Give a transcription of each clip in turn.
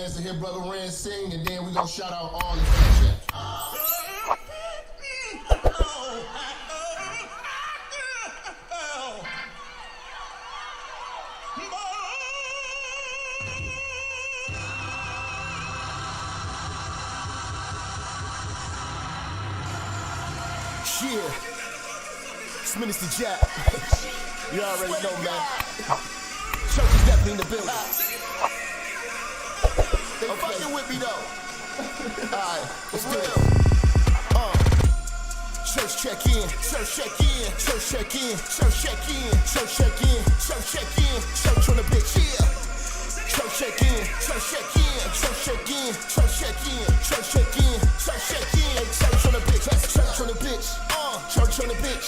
chance to hear Brother Ren sing, and then we gonna shout out all the fans. Yeah, it's Minister Jap. You already know, man. Church is definitely in the building. They fucking with me though. Alright, let's do it. Church check in, church check in, church check in, church check in, church check in, church check in, church on the bitch. Yeah. Church check in, church check in, church check in, church check in, church check in, church check in. Hey, church on the bitch, church on the bitch. Church on the bitch,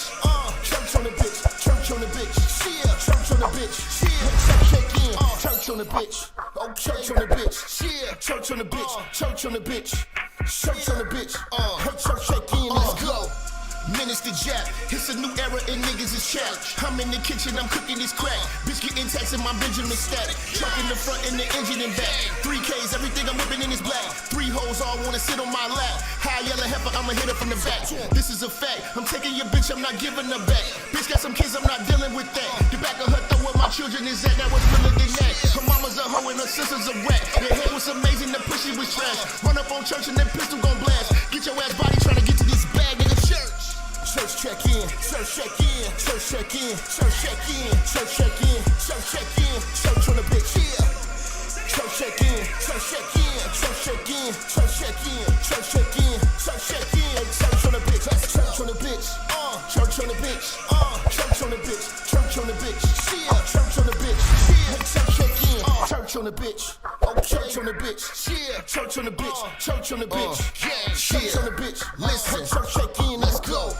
church on the bitch, church on the bitch, yeah, church on the bitch, yeah, church check in, church on the bitch, oh, church on the bitch, yeah, church on the bitch, church on the bitch, church on the bitch, hey, church check in, let's go. Minister Jap, it's a new era and niggas is challenged. I'm in the kitchen, I'm cooking this crack. Bitch getting taxed in my Benjamin static. Truck in the front and the engine in back. 3Ks, everything I'm whipping in is black. 3 hoes all wanna sit on my lap. High yellow heifer, I'ma hit her from the back. This is a fact, I'm taking your bitch, I'm not giving her back. Bitch got some kids, I'm not dealing with that. The back of her throw where my children is at, that was realer than that. Her mama's a hoe and her sister's a rat. Their head was amazing, the pussy was trash. Run up on church and that pistol gon' blast. Get your ass body trying to get to this bag, nigga, church. Church check in, church check in, church check in, church check in, church check in, church check in, church on the bitch, yeah. Church check in, church check in, church check in, church check in, church check in, church check in, church on the bitch, church on the bitch, church on the bitch, church on the bitch, church on the bitch, yeah, church on the bitch, yeah, church check in, church on the bitch, church on the bitch, yeah, church on the bitch, church on the bitch, yeah, church on the bitch, listen, church check in, let's go.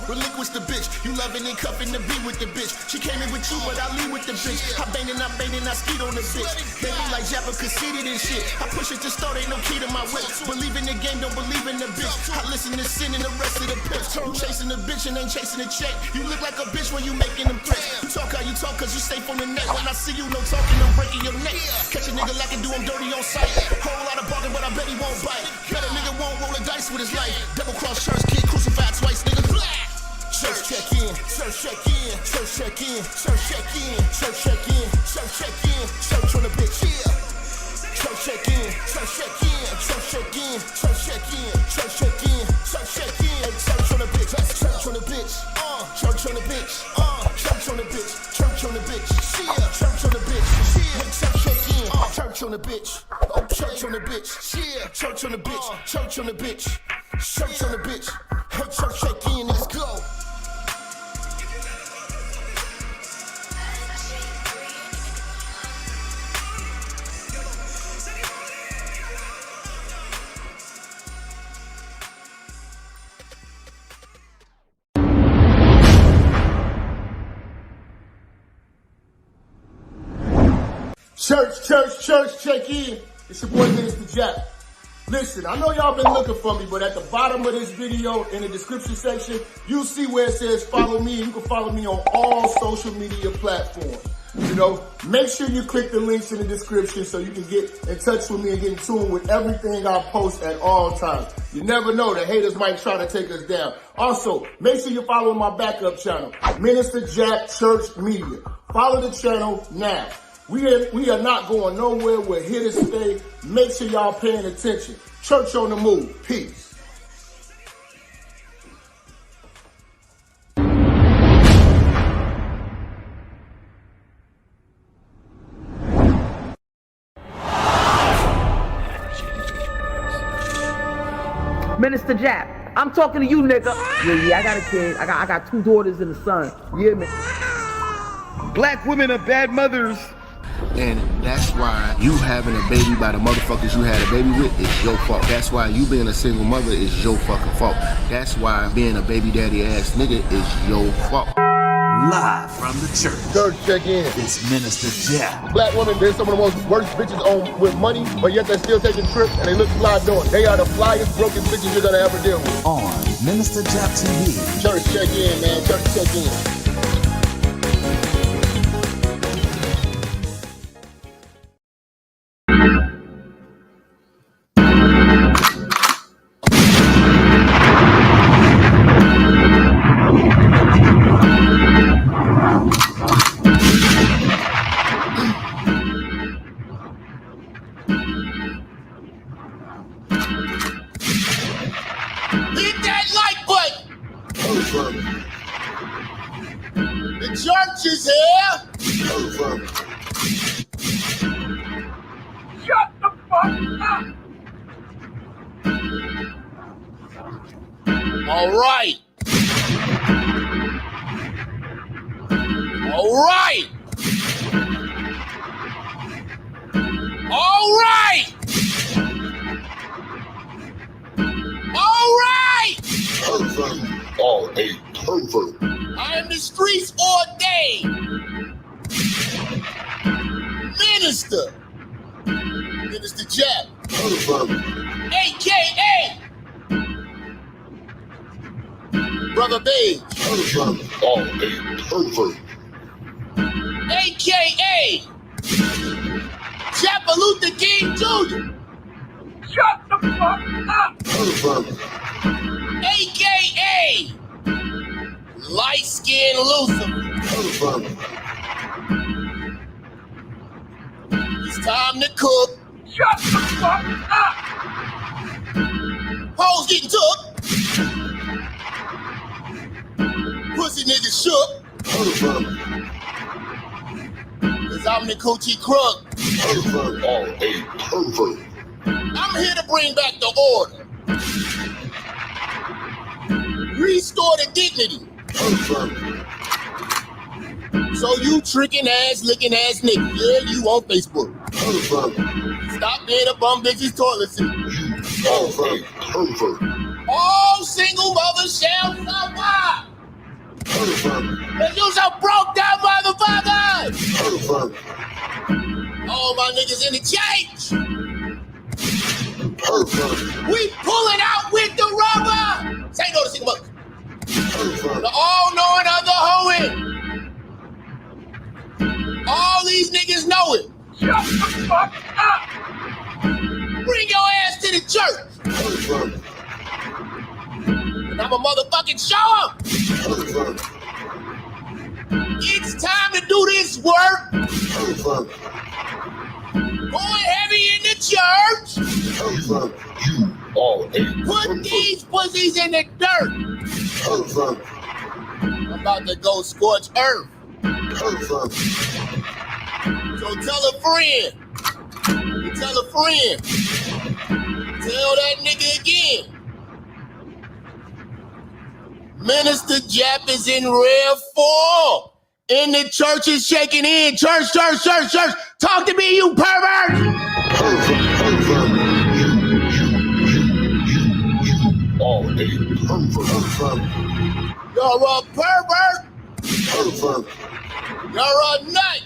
Relinquish the bitch, you loving and cuffing to be with the bitch. She came in with you, but I leave with the bitch. I bang and I skeet on the bitch. They be like Jap conceited and shit. I push it to start, ain't no key to my whip. Believe in the game, don't believe in the bitch. I listen to sin and the rest of the pitch. You chasing the bitch and ain't chasing the check. You look like a bitch when you making them threats. You talk how you talk cause you safe on the net. When I see you, no talking, I'm breaking your neck. Catch a nigga like I do, I'm dirty on sight. Whole lot of barking, but I bet he won't bite. Bet a nigga won't roll the dice with his life. Double cross church, kid crucified twice, nigga. Church check in, church check in, church check in, church check in, church check in, church check in, church on the bitch, yeah. Church check in, church check in, church check in, church check in, church check in, church check in, church on the bitch, church on the bitch, church on the bitch, church on the bitch, church on the bitch, yeah, church on the bitch, yeah, church check in, church on the bitch, oh, church on the bitch, yeah, church on the bitch, church on the bitch, church on the bitch, hey, church check in, let's go. Church, check in. It's your boy Minister Jap. Listen, I know y'all been looking for me, but at the bottom of this video, in the description section, you'll see where it says follow me. You can follow me on all social media platforms. You know, make sure you click the links in the description so you can get in touch with me and get in tune with everything I post at all times. You never know, the haters might try to take us down. Also, make sure you follow my backup channel, Minister Jap Church Media. Follow the channel now. We are not going nowhere. We're here to stay. Make sure y'all paying attention. Church on the move. Peace. Minister Jap, I'm talking to you, nigga. Yeah, I got a kid. I got 2 daughters and a son. Yeah, man. Black women are bad mothers. And that's why you having a baby by the motherfuckers you had a baby with is your fault. That's why you being a single mother is your fucking fault. That's why being a baby daddy ass nigga is your fault. Live from the church. Church check in. It's Minister Jap. Black women, they're some of the most worst bitches on with money, but yet they're still taking trips and they look fly doing it. They are the flyest, broken bitches you're gonna ever deal with. On Minister Jap TV. Church check in, man. Church check in. Hit that like button. The church is here. Shut the fuck up! All right. All right. All right. All right. All a pervert. I am the streets ordained Minister Jap, a.k.a. Brother Beige, All a pervert. a.k.a. Luther King Jr., Shut the fuck up! a.k.a. Light Skin Lucifer. It's time to cook. Shut the fuck up! Hoes getting took. Pussy niggas shook. Cause I'm the coochie crook. All a pervert. I'm here to bring back the order. Restore the dignity. So you tricking ass, licking ass nigga. Yeah, you on Facebook. Stop being a bum bitch's toilet seat. All a pervert. All single mothers shall survive. Cause you some broke down motherfuckers. All my niggas in the change. We pulling out with the rubber. Say no to single mothers. The all-knowing of the hoeing. All these niggas know it. Shut the fuck up! Bring your ass to the church. And I'm a motherfucking show up. It's time to do this work. Going heavy in the church. All a Put these pussies in the dirt. I'm about to go scorch earth. So tell a friend. Tell a friend. Tell that nigga again. Minister Jap is in rare form. And the church is shaking in. Church. Talk to me, you pervert. All a pervert. You're a pervert. You're a nut.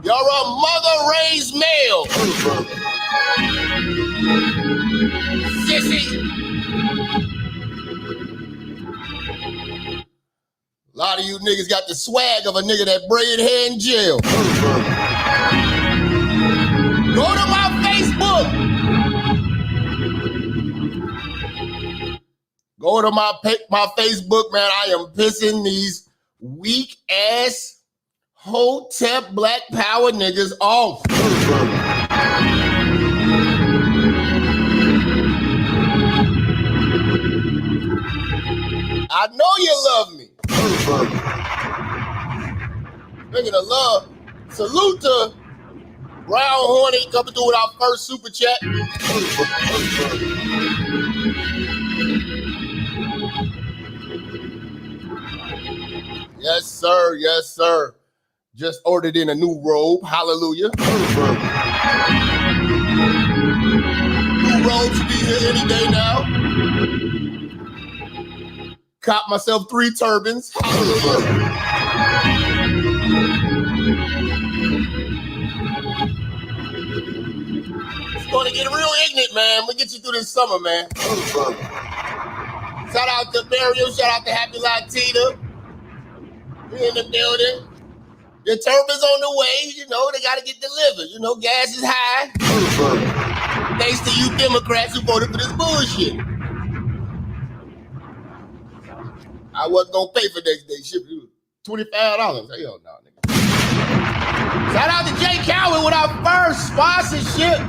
You're a mother-raised male. Sissy. A lot of you niggas got the swag of a nigga that braided hair in jail. Go to my Facebook. Go to my Facebook, man. I am pissing these weak ass Hotep Black Power niggas off. I know you love me. Speaking of love, salute to Brown Hornet coming through with our first super chat. Yes, sir. Yes, sir. Just ordered in a new robe. Hallelujah. New robe should be here any day now. Cop myself 3 turbans. Hallelujah. It's going to get real ignorant, man. We'll get you through this summer, man. Shout out to Burial. Shout out to Happy Latina. We in the building. The turbans on the way. You know, they got to get delivered. You know, gas is high. Thanks to you Democrats who voted for this bullshit. I wasn't going to pay for next day shipping. $25. Hell no, nigga. Shout out to Jay Cowan with our first sponsorship.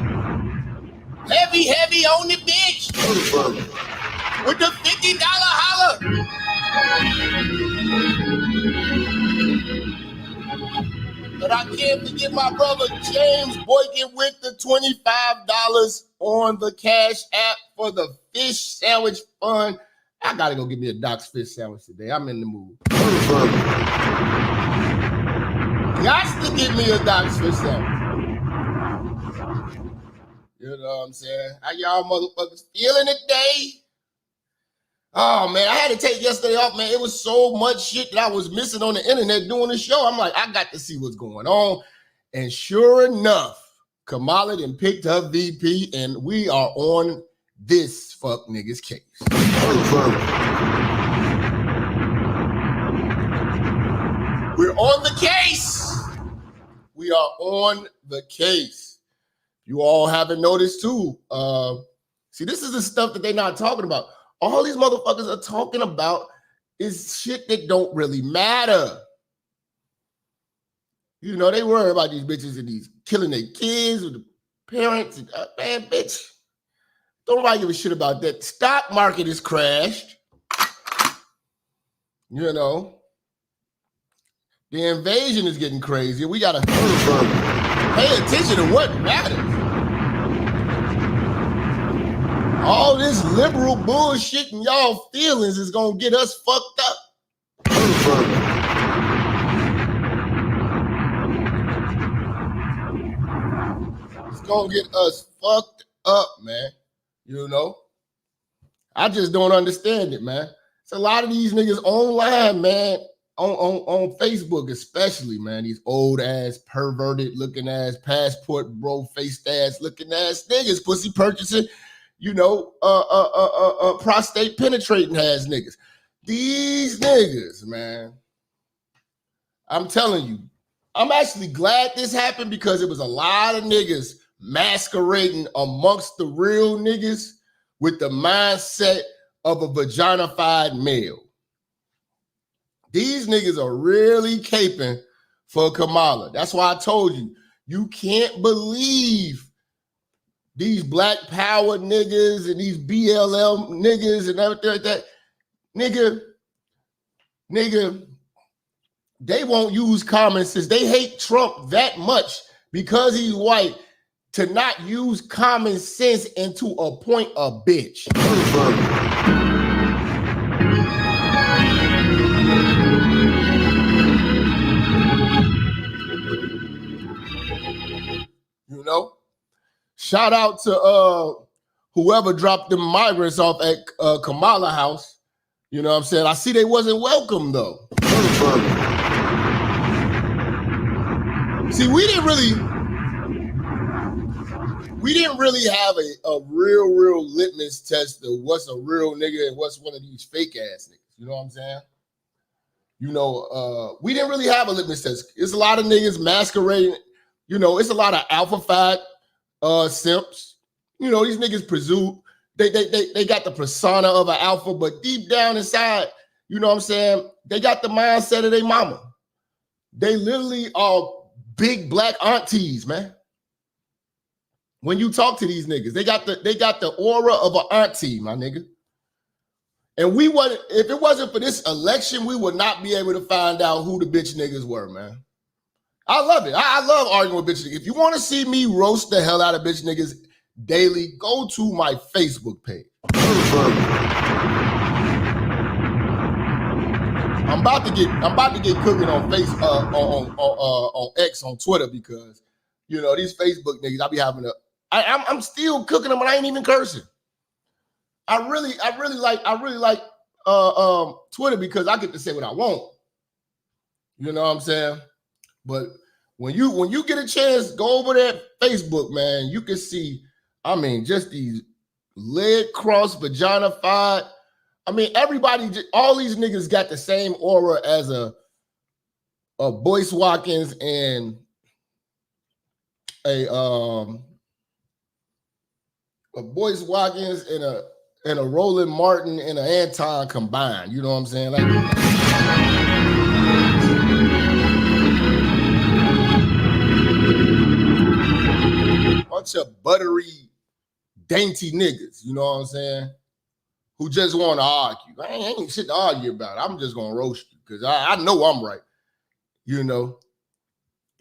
Heavy on the bitch. Pervert. With the $50 holler. But I can't forget my brother James Boykin with the $25 on the Cash App for the fish sandwich fund. I gotta go get me a Doc's fish sandwich today. I'm in the mood. Pervert. Got to get me a Doc's fish sandwich. You know what I'm saying? How y'all motherfuckers feeling today? Oh, man, I had to take yesterday off, man. It was so much shit that I was missing on the internet doing the show. I'm like, I got to see what's going on. And sure enough, Kamala then picked her VP, and we are on this fuck niggas case. Pervert. We're on the case. We are on the case. You all haven't noticed too. See, this is the stuff that they're not talking about. All these motherfuckers are talking about is shit that don't really matter. You know, they worry about these bitches and these killing their kids with the parents. And, man, bitch, don't nobody give a shit about that. Stock market is crashed. You know, the invasion is getting crazy. We gotta pay attention to what matters. All this liberal bullshit and y'all feelings is gonna get us fucked up. It's gonna get us fucked up, man. You know? I just don't understand it, man. It's a lot of these niggas online, man, on Facebook especially, man. These old ass, perverted looking ass, passport bro faced ass looking ass niggas, pussy purchasing, you know, prostate penetrating ass niggas. These niggas, man. I'm telling you, I'm actually glad this happened because it was a lot of niggas masquerading amongst the real niggas with the mindset of a vaginified male. These niggas are really caping for Kamala. That's why I told you, you can't believe these black power niggas and these BLM niggas and everything like that. Nigga, they won't use common sense. They hate Trump that much because he's white to not use common sense and to appoint a bitch. You know? Shout out to whoever dropped the migrants off at Kamala house. You know what I'm saying? I see they wasn't welcome though. See, we didn't really have a real litmus test of what's a real nigga and what's one of these fake ass niggas. You know what I'm saying? You know, we didn't really have a litmus test. It's a lot of niggas masquerading. You know, it's a lot of alpha fat simps. You know, these niggas presume they got the persona of an alpha, but deep down inside, you know what I'm saying, they got the mindset of their mama. They literally are big black aunties, man. When you talk to these niggas, they got the aura of an auntie, my nigga. And we wouldn't, if it wasn't for this election, we would not be able to find out who the bitch niggas were, man. I love it. I love arguing with bitch niggas. If you want to see me roast the hell out of bitch niggas daily, go to my Facebook page. I'm about to get cooking on on X on Twitter because you know these Facebook niggas. I'm still cooking them, but I ain't even cursing. I really like Twitter because I get to say what I want. You know what I'm saying? But when you get a chance, go over that Facebook, man. You can see, I mean, just these leg cross vagina-fied. I mean, everybody, all these niggas got the same aura as a Boyce Watkins and a Boyce Watkins and a Roland Martin and an Anton combined. You know what I'm saying? Like, bunch of buttery dainty niggas, you know what I'm saying? Who just want to argue. I ain't shit to argue about. I'm just gonna roast you because I know I'm right. You know,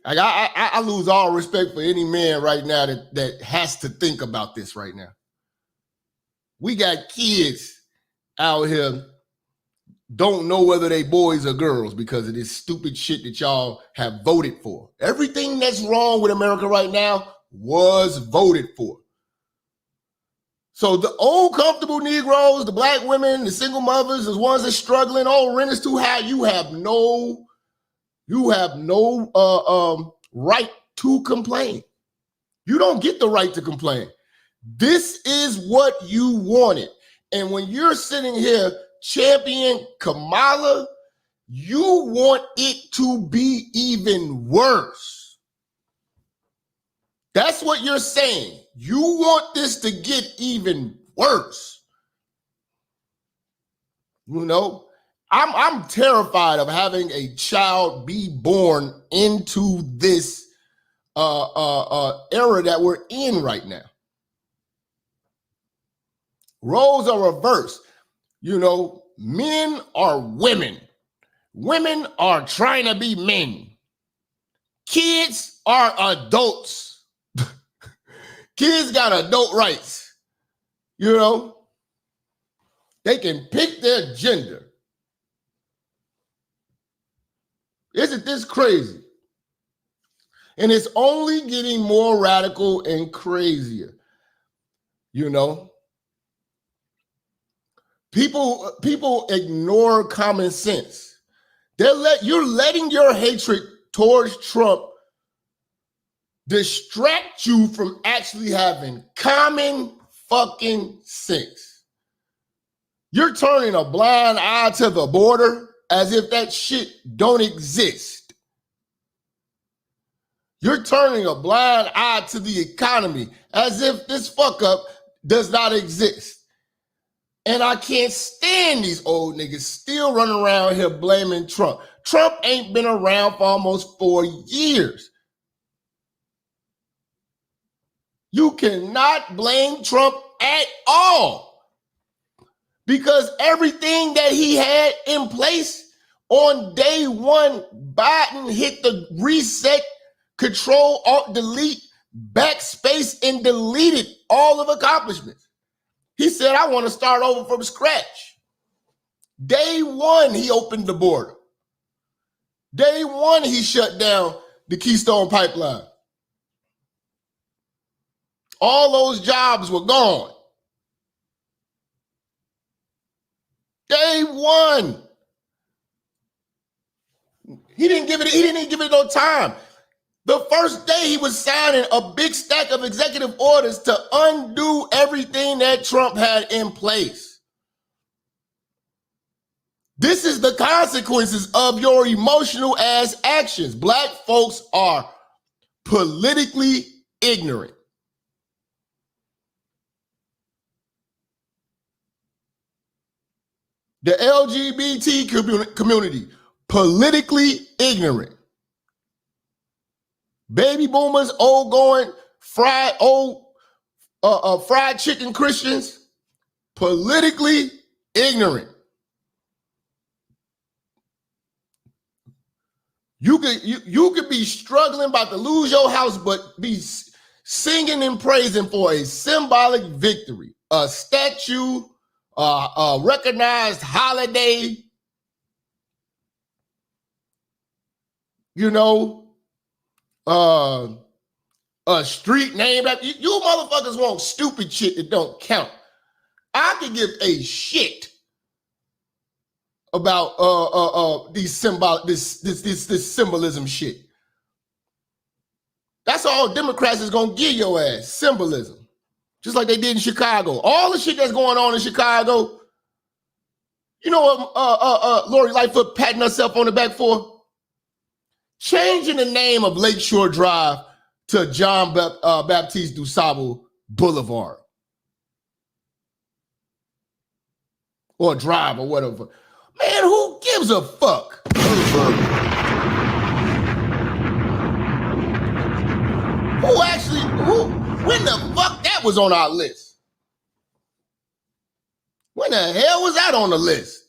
like I lose all respect for any man right now that has to think about this right now. We got kids out here don't know whether they boys or girls because of this stupid shit that y'all have voted for. Everything that's wrong with America right now was voted for. So the old comfortable Negroes, the black women, the single mothers, the ones that's struggling, rent is too high, you have no right to complain. You don't get the right to complain. This is what you wanted. And when you're sitting here champion Kamala, you want it to be even worse. That's what you're saying. You want this to get even worse. You know, I'm terrified of having a child be born into this era that we're in right now. Roles are reversed. You know, men are women. Women are trying to be men. Kids are adults. Kids got adult rights. You know, they can pick their gender. Isn't this crazy? And it's only getting more radical and crazier. You know, people ignore common sense. You're letting your hatred towards Trump distract you from actually having common fucking sense. You're turning a blind eye to the border as if that shit don't exist. You're turning a blind eye to the economy as if this fuck up does not exist. And I can't stand these old niggas still running around here blaming Trump. Trump ain't been around for almost 4 years. You cannot blame Trump at all because everything that he had in place on day one, Biden hit the reset, control, alt, delete, backspace, and deleted all of accomplishments. He said, I want to start over from scratch. Day one, he opened the border. Day one, he shut down the Keystone Pipeline. All those jobs were gone. Day one. He didn't even give it no time. The first day he was signing a big stack of executive orders to undo everything that Trump had in place. This is the consequences of your emotional ass actions. Black folks are politically ignorant. The LGBT community, politically ignorant. Baby boomers, fried chicken Christians, politically ignorant. You could be struggling, about to lose your house, but be singing and praising for a symbolic victory, a statue, a recognized holiday, you know, a street named after you. You motherfuckers want stupid shit that don't count. I could give a shit about this symbolism shit. That's all Democrats is gonna give your ass, symbolism. Just like they did in Chicago. All the shit that's going on in Chicago. You know what Lori Lightfoot patting herself on the back for? Changing the name of Lakeshore Drive to John Baptiste du Sable Boulevard. Or Drive or whatever. Man, who gives a fuck? When the fuck that was on our list? When the hell was that on the list?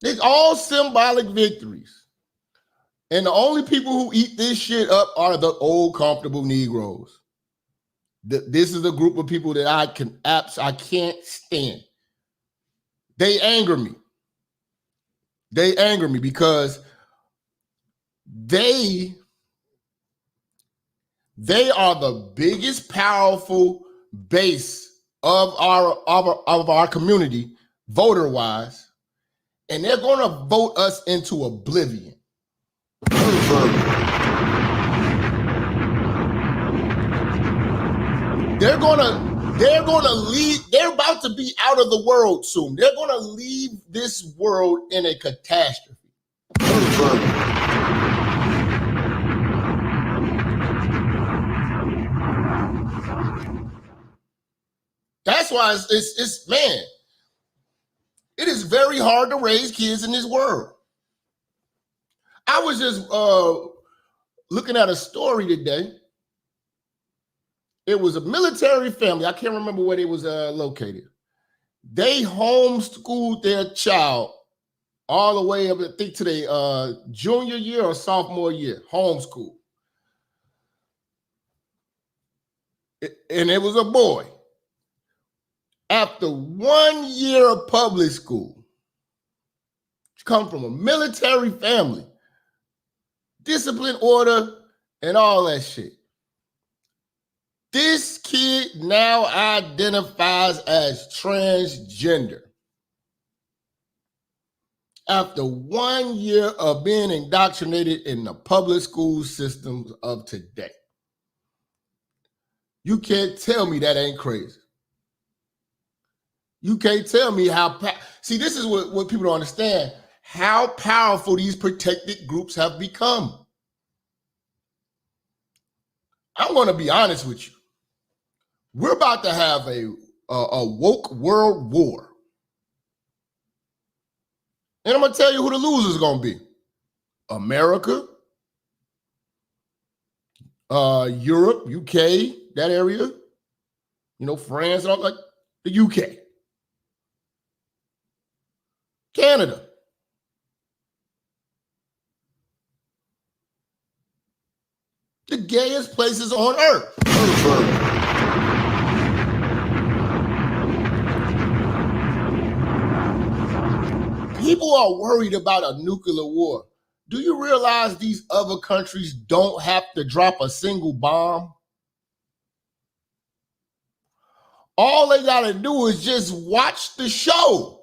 It's all symbolic victories. And the only people who eat this shit up are the old comfortable Negroes. This is a group of people that I can't stand. They anger me. They anger me because they are the biggest powerful base of our community, voter-wise, and they're going to vote us into oblivion. They're gonna leave. They're about to be out of the world soon. They're gonna leave this world in a catastrophe. That's why it's man, it is very hard to raise kids in this world. I was just looking at a story today. It was a military family. I can't remember where they was located. They homeschooled their child all the way up, I think, to their junior year or sophomore year. Homeschool. And it was a boy. After 1 year of public school, come from a military family, discipline, order, and all that shit. This kid now identifies as transgender. After 1 year of being indoctrinated in the public school systems of today. You can't tell me that ain't crazy. You can't tell me how, see, this is what people don't understand, how powerful these protected groups have become. I'm going to be honest with you. We're about to have a woke world war. And I'm going to tell you who the loser's going to be. America, Europe, UK, that area, France, and all, like the UK. Canada. The gayest places on earth. People are worried about a nuclear war. Do you realize these other countries don't have to drop a single bomb? All they got to do is just watch the show.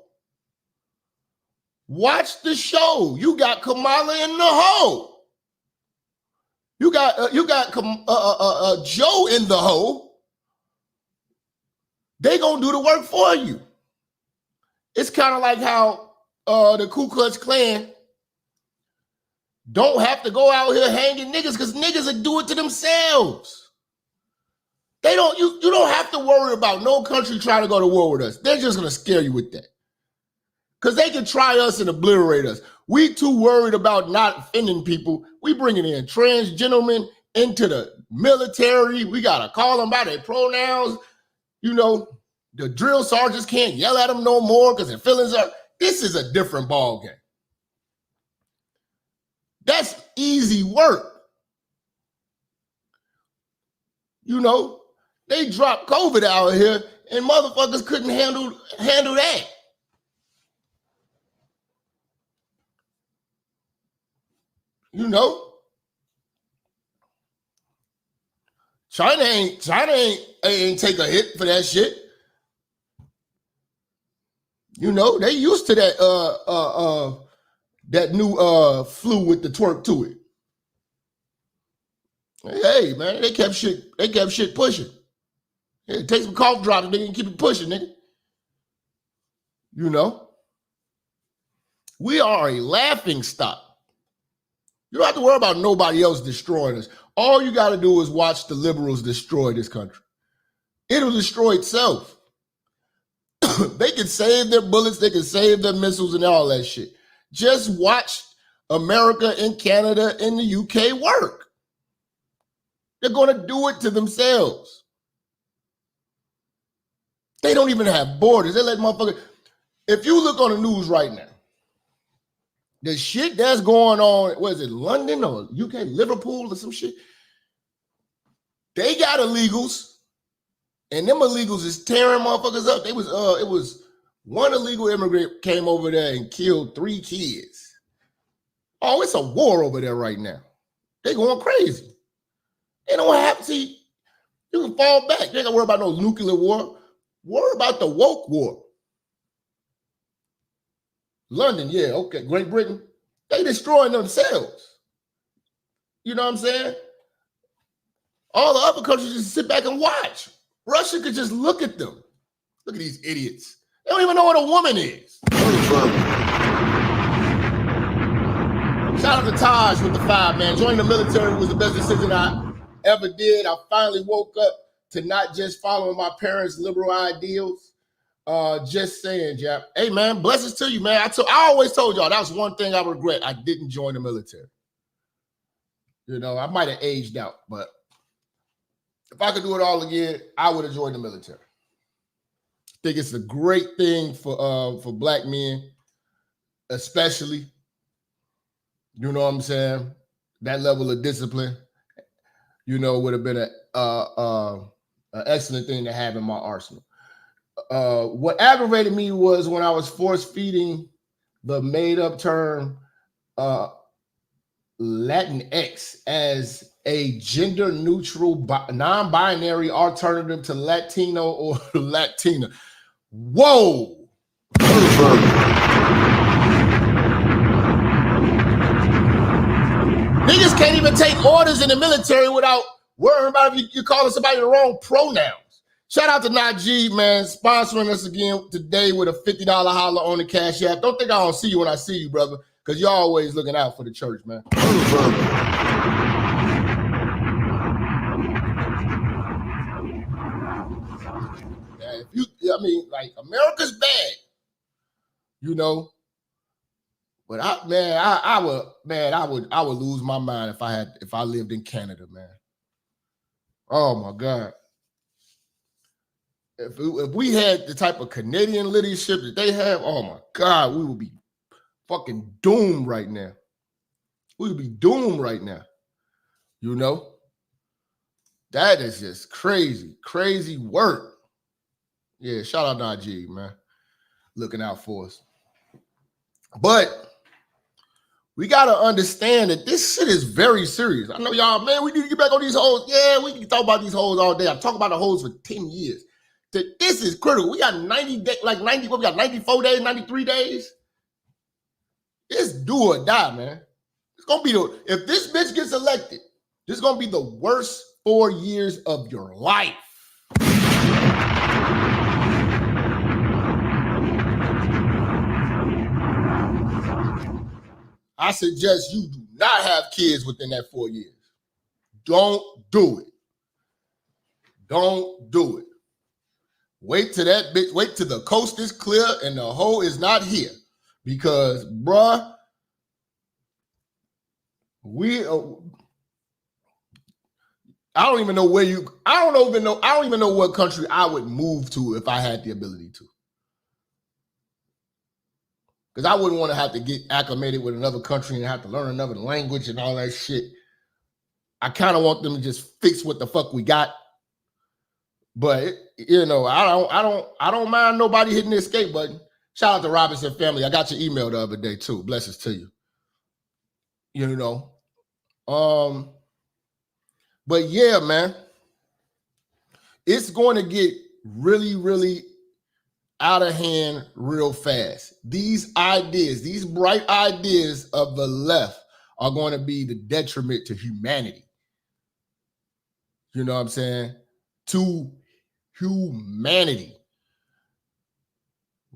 Watch the show. You got Kamala in the hole. You got Joe in the hole. They gonna do the work for you. It's kind of like how the Ku Klux Klan don't have to go out here hanging niggas because niggas will do it to themselves. They don't. You don't have to worry about no country trying to go to war with us. They're just gonna scare you with that. Because they can try us and obliterate us. We too worried about not offending people. We bringing in transgender into the military. We got to call them by their pronouns. The drill sergeants can't yell at them no more because their feelings are... This is a different ball game. That's easy work. They dropped COVID out here and motherfuckers couldn't handle that. China ain't take a hit for that shit. They used to that new flu with the twerk to it. Hey man, they kept shit pushing. Hey, take some cough drops, nigga, and keep it pushing, nigga. We are a laughing stock. You don't have to worry about nobody else destroying us. All you got to do is watch the liberals destroy this country. It'll destroy itself. They can save their bullets, they can save their missiles and all that shit. Just watch America and Canada and the UK work. They're going to do it to themselves. They don't even have borders. They let motherfuckers. If you look on the news right now, the shit that's going on, what is it, London or UK, Liverpool or some shit? They got illegals, and them illegals is tearing motherfuckers up. It was one illegal immigrant came over there and killed 3 kids. Oh, it's a war over there right now. They going crazy. They don't have to. You can fall back. They ain't gotta worry about no nuclear war. Worry about the woke war. London, yeah, okay. Great Britain, they destroying themselves. You know what I'm saying? All the other countries just sit back and watch. Russia could just look at them. Look at these idiots. They don't even know what a woman is. Shout out to Taj with the 5, man. Joining the military was the best decision I ever did. I finally woke up to not just following my parents' liberal ideals. Just saying, Jap. Hey, man, blessings to you, man. I always told y'all that was one thing I regret. I didn't join the military. You know, I might have aged out, but if I could do it all again, I would have joined the military. I think it's a great thing for black men, especially. You know what I'm saying? That level of discipline, you know, would have been an excellent thing to have in my arsenal. What aggravated me was when I was force feeding the made-up term Latinx as a gender-neutral, non-binary alternative to Latino or Latina. Whoa! Niggas can't even take orders in the military without worrying about if you're calling somebody the wrong pronouns. Shout out to Najee, man, sponsoring us again today with a $50 holler on the Cash App. Don't think I don't see you when I see you, brother, because you're always looking out for the church, man. America's bad, you know. But I would lose my mind if I lived in Canada, man. Oh my God. If we had the type of Canadian leadership that they have, oh my God, we would be fucking doomed right now. We would be doomed right now. You know? That is just crazy, crazy work. Yeah, shout out Najee, man. Looking out for us. But we got to understand that this shit is very serious. I know y'all, man, we need to get back on these hoes. Yeah, we can talk about these hoes all day. I've talked about the hoes for 10 years. This is critical. We got 90 days, like 90, what we got, 94 days, 93 days? It's do or die, man. It's going to be if this bitch gets elected, this is going to be the worst 4 years of your life. I suggest you do not have kids within that 4 years. Don't do it. Don't do it. Wait till that bitch, wait till the coast is clear and the hoe is not here. Because, bruh, I don't even know what country I would move to if I had the ability to. Because I wouldn't want to have to get acclimated with another country and have to learn another language and all that shit. I kind of want them to just fix what the fuck we got. But you know, I don't mind nobody hitting the escape button. Shout out to Robinson family. I got your email the other day too. Blessings to you. You know. But yeah, man. It's going to get really, really out of hand real fast. These ideas, these bright ideas of the left are going to be the detriment to humanity. You know what I'm saying? To humanity.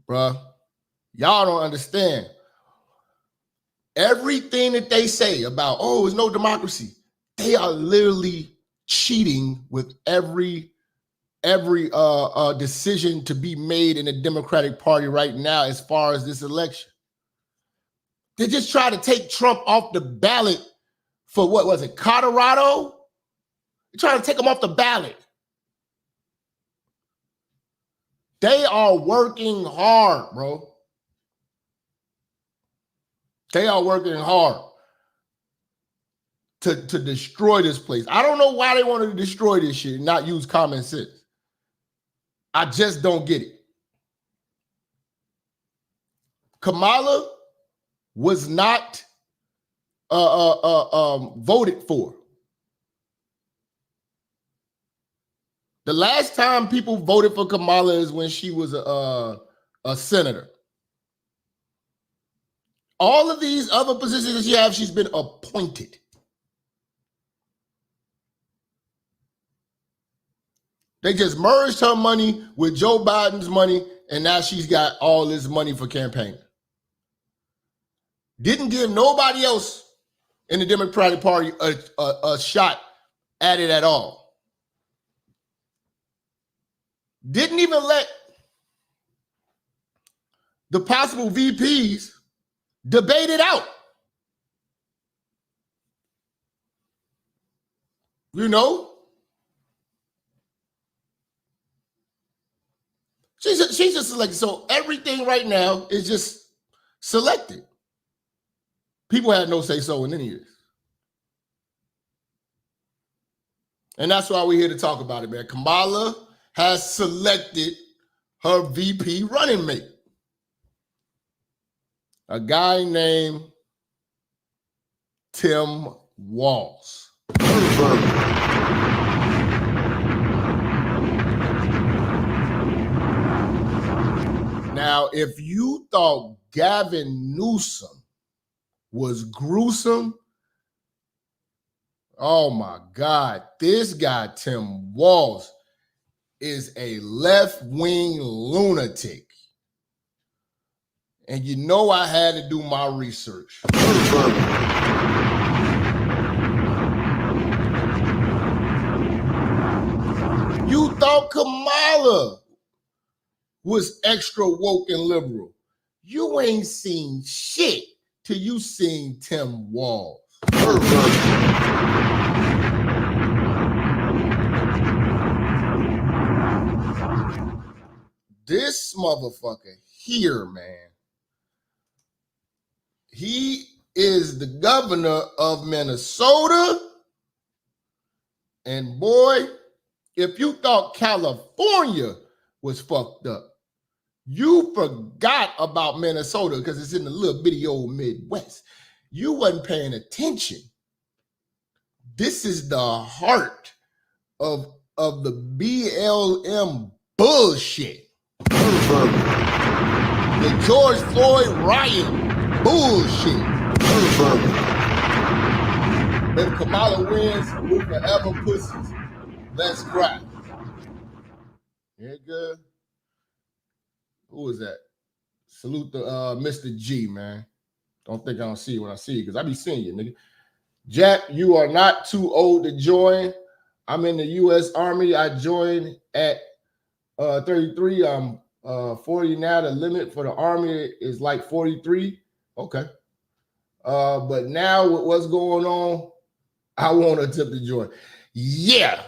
Bruh, y'all don't understand. Everything that they say about, oh, there's no democracy, they are literally cheating with every decision to be made in the Democratic Party right now as far as this election. They just try to take Trump off the ballot for what was it, Colorado? They're trying to take him off the ballot. They are working hard, bro. They are working hard to destroy this place. I don't know why they wanted to destroy this shit and not use common sense. I just don't get it. Kamala was not voted for. The last time people voted for Kamala is when she was a senator. All of these other positions that she has, she's been appointed. They just merged her money with Joe Biden's money, and now she's got all this money for campaigning. Didn't give nobody else in the Democratic Party a shot at it at all. Didn't even let the possible VPs debate it out. You know? She's just selected. So everything right now is just selected. People had no say-so in any of this. And that's why we're here to talk about it, man. Kamala has selected her VP running mate. A guy named Tim Walz. Now, if you thought Gavin Newsom was gruesome, oh my God, this guy, Tim Walz, is a left-wing lunatic. And you know I had to do my research. You thought Kamala was extra woke and liberal. You ain't seen shit till you seen Tim Walz. This motherfucker here, man, he is the governor of Minnesota. And boy, if you thought California was fucked up, you forgot about Minnesota because it's in the little bitty old Midwest. You wasn't paying attention. This is the heart of the BLM bullshit. The George Floyd riot bullshit. If Kamala wins, we're forever pussies. Let's cry. Yeah, good. Who is that? Salute to Mr. G, man. Don't think I don't see you when I see you, because I be seeing you, nigga. Jap, you are not too old to join. I'm in the U.S. Army. I joined at 33. I'm 40 now. The limit for the Army is like 43. Okay. But now with what's going on, I won't attempt to join. Yeah.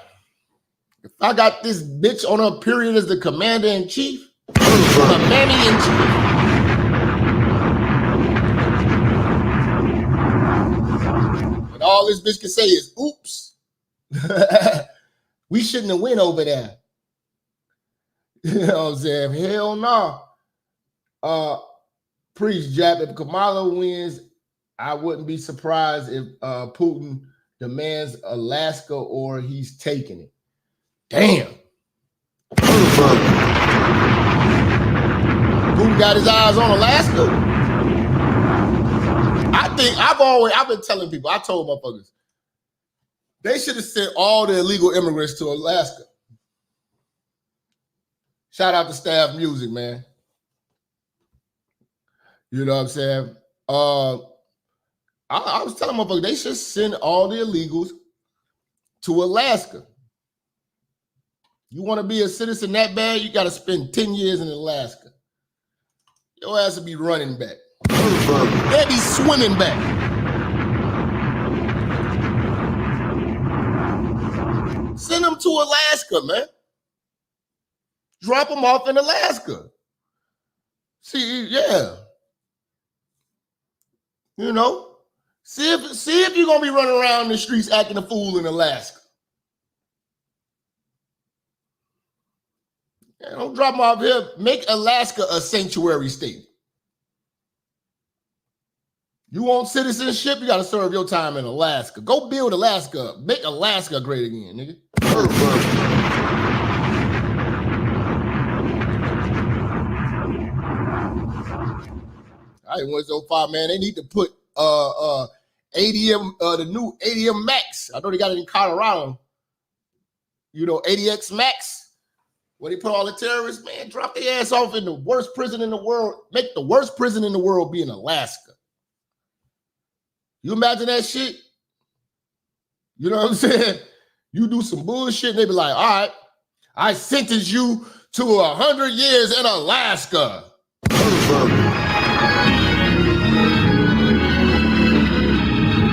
If I got this bitch on her period as the commander-in-chief, commander-in-chief. And all this bitch can say is, oops. We shouldn't have went over there. You know what I'm saying? Hell no. Preach, Jap. If Kamala wins, I wouldn't be surprised if Putin demands Alaska or he's taking it. Damn. Putin got his eyes on Alaska. I think I've been telling people, I told motherfuckers, they should have sent all the illegal immigrants to Alaska. Shout out to Staff Music, man. You know what I'm saying? I was telling motherfuckers, they should send all the illegals to Alaska. You want to be a citizen that bad, you got to spend 10 years in Alaska. Your ass will be running back. They'll be swimming back. Send them to Alaska, man. drop them off in Alaska. See, yeah. You know, see if you're gonna be running around the streets acting a fool in Alaska. Yeah, don't drop them off here. Make Alaska a sanctuary state. You want citizenship? You got to serve your time in Alaska. Go build Alaska up. Make Alaska great again, nigga. All right, 105, man. They need to put ADM, the new ADM Max. I know they got it in Colorado. You know, ADX Max, where they put all the terrorists, man, drop their ass off in the worst prison in the world. Make the worst prison in the world be in Alaska. You imagine that shit? You know what I'm saying? You do some bullshit, and they be like, all right, I sentence you to 100 years in Alaska.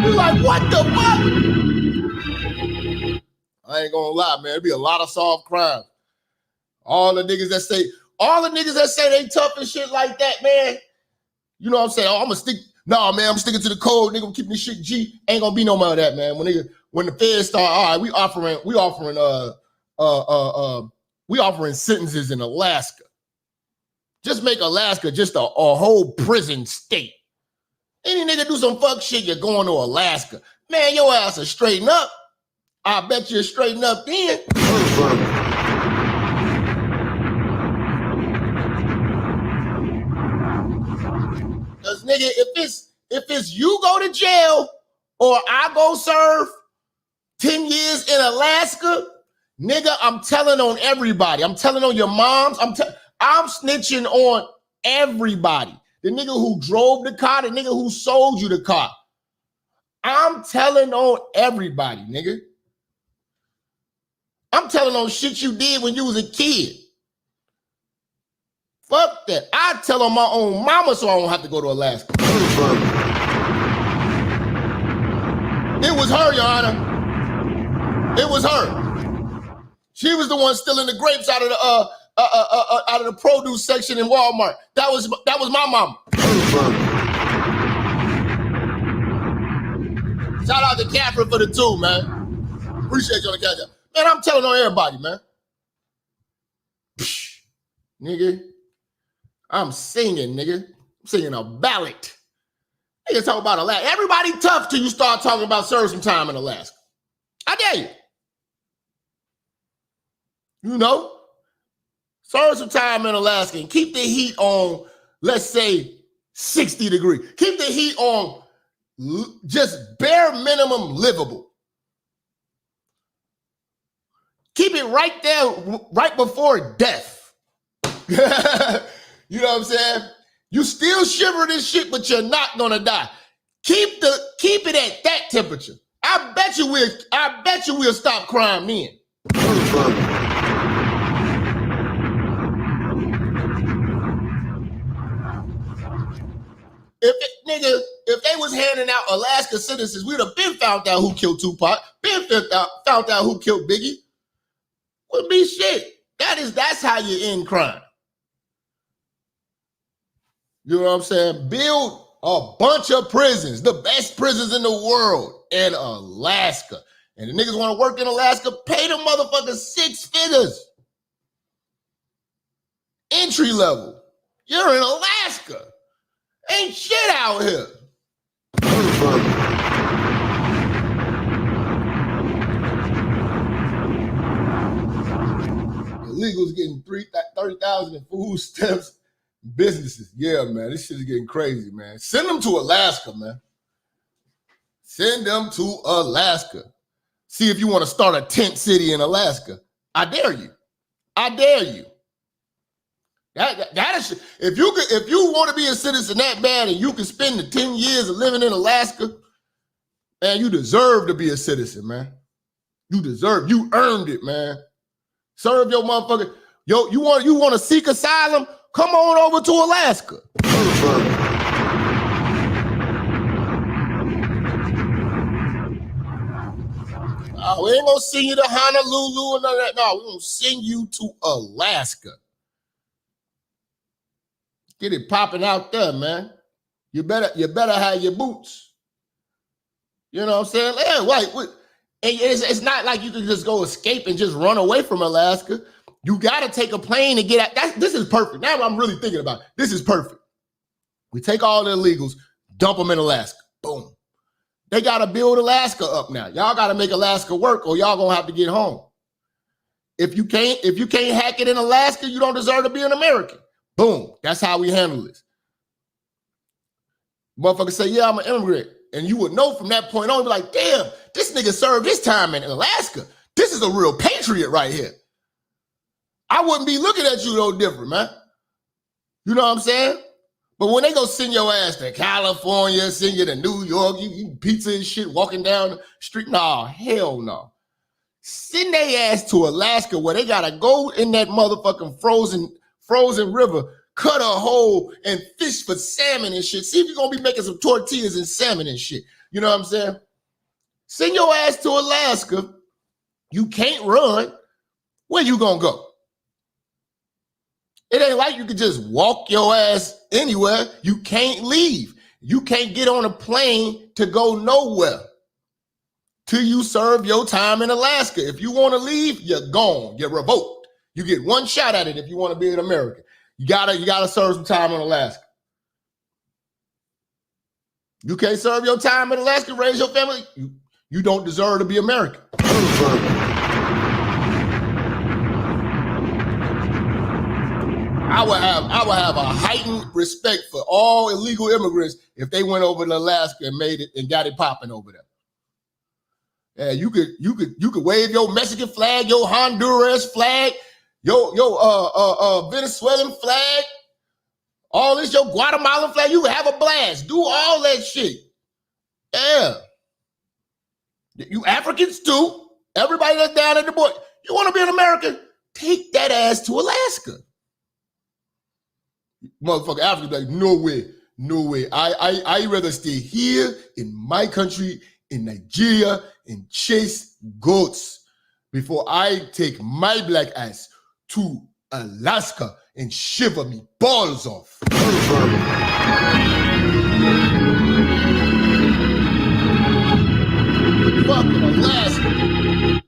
You're like, what the fuck? I ain't gonna lie, man. It'd be a lot of solved crimes. All the niggas that say they tough and shit like that, man. You know what I'm saying? Oh, I'm gonna stick. Nah, man, I'm sticking to the code, nigga. I'm keeping this shit G. Ain't gonna be no more of that, man. When the feds start, all right, we offering sentences in Alaska. Just make Alaska just a whole prison state. Any nigga do some fuck shit, you're going to Alaska. Man, your ass will straighten up. I bet you straighten up then. Cause nigga, if it's you go to jail or I go serve 10 years in Alaska, nigga, I'm telling on everybody. I'm telling on your moms. I'm snitching on everybody. The nigga who drove the car, the nigga who sold you the car. I'm telling on everybody, nigga. I'm telling on shit you did when you was a kid. Fuck that. I tell on my own mama so I don't have to go to Alaska. It was her, Your Honor. It was her. She was the one stealing the grapes out of the produce section in Walmart. That was my mama. Shout out to Catherine for the 2, man. Appreciate you on the catch up. Man, I'm telling on everybody, man. Psh, nigga. I'm singing, nigga. I'm singing a ballad. Nigga talk about Alaska. Everybody tough till you start talking about serve some time in Alaska. I dare you. You know? Serve some time in Alaska and keep the heat on, let's say, 60 degrees. Keep the heat on just bare minimum livable. Keep it right there, right before death. You know what I'm saying? You still shiver this shit, but you're not gonna die. Keep it at that temperature. I bet you we'll stop crime then. If they was handing out Alaska citizens, we'd have been found out who killed Tupac, found out who killed Biggie. Wouldn't be shit. That's how you end crime. You know what I'm saying? Build a bunch of prisons, the best prisons in the world in Alaska. And the niggas want to work in Alaska, pay them motherfuckers 6 figures. Entry level. You're in Alaska. Ain't shit out here. Illegals getting 30,000 in food stamps. Businesses. Yeah, man. This shit is getting crazy, man. Send them to Alaska, man. Send them to Alaska. See if you want to start a tent city in Alaska. I dare you. I dare you. That is, if you want to be a citizen that bad and you can spend the 10 years of living in Alaska, man, you deserve to be a citizen, man. You earned it, man. Serve your motherfucker. Yo, you want to seek asylum? Come on over to Alaska. We ain't gonna send you to Honolulu and none of that. No, we're gonna send you to Alaska. Get it popping out there, man. You better have your boots. You know what I'm saying? Yeah, like, it's not like you can just go escape and just run away from Alaska. You got to take a plane to get out. This is perfect. Now I'm really thinking about it. This is perfect. We take all the illegals, dump them in Alaska. Boom. They got to build Alaska up now. Y'all got to make Alaska work or y'all going to have to get home. If you can't hack it in Alaska, you don't deserve to be an American. Boom. That's how we handle this. Motherfuckers say, yeah, I'm an immigrant. And you would know from that point on, be like, damn, this nigga served his time in Alaska. This is a real patriot right here. I wouldn't be looking at you no different, man. You know what I'm saying? But when they go send your ass to California, send you to New York, you eat pizza and shit, walking down the street, nah, hell no. Send their ass to Alaska where they gotta go in that motherfucking frozen river, cut a hole and fish for salmon and shit. See if you're gonna be making some tortillas and salmon and shit. You know what I'm saying? Send your ass to Alaska. You can't run. Where you gonna go? It ain't like you can just walk your ass anywhere. You can't leave. You can't get on a plane to go nowhere till you serve your time in Alaska. If you want to leave, you're gone. You're revoked. You get one shot at it if you want to be an American. You gotta serve some time in Alaska. You can't serve your time in Alaska, raise your family. You don't deserve to be American. I would have a heightened respect for all illegal immigrants if they went over to Alaska and made it and got it popping over there. Yeah, you could wave your Mexican flag, your Honduras flag, your Venezuelan flag, all this, your Guatemalan flag. You could have a blast. Do all that shit. Yeah. You Africans too. Everybody that's down at the border. You want to be an American? Take that ass to Alaska. Motherfucker, Africa, like, no way. I rather stay here in my country, in Nigeria, and chase goats before I take my black ass to Alaska and shiver me balls off. Fucking Alaska.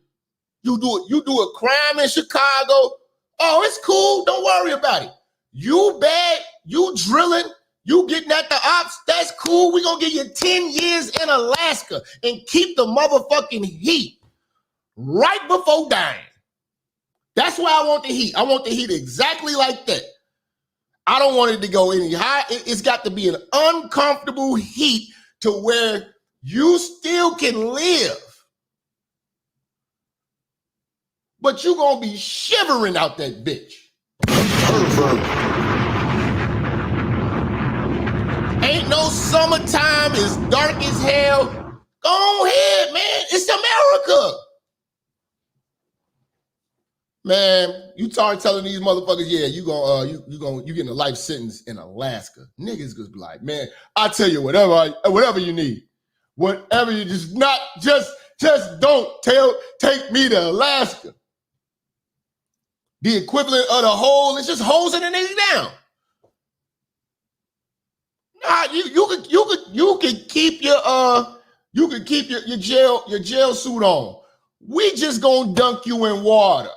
You do a crime in Chicago. Oh, it's cool. Don't worry about it. You bad, you drilling, you getting at the ops, that's cool. We're going to give you 10 years in Alaska and keep the motherfucking heat right before dying. That's why I want the heat. I want the heat exactly like that. I don't want it to go any higher. It's got to be an uncomfortable heat to where you still can live. But you're going to be shivering out that bitch. Ain't no summertime, it's dark as hell. Go ahead, man. It's America. Man, you start telling these motherfuckers, yeah, you getting a life sentence in Alaska. Niggas gonna be like, man, I tell you whatever you need. Whatever you just don't take me to Alaska. The equivalent of the hole is just hosing a nigga down. Nah, you can keep your jail suit on. We just gonna dunk you in water.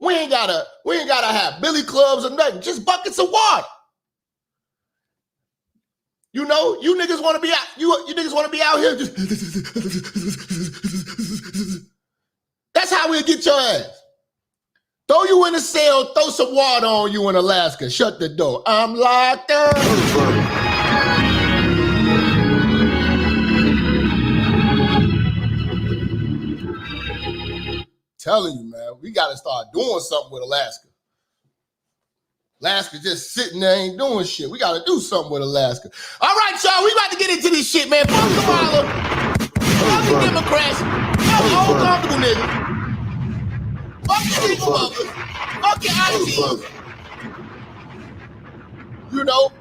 We ain't gotta have billy clubs or nothing. Just buckets of water. You know, you niggas want to be out. You niggas want to be out here. That's how we'll get your ass. Throw you in a cell, throw some water on you in Alaska. Shut the door. I'm locked up. Telling you, man, we got to start doing something with Alaska. Alaska just sitting there ain't doing shit. We got to do something with Alaska. All right, y'all, we about to get into this shit, man. Fuck Kamala. Fuck the Democrats. Fuck the old comfortable niggas. Fuck your single mothers. Fuck your aunties. You know,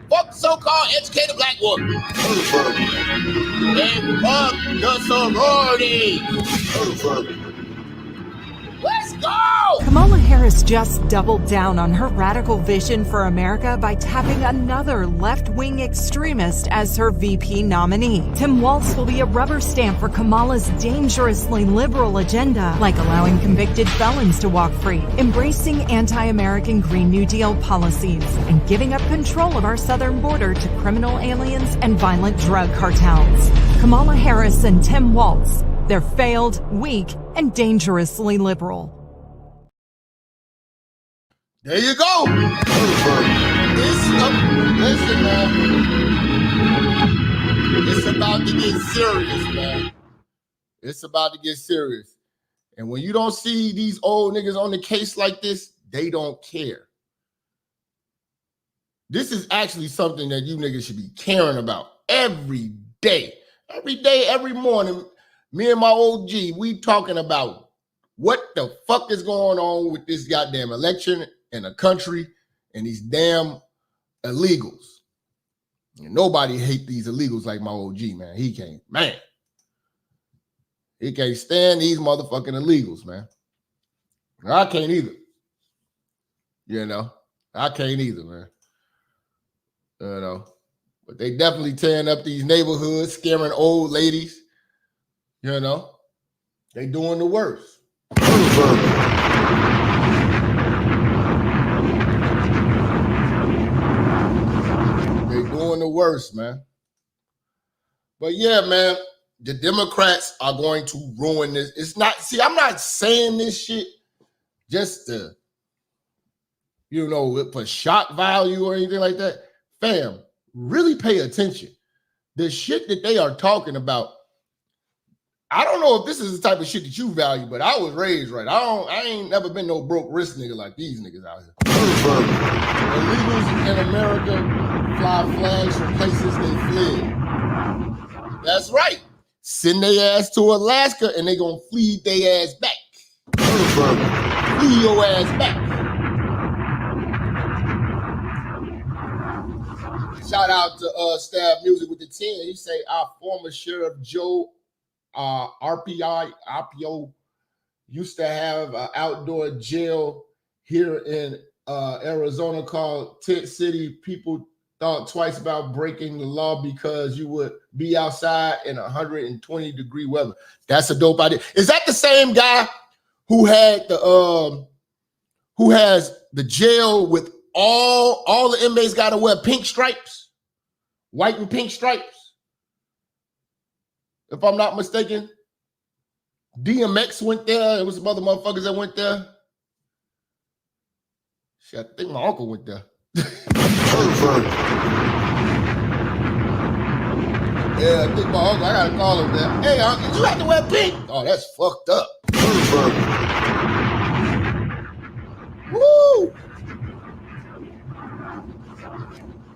fuck so-called educated black woman. And fuck the sorority. Let's go! Kamala Harris Harris just doubled down on her radical vision for America by tapping another left-wing extremist as her VP nominee. Tim Walz will be a rubber stamp for Kamala's dangerously liberal agenda, like allowing convicted felons to walk free, embracing anti-American Green New Deal policies, and giving up control of our southern border to criminal aliens and violent drug cartels. Kamala Harris and Tim Walz, they're failed, weak, and dangerously liberal. There you go. Listen, man. It's about to get serious, man. It's about to get serious. And when you don't see these old niggas on the case like this, they don't care. This is actually something that you niggas should be caring about every day. Every day, every morning, me and my old G, we talking about what the fuck is going on with this goddamn election in the country and these damn illegals. And nobody hate these illegals like my old G, man. He can't stand these motherfucking illegals, man. I can't either. You know, I can't either, man. You know, but they definitely tearing up these neighborhoods, scaring old ladies. You know, they doing the worst. Doing the worst, man. But yeah, man, the Democrats are going to ruin this. It's not, see, I'm not saying this shit just to, you know, for shock value or anything like that. Fam, really pay attention. The shit that they are talking about, I don't know if this is the type of shit that you value, but I was raised right. I ain't never been no broke wrist nigga like these niggas out here. Illegals in America fly flags from places they fled. That's right. Send their ass to Alaska and they gonna flee their ass back. Flee your ass back. Shout out to Staff Music with the 10. He say our former Sheriff Joe RPO used to have an outdoor jail here in Arizona called Tent City. People thought twice about breaking the law because you would be outside in 120-degree weather. That's a dope idea. Is that the same guy who had the who has the jail with all the inmates got to wear pink stripes, white and pink stripes? If I'm not mistaken, DMX went there. There was some other motherfuckers that went there. Shit, I think my uncle went there. Yeah, I think my uncle, I gotta call him there. Hey, uncle, did you have to wear pink? Oh, that's fucked up. Woo!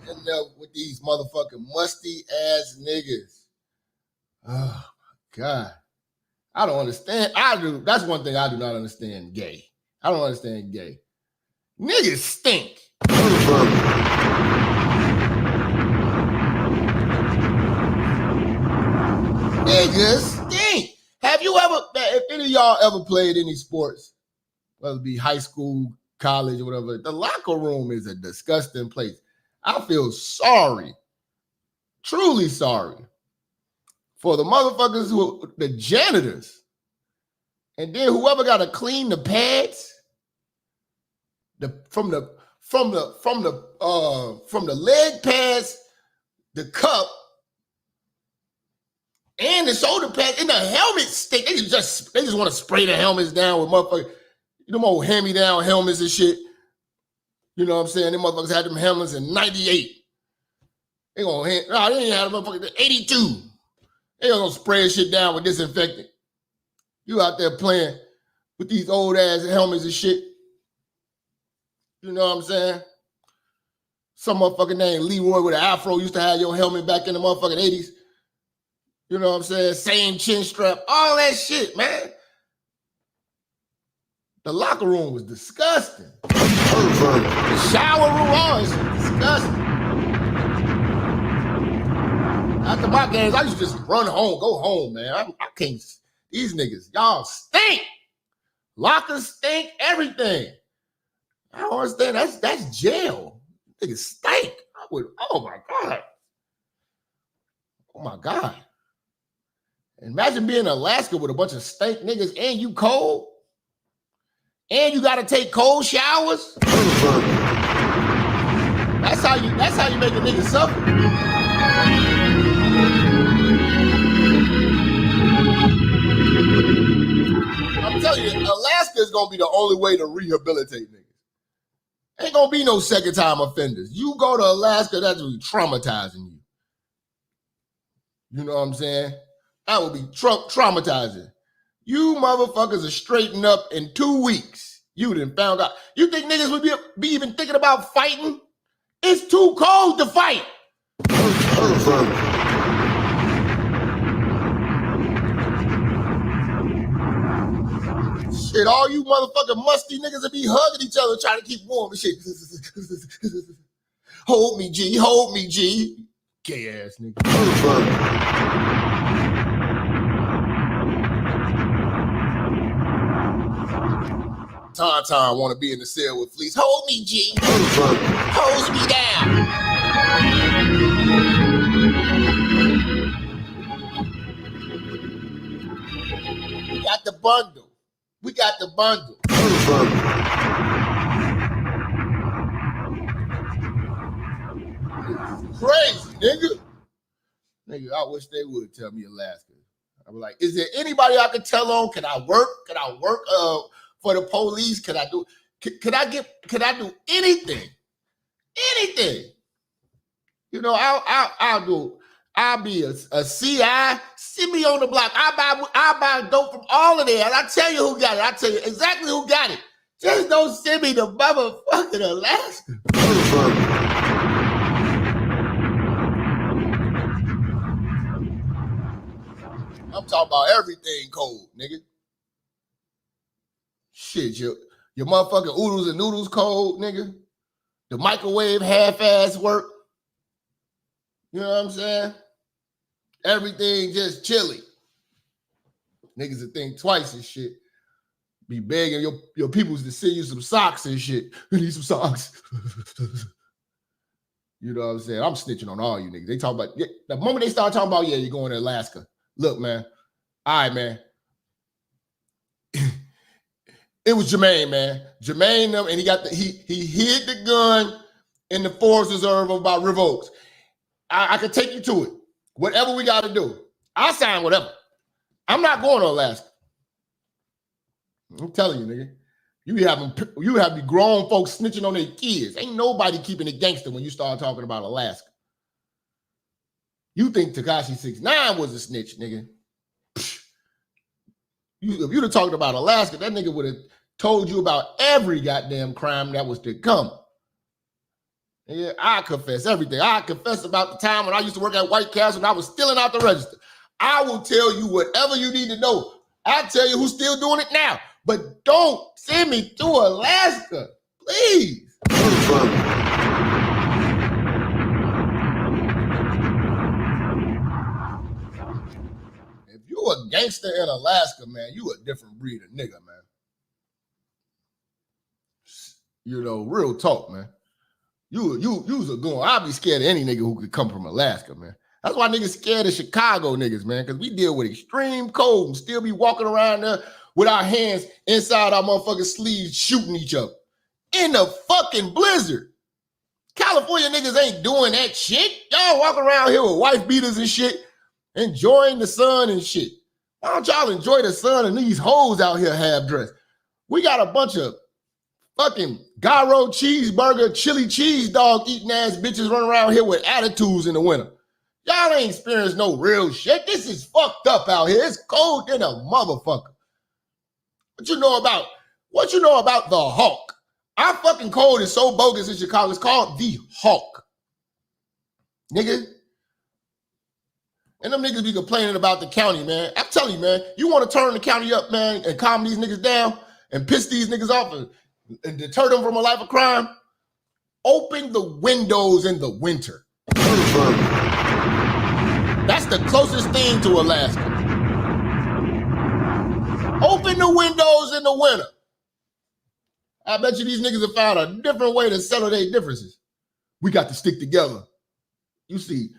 And with these motherfucking musty ass niggas. Oh my God. I don't understand. That's one thing I do not understand gay. I don't understand gay. Niggas stink. Niggas stink. Have you ever, if any of y'all ever played any sports, whether it be high school, college, or whatever, the locker room is a disgusting place. I feel sorry, truly sorry, for the motherfuckers who, the janitors, and then whoever got to clean the pads, from the leg pads, the cup, and the shoulder pads, and the helmet stick. They just want to spray the helmets down with motherfuckers, them old hand-me-down helmets and shit. You know what I'm saying? Them motherfuckers had them helmets in 98. They ain't had them motherfuckers in 82. They gonna spray shit down with disinfectant. You out there playing with these old ass helmets and shit. You know what I'm saying? Some motherfucker named Leroy with an afro used to have your helmet back in the motherfucking 80s. You know what I'm saying? Same chin strap, all that shit, man. The locker room was disgusting. The shower room, all this shit disgusting. After my games, I used to just run home, go home, man. I can't, these niggas, y'all stink. Lockers stink, everything. I don't understand. That's jail. Niggas stink. Oh my God. Oh my God. Imagine being in Alaska with a bunch of stank niggas and you cold. And you gotta take cold showers. That's how you make a nigga suffer. I'm telling you, Alaska is gonna be the only way to rehabilitate niggas. Ain't gonna be no second time offenders. You go to Alaska, that's gonna be traumatizing you. You know what I'm saying? That would be traumatizing. You motherfuckers are straightened up in 2 weeks. You done found out. You think niggas would be even thinking about fighting? It's too cold to fight. Shit, all you motherfucking musty niggas will be hugging each other trying to keep warm and shit. Hold me, G. Hold me, G. Gay ass nigga. Tampon want to be in the cell with Fleece. Hold me, G. Hose me down. We got the bundle. We got the bundle. Crazy, nigga. Nigga, I wish they would tell me Alaska. I was like, is there anybody I could tell on? Can I work? Can I work for the police? Can I do anything? Anything. You know, I'll be a CI. Send me on the block. I'll buy dope from all of there. And I'll tell you who got it. I'll tell you exactly who got it. Just don't send me to motherfucking Alaska. I'm talking about everything cold, nigga. Shit, your motherfucking oodles and noodles cold, nigga. The microwave half-ass work. You know what I'm saying? Everything just chilly. Niggas will think twice and shit. Be begging your peoples to send you some socks and shit. You need some socks. You know what I'm saying? I'm snitching on all you niggas. They talk about, the moment they start talking about, yeah, you're going to Alaska. Look, man. All right, man. It was Jermaine, man. Jermaine, and he hid the gun in the Forest Reserve about River Oaks. I can take you to it. Whatever we got to do. I'll sign whatever. I'm not going to Alaska. I'm telling you, nigga. You have the grown folks snitching on their kids. Ain't nobody keeping it gangster when you start talking about Alaska. You think Tekashi 6ix9ine was a snitch, nigga. If you'd have talked about Alaska, that nigga would have told you about every goddamn crime that was to come. Yeah, I confess everything. I confess about the time when I used to work at White Castle and I was stealing out the register. I will tell you whatever you need to know. I'll tell you who's still doing it now. But don't send me to Alaska, please. If you a gangster in Alaska, man, you a different breed of nigga, man. You know, real talk, man. You's a goon. I'll be scared of any nigga who could come from Alaska, man. That's why niggas scared of Chicago niggas, man, because we deal with extreme cold and still be walking around there with our hands inside our motherfucking sleeves shooting each other. In the fucking blizzard. California niggas ain't doing that shit. Y'all walking around here with wife beaters and shit, enjoying the sun and shit. Why don't y'all enjoy the sun and these hoes out here half dressed? We got a bunch of fucking gyro cheeseburger, chili cheese dog eating ass bitches running around here with attitudes in the winter. Y'all ain't experienced no real shit. This is fucked up out here. It's cold than a motherfucker. What you know about the Hawk? Our fucking cold is so bogus in Chicago. It's called the Hawk. Nigga. And them niggas be complaining about the county, man. I'm telling you, man, you want to turn the county up, man, and calm these niggas down and piss these niggas off and deter them from a life of crime? Open the windows in the winter. That's the closest thing to Alaska. Open the windows in the winter. I bet you these niggas have found a different way to settle their differences. We got to stick together. You see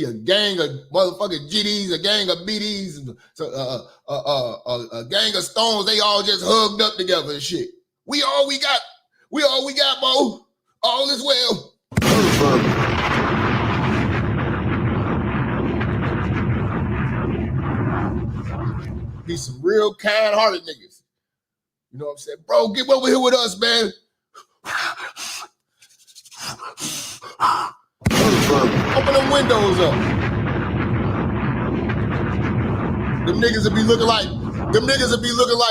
a gang of motherfucking GDs, a gang of BDs, a gang of Stones. They all just hugged up together and shit. We all we got, Bo. All is well. Be some real kind-hearted niggas. You know what I'm saying? Bro, get over here with us, man. Open them windows up. Them niggas will be looking like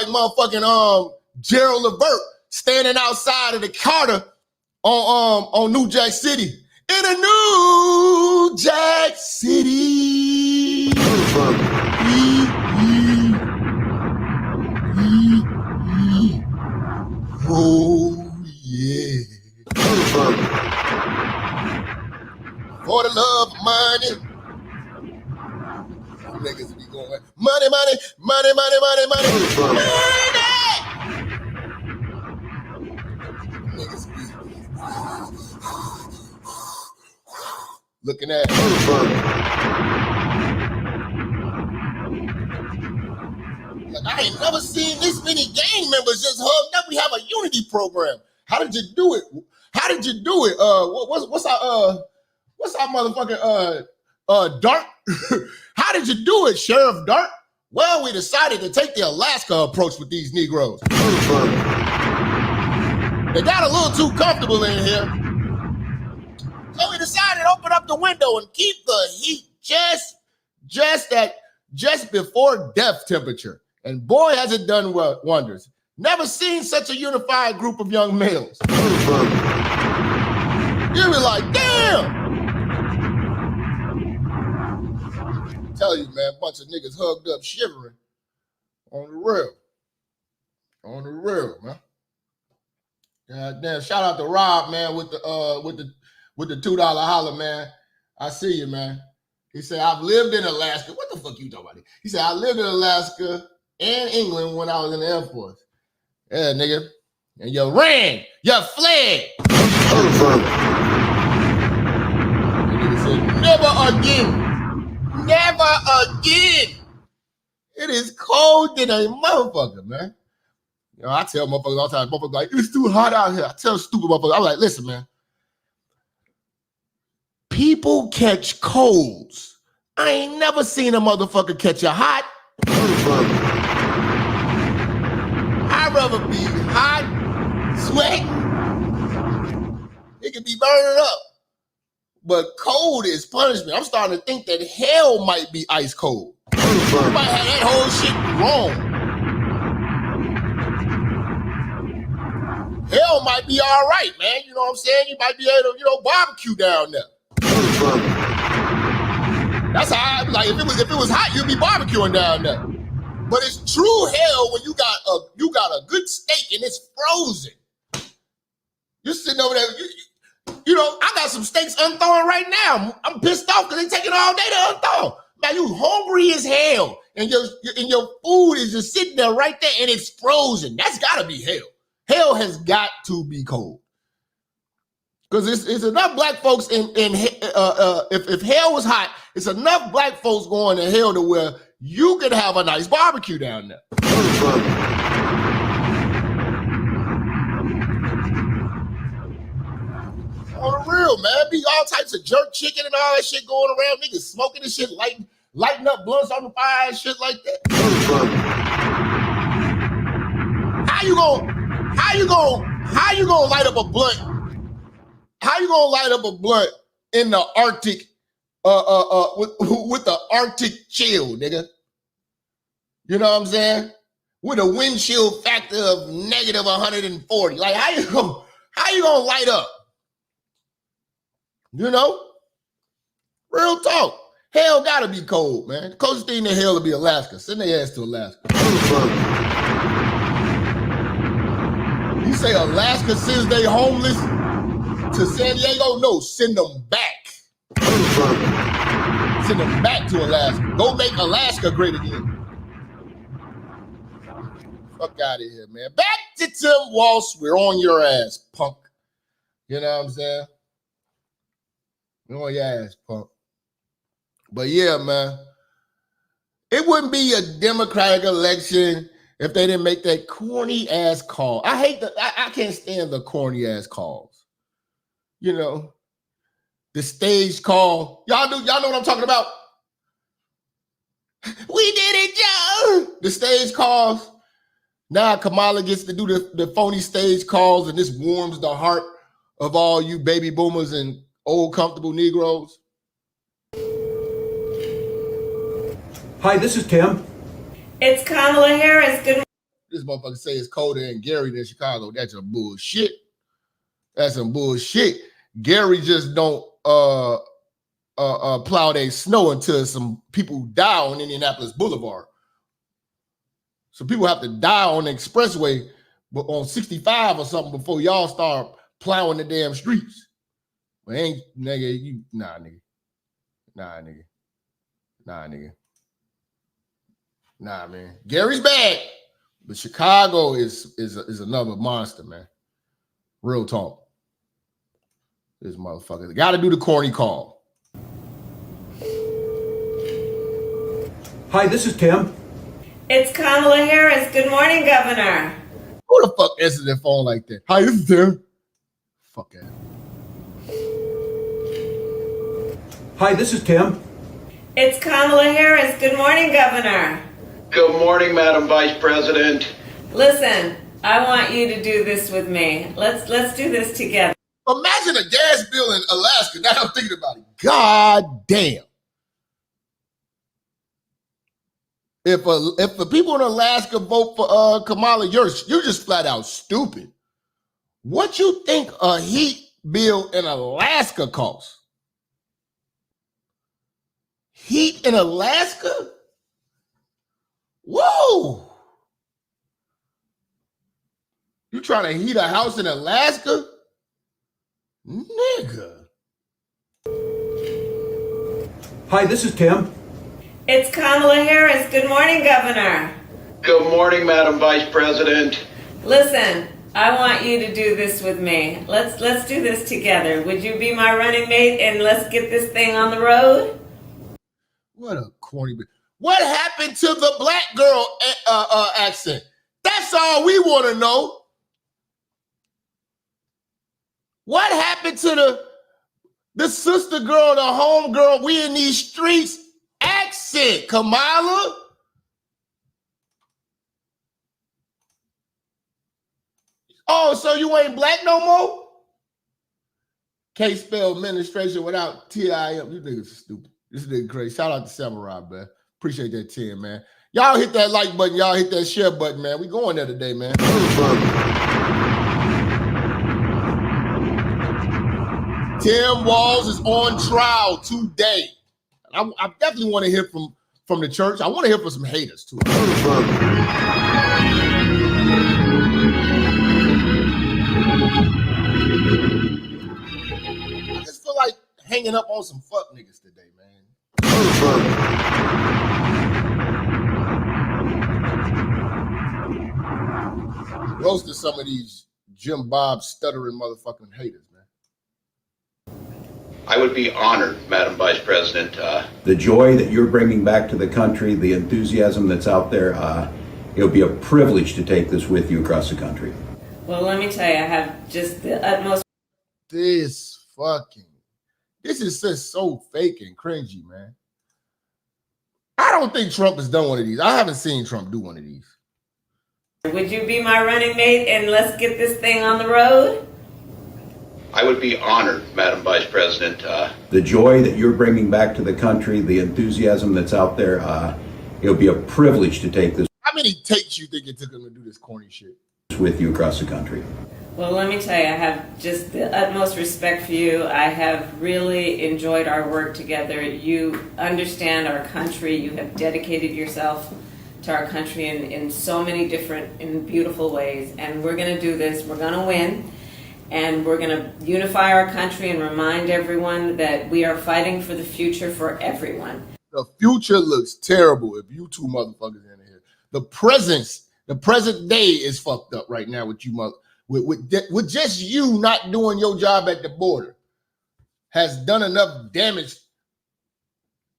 motherfucking Gerald Levert standing outside of the Carter on New Jack City. In a New Jack City. Oh yeah. For the love of money. Niggas be going, money. Niggas be looking at like, I ain't never seen this many gang members just hugged up. We have a unity program. How did you do it? What's our motherfucking Dart? How did you do it, Sheriff Dart? Well, we decided to take the Alaska approach with these Negroes. They got a little too comfortable in here. So we decided to open up the window and keep the heat just before death temperature. And boy, has it done wonders. Never seen such a unified group of young males. You be like, damn. Tell you, man, bunch of niggas hugged up, shivering on the real, man. God damn! Shout out to Rob, man, with the $2 holler, man. I see you, man. He said, I've lived in Alaska. What the fuck you talking about? He said, I lived in Alaska and England when I was in the Air Force. Yeah, nigga. And you ran, you fled. The nigga said, never again. Never again. It is cold than a motherfucker, man. You know, I tell motherfuckers all the time, motherfuckers like, it's too hot out here. I tell stupid motherfuckers, I'm like, listen, man. People catch colds. I ain't never seen a motherfucker catch a hot. I'd rather be hot, sweating. It could be burning up. But cold is punishment. I'm starting to think that hell might be ice cold. You might have that whole shit wrong. Hell might be all right, man. You know what I'm saying? You might be able to, barbecue down there. That's how like if it was hot, you'd be barbecuing down there. But it's true hell when you got a good steak and it's frozen. You're sitting over there. I got some steaks unthawing right now. I'm pissed off because they taking all day to unthaw. Now you hungry as hell, and your food is just sitting there right there, and it's frozen. That's gotta be hell. Hell has got to be cold. Because it's enough black folks if hell was hot, it's enough black folks going to hell to where you could have a nice barbecue down there. On the real, man, be all types of jerk chicken and all that shit going around. Niggas smoking and shit, lighting up blunts on the fire and shit like that. How you gonna light up a blunt? How you gonna light up a blunt in the Arctic with the Arctic chill, nigga? You know what I'm saying? With a wind chill factor of negative 140. Like how you gonna light up? Real talk. Hell gotta be cold, man. The closest thing to hell will be Alaska. Send their ass to Alaska. You say Alaska sends they homeless to San Diego? No, send them back. Send them back to Alaska. Go make Alaska great again. Fuck out of here, man. Back to Tim Walz. We're on your ass, punk. You know what I'm saying? We're on your ass, punk. But yeah, man. It wouldn't be a Democratic election if they didn't make that corny ass call. I can't stand the corny ass calls. You know, the stage call. Y'all know what I'm talking about? We did it, Joe. The stage calls. Now Kamala gets to do the phony stage calls, and this warms the heart of all you baby boomers and old comfortable Negroes. Hi, this is Tim. It's Kamala Harris. Good. This motherfucker say it's colder in Gary than Chicago. That's some bullshit. That's some bullshit. Gary just don't plow their snow until some people die on Indianapolis Boulevard. So people have to die on the expressway, but on 65 or something before y'all start plowing the damn streets. But ain't nigga, nah, nigga. Nah, man. Gary's bad, but Chicago is another monster, man. Real talk. This motherfucker got to do the corny call. Hi, this is Tim. It's Kamala Harris. Good morning, Governor. Who the fuck answers their phone like that? Hi, this is Tim. Fuck that. Hi, this is Tim. It's Kamala Harris. Good morning, Governor. Good morning, Madam Vice President. Listen, I want you to do this with me. Let's do this together. Imagine a gas bill in Alaska. Now I'm thinking about it. God damn. If the people in Alaska vote for Kamala, you're just flat out stupid. What you think a heat bill in Alaska costs? Heat in Alaska? Whoa! You trying to heat a house in Alaska? Nigga. Hi, this is Tim. It's Kamala Harris. Good morning, Governor. Good morning, Madam Vice President. Listen, I want you to do this with me. Let's do this together. Would you be my running mate and let's get this thing on the road? What a corny bitch. What happened to the black girl accent? That's all we want to know. What happened to the sister girl, the home girl, we in these streets accent, Kamala? Oh, so you ain't black no more? Can't spell administration without T-I-M. You niggas are stupid. This nigga crazy. Shout out to Samurai, man. Appreciate that 10, man. Y'all hit that like button. Y'all hit that share button, man. We going there today, man. Tim Walz is on trial today. I definitely want to hear from the church. I want to hear from some haters, too. I just feel like hanging up on some fuck niggas today, man. Roasted some of these Jim Bob stuttering motherfucking haters, man. I would be honored, Madam Vice President. The joy that you're bringing back to the country, the enthusiasm that's out there, it would be a privilege to take this with you across the country. Well, let me tell you, I have just the utmost. This is just so fake and cringy, man. I don't think Trump has done one of these. I haven't seen Trump do one of these. Would you be my running mate and let's get this thing on the road? I would be honored, Madam Vice President. The joy that you're bringing back to the country, the enthusiasm that's out there, it would be a privilege to take this. How many takes you think it took him to do this corny shit with you across the country? Well, let me tell you, I have just the utmost respect for you. I have really enjoyed our work together. You understand our country. You have dedicated yourself to our country in so many different and beautiful ways. And we're going to do this. We're going to win. And we're going to unify our country and remind everyone that we are fighting for the future for everyone. The future looks terrible if you two motherfuckers in here. The presence The present day is fucked up right now with you, mother. With just you not doing your job at the border has done enough damage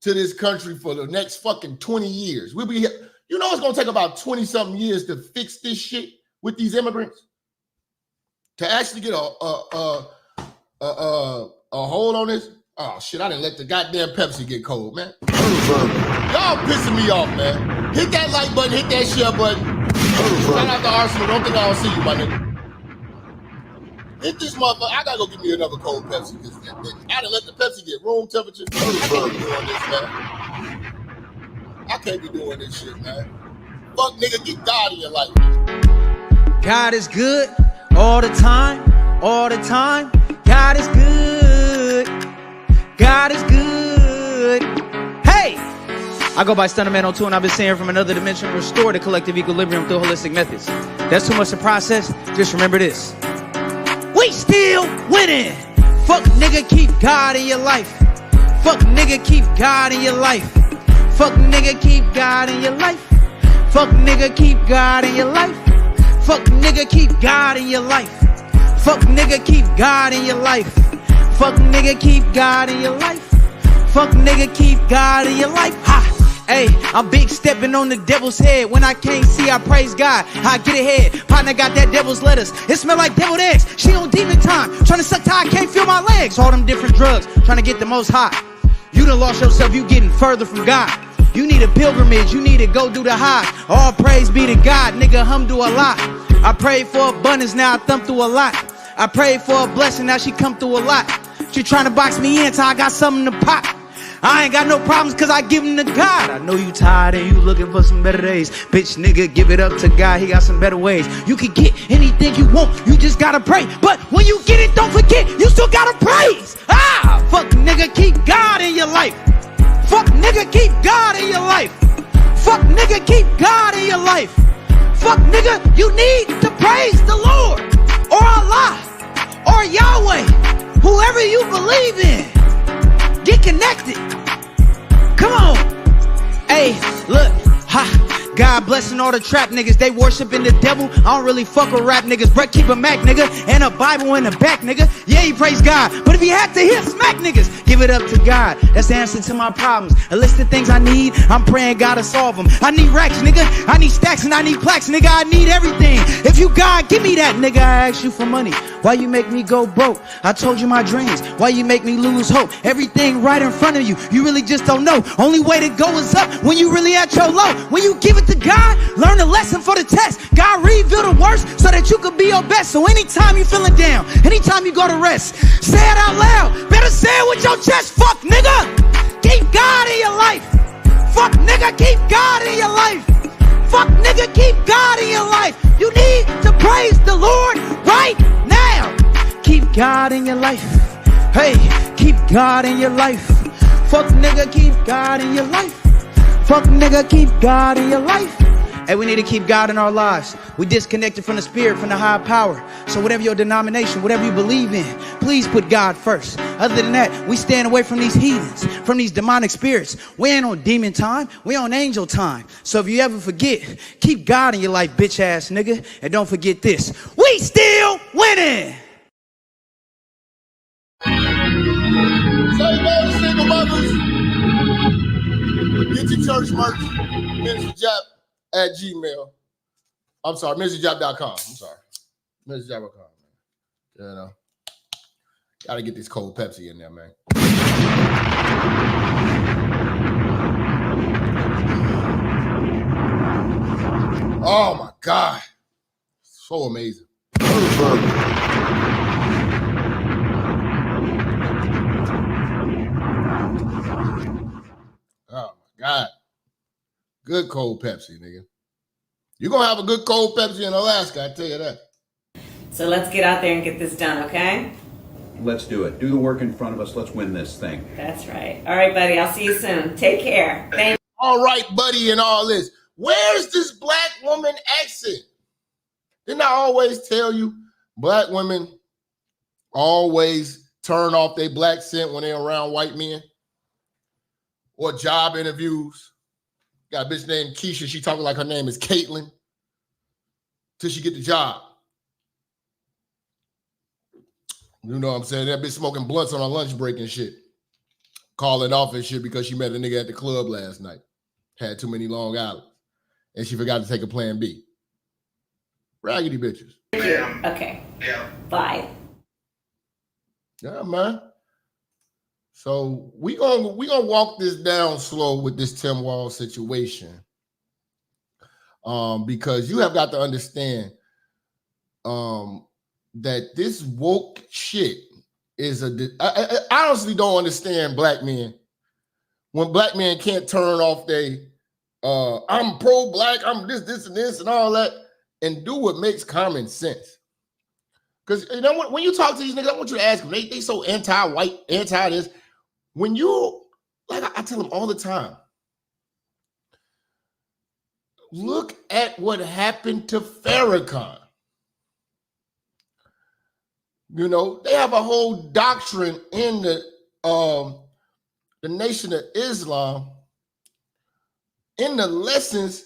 to this country for the next fucking 20 years. We'll be here. You know it's gonna take about 20-something years to fix this shit with these immigrants. To actually get a hold on this. Oh shit, I didn't let the goddamn Pepsi get cold, man. Y'all pissing me off, man. Hit that like button, hit that share button. Shout out to Arsenal. Don't think I don't see you, my nigga. Hit this motherfucker. I gotta go get me another cold Pepsi. I done let the Pepsi get room temperature. I can't be doing this, man. I can't be doing this shit, man. Fuck nigga, get God in your life. God is good all the time, all the time. God is good. God is good. Hey! I go by Stunnerman 02 and I've been saying from another dimension, restore the collective equilibrium through holistic methods. That's too much to process. Just remember this. We still winning. Fuck nigga, keep God in your life. Fuck nigga, keep God in your life. Fuck nigga, keep God in your life. Fuck nigga, keep God in your life. Fuck nigga, keep God in your life. Fuck nigga, keep God in your life. Fuck nigga, keep God in your life. Fuck nigga, keep God in your life. Ha! Hey, I'm big stepping on the devil's head. When I can't see, I praise God. I get ahead. Partner got that devil's lettuce. It smell like deviled eggs. She on demon time. Trying to suck till I can't feel my legs. All them different drugs. Trying to get the most high. You done lost yourself. You getting further from God. You need a pilgrimage. You need to go do the high. All praise be to God. Nigga, do a lot. I prayed for abundance. Now I thumb through a lot. I prayed for a blessing. Now she come through a lot. She trying to box me in till I got something to pop. I ain't got no problems cause I give them to God. I know you tired and you looking for some better days. Bitch nigga, give it up to God, he got some better ways. You can get anything you want, you just gotta pray. But when you get it, don't forget, you still gotta praise. Ah, fuck nigga, keep God in your life. Fuck nigga, keep God in your life. Fuck nigga, keep God in your life. Fuck nigga, you need to praise the Lord. Or Allah. Or Yahweh. Whoever you believe in. Get connected. Come on. Hey, look. Ha. God blessing all the trap niggas. They worshiping the devil. I don't really fuck with rap niggas. But keep a Mac nigga. And a Bible in the back nigga. Yeah, he praise God. But if he had to hit smack niggas, give it up to God. That's the answer to my problems. A list of things I need. I'm praying God to solve them. I need racks nigga. I need stacks and I need plaques nigga. I need everything. If you God, give me that nigga. I ask you for money. Why you make me go broke? I told you my dreams. Why you make me lose hope? Everything right in front of you. You really just don't know. Only way to go is up when you really at your low. When you give it to God, learn a lesson for the test. God reveal the worst so that you could be your best. So anytime you feeling down, anytime you go to rest, say it out loud. Better say it with your chest. Fuck nigga, keep God in your life. Fuck nigga, keep God in your life. Fuck nigga, keep God in your life. You need to praise the Lord right now. Keep God in your life. Hey, keep God in your life. Fuck nigga, keep God in your life. Fuck nigga, keep God in your life. Hey, we need to keep God in our lives. We disconnected from the spirit, from the higher power. So whatever your denomination, whatever you believe in, please put God first. Other than that, we stand away from these heathens, from these demonic spirits. We ain't on demon time. We on angel time. So if you ever forget, keep God in your life, bitch ass nigga. And don't forget this. We still winning. Say no to single mothers. Get your church merch. Minister Jap at Gmail. I'm sorry, MinisterJap.com. I'm sorry. MinisterJap.com, man. You know. Gotta get this cold Pepsi in there, man. Oh my God. So amazing. Oh my God. Good cold Pepsi, nigga. You're gonna have a good cold Pepsi in Alaska, I tell you that. So let's get out there and get this done, okay? Let's do it. Do the work in front of us. Let's win this thing. That's right. All right, buddy. I'll see you soon. Take care. Thank you. All right, buddy, and all this. Where's this black woman accent? Didn't I always tell you black women always turn off their black scent when they're around white men? Or job interviews. Got a bitch named Keisha. She talking like her name is Caitlin. till she get the job. You know what I'm saying? That bitch smoking blunts on her lunch break and shit. Calling off and shit because she met a nigga at the club last night. Had too many Long Islands. And she forgot to take a plan B. Raggedy bitches. Okay. Yeah. Bye. Yeah, man. So we gonna walk this down slow with this Tim Walz situation. Because you have got to understand that this woke shit is I honestly don't understand black men. When black men can't turn off I'm pro-black, I'm this, and this, and all that, and do what makes common sense. Because, you know, when you talk to these niggas, I want you to ask them, they so anti-white, anti-this. When you, like I tell them all the time, look at what happened to Farrakhan. You know, they have a whole doctrine in the Nation of Islam. In the lessons,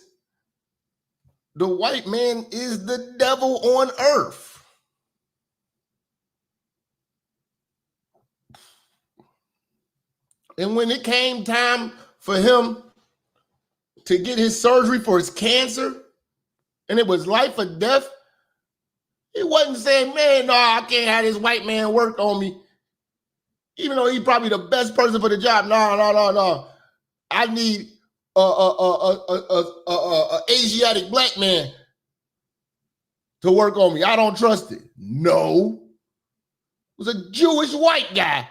the white man is the devil on earth. And when it came time for him to get his surgery for his cancer, and it was life or death, he wasn't saying, man, no, I can't have this white man work on me. Even though he's probably the best person for the job. No. I need a Asiatic black man to work on me. I don't trust it. No. It was a Jewish white guy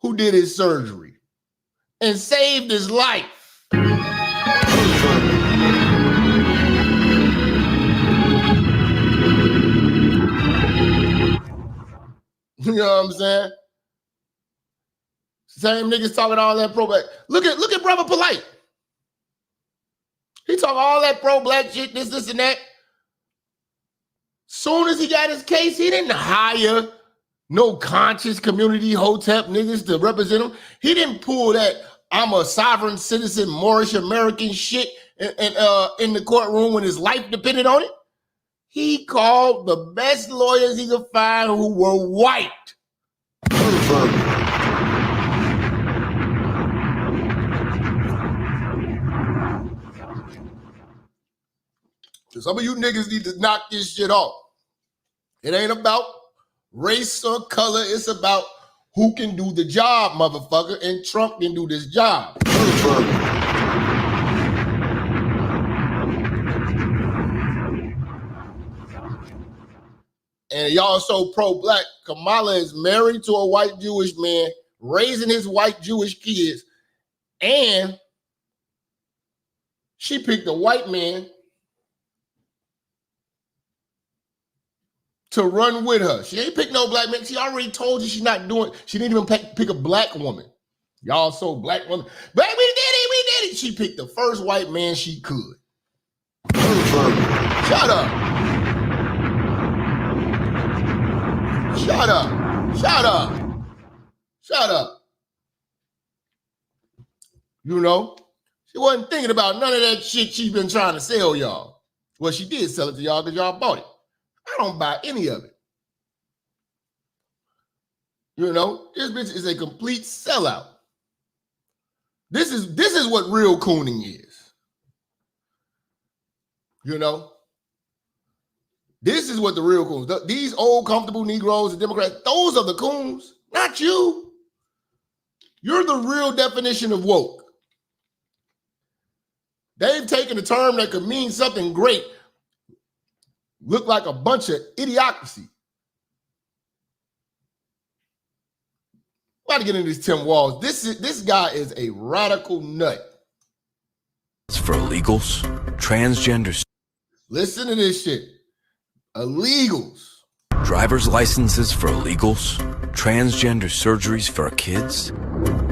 who did his surgery and saved his life. You know what I'm saying? Same niggas talking all that pro-black. Look at Brother Polite. He talk all that pro-black shit, this, and that. Soon as he got his case, he didn't hire no conscious community hotep niggas to represent him. He didn't pull that I'm a sovereign citizen, Moorish American shit in the courtroom when his life depended on it. He called the best lawyers he could find who were white. So some of you niggas need to knock this shit off. It ain't about race or color. It's about who can do the job, motherfucker. And Trump can do this job. And y'all so pro-black. Kamala is married to a white Jewish man, raising his white Jewish kids, and she picked a white man to run with her. She ain't picked no black man. She already told you she's not doing, she didn't even pick a black woman. Y'all so black woman. But we did it. She picked the first white man she could. Shut up. Shut up. Shut up. Shut up. You know, she wasn't thinking about none of that shit she's been trying to sell y'all. Well, she did sell it to y'all because y'all bought it. I don't buy any of it. You know, this bitch is a complete sellout. This is what real cooning is. You know? This is what the real coons. These old comfortable Negroes and Democrats, those are the coons, not you. You're the real definition of woke. They've taken a term that could mean something great, look like a bunch of idiocracy. About to get into this Tim Walz. This guy is a radical nut. It's for illegals, transgenders. Listen to this shit. Illegals. Driver's licenses for illegals, transgender surgeries for our kids,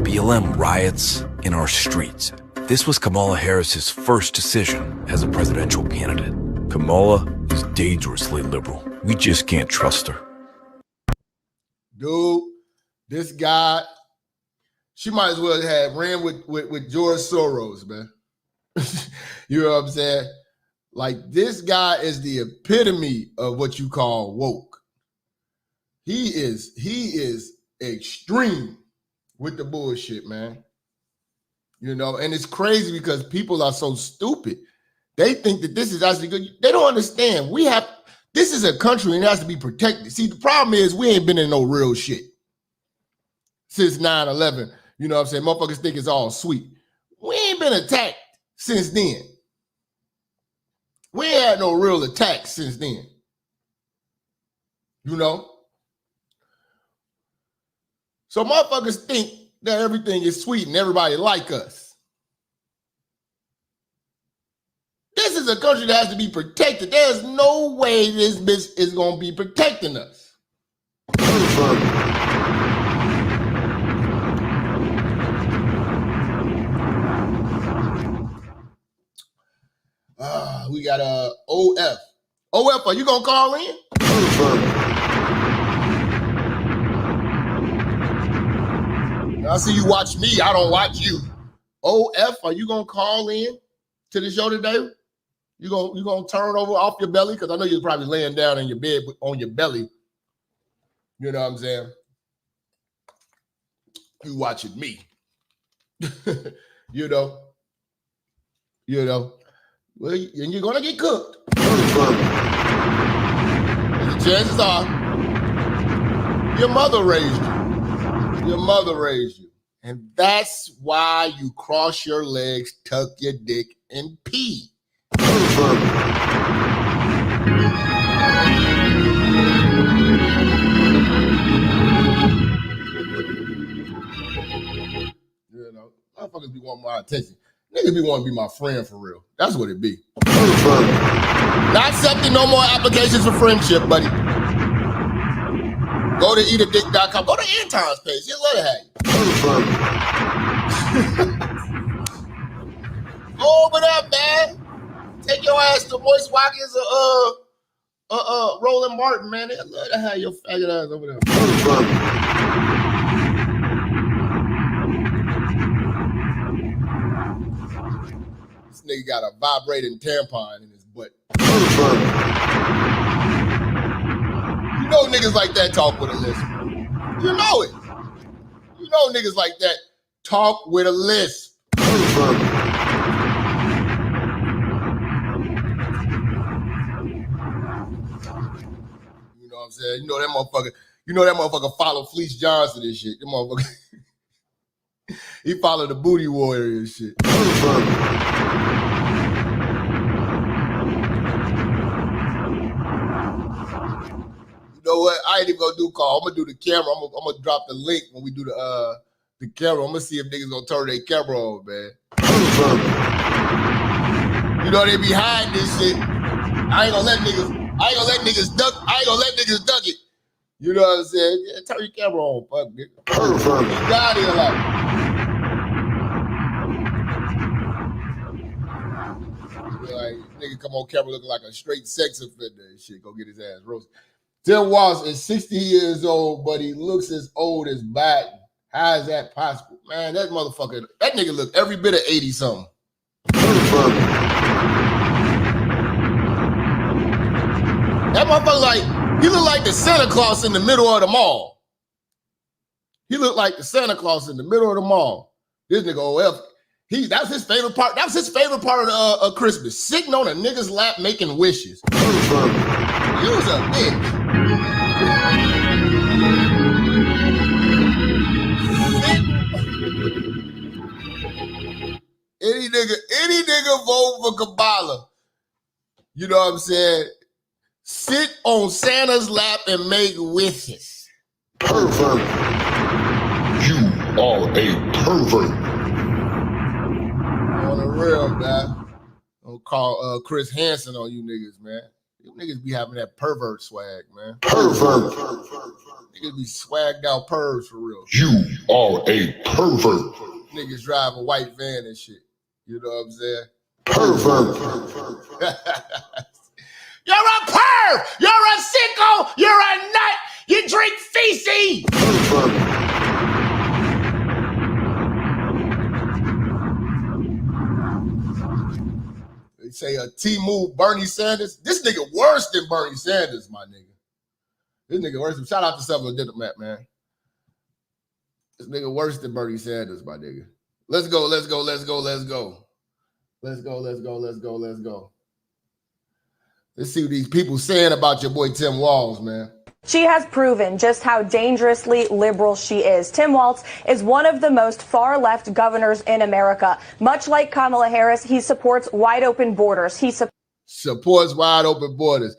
BLM riots in our streets. This was Kamala Harris's first decision as a presidential candidate. Kamala is dangerously liberal. We just can't trust her. Dude, this guy, she might as well have ran with George Soros, man. You know what I'm saying? Like, this guy is the epitome of what you call woke. He is extreme with the bullshit, man. You know, and it's crazy because people are so stupid. They think that this is actually good. They don't understand. This is a country and it has to be protected. See, the problem is we ain't been in no real shit since 9/11. You know what I'm saying? Motherfuckers think it's all sweet. We ain't been attacked since then. We ain't had no real attacks since then. You know? So motherfuckers think that everything is sweet and everybody like us. This is a country that has to be protected. There's no way this bitch is going to be protecting us. We got OF. OF, are you going to call in? I see you watch me. I don't watch you. OF, are you going to call in to the show today? You gonna turn over off your belly? Because I know you're probably laying down in your bed on your belly. You know what I'm saying? You watching me. you know. Well, and you're gonna get cooked. The chances are your mother raised you. Your mother raised you. And that's why you cross your legs, tuck your dick, and pee. You know, motherfuckers be wanting my attention. Niggas be wanting to be my friend for real. That's what it be. Not accepting no more applications for friendship, buddy. Go to eatadick.com. Go to Anton's page. He'll let it have you. Go over there, man. Take your ass to Moist Watkins or Roland Martin, man. They'd love to have your faggot ass over there. This nigga got a vibrating tampon in his butt. You know niggas like that talk with a lisp. You know it. You know niggas like that talk with a lisp. You know what I'm saying? You know that motherfucker follow Fleece Johnson and shit. That motherfucker. He followed the Booty Warrior and shit. You know what? I ain't even gonna do call. I'm gonna do the camera. I'm gonna drop the link when we do the camera. I'm gonna see if niggas gonna turn their camera on, man. You know they be hiding this shit. I ain't gonna let niggas duck it. You know what I'm saying? Yeah, turn your camera on, fuck nigga. Perfect. You got here like. Like, nigga come on camera looking like a straight sex offender and shit. Go get his ass roasted. Tim Walz is 60 years old, but he looks as old as Biden. How is that possible? Man, that nigga look every bit of 80-something. That motherfucker he look like the Santa Claus in the middle of the mall. He looked like the Santa Claus in the middle of the mall. This nigga OF. That was his favorite part. That was his favorite part of Christmas. Sitting on a nigga's lap making wishes. You was a bitch. Any nigga vote for Kamala. You know what I'm saying? Sit on Santa's lap and make wishes. Pervert. You are a pervert. On the real, man. Don't call Chris Hansen on you niggas, man. You niggas be having that pervert swag, man. Pervert. Niggas be swagged out pervs for real. You are a pervert. Niggas drive a white van and shit. You know what I'm saying? Pervert. You're a perv! You're a sicko! You're a nut! You drink feces! They say T-Move Bernie Sanders. This nigga worse than Bernie Sanders, my nigga. This nigga worse than, shout out to Seven Diplomat, man. This nigga worse than Bernie Sanders, my nigga. Let's go. Let's see what these people saying about your boy Tim Walz, man. She has proven just how dangerously liberal she is. Tim Walz is one of the most far-left governors in America. Much like Kamala Harris, he supports wide open borders. He supports wide open borders.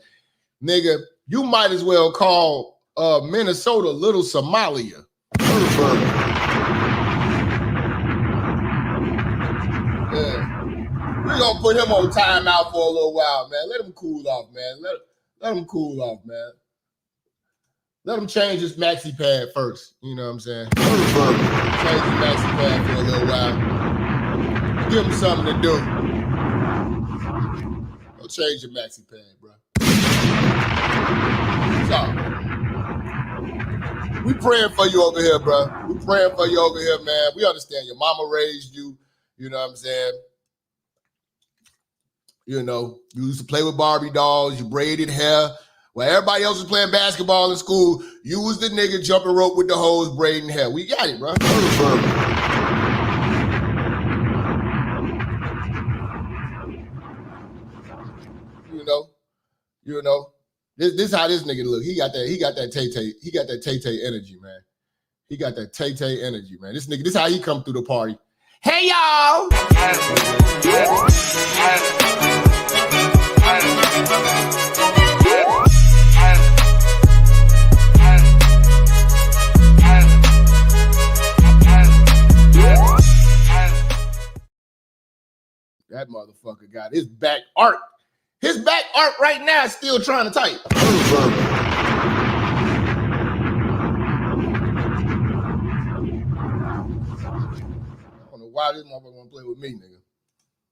Nigga, you might as well call Minnesota Little Somalia. Yeah. We're going to put him on timeout for a little while, man. Let him cool off, man. Let him cool off, man. Let him change his maxi pad first. You know what I'm saying? Change his maxi pad for a little while. Give him something to do. Go change your maxi pad, bro. So, we praying for you over here, bro. We praying for you over here, man. We understand your mama raised you. You know what I'm saying? You know, you used to play with Barbie dolls. You braided hair. While everybody else was playing basketball in school, you was the nigga jumping rope with the hose, braiding hair. We got it, bro. You know. This is how this nigga look. He got that Tay-Tay energy, man. He got that Tay-Tay energy, man. This nigga, this how he come through the party. Hey, y'all. That motherfucker got his back art. His back art right now is still trying to type. I don't know why this motherfucker want to play with me, nigga.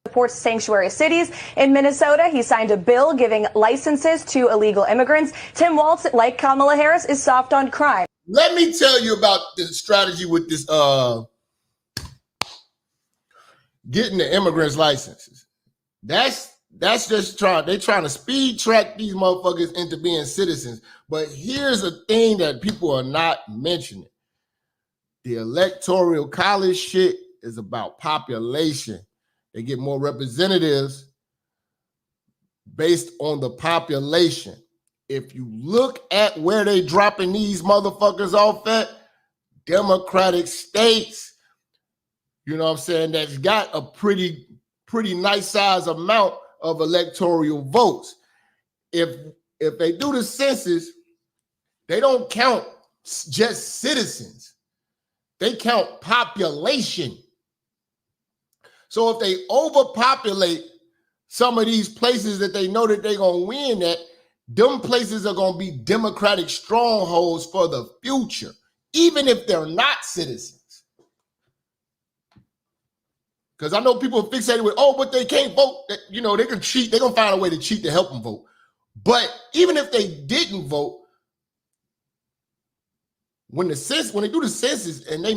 Supports sanctuary cities. In Minnesota, he signed a bill giving licenses to illegal immigrants. Tim Walz, like Kamala Harris, is soft on crime. Let me tell you about the strategy with this getting the immigrants licenses. That's just trying to speed track these motherfuckers into being citizens. But here's a thing that people are not mentioning. The electoral college shit is about population. They get more representatives based on the population. If you look at where they dropping these motherfuckers off at, Democratic states, you know what I'm saying, that's got a pretty nice size amount of electoral votes. If they do the census, they don't count just citizens. They count population. So if they overpopulate some of these places that they know that they're going to win at, them places are going to be Democratic strongholds for the future, even if they're not citizens. Because I know people are fixated with, oh, but they can't vote. You know, they can cheat. They're going to find a way to cheat to help them vote. But even if they didn't vote, when they do the census and they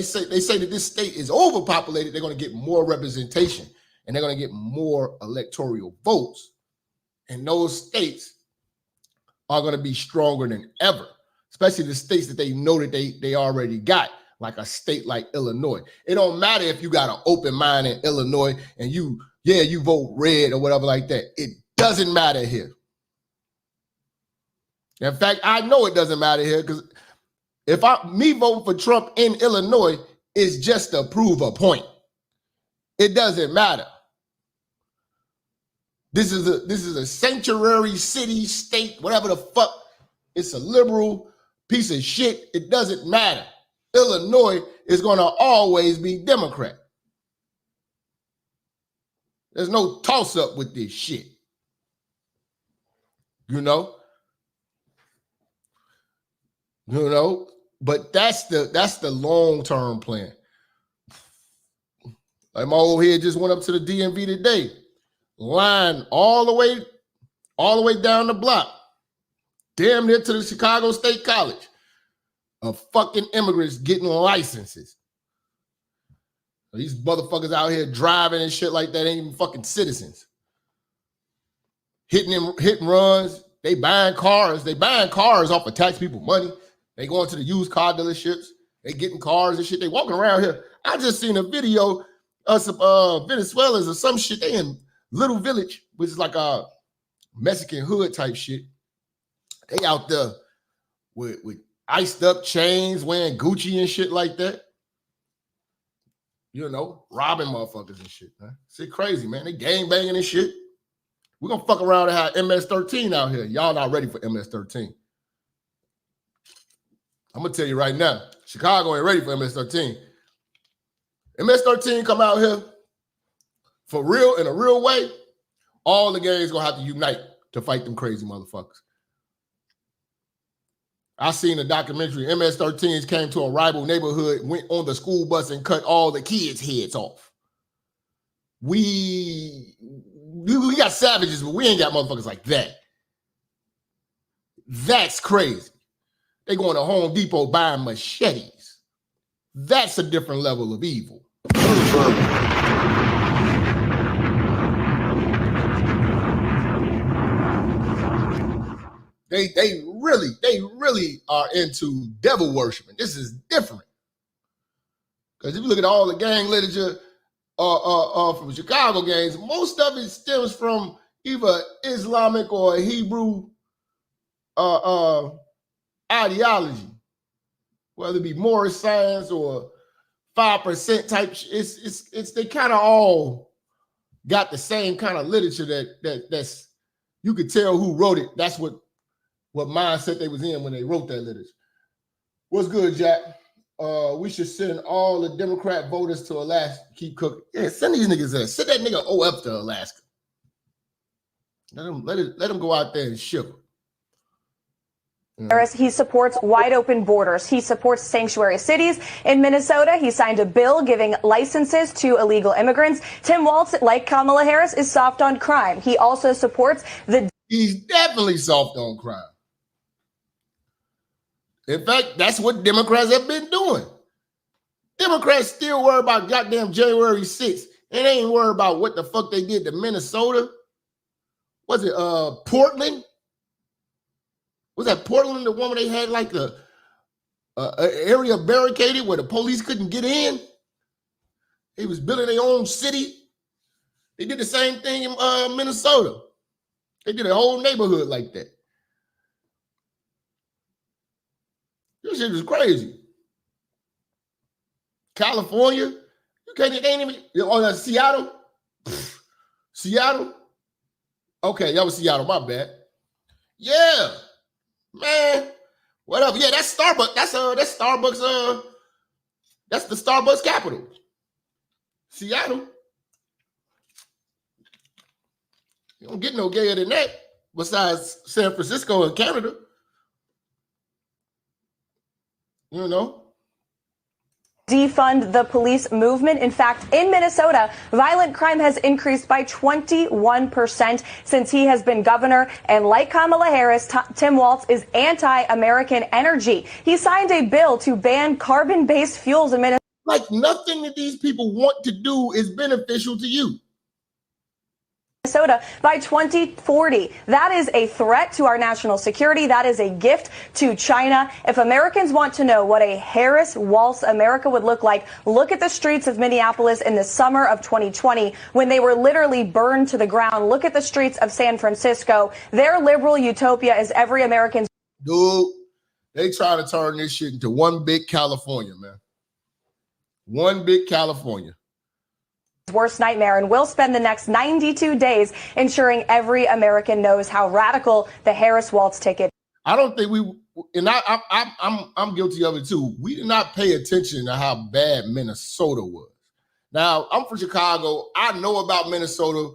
say that this state is overpopulated, they're going to get more representation and they're going to get more electoral votes. And those states are going to be stronger than ever, especially the states that they know that they already got. Like a state like Illinois. It don't matter if you got an open mind in Illinois and you vote red or whatever like that. It doesn't matter here. In fact, I know it doesn't matter here because if me voting for Trump in Illinois is just to prove a point. It doesn't matter. This is a sanctuary city, state, whatever the fuck. It's a liberal piece of shit. It doesn't matter. Illinois is going to always be Democrat. There's no toss-up with this shit. You know? But that's the long-term plan. Like my old head just went up to the DMV today. Line all the way down the block. Damn near to the Chicago State College. Of fucking immigrants getting licenses. These motherfuckers out here driving and shit like that ain't even fucking citizens. hit and runs. They buying cars. They buying cars off of tax people money. They going to the used car dealerships. They getting cars and shit. They walking around here. I just seen a video of some Venezuelans or some shit. They in Little Village, which is like a Mexican hood type shit. They out there with iced up chains, wearing Gucci and shit like that. You know, robbing motherfuckers and shit, man. Shit crazy, man. They gang banging and shit. We're gonna fuck around and have MS-13 out here. Y'all not ready for MS-13. I'm gonna tell you right now, Chicago ain't ready for MS-13. MS-13 come out here for real, in a real way, all the gangs gonna have to unite to fight them crazy motherfuckers. I seen a documentary, MS-13s came to a rival neighborhood, went on the school bus and cut all the kids' heads off. We got savages, but we ain't got motherfuckers like that. That's crazy. They going to Home Depot buying machetes. That's a different level of evil. They really are into devil worshiping. This is different. Because if you look at all the gang literature from Chicago gangs, most of it stems from either Islamic or Hebrew ideology, whether it be Morris science or 5% type. It's they kind of all got the same kind of literature that's you could tell who wrote it. That's what mindset they was in when they wrote that literature. What's good, Jack? We should send all the Democrat voters to Alaska. Keep cooking. Yeah, send these niggas there. Send that nigga OF to Alaska. Let them go out there and shiver. Harris, he supports wide open borders. He supports sanctuary cities. In Minnesota, he signed a bill giving licenses to illegal immigrants. Tim Walz, like Kamala Harris, is soft on crime. He also supports He's definitely soft on crime. In fact, that's what Democrats have been doing. Democrats still worry about goddamn January 6th. And they ain't worried about what the fuck they did to Minnesota. Was it Portland? Was that Portland, the one where they had like a area barricaded where the police couldn't get in? They was building their own city. They did the same thing in Minnesota. They did a whole neighborhood like that. This shit was crazy. California, you can't even. Oh, Seattle, Seattle. Okay, that was Seattle. My bad. Yeah, man. Whatever. Yeah, that's Starbucks. That's Starbucks. That's the Starbucks capital. Seattle. You don't get no gayer than that. Besides San Francisco and Canada. You know. Defund the police movement. In fact, in Minnesota, violent crime has increased by 21% since he has been governor. And like Kamala Harris, Tim Walz is anti-American energy. He signed a bill to ban carbon-based fuels in Minnesota. Like nothing that these people want to do is beneficial to you. Minnesota by 2040. That is a threat to our national security. That is a gift to China. If Americans want to know what a Harris-Walz America would look like, look at the streets of Minneapolis in the summer of 2020 when they were literally burned to the ground. Look at the streets of San Francisco. Their liberal utopia is every American's. Dude, they trying to turn this shit into one big California, man. One big California. Worst nightmare, and we'll spend the next 92 days ensuring every American knows how radical the Harris-Walz ticket. I don't think we, and I'm guilty of it too. We did not pay attention to how bad Minnesota was. Now I'm from Chicago. I know about Minnesota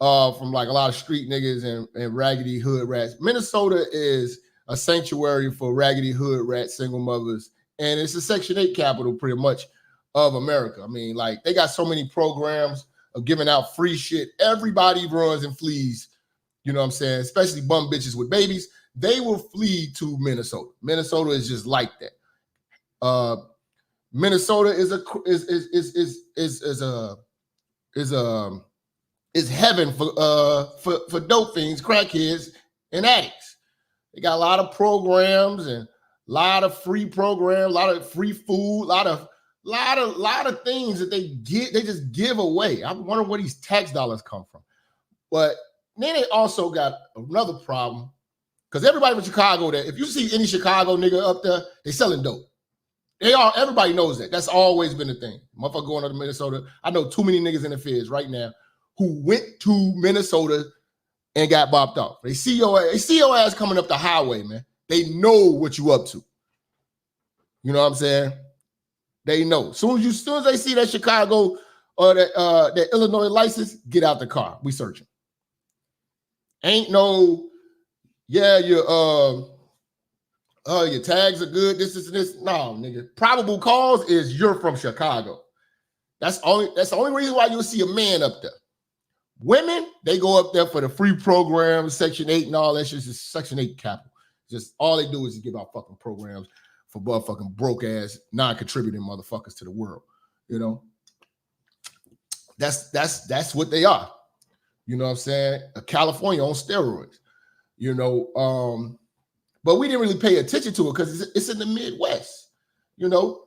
from like a lot of street niggas and raggedy hood rats. Minnesota is a sanctuary for raggedy hood rats, single mothers, and it's a Section 8 capital pretty much of America. I mean, like, they got so many programs of giving out free shit. Everybody runs and flees, you know what I'm saying? Especially bum bitches with babies. They will flee to Minnesota. Minnesota is just like that. Minnesota is is heaven for dope fiends, crackheads, and addicts. They got a lot of programs and a lot of free programs, a lot of free food, a lot of things that they just give away. I wonder where these tax dollars come from. But then they also got another problem, because everybody in Chicago, there, if you see any Chicago nigga up there, they selling dope. Everybody knows that. That's always been the thing. Motherfucker going to Minnesota. I know too many niggas in the feds right now who went to Minnesota and got bopped off. They see your ass coming up the highway, man. They know what you up to. You know what I'm saying? They know. As soon as they see that Chicago or that Illinois license, get out the car. We searching. Ain't no, yeah, your tags are good. This. No, nigga. Probable cause is you're from Chicago. That's the only reason why you'll see a man up there. Women, they go up there for the free programs, Section 8 and all that shit. It's Section 8 capital. Just all they do is give out fucking programs for motherfucking broke ass, non-contributing motherfuckers to the world. You know, that's what they are. You know what I'm saying? California on steroids. You know, but we didn't really pay attention to it because it's in the Midwest. You know,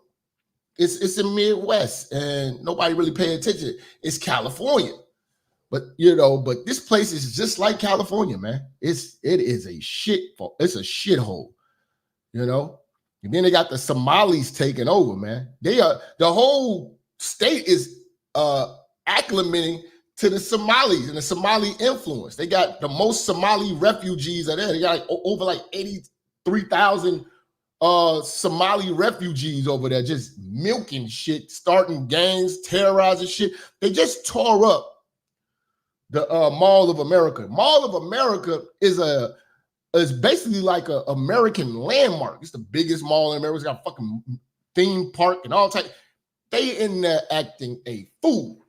it's in Midwest and nobody really pay attention. It's California. But but this place is just like California, man. It is a it's a shithole, you know. And then they got the Somalis taking over, man. The whole state is acclimating to the Somalis and the Somali influence. They got the most Somali refugees are there. They got over like 83,000 Somali refugees over there, just milking shit, starting gangs, terrorizing shit. They just tore up the Mall of America. Mall of America is basically like an American landmark. It's the biggest mall in America. It's got a fucking theme park and all type. They in there acting a fool.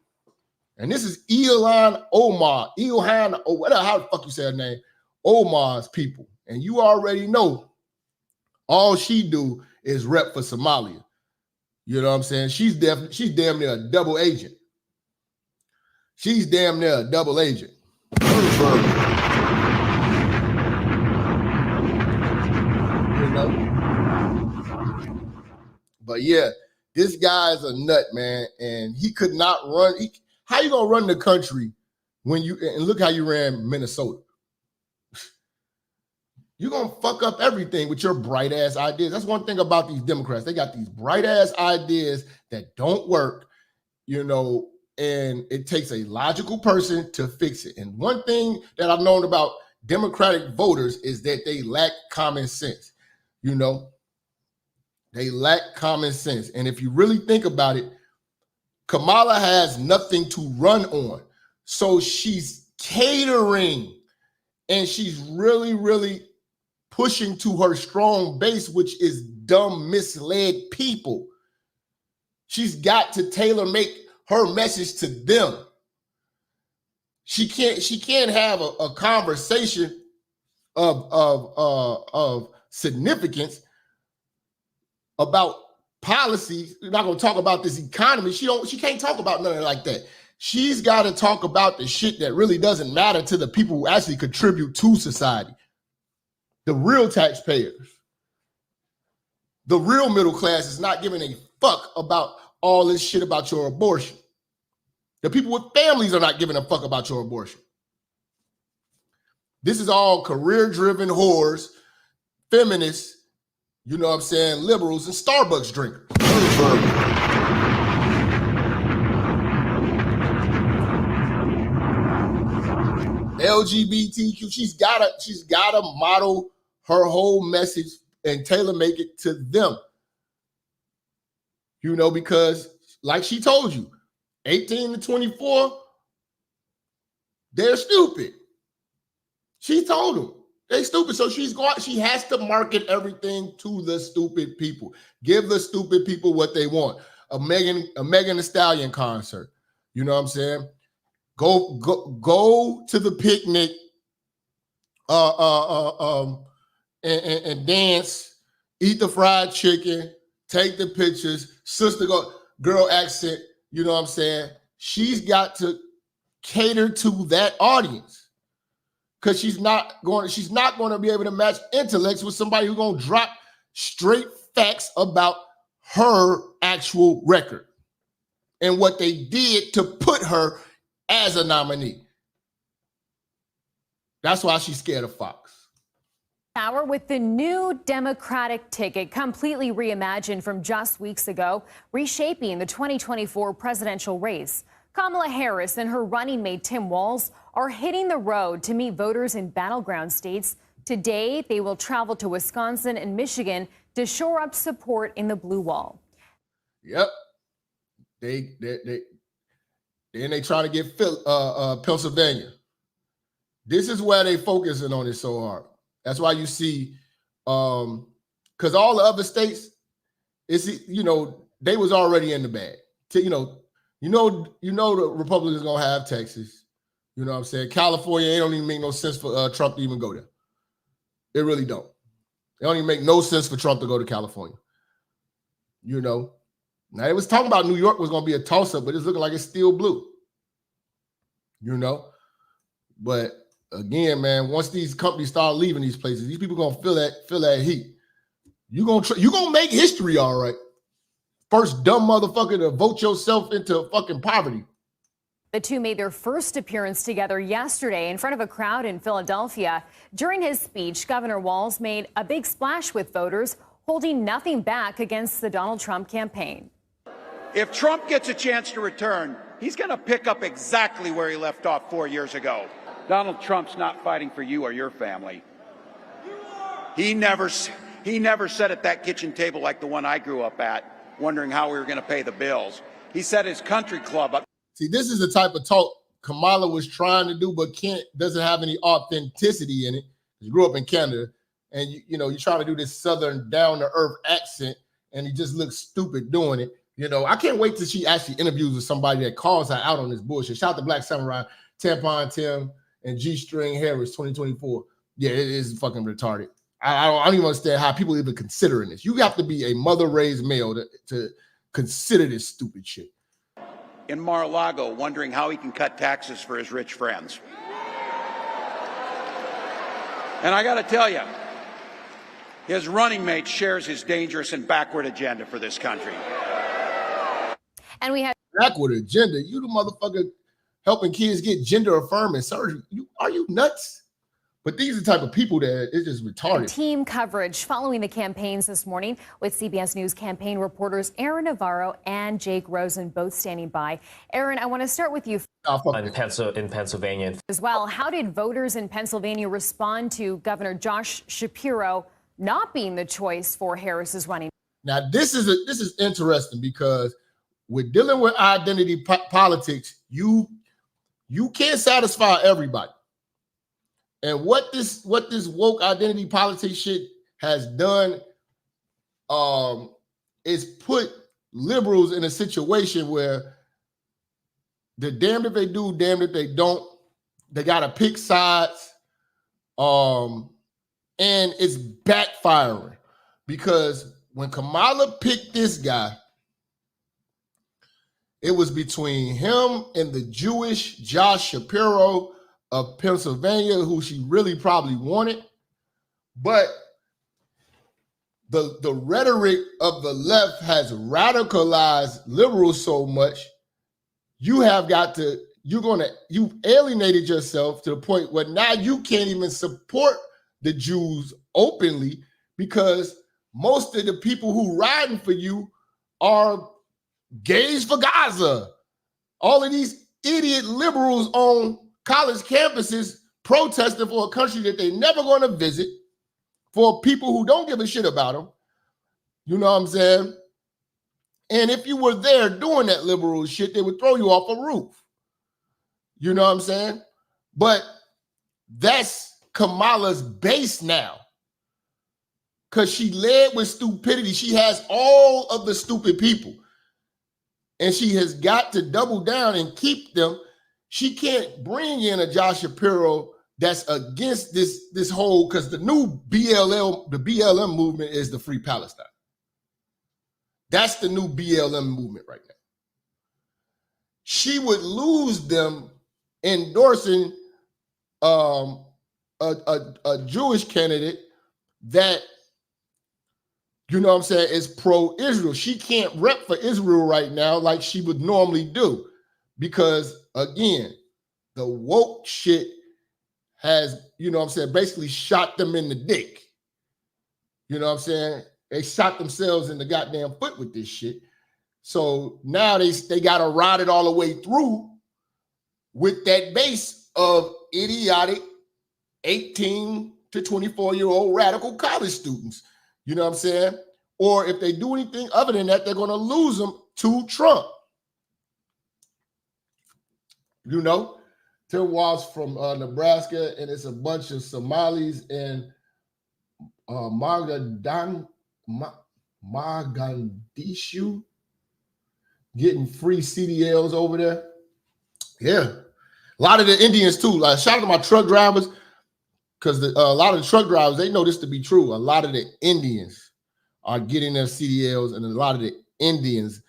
And this is Ilhan Omar, or whatever, how the fuck you say her name, Omar's people. And you already know all she do is rep for Somalia. You know what I'm saying? She's damn near a double agent. She's damn near a double agent. You know? But yeah, this guy's a nut, man. And he could not run. How you gonna run the country and look how you ran Minnesota? You're gonna fuck up everything with your bright ass ideas. That's one thing about these Democrats. They got these bright ass ideas that don't work, you know, and it takes a logical person to fix it. And one thing that I've known about Democratic voters is that they lack common sense. You know, they lack common sense. And if you really think about it, Kamala has nothing to run on. So she's catering and she's really, really pushing to her strong base, which is dumb, misled people. She's got to tailor make her message to them. She can't have a conversation of significance about policy. We're not gonna talk about this economy. She can't talk about nothing like that. She's got to talk about the shit that really doesn't matter to the people who actually contribute to society. The real taxpayers. The real middle class is not giving a fuck about all this shit about your abortion. The people with families are not giving a fuck about your abortion. This is all career-driven whores, feminists, you know what I'm saying, liberals, and Starbucks drinkers. LGBTQ, she's gotta model her whole message and tailor make it to them. You know, because like she told you, 18 to 24, they're stupid. She told them they stupid. So she has to market everything to the stupid people. Give the stupid people what they want. A Megan Thee Stallion concert. You know what I'm saying? Go to the picnic and dance, eat the fried chicken, take the pictures, girl accent, you know what I'm saying? She's got to cater to that audience. Because she's not going to be able to match intellects with somebody who's going to drop straight facts about her actual record and what they did to put her as a nominee. That's why she's scared of Fox. Power with the new Democratic ticket, completely reimagined from just weeks ago, reshaping the 2024 presidential race. Kamala Harris and her running mate Tim Walz are hitting the road to meet voters in battleground states. Today, they will travel to Wisconsin and Michigan to shore up support in the blue wall. Yep. They trying to get Pennsylvania. This is where they focusing on it so hard. That's why you see, because all the other states, they was already in the bag. The Republicans gonna have Texas. You know what I'm saying? California, it don't even make no sense for Trump to even go there. It really don't. It don't even make no sense for Trump to go to California. Now it was talking about New York was gonna be a toss-up, but it's looking like it's still blue. But again, man, once these companies start leaving these places, these people gonna feel that heat. You gonna make history, all right. First dumb motherfucker to vote yourself into fucking poverty. The two made their first appearance together yesterday in front of a crowd in Philadelphia. During his speech, Governor Walz made a big splash with voters, holding nothing back against the Donald Trump campaign. If Trump gets a chance to return, he's going to pick up exactly where he left off 4 years ago. Donald Trump's not fighting for you or your family. He never sat at that kitchen table like the one I grew up at, wondering how we were going to pay the bills. He set his country club up. See, this is the type of talk Kamala was trying to do, but doesn't have any authenticity in it. He grew up in Canada, and you're trying to do this Southern down-to-earth accent, and he just looks stupid doing it. I can't wait till she actually interviews with somebody that calls her out on this bullshit. Shout out to Black Samurai, Tampon Tim, and G-String Harris 2024. Yeah, it is fucking retarded. I don't even understand how people even considering this. You have to be a mother-raised male to consider this stupid shit. In Mar-a-Lago, wondering how he can cut taxes for his rich friends. And I got to tell you, his running mate shares his dangerous and backward agenda for this country. And we have backward agenda. You the motherfucker helping kids get gender affirming surgery. Are you nuts? But these are the type of people that it's just retarded. Team coverage following the campaigns this morning with CBS News campaign reporters Aaron Navarro and Jake Rosen both standing by. Aaron, I want to start with you. In Pennsylvania as well. How did voters in Pennsylvania respond to Governor Josh Shapiro not being the choice for Harris's running? Now, this is interesting because with dealing with identity politics, you can't satisfy everybody. And what this woke identity politics shit has done is put liberals in a situation where they're damned if they do, damned if they don't. They got to pick sides. And it's backfiring because when Kamala picked this guy, it was between him and the Jewish Josh Shapiro of Pennsylvania, who she really probably wanted. But the rhetoric of the left has radicalized liberals so much, you've alienated yourself to the point where now you can't even support the Jews openly because most of the people who riding for you are gays for Gaza. All of these idiot liberals on college campuses protesting for a country that they're never going to visit, for people who don't give a shit about them. You know what I'm saying? And if you were there doing that liberal shit, they would throw you off a roof. You know what I'm saying? But that's Kamala's base now. Because she led with stupidity. She has all of the stupid people. And she has got to double down and keep them. She can't bring in a Josh Shapiro that's against this whole, because the new BLM movement is the Free Palestine. That's the new BLM movement right now. She would lose them endorsing a Jewish candidate that, you know what I'm saying, is pro-Israel. She can't rep for Israel right now like she would normally do because, again, the woke shit has, you know what I'm saying, basically shot them in the dick. You know what I'm saying? They shot themselves in the goddamn foot with this shit. So now they got to ride it all the way through with that base of idiotic 18 to 24-year-old radical college students. You know what I'm saying? Or if they do anything other than that, they're going to lose them to Trump. You know, Tim Walz from Nebraska, and it's a bunch of Somalis and Mogadishu getting free CDLs over there. Yeah. A lot of the Indians too. Like, shout out to my truck drivers, because a lot of the truck drivers, they know this to be true. A lot of the Indians are getting their CDLs, and a lot of the Indians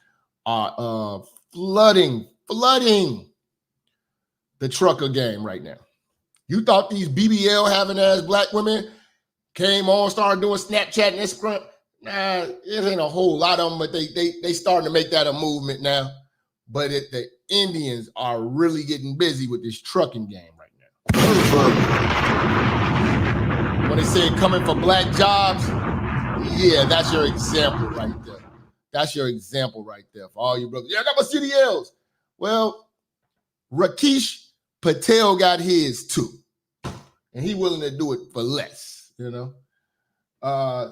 are flooding the trucker game right now. You thought these BBL having ass black women came on, started doing Snapchat and Instagram? Nah, it ain't a whole lot of them, but they starting to make that a movement now. But the Indians are really getting busy with this trucking game right now. When they say coming for black jobs, yeah, that's your example right there. That's your example right there for all you brothers. Yeah, I got my CDLs. Well, Rakesh Patel got his too, and he willing to do it for less, you know.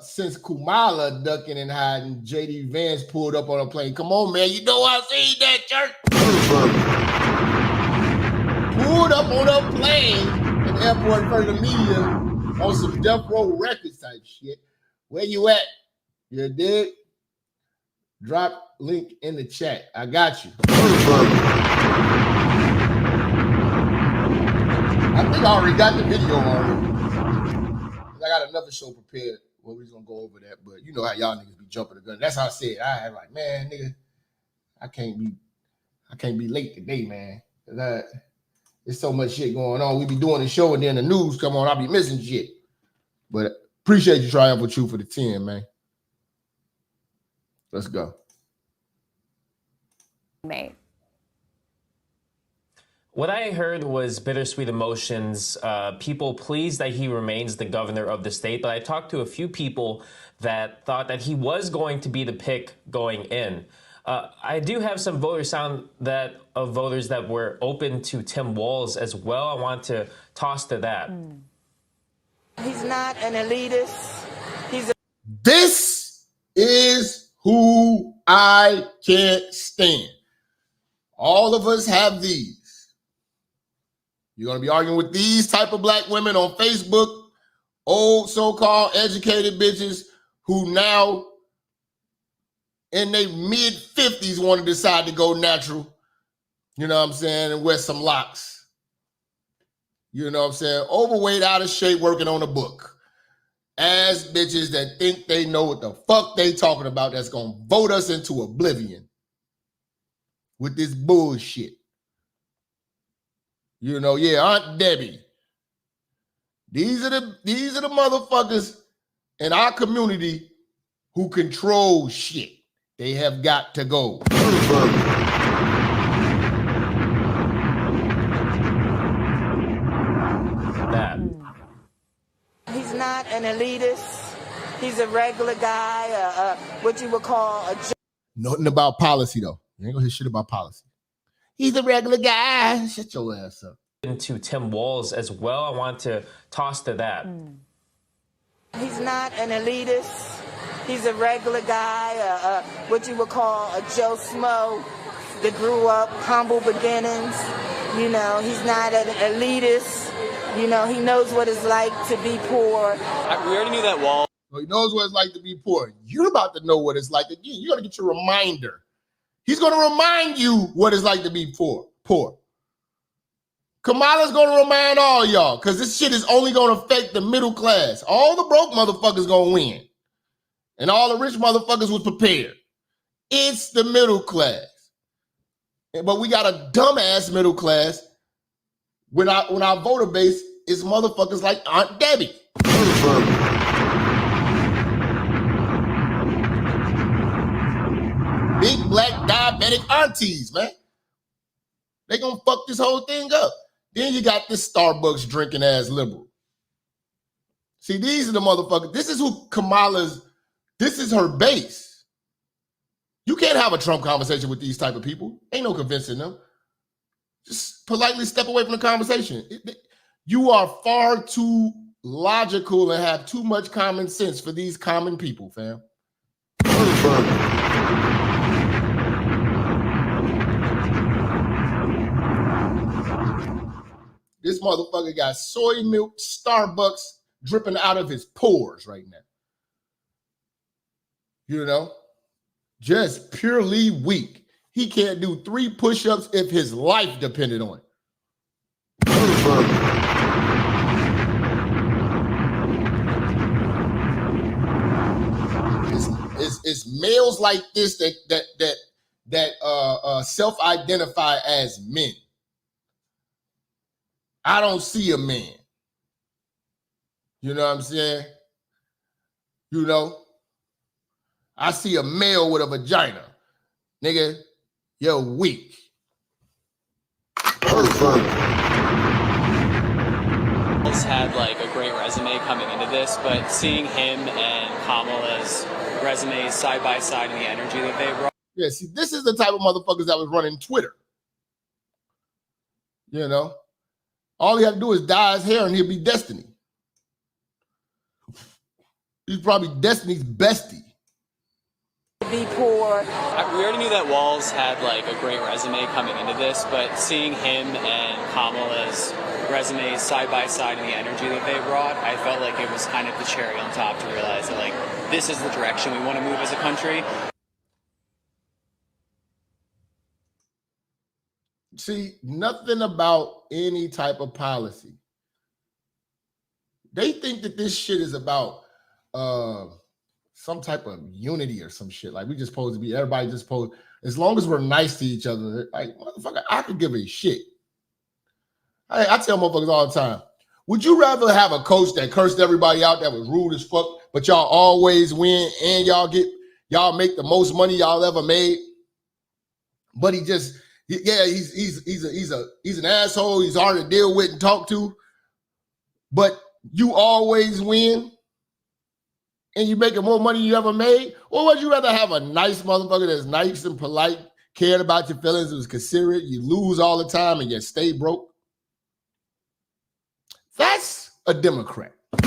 Since Kamala ducking and hiding, JD Vance pulled up on a plane. Come on, man, you know I seen that church. Pulled up on a plane in the airport in front of the media on some Death Row Records type shit. Where you at? You dig? Drop link in the chat. I got you. I think I already got the video already. I got another show prepared where we're gonna go over that, but you know how y'all niggas be jumping the gun. That's how I said. I had like, man, nigga, I can't be late today, man. There's so much shit going on. We be doing the show and then the news come on. I'll be missing shit. But appreciate you trying for True for the 10, man. Let's go. Mate. What I heard was bittersweet emotions, people pleased that he remains the governor of the state, but I talked to a few people that thought that he was going to be the pick going in. I do have some voters of voters that were open to Tim Walz as well. I want to toss to that. He's not an elitist. This is who I can't stand. All of us have these. You're going to be arguing with these type of black women on Facebook, old so-called educated bitches who now in their mid-50s want to decide to go natural, you know what I'm saying, and wear some locks. You know what I'm saying? Overweight, out of shape, working on a book. Ass bitches that think they know what the fuck they talking about that's going to vote us into oblivion with this bullshit. You know, yeah, Aunt Debbie. These are the motherfuckers in our community who control shit. They have got to go. He's not an elitist. He's a regular guy, what you would call a... Nothing about policy, though. You ain't gonna hear shit about policy. He's a regular guy. Shut your ass up. To Tim Walz as well. I want to toss to that. He's not an elitist. He's a regular guy, what you would call a Joe Smo that grew up humble beginnings. You know, he's not an elitist. You know, he knows what it's like to be poor. We already knew that, Walz. So he knows what it's like to be poor. You're about to know what it's like again. You're gonna get your reminder. He's going to remind you what it's like to be poor. Kamala's going to remind all y'all, because this shit is only going to affect the middle class. All the broke motherfuckers going to win. And all the rich motherfuckers was prepared. It's the middle class. But we got a dumbass middle class when our voter base is motherfuckers like Aunt Debbie. Big black diabetic aunties, man. They gonna fuck this whole thing up. Then you got this Starbucks drinking ass liberal. See, these are the motherfuckers. This is who this is her base. You can't have a Trump conversation with these type of people. Ain't no convincing them. Just politely step away from the conversation. You are far too logical and have too much common sense for these common people, fam. This motherfucker got soy milk Starbucks dripping out of his pores right now. You know? Just purely weak. He can't do 3 push-ups if his life depended on it. It's males like this that self-identify as men. I don't see a man. You know what I'm saying? You know? I see a male with a vagina. Nigga, you're weak. Walz had like a great resume coming into this, but seeing him and Kamala's resumes side by side and the energy that they brought. Yeah, see, this is the type of motherfuckers that was running Twitter. You know? All he had to do is dye his hair and he'll be Destiny. He's probably Destiny's bestie. Be poor. We already knew that Walz had like a great resume coming into this, but seeing him and Kamala's resumes side by side and the energy that they brought, I felt like it was kind of the cherry on top to realize that like this is the direction we want to move as a country. See, nothing about any type of policy. They think that this shit is about some type of unity or some shit. Like we just supposed to be, everybody just supposed, as long as we're nice to each other, like, motherfucker, I could give a shit. I tell motherfuckers all the time, would you rather have a coach that cursed everybody out that was rude as fuck, but y'all always win and y'all make the most money y'all ever made? But he just, yeah, he's an asshole. He's hard to deal with and talk to, but you always win and you making more money you ever made? Or would you rather have a nice motherfucker that's nice and polite, cared about your feelings, was considerate, you lose all the time and you stay broke? That's a Democrat. The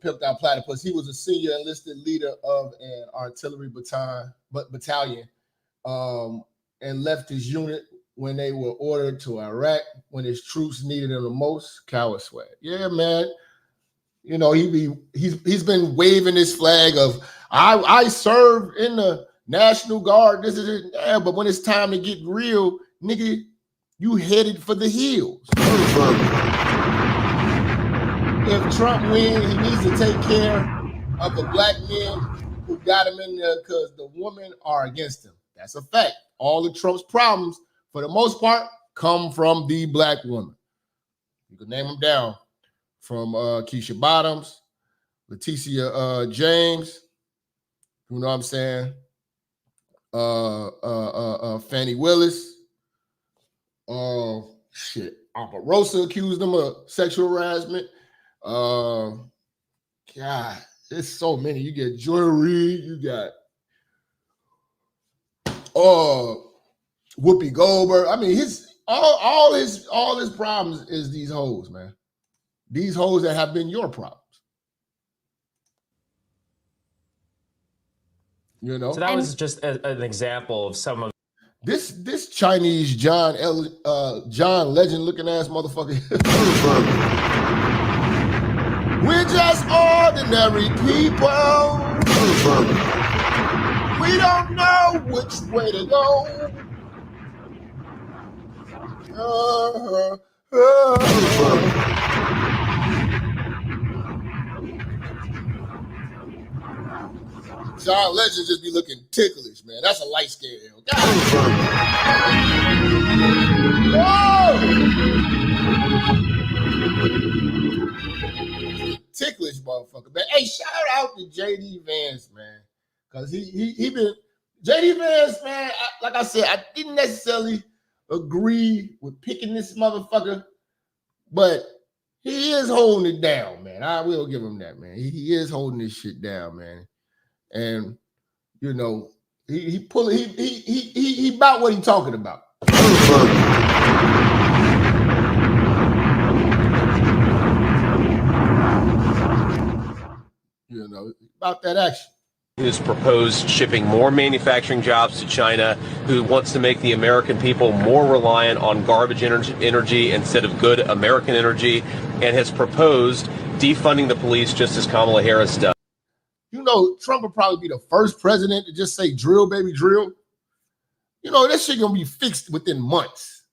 pimped out platypus. He was a senior enlisted leader of an artillery battalion and left his unit when they were ordered to Iraq when his troops needed him the most. Coward swag. Yeah, man. You know, he's been waving this flag of I served in the National Guard. This is it. Yeah, but when it's time to get real, nigga, you headed for the hills. If Trump wins, he needs to take care of the black men who got him in there because the women are against him. That's a fact. All of Trump's problems, for the most part, come from the black woman. You can name them down. From Keisha Bottoms, Leticia James, you know what I'm saying? Fannie Willis. Omarosa accused them of sexual harassment. God, there's so many. You get Joy Reid, you got Whoopi Goldberg. I mean, all his problems is these hoes, man. These hoes that have been your problems. You know? So that was just an example of some of this Chinese John Legend looking ass motherfucker. We're just ordinary people. We don't know which way to go. John Legend just be looking ticklish, man. That's a light skin. Ticklish motherfucker, man. Hey, shout out to JD Vance, man. Cause he been JD Vance, man. Like I said, I didn't necessarily agree with picking this motherfucker, but he is holding it down, man. I will give him that, man. He is holding this shit down, man. And you know, he about what he talking about. You know, about that action. Who's proposed shipping more manufacturing jobs to China, who wants to make the American people more reliant on garbage energy instead of good American energy, and has proposed defunding the police just as Kamala Harris does. You know, Trump will probably be the first president to just say drill, baby, drill. You know, this shit gonna be fixed within months.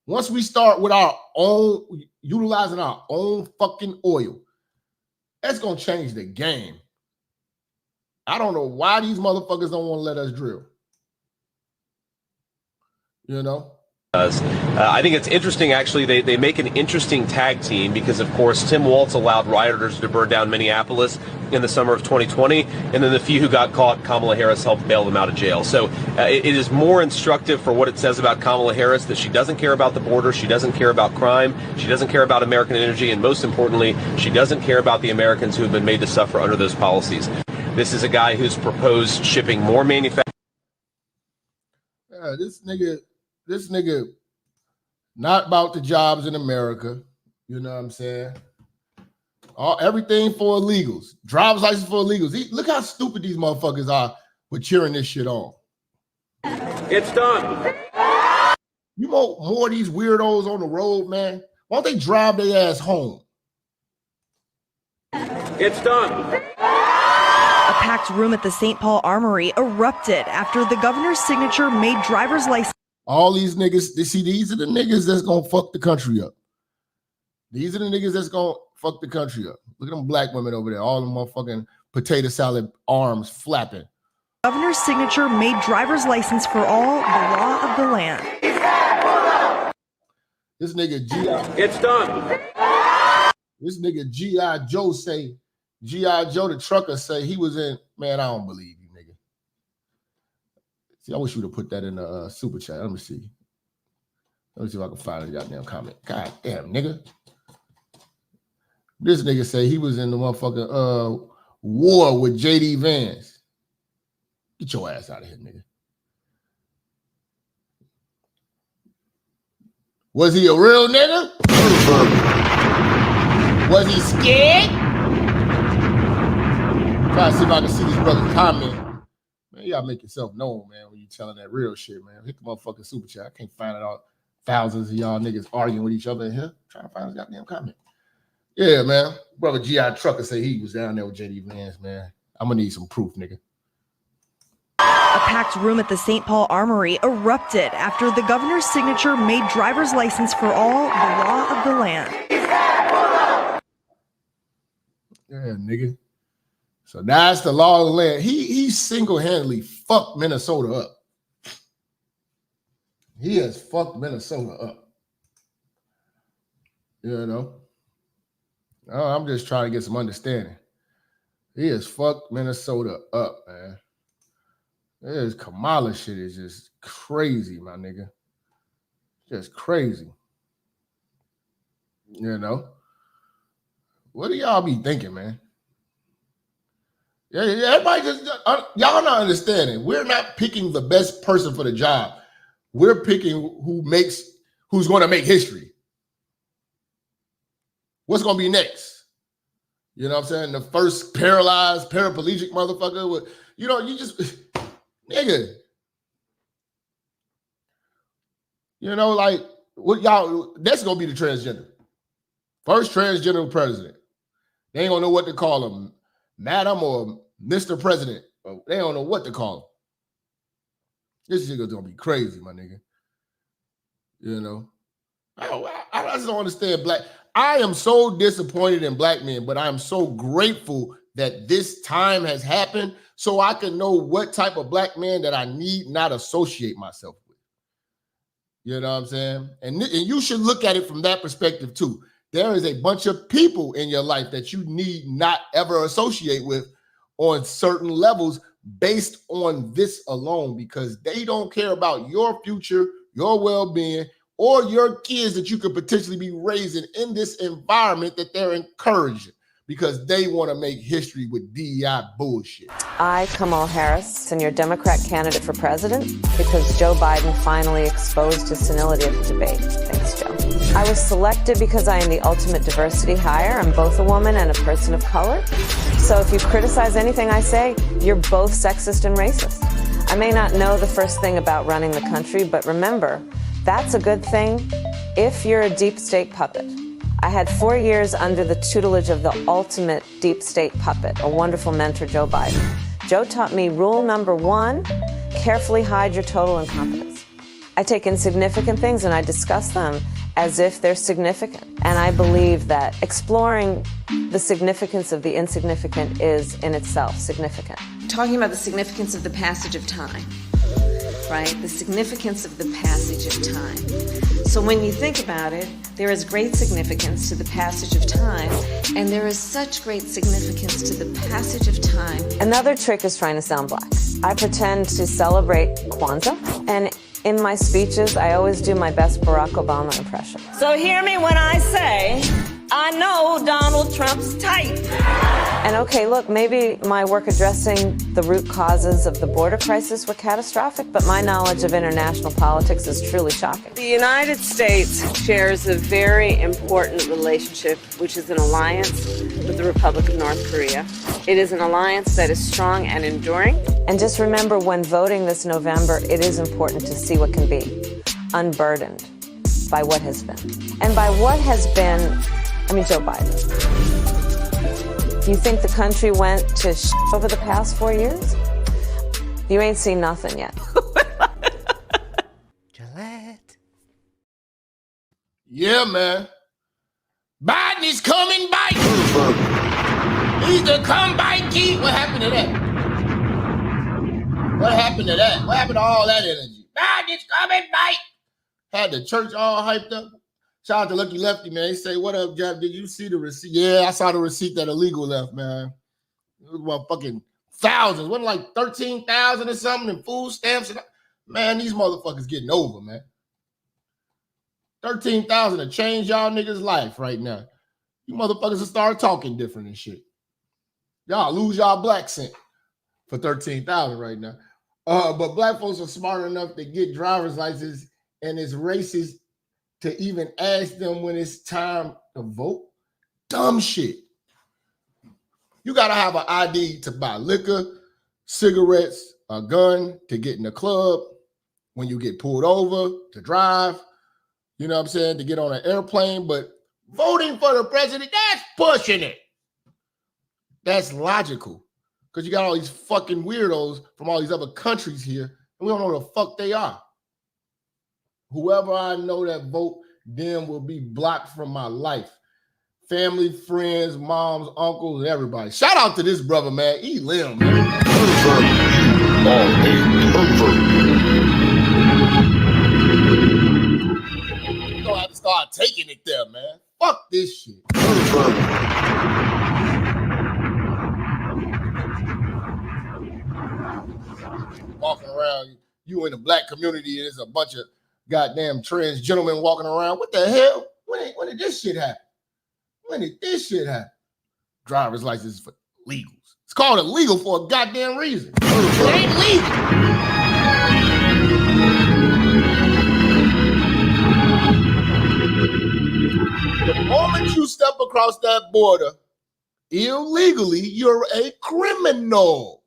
Once we start with our own, utilizing our own fucking oil, that's gonna change the game. I don't know why these motherfuckers don't want to let us drill. You know? I think it's interesting, actually. They make an interesting tag team because, of course, Tim Walz allowed rioters to burn down Minneapolis in the summer of 2020, and then the few who got caught, Kamala Harris helped bail them out of jail. So it is more instructive for what it says about Kamala Harris, that she doesn't care about the border, she doesn't care about crime, she doesn't care about American energy, and most importantly, she doesn't care about the Americans who have been made to suffer under those policies. This is a guy who's proposed shipping more manufacturing. This nigga not about the jobs in America. You know what I'm saying? Everything for illegals. Driver's license for illegals. Look how stupid these motherfuckers are for cheering this shit on. It's done. You want more of these weirdos on the road, man? Why don't they drive their ass home? It's done. A packed room at the St. Paul Armory erupted after the governor's signature made driver's license. All these niggas, these are the niggas that's gonna fuck the country up. These are the niggas that's gonna fuck the country up. Look at them black women over there, all them motherfucking potato salad arms flapping. Governor's signature made driver's license for all the law of the land. This nigga G.I. It's done. This nigga G.I. Joe say, G.I. Joe the trucker say he was in, man, I don't believe you, nigga. See, I wish you would have put that in the super chat. Let me see. Let me see if I can find a goddamn comment. God damn, nigga. This nigga say he was in the motherfucking war with JD Vance. Get your ass out of here, nigga. Was he a real nigga? Was he scared? Try to see if I can see this brother's comment. Man, you gotta make yourself known, man, when you telling that real shit, man. Hit the motherfucking super chat. I can't find it all. Thousands of y'all niggas arguing with each other in here. Trying to find his goddamn comment. Yeah, man. Brother G.I. Trucker say he was down there with JD Vance, man. I'm gonna need some proof, nigga. A packed room at the St. Paul Armory erupted after the governor's signature made driver's license for all the law of the land. Yeah, nigga. So that's the law of the land. He single-handedly fucked Minnesota up. He has fucked Minnesota up. You know? I'm just trying to get some understanding. He has fucked Minnesota up, man. This Kamala shit is just crazy, my nigga. Just crazy. You know? What do y'all be thinking, man? Yeah, everybody just, y'all not understanding. We're not picking the best person for the job. We're picking who's going to make history. What's going to be next? You know what I'm saying? The first paralyzed, paraplegic motherfucker. With, you know, you just, nigga. You know, like, what y'all, that's going to be the transgender. First transgender president. They ain't going to know what to call him. Madam or Mr. President. They don't know what to call him. This nigga's going to be crazy, my nigga. You know? I just don't understand black. I am so disappointed in black men, but I am so grateful that this time has happened so I can know what type of black man that I need not associate myself with. You know what I'm saying? And you should look at it from that perspective too. There is a bunch of people in your life that you need not ever associate with on certain levels based on this alone, because they don't care about your future, your well-being, or your kids that you could potentially be raising in this environment that they're encouraging, because they want to make history with DEI bullshit. I, Kamala Harris, am your Democrat candidate for president because Joe Biden finally exposed his senility at the debate. Thanks, Joe. I was selected because I am the ultimate diversity hire. I'm both a woman and a person of color. So if you criticize anything I say, you're both sexist and racist. I may not know the first thing about running the country, but remember, that's a good thing if you're a deep state puppet. I had 4 years under the tutelage of the ultimate deep state puppet, a wonderful mentor, Joe Biden. Joe taught me rule number 1, carefully hide your total incompetence. I take insignificant things and I discuss them as if they're significant. And I believe that exploring the significance of the insignificant is in itself significant. Talking about the significance of the passage of time, right? The significance of the passage of time. So when you think about it, there is great significance to the passage of time, and there is such great significance to the passage of time. Another trick is trying to sound black. I pretend to celebrate Kwanzaa, and in my speeches, I always do my best Barack Obama impression. So hear me when I say, I know Donald Trump's type. And okay, look, maybe my work addressing the root causes of the border crisis were catastrophic, but my knowledge of international politics is truly shocking. The United States shares a very important relationship, which is an alliance with the Republic of North Korea. It is an alliance that is strong and enduring. And just remember, when voting this November, it is important to see what can be unburdened by what has been. And by what has been, I mean Joe Biden. You think the country went to shit over the past 4 years? You ain't seen nothing yet. Gillette. Yeah, man. Biden is coming back. He's the comeback key. What happened to that? What happened to that? What happened to all that energy? Biden is coming back. Had the church all hyped up. Shout out to Lucky Lefty, man. He say, what up, Jap? Did you see the receipt? Yeah, I saw the receipt that illegal left, man. It was motherfucking thousands. Wasn't like 13,000 or something in food stamps. Man, these motherfuckers getting over, man. 13,000 to change y'all niggas' life right now. You motherfuckers will start talking different and shit. Y'all lose y'all black scent for 13,000 right now. But black folks are smart enough to get driver's licenses, and it's racist to even ask them when it's time to vote. Dumb shit. You gotta have an ID to buy liquor, cigarettes, a gun to get in the club, when you get pulled over, to drive, you know what I'm saying, to get on an airplane. But voting for the president, that's pushing it. That's logical. Because you got all these fucking weirdos from all these other countries here, and we don't know who the fuck they are. Whoever I know that vote, them will be blocked from my life. Family, friends, moms, uncles, and everybody. Shout out to this brother, man. Elim, man. Pervert. You are a pervert. You're gonna have to start taking it there, man. Fuck this shit. Pervert. Walking around, you in the black community, and there's a bunch of goddamn trans gentlemen walking around. What the hell? When did this shit happen? When did this shit happen? Driver's license for legals. It's called illegal for a goddamn reason. It ain't legal. The moment you step across that border illegally, you're a criminal.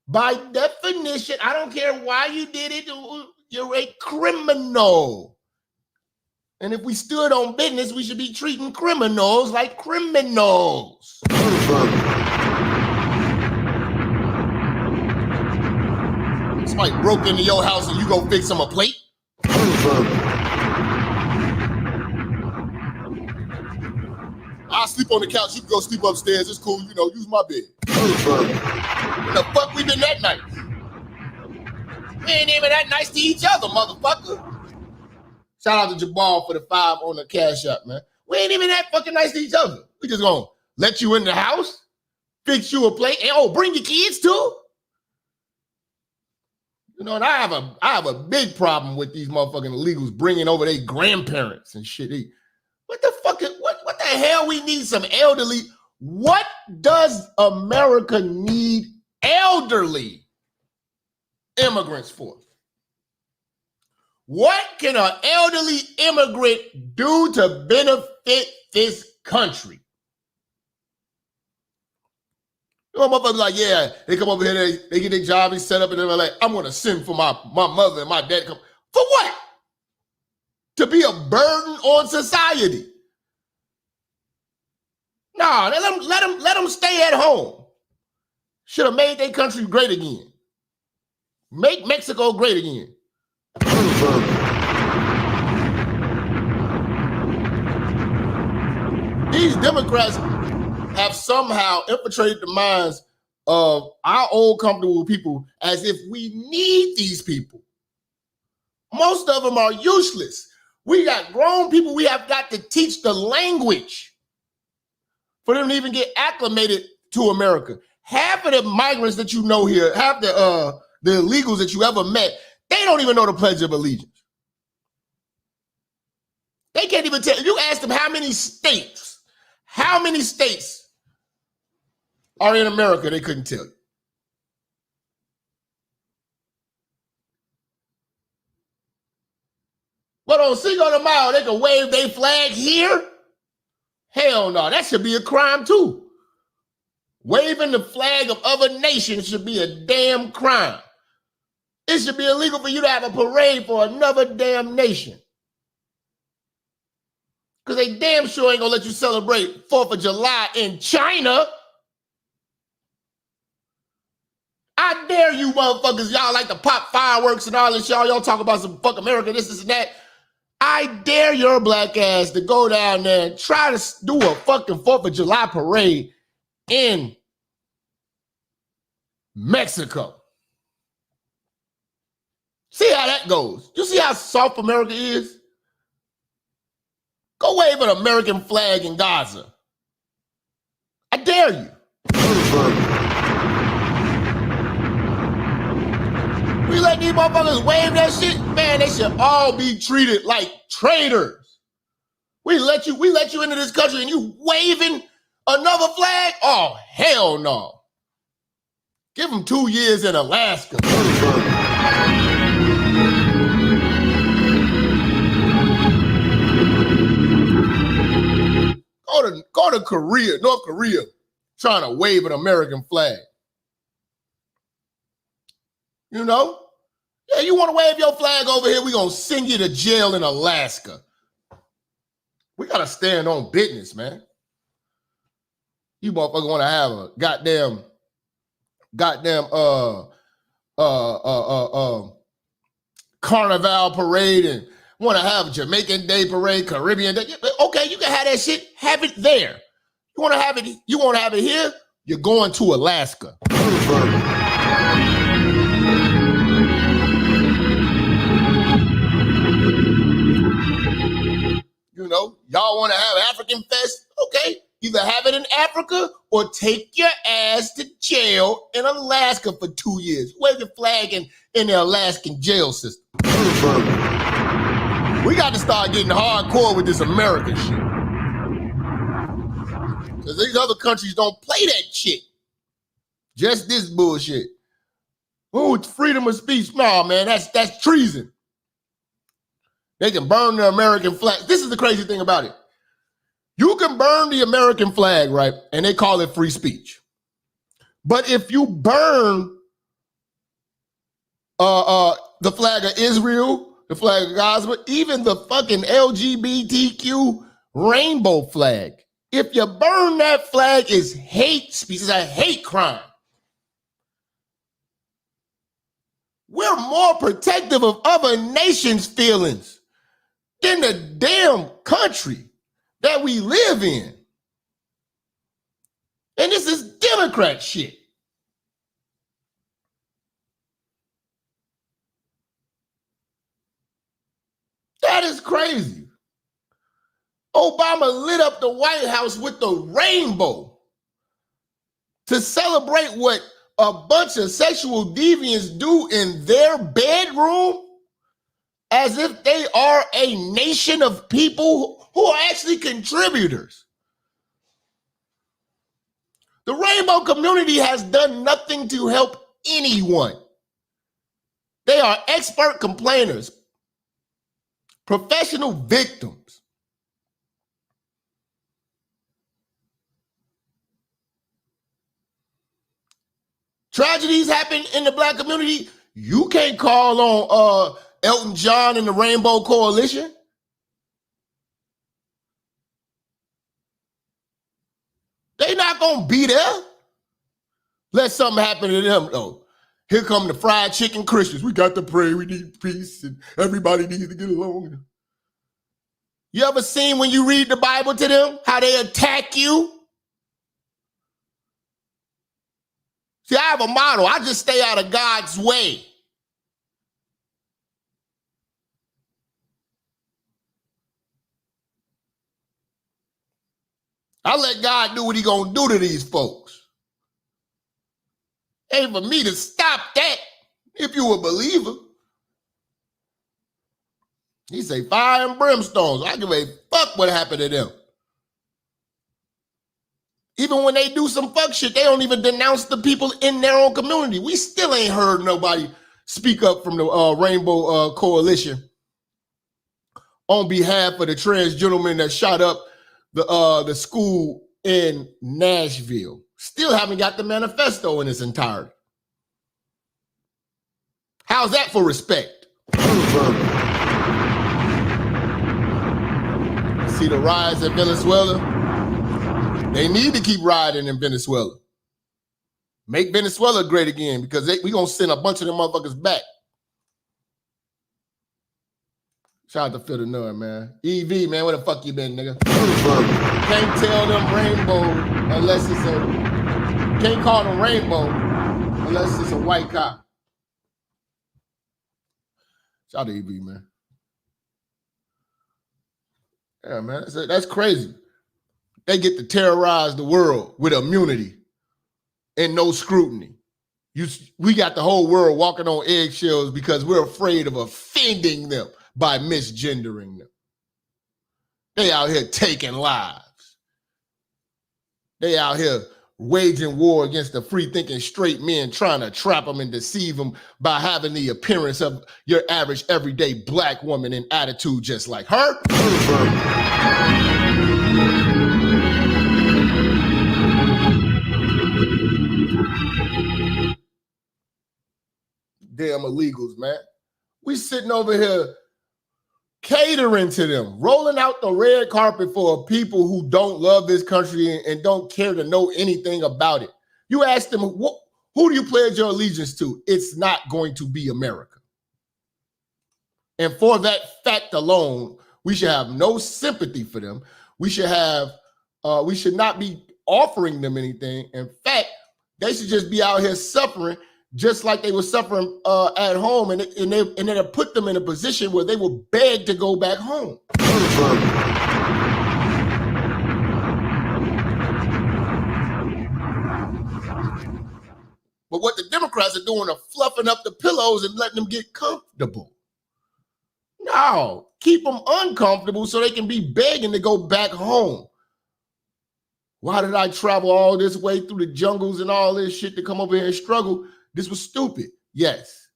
By definition, I don't care why you did it, you're a criminal. And if we stood on business, we should be treating criminals like criminals. Somebody broke into your house and you go fix them a plate? I I'll sleep on the couch. You can go sleep upstairs. It's cool. You know, use my bed. What the fuck we been that night? We ain't even that nice to each other, motherfucker. Shout out to Jabal for the 5 on the Cash App, man. We ain't even that fucking nice to each other. We just gonna let you in the house, fix you a plate, and bring your kids too. You know, and I have a big problem with these motherfucking illegals bringing over their grandparents and shit. What the fuck? What the hell? We need some elderly. What does America need elderly immigrants for? What can an elderly immigrant do to benefit this country? You know, motherfuckers like, yeah, they come over here, they get their job, they set up, and they're like, I'm going to send for my mother and my dad. For what? To be a burden on society. Nah, let them stay at home. Should have made their country great again. Make Mexico great again. These Democrats have somehow infiltrated the minds of our old comfortable people as if we need these people. Most of them are useless. We got grown people we have got to teach the language for them to even get acclimated to America. Half of the migrants that you know here, half the illegals that you ever met, they don't even know the Pledge of Allegiance. They can't even tell. You ask them how many states are in America, they couldn't tell you. But on Cinco de Mayo, they can wave their flag here? Hell no, that should be a crime too. Waving the flag of other nations should be a damn crime. It should be illegal for you to have a parade for another damn nation. Because they damn sure ain't gonna let you celebrate 4th of July in China. I dare you motherfuckers, y'all like to pop fireworks and all this, y'all talk about some fuck America, this and that. I dare your black ass to go down there and try to do a fucking 4th of July parade in Mexico. See how that goes. You see how soft America is? Go wave an American flag in Gaza. I dare you. We let these motherfuckers wave that shit, man, they should all be treated like traitors. We let you into this country and you waving another flag? Oh, hell no. Give them 2 years in Alaska. Go to Korea, North Korea, trying to wave an American flag. You know? Yeah, you want to wave your flag over here, we're going to send you to jail in Alaska. We got to stand on business, man. You motherfuckers want to have a goddamn Carnival parade and want to have a Jamaican Day parade, Caribbean Day. Okay, you can have that shit. Have it there. You want to have it here? You're going to Alaska. You know, y'all want to have African Fest? Okay, either have it in Africa or take your ass to jail in Alaska for 2 years. Wave your flag in the Alaskan jail system. We got to start getting hardcore with this American shit. Because these other countries don't play that shit. Just this bullshit. Oh, it's freedom of speech. No, man, that's treason. They can burn the American flag. This is the crazy thing about it. You can burn the American flag, right? And they call it free speech. But if you burn the flag of Israel, the flag of Gaza, even the fucking LGBTQ rainbow flag, if you burn that flag, it's hate speech. It's a hate crime. We're more protective of other nations' feelings than the damn country that we live in. And this is Democrat shit. That is crazy. Obama lit up the White House with the rainbow to celebrate what a bunch of sexual deviants do in their bedroom, as if they are a nation of people who are actually contributors. The rainbow community has done nothing to help anyone. They are expert complainers, professional victims. Tragedies happen in the black community. You can't call on Elton John and the Rainbow Coalition. They not gonna be there. Let something happen to them though. Here come the fried chicken Christians. We got to pray. We need peace, and everybody needs to get along. You ever seen when you read the Bible to them how they attack you? See, I have a motto. I just stay out of God's way. I let God do what he gonna do to these folks. Ain't for me to stop that if you a believer. He say fire and brimstones. I give a fuck what happened to them. Even when they do some fuck shit, they don't even denounce the people in their own community. We still ain't heard nobody speak up from the Rainbow Coalition on behalf of the trans gentleman that shot up the school in Nashville. Still haven't got the manifesto in its entirety. How's that for respect? See the riots in Venezuela? They need to keep rioting in Venezuela. Make Venezuela great again, because we gonna send a bunch of them motherfuckers back. Shout out to Phil the Nerd, man. EV, man, where the fuck you been, nigga? Can't tell them rainbow unless it's can't call them rainbow unless it's a white cop. Shout out to EV, man. Yeah, man, that's crazy. They get to terrorize the world with immunity and no scrutiny. We got the whole world walking on eggshells because we're afraid of offending them by misgendering them. They out here taking lives. They out here waging war against the free-thinking straight men, trying to trap them and deceive them by having the appearance of your average everyday black woman in attitude just like her. Damn illegals, man. We sitting over here catering to them, rolling out the red carpet for people who don't love this country and don't care to know anything about it. You ask them, who do you pledge your allegiance to? It's not going to be America. And for that fact alone, we should have no sympathy for them. We should not be offering them anything. In fact, they should just be out here suffering just like they were suffering at home, and then it put them in a position where they will beg to go back home. But what the Democrats are doing are fluffing up the pillows and letting them get comfortable. No, keep them uncomfortable so they can be begging to go back home. Why did I travel all this way through the jungles and all this shit to come over here and struggle? This was stupid. Yes.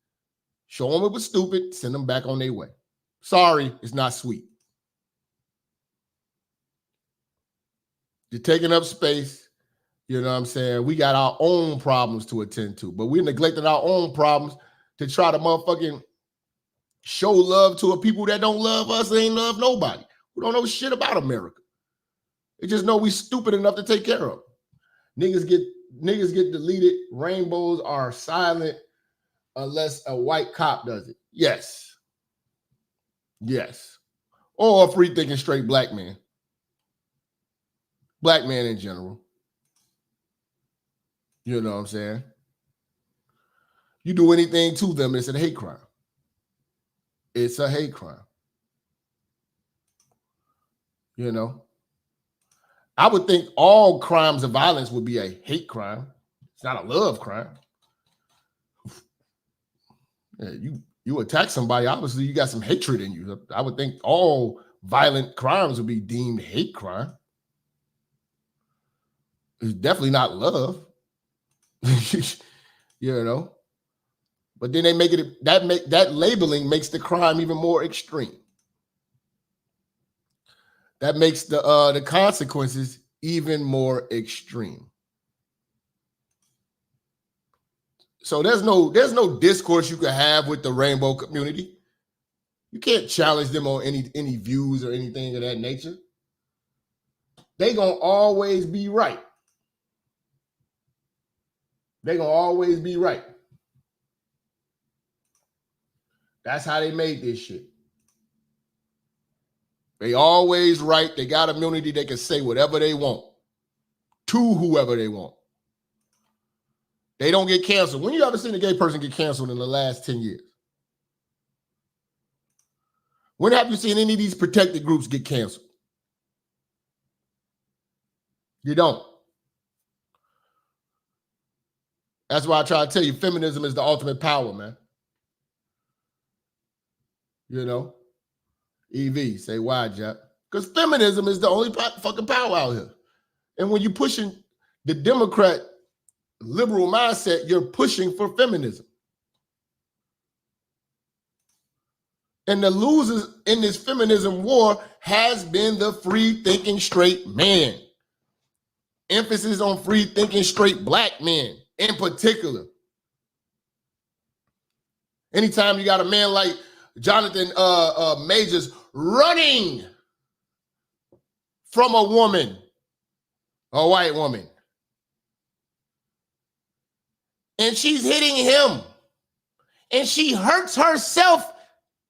Show them it was stupid, send them back on their way. Sorry, it's not sweet. You're taking up space. You know what I'm saying? We got our own problems to attend to, but we're neglecting our own problems to try to motherfucking show love to a people that don't love us and ain't love nobody. We don't know shit about America. They just know we stupid enough to take care of. Niggas get deleted. Rainbows are silent unless a white cop does it. Yes. Yes. Or a free-thinking straight black man. Black man in general. You know what I'm saying? You do anything to them, it's a hate crime. It's a hate crime. You know? I would think all crimes of violence would be a hate crime. It's not a love crime. Yeah, you attack somebody, obviously you got some hatred in you. I would think all violent crimes would be deemed hate crime. It's definitely not love. You know? But then they make it that labeling makes the crime even more extreme. That makes the consequences even more extreme. So there's no discourse you can have with the rainbow community. You can't challenge them on any views or anything of that nature. They gonna always be right. They gonna always be right. That's how they made this shit. They always right. They got immunity. They can say whatever they want to whoever they want. They don't get canceled. When you ever seen a gay person get canceled in the last 10 years? When have you seen any of these protected groups get canceled? You don't. That's why I try to tell you, feminism is the ultimate power, man. You know? EV, say why, Jap? Because feminism is the only fucking power out here. And when you're pushing the Democrat liberal mindset, you're pushing for feminism. And the losers in this feminism war has been the free-thinking straight man. Emphasis on free-thinking straight black men in particular. Anytime you got a man like Jonathan Majors running from a woman, a white woman, and she's hitting him, and she hurts herself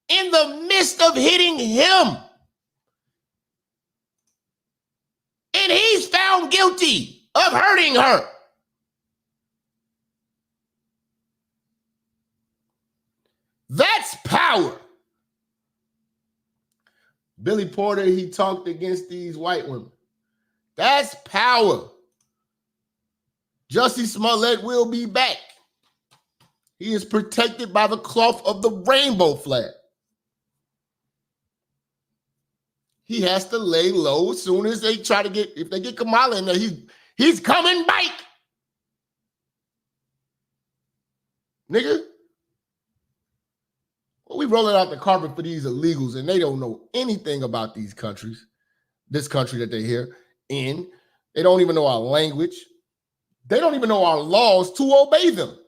in the midst of hitting him, and he's found guilty of hurting her. That's power. Billy Porter, he talked against these white women. That's power. Jussie Smollett will be back. He is protected by the cloth of the rainbow flag. He has to lay low as soon as they try to get, if they get Kamala in there, he's coming back. Nigga. Well, we rolling out the carpet for these illegals, and they don't know anything about these countries, this country that they're here in. They don't even know our language. They don't even know our laws to obey them.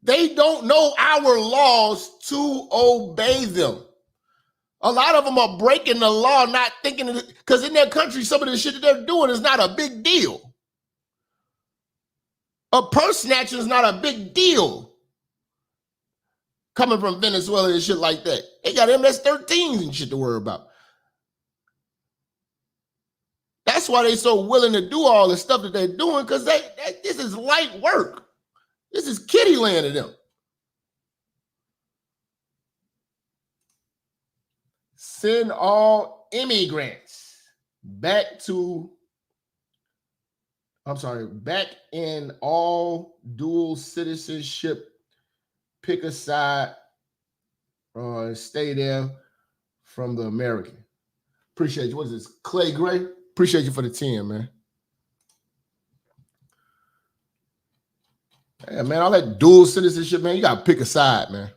They don't know our laws to obey them. A lot of them are breaking the law, not thinking, because in their country, some of the shit that they're doing is not a big deal. A purse snatcher is not a big deal. Coming from Venezuela and shit like that. They got MS-13s and shit to worry about. That's why they're so willing to do all the stuff that they're doing, because this is light work. This is kiddie land to them. Send all immigrants back in all dual citizenship, pick a side, stay there from the American. Appreciate you. What is this? Clay Gray? Appreciate you for the 10, man. Yeah, man, all that dual citizenship, man, you got to pick a side, man.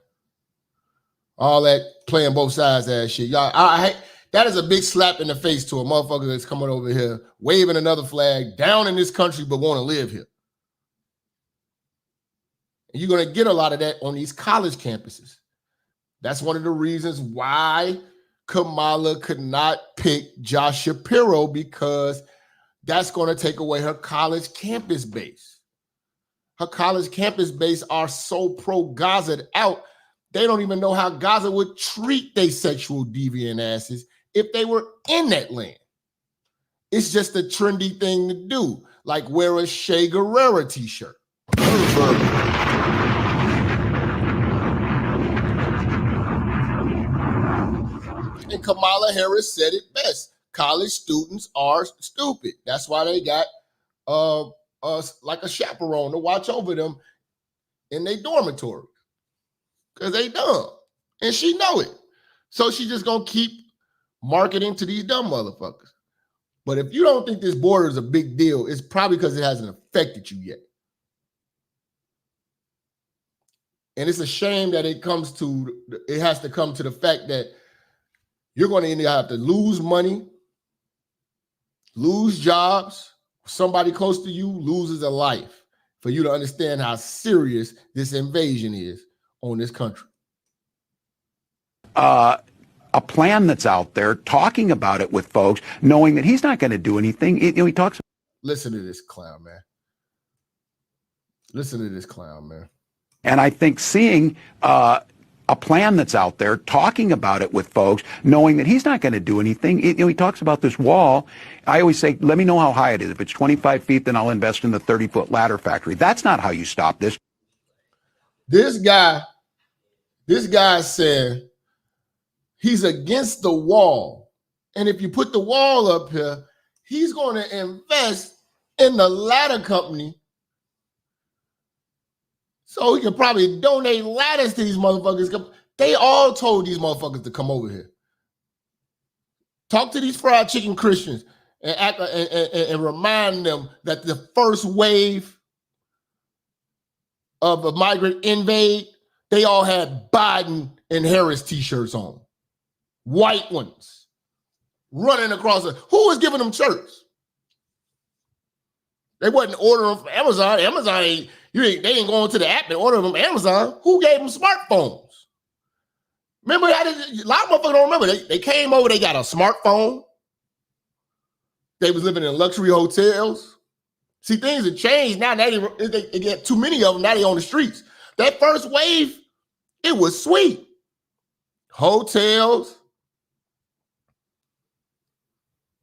All that playing both sides ass shit. Y'all, that is a big slap in the face to a motherfucker that's coming over here, waving another flag down in this country, but want to live here. And you're going to get a lot of that on these college campuses. That's one of the reasons why Kamala could not pick Josh Shapiro, because that's going to take away her college campus base. Her college campus base are so pro-Gaza out, they don't even know how Gaza would treat their sexual deviant asses if they were in that land. It's just a trendy thing to do, like wear a Che Guevara t-shirt. And Kamala Harris said it best. College students are stupid. That's why they got like a chaperone to watch over them in their dormitory. Because they dumb. And she know it. So she just gonna keep marketing to these dumb motherfuckers. But if you don't think this border is a big deal, it's probably because it hasn't affected you yet. And it's a shame that it has to come to the fact that you're going to either have to lose money, lose jobs, somebody close to you loses a life for you to understand how serious this invasion is on this country. A plan that's out there, talking about it with folks, knowing that he's not going to do anything. He talks. Listen to this clown, man. Listen to this clown, man. And I think seeing a plan that's out there, talking about it with folks, knowing that he's not going to do anything. He talks about this wall. I always say, let me know how high it is. If it's 25 feet, then I'll invest in the 30-foot ladder factory. That's not how you stop this. This guy said he's against the wall. And if you put the wall up here, he's going to invest in the ladder company so he can probably donate ladders to these motherfuckers. They all told these motherfuckers to come over here. Talk to these fried chicken Christians and remind them that the first wave of a migrant invade, they all had Biden and Harris t-shirts on. White ones. Running across it. Who was giving them shirts? They wasn't ordering them from Amazon. Amazon they ain't going to the app and ordering them from Amazon. Who gave them smartphones? Remember, a lot of motherfuckers don't remember. They came over, they got a smartphone. They was living in luxury hotels. See, things have changed now. They get too many of them. Now they on the streets. That first wave, it was sweet. Hotels,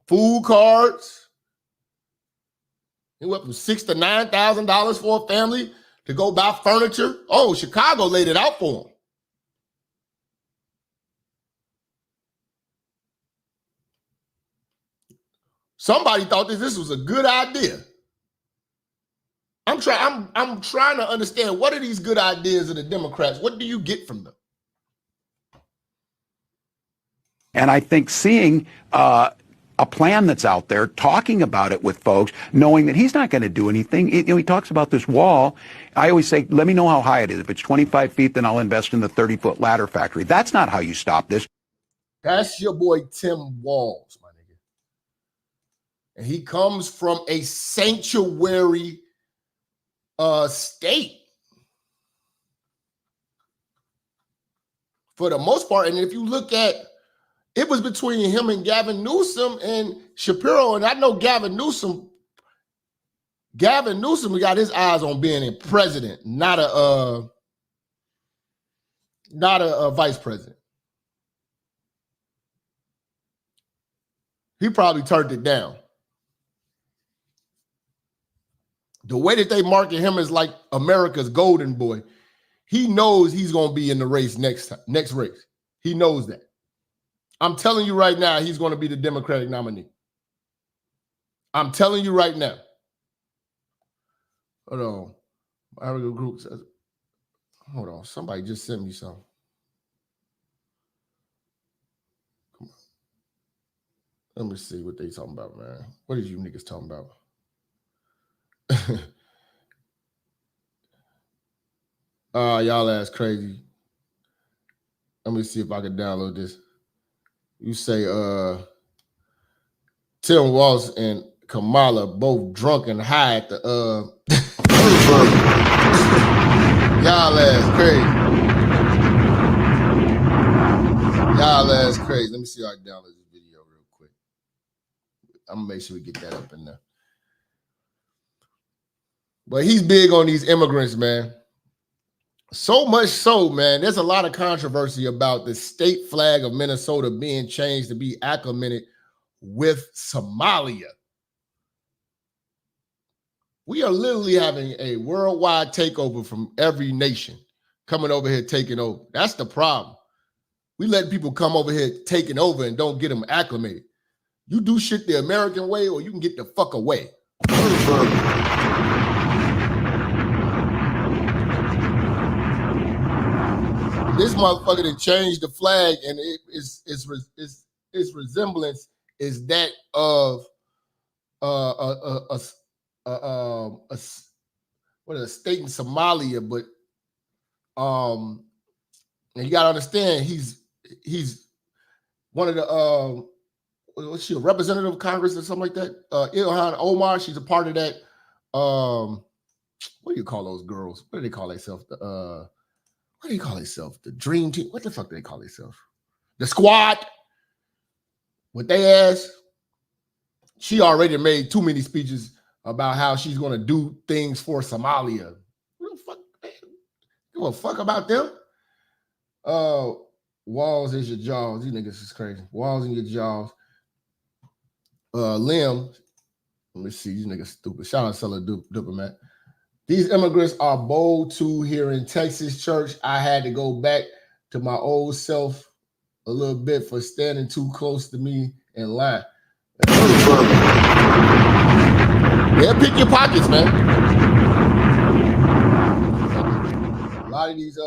food cards. It went from $6,000 to $9,000 for a family to go buy furniture. Oh, Chicago laid it out for them. Somebody thought this was a good idea. I'm trying to understand, what are these good ideas of the Democrats? What do you get from them? And I think seeing a plan that's out there, talking about it with folks, knowing that he's not going to do anything. He talks about this wall. I always say, let me know how high it is. If it's 25 feet, then I'll invest in the 30-foot ladder factory. That's not how you stop this. That's your boy Tim Walz, my nigga. And he comes from a sanctuary state. For the most part, and if you look at, it was between him and Gavin Newsom and Shapiro, and I know Gavin Newsom got his eyes on being a president, not a vice president. He probably turned it down. The way that they market him as like America's golden boy, he knows he's going to be in the race next race. He knows that. I'm telling you right now, he's going to be the Democratic nominee. I'm telling you right now. Hold on. My group says, hold on. Somebody just sent me something. Come on. Let me see what they talking about, man. What is you niggas talking about? Y'all ass crazy. Let me see if I can download this. You say Tim Walz and Kamala both drunk and high at the y'all ass crazy. Y'all ass crazy. Let me see if I can download this video real quick. I'm gonna make sure we get that up in there. But he's big on these immigrants, man. So much so, man, there's a lot of controversy about the state flag of Minnesota being changed to be acclimated with Somalia. We are literally having a worldwide takeover from every nation coming over here taking over. That's the problem. We let people come over here taking over and don't get them acclimated. You do shit the American way or you can get the fuck away. This motherfucker that changed the flag, and its resemblance is that of a state in Somalia, but and you gotta understand he's one of the was she a representative of Congress or something like that? Ilhan Omar, she's a part of that. What do you call those girls? What do they call themselves? What do you call themselves? The Dream Team? What the fuck do they call themselves? The Squad. What they asked, she already made too many speeches about how she's gonna do things for Somalia. What the fuck? Give a fuck about them? Walls is your jaws. These niggas is crazy. Walls in your jaws. Lim. Let me see. These niggas stupid. Shout out to Seller Diplomat. These immigrants are bold too here in Texas, church. I had to go back to my old self a little bit for standing too close to me in line. Yeah, pick your pockets, man. A lot of these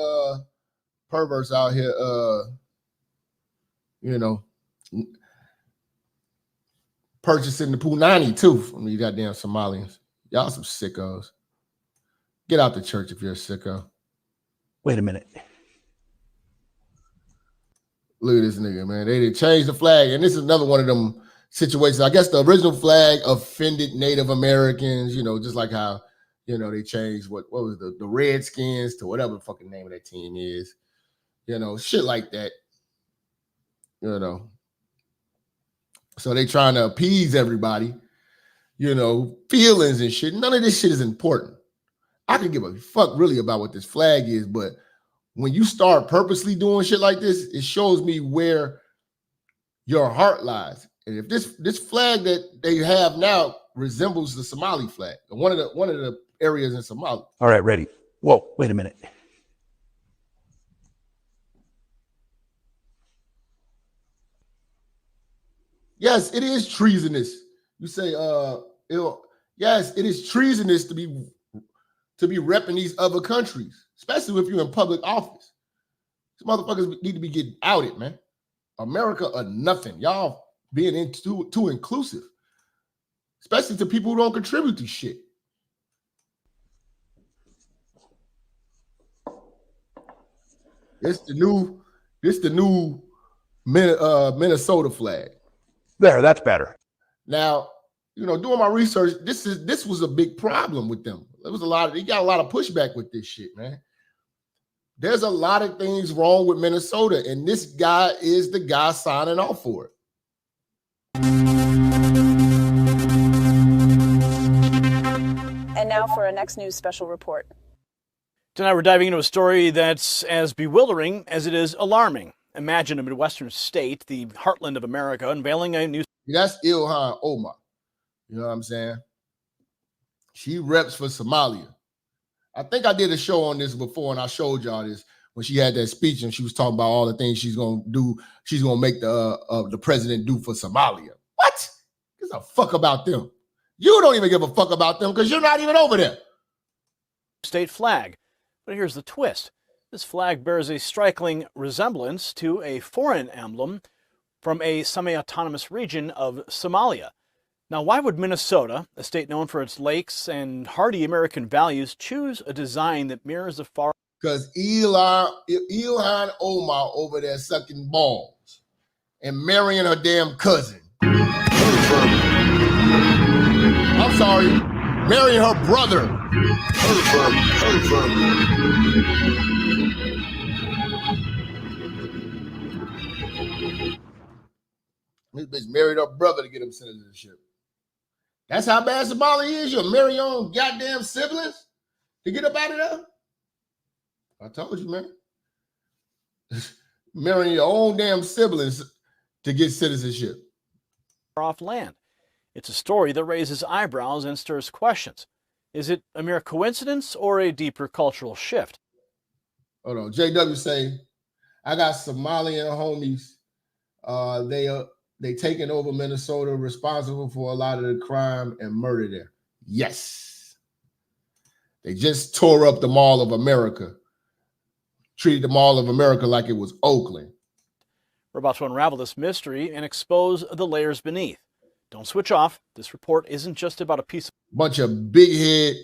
perverts out here, purchasing the Punani too from these goddamn Somalians. Y'all some sickos. Get out the church if you're a sicko. Wait a minute. Look at this nigga, man. They changed the flag, and this is another one of them situations. I guess the original flag offended Native Americans, just like how, they changed what was the Redskins to whatever the fucking name of that team is. Shit like that. So they trying to appease everybody, feelings and shit. None of this shit is important. I can give a fuck really about what this flag is, but when you start purposely doing shit like this, it shows me where your heart lies. And if this flag that they have now resembles the Somali flag, one of the areas in Somalia. All right, ready. Whoa, wait a minute. Yes, it is treasonous. You say, yes, it is treasonous to be repping these other countries, especially if you're in public office. These motherfuckers need to be getting outed, man. America or nothing. Y'all being too inclusive, especially to people who don't contribute to shit. It's the new Minnesota flag. There, that's better. Now, doing my research, this was a big problem with them. There was they got a lot of pushback with this shit, man. There's a lot of things wrong with Minnesota, and this guy is the guy signing off for it. And now for our next news special report. Tonight we're diving into a story that's as bewildering as it is alarming. Imagine a Midwestern state, the heartland of America, unveiling a new... That's Ilhan Omar. You know what I'm saying? She reps for Somalia. I think I did a show on this before, and I showed y'all this when she had that speech, and she was talking about all the things she's going to do. She's going to make the president do for Somalia. What? Gives a fuck about them. You don't even give a fuck about them because you're not even over there. State flag. But here's the twist. This flag bears a striking resemblance to a foreign emblem from a semi-autonomous region of Somalia. Now, why would Minnesota, a state known for its lakes and hardy American values, choose a design that mirrors the far... Because Ilhan Omar over there sucking balls and marrying her damn cousin. I'm sorry, marrying her brother. This bitch married her brother to get him citizenship. That's how bad Somalia is. You'll marry your own goddamn siblings to get up out of there? I told you, man. Marrying your own damn siblings to get citizenship. Off land. It's a story that raises eyebrows and stirs questions. Is it a mere coincidence or a deeper cultural shift? Hold on. JW say, I got Somalian homies. They taking over Minnesota, responsible for a lot of the crime and murder there. Yes. They just tore up the Mall of America. Treated the Mall of America like it was Oakland. We're about to unravel this mystery and expose the layers beneath. Don't switch off. This report isn't just about a piece of bunch of big head,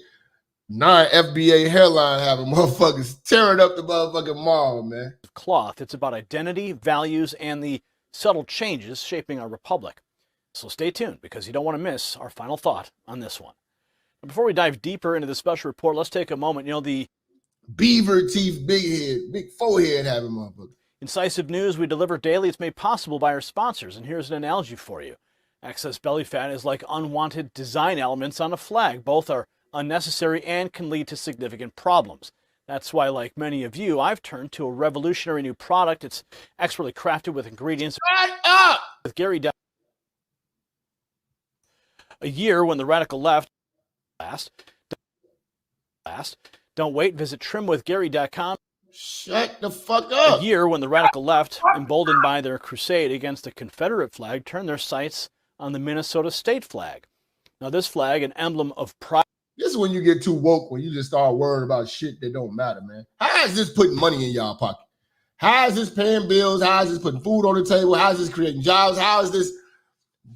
non-FBA hairline having motherfuckers tearing up the motherfucking mall, man. Cloth. It's about identity, values, and the subtle changes shaping our republic. So stay tuned, because you don't want to miss our final thought on this one. Before we dive deeper into the special report, let's take a moment. The beaver teeth, big head, big forehead having motherfucker. Incisive news we deliver daily. It's made possible by our sponsors, and here's an analogy for you. Excess belly fat is like unwanted design elements on a flag. Both are unnecessary and can lead to significant problems. That's why, like many of you, I've turned to a revolutionary new product. It's expertly crafted with ingredients. Shut up! With Gary Dell. A year when the radical left last. Don't wait. Visit trimwithgary.com. Shut the fuck up. A year when the radical left, emboldened by their crusade against the Confederate flag, turned their sights on the Minnesota state flag. Now, this flag, an emblem of pride. This is when you get too woke, when you just start worrying about shit that don't matter, man. How is this putting money in y'all pocket? How is this paying bills? How is this putting food on the table? How is this creating jobs? How is this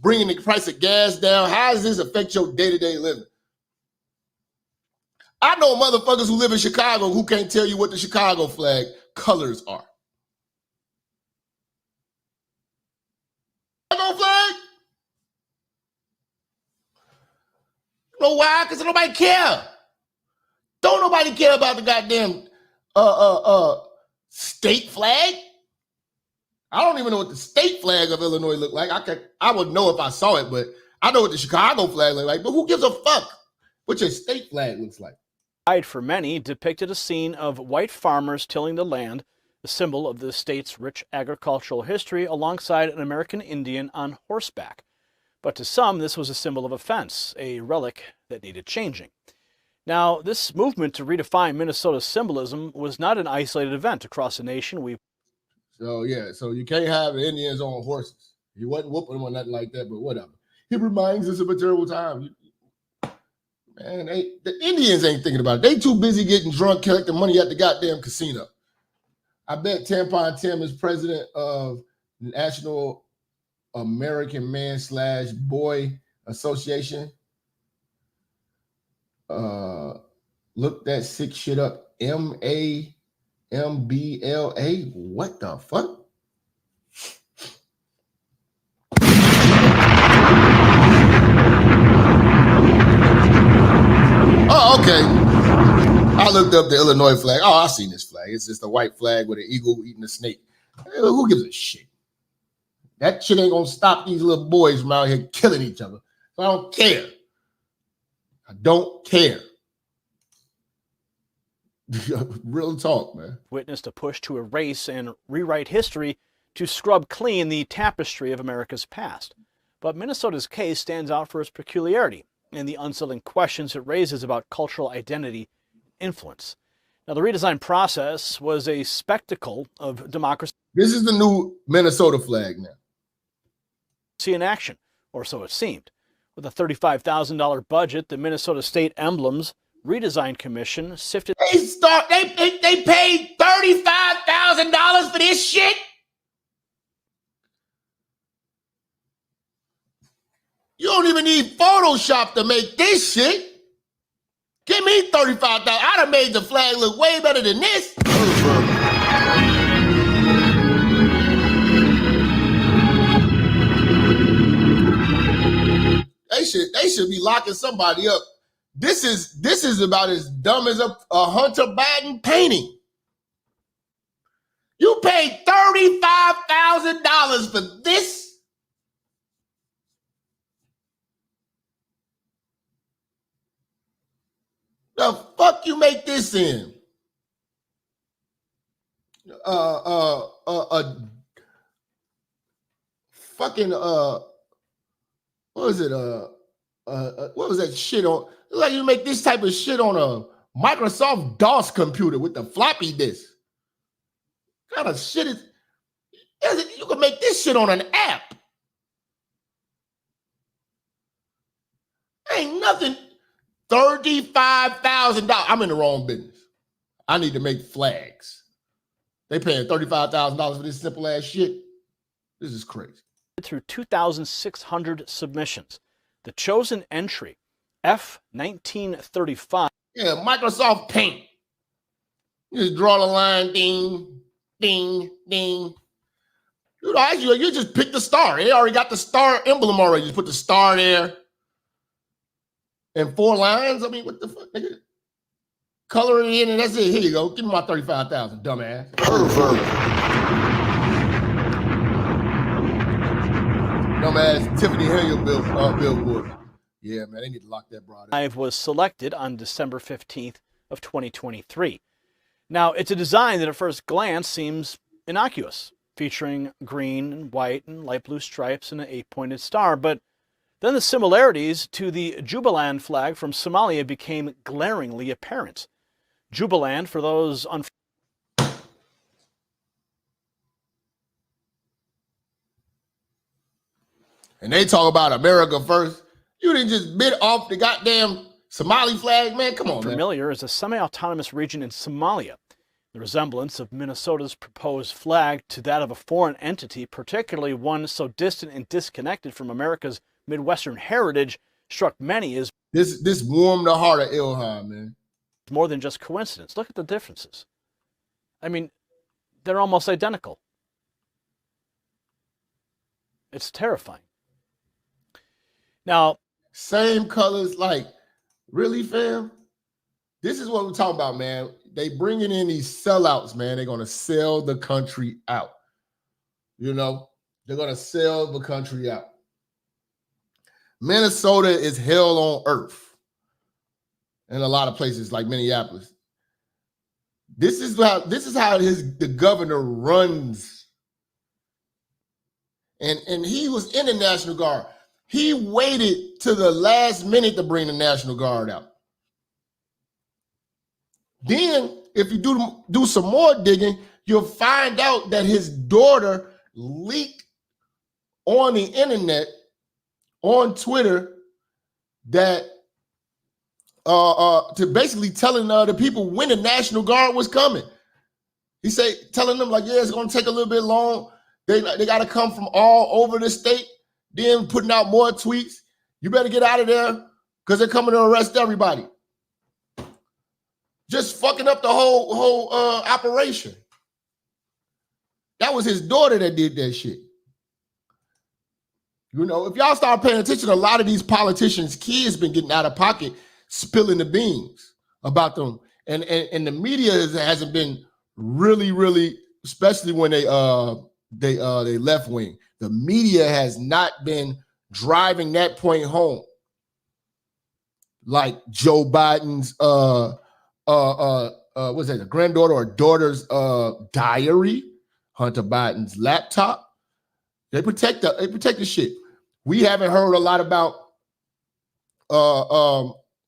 bringing the price of gas down? How does this affect your day-to-day living? I know motherfuckers who live in Chicago who can't tell you what the Chicago flag colors are. Chicago flag? You know why? Because nobody care. Don't nobody care about the goddamn state flag. I don't even know what the state flag of Illinois look like. I would know if I saw it, but I know what the Chicago flag look like. But who gives a fuck what your state flag looks like? Pride, for many, depicted a scene of white farmers tilling the land, a symbol of the state's rich agricultural history, alongside an American Indian on horseback. But to some, this was a symbol of offense, a relic that needed changing. Now, this movement to redefine Minnesota's symbolism was not an isolated event across the nation. So you can't have the Indians on horses. He wasn't whooping them or nothing like that, but whatever. It reminds us of a terrible time. Man, the Indians ain't thinking about it. They too busy getting drunk, collecting money at the goddamn casino. I bet Tampon Tim is president of the National American Man/Boy Association. Look that sick shit up. MAMBLA. What the fuck? Oh, okay. I looked up the Illinois flag. Oh, I've seen this flag. It's just a white flag with an eagle eating a snake. Who gives a shit? That shit ain't gonna stop these little boys from out here killing each other. So I don't care. I don't care. Real talk, man. Witnessed a push to erase and rewrite history to scrub clean the tapestry of America's past. But Minnesota's case stands out for its peculiarity and the unsettling questions it raises about cultural identity and influence. Now, the redesign process was a spectacle of democracy. This is the new Minnesota flag now. In action, or so it seemed. With a $35,000 budget, the Minnesota State Emblems Redesign Commission sifted. They paid $35,000 for this shit. You don't even need Photoshop to make this shit. Give me $35,000. I'd have made the flag look way better than this. They should be locking somebody up. This is about as dumb as a Hunter Biden painting. You paid $35,000 for this. The fuck you make this in? Fucking what was it? What was that shit on? It's like you make this type of shit on a Microsoft DOS computer with the floppy disk. What kind of shit is it? You can make this shit on an app. Ain't nothing. $35,000. I'm in the wrong business. I need to make flags. They paying $35,000 for this simple ass shit. This is crazy. Through 2,600 submissions. The chosen entry, F1935. Yeah, Microsoft Paint. You just draw the line, ding, ding, ding. Dude, you just pick the star. They already got the star emblem already. Just put the star there. And 4 lines. I mean, what the fuck, nigga? Color it in and that's it. Here you go. Give me my $35,000, dumbass. Pervert. Dumbass Tiffany Hillier billboard. Yeah, man, they need to lock that broad in. Was selected on December 15th of 2023. Now, it's a design that at first glance seems innocuous, featuring green and white and light blue stripes and an 8-pointed star, but then the similarities to the Jubaland flag from Somalia became glaringly apparent. Jubaland, for those and they talk about America first. You didn't just bid off the goddamn Somali flag, man. Come on, familiar as a semi-autonomous region in Somalia. The resemblance of Minnesota's proposed flag to that of a foreign entity, particularly one so distant and disconnected from America's Midwestern heritage, struck many as this warmed the heart of Ilhan, man. More than just coincidence. Look at the differences. I mean, they're almost identical. It's terrifying. Now, same colors, like, really, fam? This is what we're talking about, man. They bringing in these sellouts, man. They're going to sell the country out. You know, they're going to sell the country out. Minnesota is hell on earth in a lot of places like Minneapolis. This is how the governor runs. And he was in the National Guard. He waited to the last minute to bring the National Guard out. Then, if you do some more digging, you'll find out that his daughter leaked on the internet, on Twitter, that to basically telling the people when the National Guard was coming. He said, telling them like, yeah, it's going to take a little bit long. They got to come from all over the state. Then putting out more tweets. You better get out of there because they're coming to arrest everybody. Just fucking up the whole operation. That was his daughter that did that shit. You know, if y'all start paying attention, a lot of these politicians' kids been getting out of pocket, spilling the beans about them. And the media hasn't been really, especially when they left wing. The media has not been driving that point home. Like Joe Biden's what's that, a granddaughter or daughter's diary, Hunter Biden's laptop. They protect the shit. We haven't heard a lot about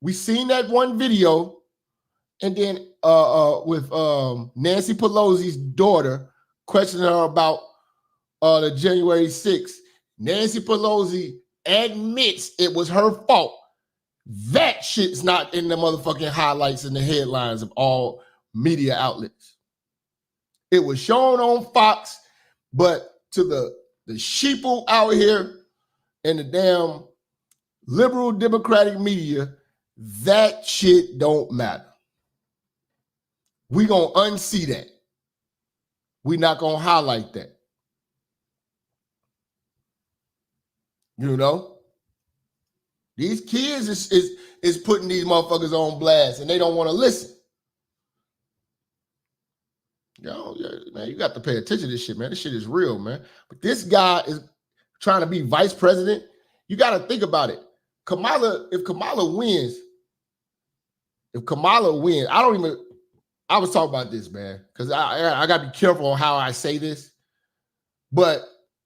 we seen that one video, and then with Nancy Pelosi's daughter questioning her about the January 6th. Nancy Pelosi admits it was her fault. That shit's not in the motherfucking highlights and the headlines of all media outlets. It was shown on Fox, but to the sheeple out here in the damn liberal Democratic media, that shit don't matter. We gonna unsee that. We not gonna highlight that. You know? These kids is putting these motherfuckers on blast and they don't want to listen. Yo, yeah, man, you got to pay attention to this shit, man. This shit is real, man. But this guy is trying to be vice president. You got to think about it. If Kamala wins, I was talking about this, man, because I got to be careful on how I say this. But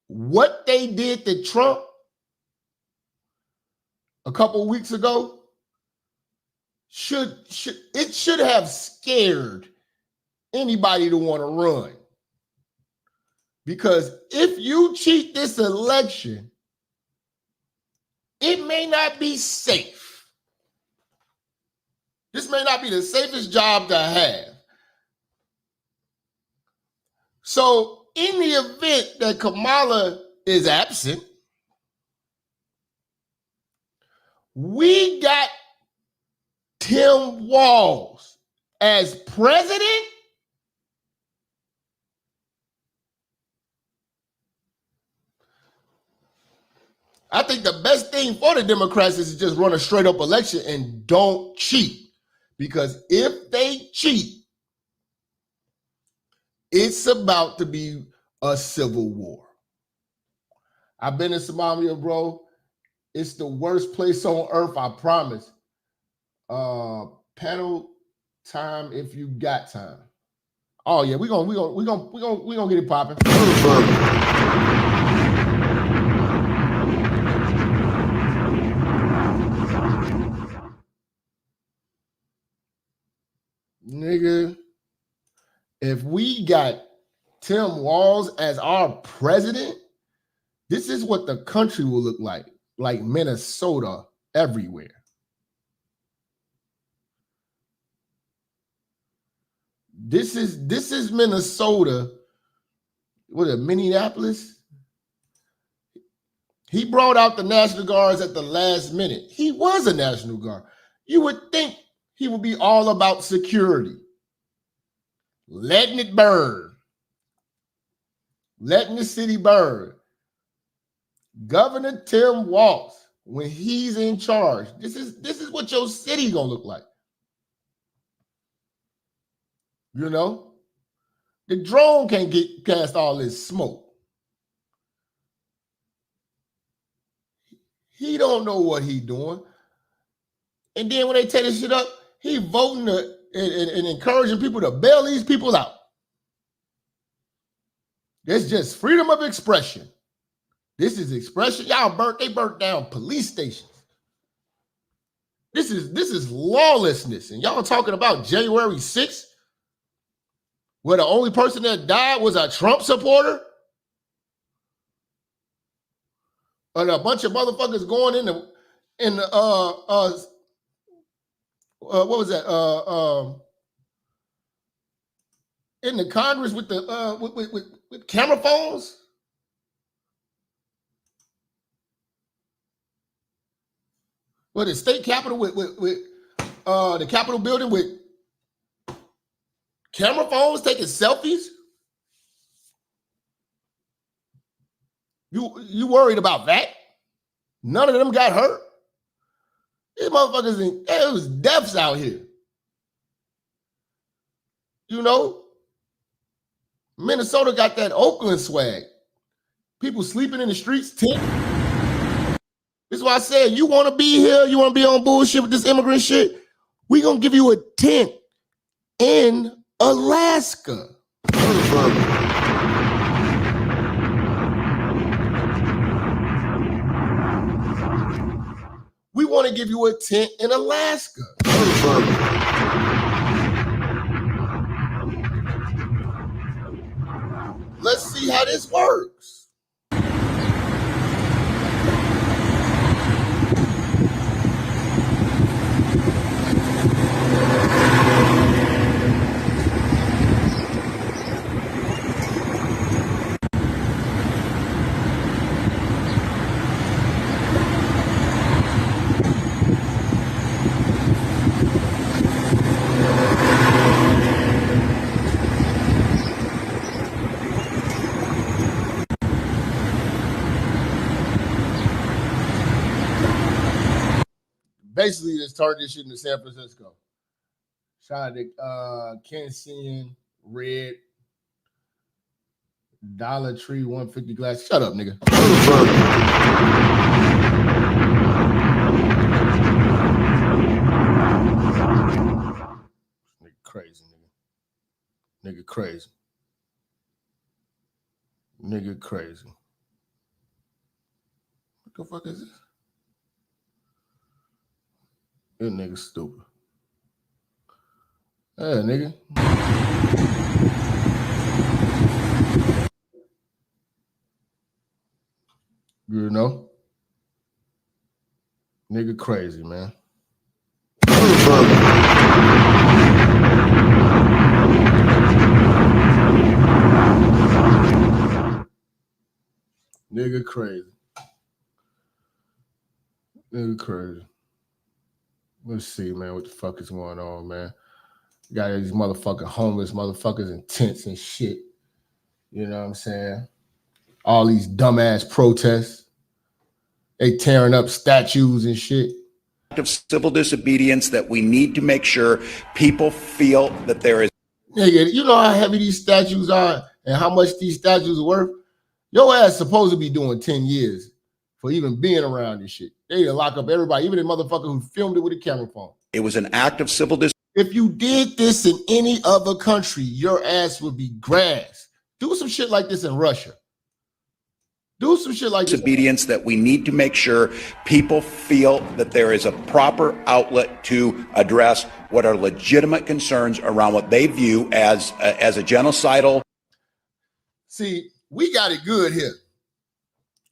what they did to Trump a couple of weeks ago, should have scared anybody to want to run. Because if you cheat this election, it may not be safe. This may not be the safest job to have. So in the event that Kamala is absent, we got Tim Walz as president. I think the best thing for the Democrats is to just run a straight up election and don't cheat. Because if they cheat, it's about to be a civil war. I've been in Somalia, bro. It's the worst place on earth, I promise. Panel time if you got time. Oh yeah, we're gonna get it popping. Nigga, if we got Tim Walz as our president, this is what the country will look like Minnesota everywhere. This is Minnesota. What is it, Minneapolis? He brought out the National Guards at the last minute. He was a National Guard. You would think he would be all about security. Letting it burn. Letting the city burn. Governor Tim Walz, when he's in charge, this is what your city gonna look like. You know? The drone can't get past all this smoke. He don't know what he doing. And then when they tear this shit up, he voting and encouraging people to bail these people out. That's just freedom of expression. This is expression. They burnt down police stations. This is lawlessness. And y'all talking about January 6th, where the only person that died was a Trump supporter? And a bunch of motherfuckers going in the what was that? In the Congress with the with camera phones. Well, the state capitol with the Capitol building with camera phones taking selfies. You worried about that? None of them got hurt. These motherfuckers, it was deaths out here. You know, Minnesota got that Oakland swag. People sleeping in the streets, tent. This is why I said, you want to be here, you want to be on bullshit with this immigrant shit, we going to give you a tent in Alaska. We want to give you a tent in Alaska. Let's see how this works. Basically, just turned this shit into San Francisco. Shout out to Ken Sean, Red, Dollar Tree, 150 glass. Shut up, nigga. Nigga crazy, nigga. Nigga crazy. Nigga crazy. What the fuck is this? This nigga stupid. Yeah, nigga. You know? Nigga crazy, man. Nigga crazy. Nigga crazy. Let's see, man, what the fuck is going on, man. You got these motherfucking homeless motherfuckers in tents and shit. You know what I'm saying? All these dumbass protests. They tearing up statues and shit. Of civil disobedience that we need to make sure people feel that there is. Nigga, you know how heavy these statues are and how much these statues are worth? Your ass supposed to be doing 10 years for even being around this shit. They lock up everybody, even the motherfucker who filmed it with a camera phone. It was an act of civil disobedience. If you did this in any other country, your ass would be grass. Do some shit like this in Russia. Do some shit like this. Disobedience that we need to make sure people feel that there is a proper outlet to address what are legitimate concerns around what they view as a genocidal. See, we got it good here.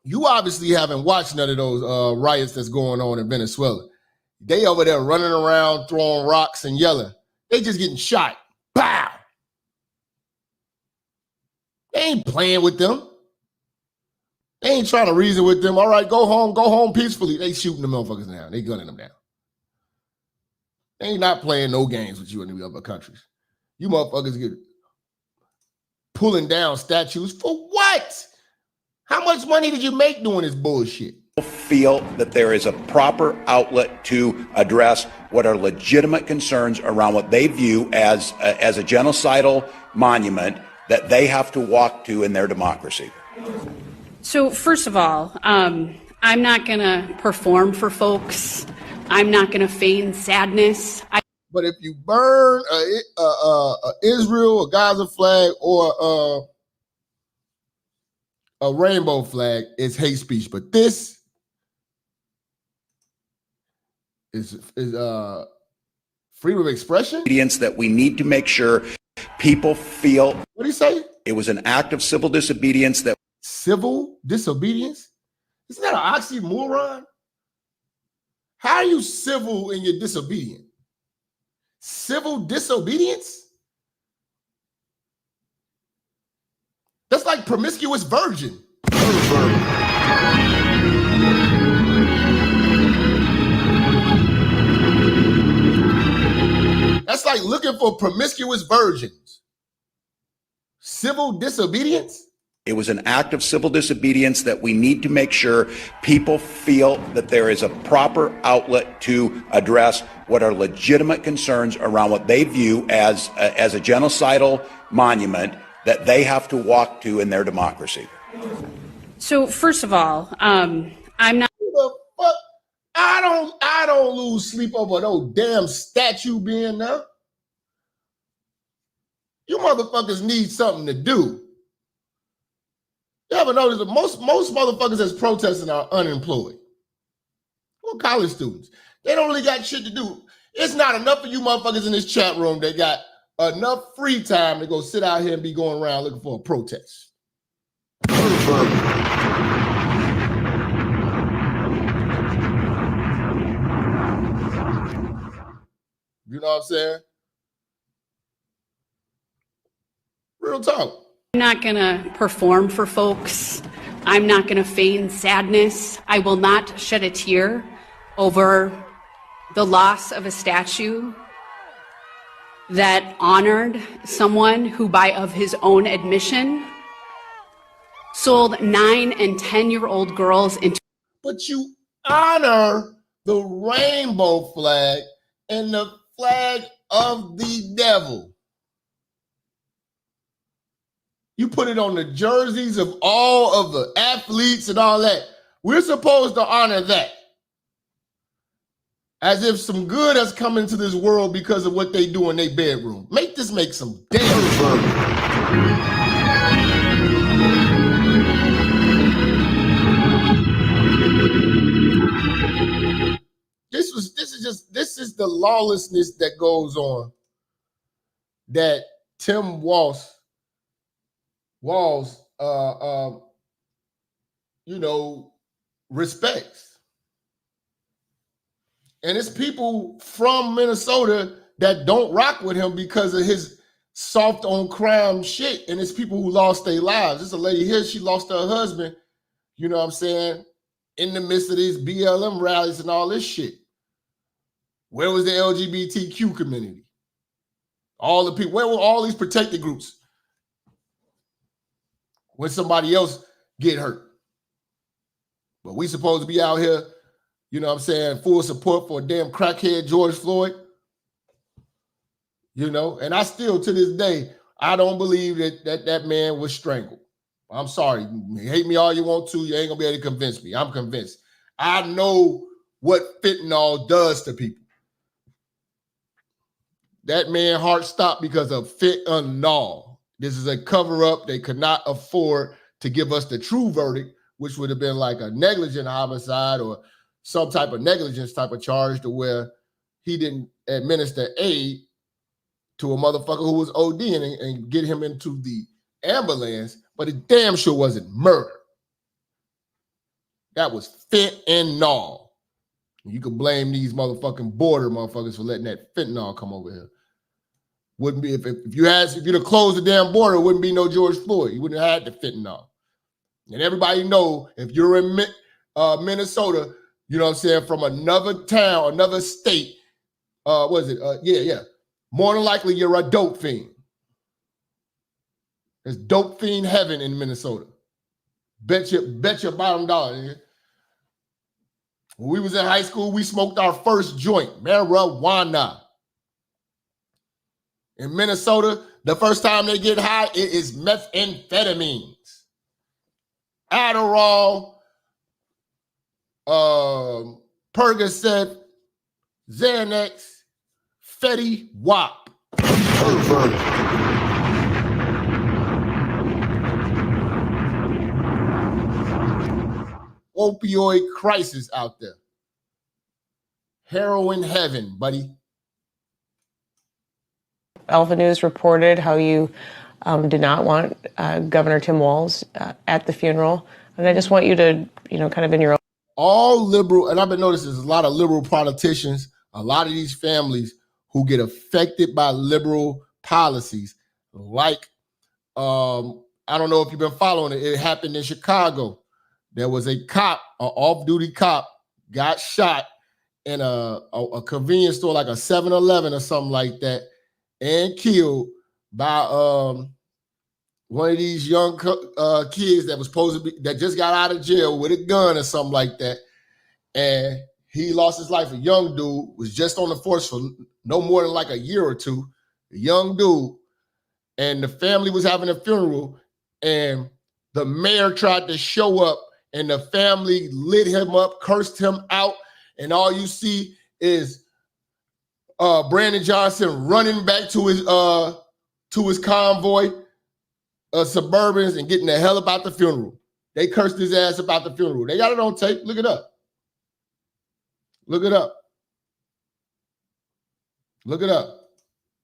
You obviously haven't watched none of those riots that's going on in Venezuela. They over there running around, throwing rocks and yelling. They just getting shot. Pow! They ain't playing with them. They ain't trying to reason with them. All right, go home peacefully. They shooting the motherfuckers down. They gunning them down. They ain't not playing no games with you in the other countries. You motherfuckers get pulling down statues for what? How much money did you make doing this bullshit? Feel that there is a proper outlet to address what are legitimate concerns around what they view as a genocidal monument that they have to walk to in their democracy. So first of all, I'm not going to perform for folks. I'm not going to feign sadness. But if you burn Israel, a Gaza flag, or a rainbow flag, it's hate speech. But this is freedom of expression. Obedience that we need to make sure people feel. What do you say? It was an act of civil disobedience that. Civil disobedience? Isn't that an oxymoron? How are you civil and you're disobedient? Civil disobedience? That's like promiscuous virgin. That's like looking for promiscuous virgins. Civil disobedience? It was an act of civil disobedience that we need to make sure people feel that there is a proper outlet to address what are legitimate concerns around what they view as a genocidal monument that they have to walk to in their democracy. So first of all, I'm not. The fuck? I don't lose sleep over no damn statue being there. You motherfuckers need something to do. You ever notice that most motherfuckers that's protesting are unemployed? Well, college students. They don't really got shit to do. It's not enough of you motherfuckers in this chat room that got enough free time to go sit out here and be going around looking for a protest. You know what I'm saying? Real talk. I'm not going to perform for folks. I'm not going to feign sadness. I will not shed a tear over the loss of a statue that honored someone who, of his own admission, sold 9 and 10-year-old girls into. But you honor the rainbow flag and the flag of the devil. You put it on the jerseys of all of the athletes and all that. We're supposed to honor that. As if some good has come into this world because of what they do in their bedroom. Make this make some damn sense. This is the lawlessness that goes on that Tim Walz, respects. And it's people from Minnesota that don't rock with him because of his soft on crime shit. And it's people who lost their lives. There's a lady here, she lost her husband, you know what I'm saying, in the midst of these BLM rallies and all this shit. Where was the LGBTQ community? All the people, where were all these protected groups when somebody else get hurt? But we supposed to be out here, you know what I'm saying, full support for a damn crackhead George Floyd. You know, and I still, to this day, I don't believe that man was strangled. I'm sorry. Hate me all you want to. You ain't going to be able to convince me. I'm convinced. I know what fentanyl does to people. That man's heart stopped because of fentanyl. This is a cover-up. They could not afford to give us the true verdict, which would have been like a negligent homicide or some type of negligence type of charge to where he didn't administer aid to a motherfucker who was ODing and get him into the ambulance, but it damn sure wasn't murder. That was fentanyl. You could blame these motherfucking border motherfuckers for letting that fentanyl come over here. Wouldn't be if you'd have closed the damn border, it wouldn't be no George Floyd. You wouldn't have had the fentanyl. And everybody know if you're in Minnesota, you know what I'm saying, from another town, another state, more than likely you're a dope fiend. There's dope fiend heaven in Minnesota. Bet your bottom dollar. Nigga. When we was in high school, we smoked our first joint, marijuana. In Minnesota, the first time they get high, it is methamphetamines. Adderall, Percocet, Xanax, Fetty Wap. Opioid crisis out there. Heroin heaven, buddy. Alpha News reported how you did not want Governor Tim Walz at the funeral. And I just want you to, kind of in your own. All liberal, and I've been noticing there's a lot of liberal politicians, a lot of these families who get affected by liberal policies. Like, I don't know if you've been following it. It happened in Chicago. There was a cop, an off-duty cop, got shot in a convenience store, like a 7-Eleven or something like that, and killed by one of these young kids that was supposed to be, that just got out of jail with a gun or something like that. And he lost his life. A young dude was just on the force for no more than like a year or two. A young dude. And the family was having a funeral, and the mayor tried to show up, and the family lit him up, cursed him out, and all you see is Brandon Johnson running back to his convoy of Suburbans and getting the hell about the funeral. They cursed his ass about the funeral. They got it on tape. Look it up. Look it up. Look it up.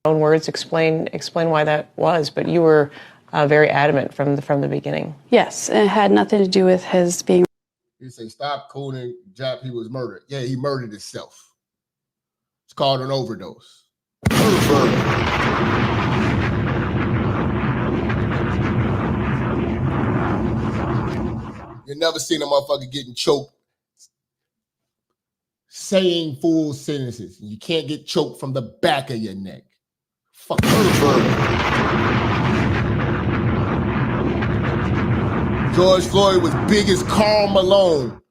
Own words, explain why that was, but you were very adamant from the beginning. Yes, it had nothing to do with his being. You say, stop calling Jap, he was murdered. Yeah, he murdered himself. It's called an overdose. You never seen a motherfucker getting choked saying full sentences. You can't get choked from the back of your neck. Fuck. George Floyd was big as Karl Malone.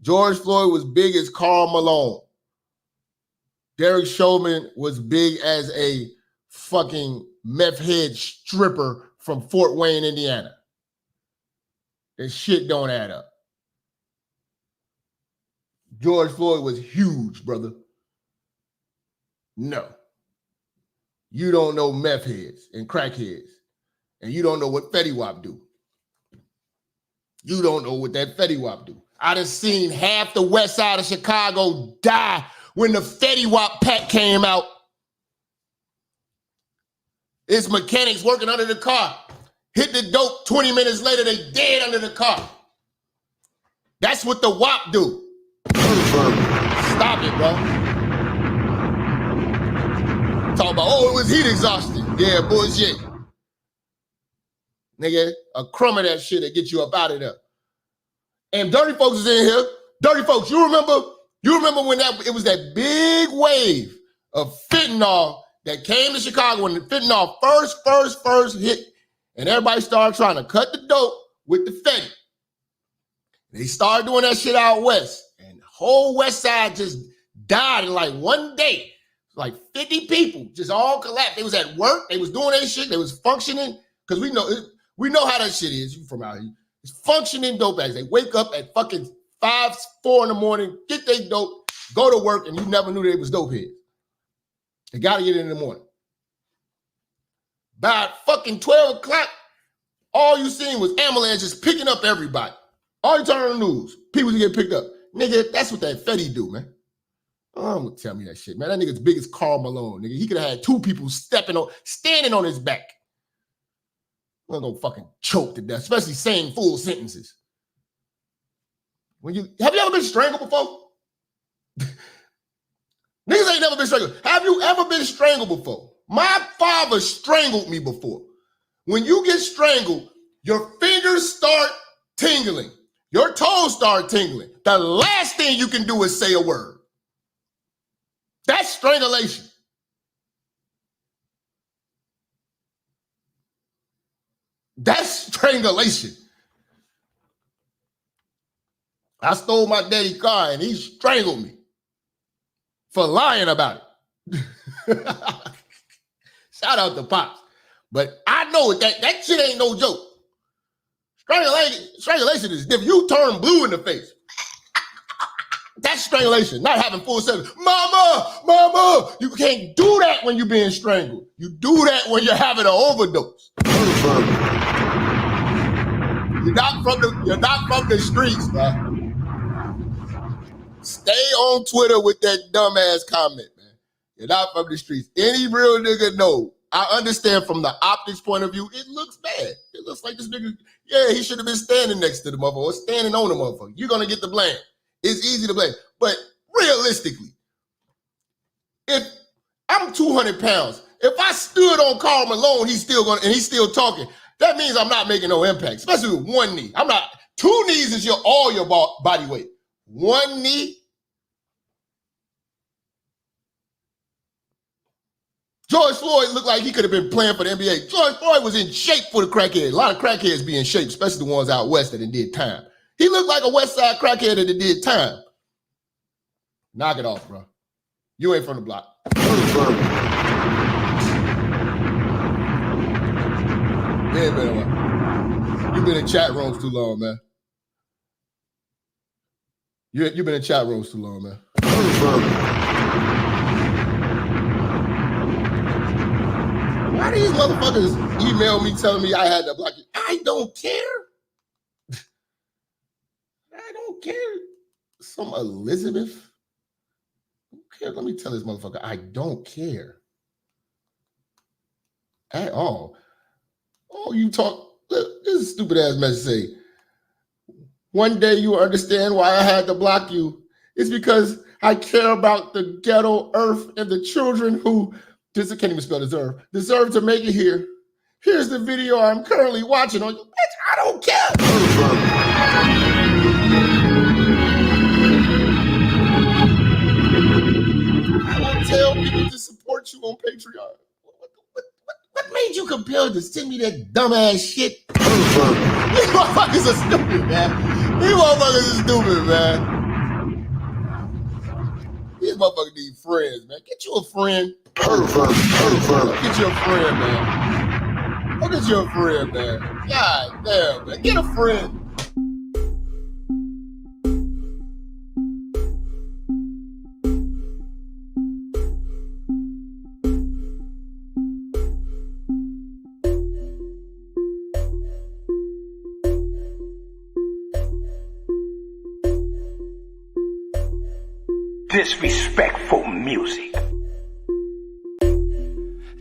George Floyd was big as Karl Malone. Derek Chauvin was big as a fucking meth head stripper from Fort Wayne, Indiana. That shit don't add up. George Floyd was huge, brother. No. You don't know meth heads and crackheads. And you don't know what Fetty Wap do. You don't know what that Fetty Wap do. I done seen half the west side of Chicago die when the Fetty Wap pack came out. It's mechanics working under the car. Hit the dope, 20 minutes later, they dead under the car. That's what the WAP do. Stop it, bro. Talk about, oh, it was heat exhaustion. Yeah, bullshit. Nigga, a crumb of that shit that get you up out of there. And dirty folks is in here. Dirty folks, you remember when it was that big wave of fentanyl that came to Chicago when the fentanyl first hit, and everybody started trying to cut the dope with the fentanyl. They started doing that shit out west, and the whole west side just died in like one day. Like 50 people just all collapsed. They was at work, they was doing their shit, they was functioning, because we know how that shit is. You from out here. It's functioning dope addicts. They wake up at fucking 5, 4 in the morning, get their dope, go to work, and you never knew they was dope heads. They gotta get it in the morning. By fucking 12 o'clock, all you seen was ambulances picking up everybody. All you turn on the news, people get picked up. Nigga, that's what that Fetty do, man. Don't tell me that shit, man. That nigga's big as Karl Malone, nigga. He could have had 2 people standing on his back. I'm gonna fucking choke to death, especially saying full sentences. Have you ever been strangled before? Niggas ain't never been strangled. Have you ever been strangled before? My father strangled me before. When you get strangled, your fingers start tingling. Your toes start tingling. The last thing you can do is say a word. That's strangulation. That's strangulation. I stole my daddy's car and he strangled me for lying about it. Shout out to Pops. But I know that shit ain't no joke. Strangulation is different. You turn blue in the face. That's strangulation, not having full sense. Mama, you can't do that when you're being strangled. You do that when you're having an overdose. You're not from the streets, man. Stay on Twitter with that dumbass comment, man. You're not from the streets. Any real nigga know. I understand from the optics point of view, it looks bad. It looks like this nigga, yeah, he should have been standing next to the motherfucker or standing on the motherfucker. You're gonna get the blame. It's easy to blame. But realistically, if I'm 200 pounds, if I stood on Karl Malone, he's still talking, that means I'm not making no impact, especially with one knee. 2 knees is all your body weight. 1 knee. George Floyd looked like he could have been playing for the NBA. George Floyd was in shape for the crackheads. A lot of crackheads be in shape, especially the ones out west that did time. He looked like a west side crackhead that did time. Knock it off, bro. You ain't from the block. You've been in chat rooms too long, man. You've been in chat rooms too long, man. Why these motherfuckers email me telling me I had to block you? I don't care. I don't care. Some Elizabeth. Okay, let me tell this motherfucker, I don't care at all. Oh, you talk, look, this is stupid ass message say, one day you will understand why I had to block you. It's because I care about the ghetto earth and the children who, I can't even spell deserve to make it here. Here's the video I'm currently watching on you. Bitch, I don't care. I won't tell people to support you on Patreon. What made you compelled to send me that dumbass shit? These motherfuckers are stupid, man. These motherfuckers need friends, man. Get you a friend. Get you a friend, man. Go get you a friend, man. God damn, man. Get a friend. Disrespectful music.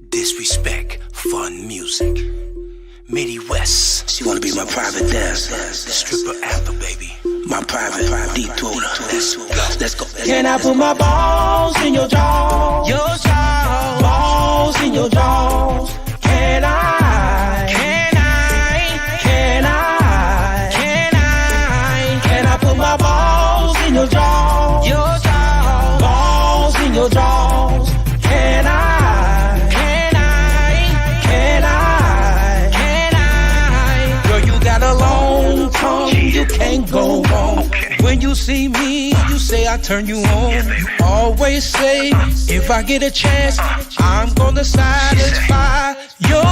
Disrespectful. fun music. Midi West, she wanna be my private dancer, stripper anthem, baby. My private deep throater. Let's go. Can I put my balls in your jaws? Your jaws. Balls in your jaws. Can I? Can I? Can I? Can I? Can I put my balls in your jaws? Your jaws. Balls in your jaws. Can I? Can I? Can I? Can I? Girl, you got a long tongue, you can't go wrong. When you see me, you say I turn you on. Always say, if I get a chance, I'm gonna satisfy your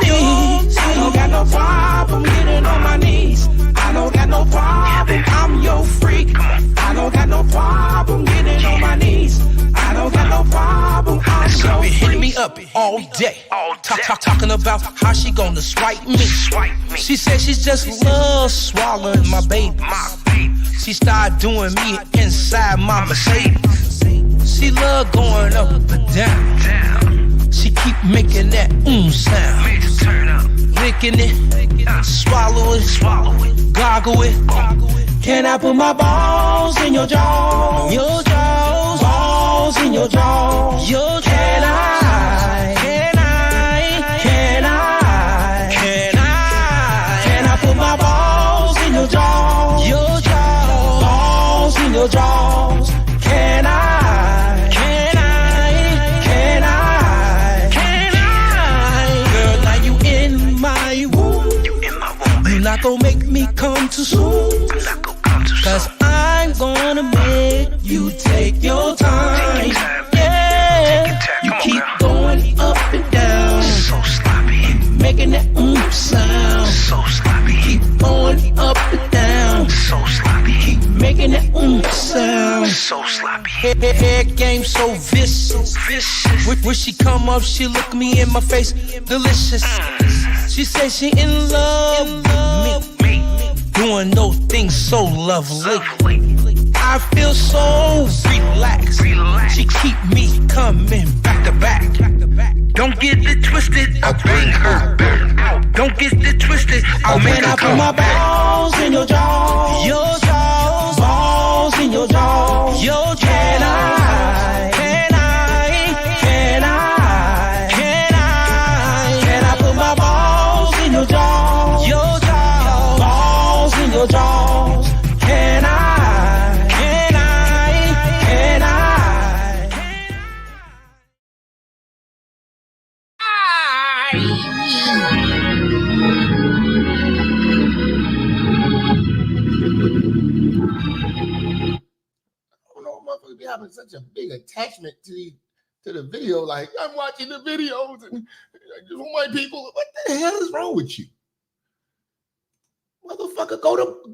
needs. I don't got no problem getting on my knees. I don't got no problem, I'm your freak. I don't got no problem getting on my knees. I don't got no problem, I'm your freak. Hitting me up all day, talking about how she gonna swipe me. She said she just loves swallowing my baby. She started doing me inside my Mercedes. She love going up and down. She keep making that sound. Licking it, swallow it, goggle it. Can I put my balls in your jaws? Your jaws. Balls in your jaws. Your jaws. Can I? Can I? Can I? Can I? Can I put my balls in your jaws? Your jaws. Balls in your jaws. Can I? Can I? Can I? Can I? Girl, now you in my womb. You not gonna make me come too soon. Cause I'm gonna make you take your time. Yeah, you keep going up and down. So sloppy. Making that sound. So sloppy. Keep going up and down. So sloppy. Keep making that sound. So sloppy. Head game so vicious. When she come up, she look me in my face. Delicious. She say she in love with me. Doing those things so lovely. I feel so relaxed. She keep me coming back to back. Don't get it twisted, I'll bring her back. Don't get it twisted, I'll make her come. I put my balls in your jaws. Your jaws. Balls in your jaws. Your jaws. Can I? Can I? Can I? Can I? Can I put my balls in your jaws? Your jaws. Balls in your jaws. Can I? Can I? Can I? I don't know, motherfuckers be having such a big attachment to the video. Like, I'm watching the videos and just white people. What the hell is wrong with you? Motherfucker,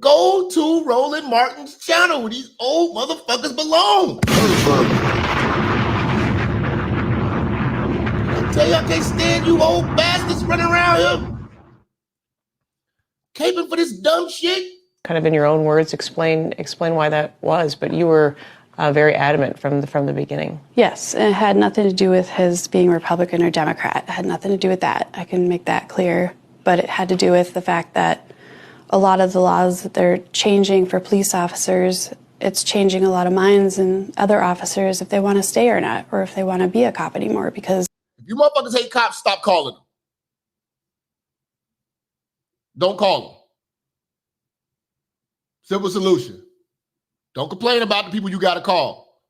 go to Roland Martin's channel where these old motherfuckers belong. I tell you, I can't stand you old bastards running around here caping for this dumb shit. Kind of in your own words, explain why that was, but you were very adamant from the beginning. Yes, it had nothing to do with his being Republican or Democrat. It had nothing to do with that. I can make that clear. But it had to do with the fact that a lot of the laws that they're changing for police officers, it's changing a lot of minds and other officers if they want to stay or not, or if they want to be a cop anymore. Because if you motherfuckers hate cops, stop calling them. Don't call them. Simple solution. Don't complain about the people you got to call.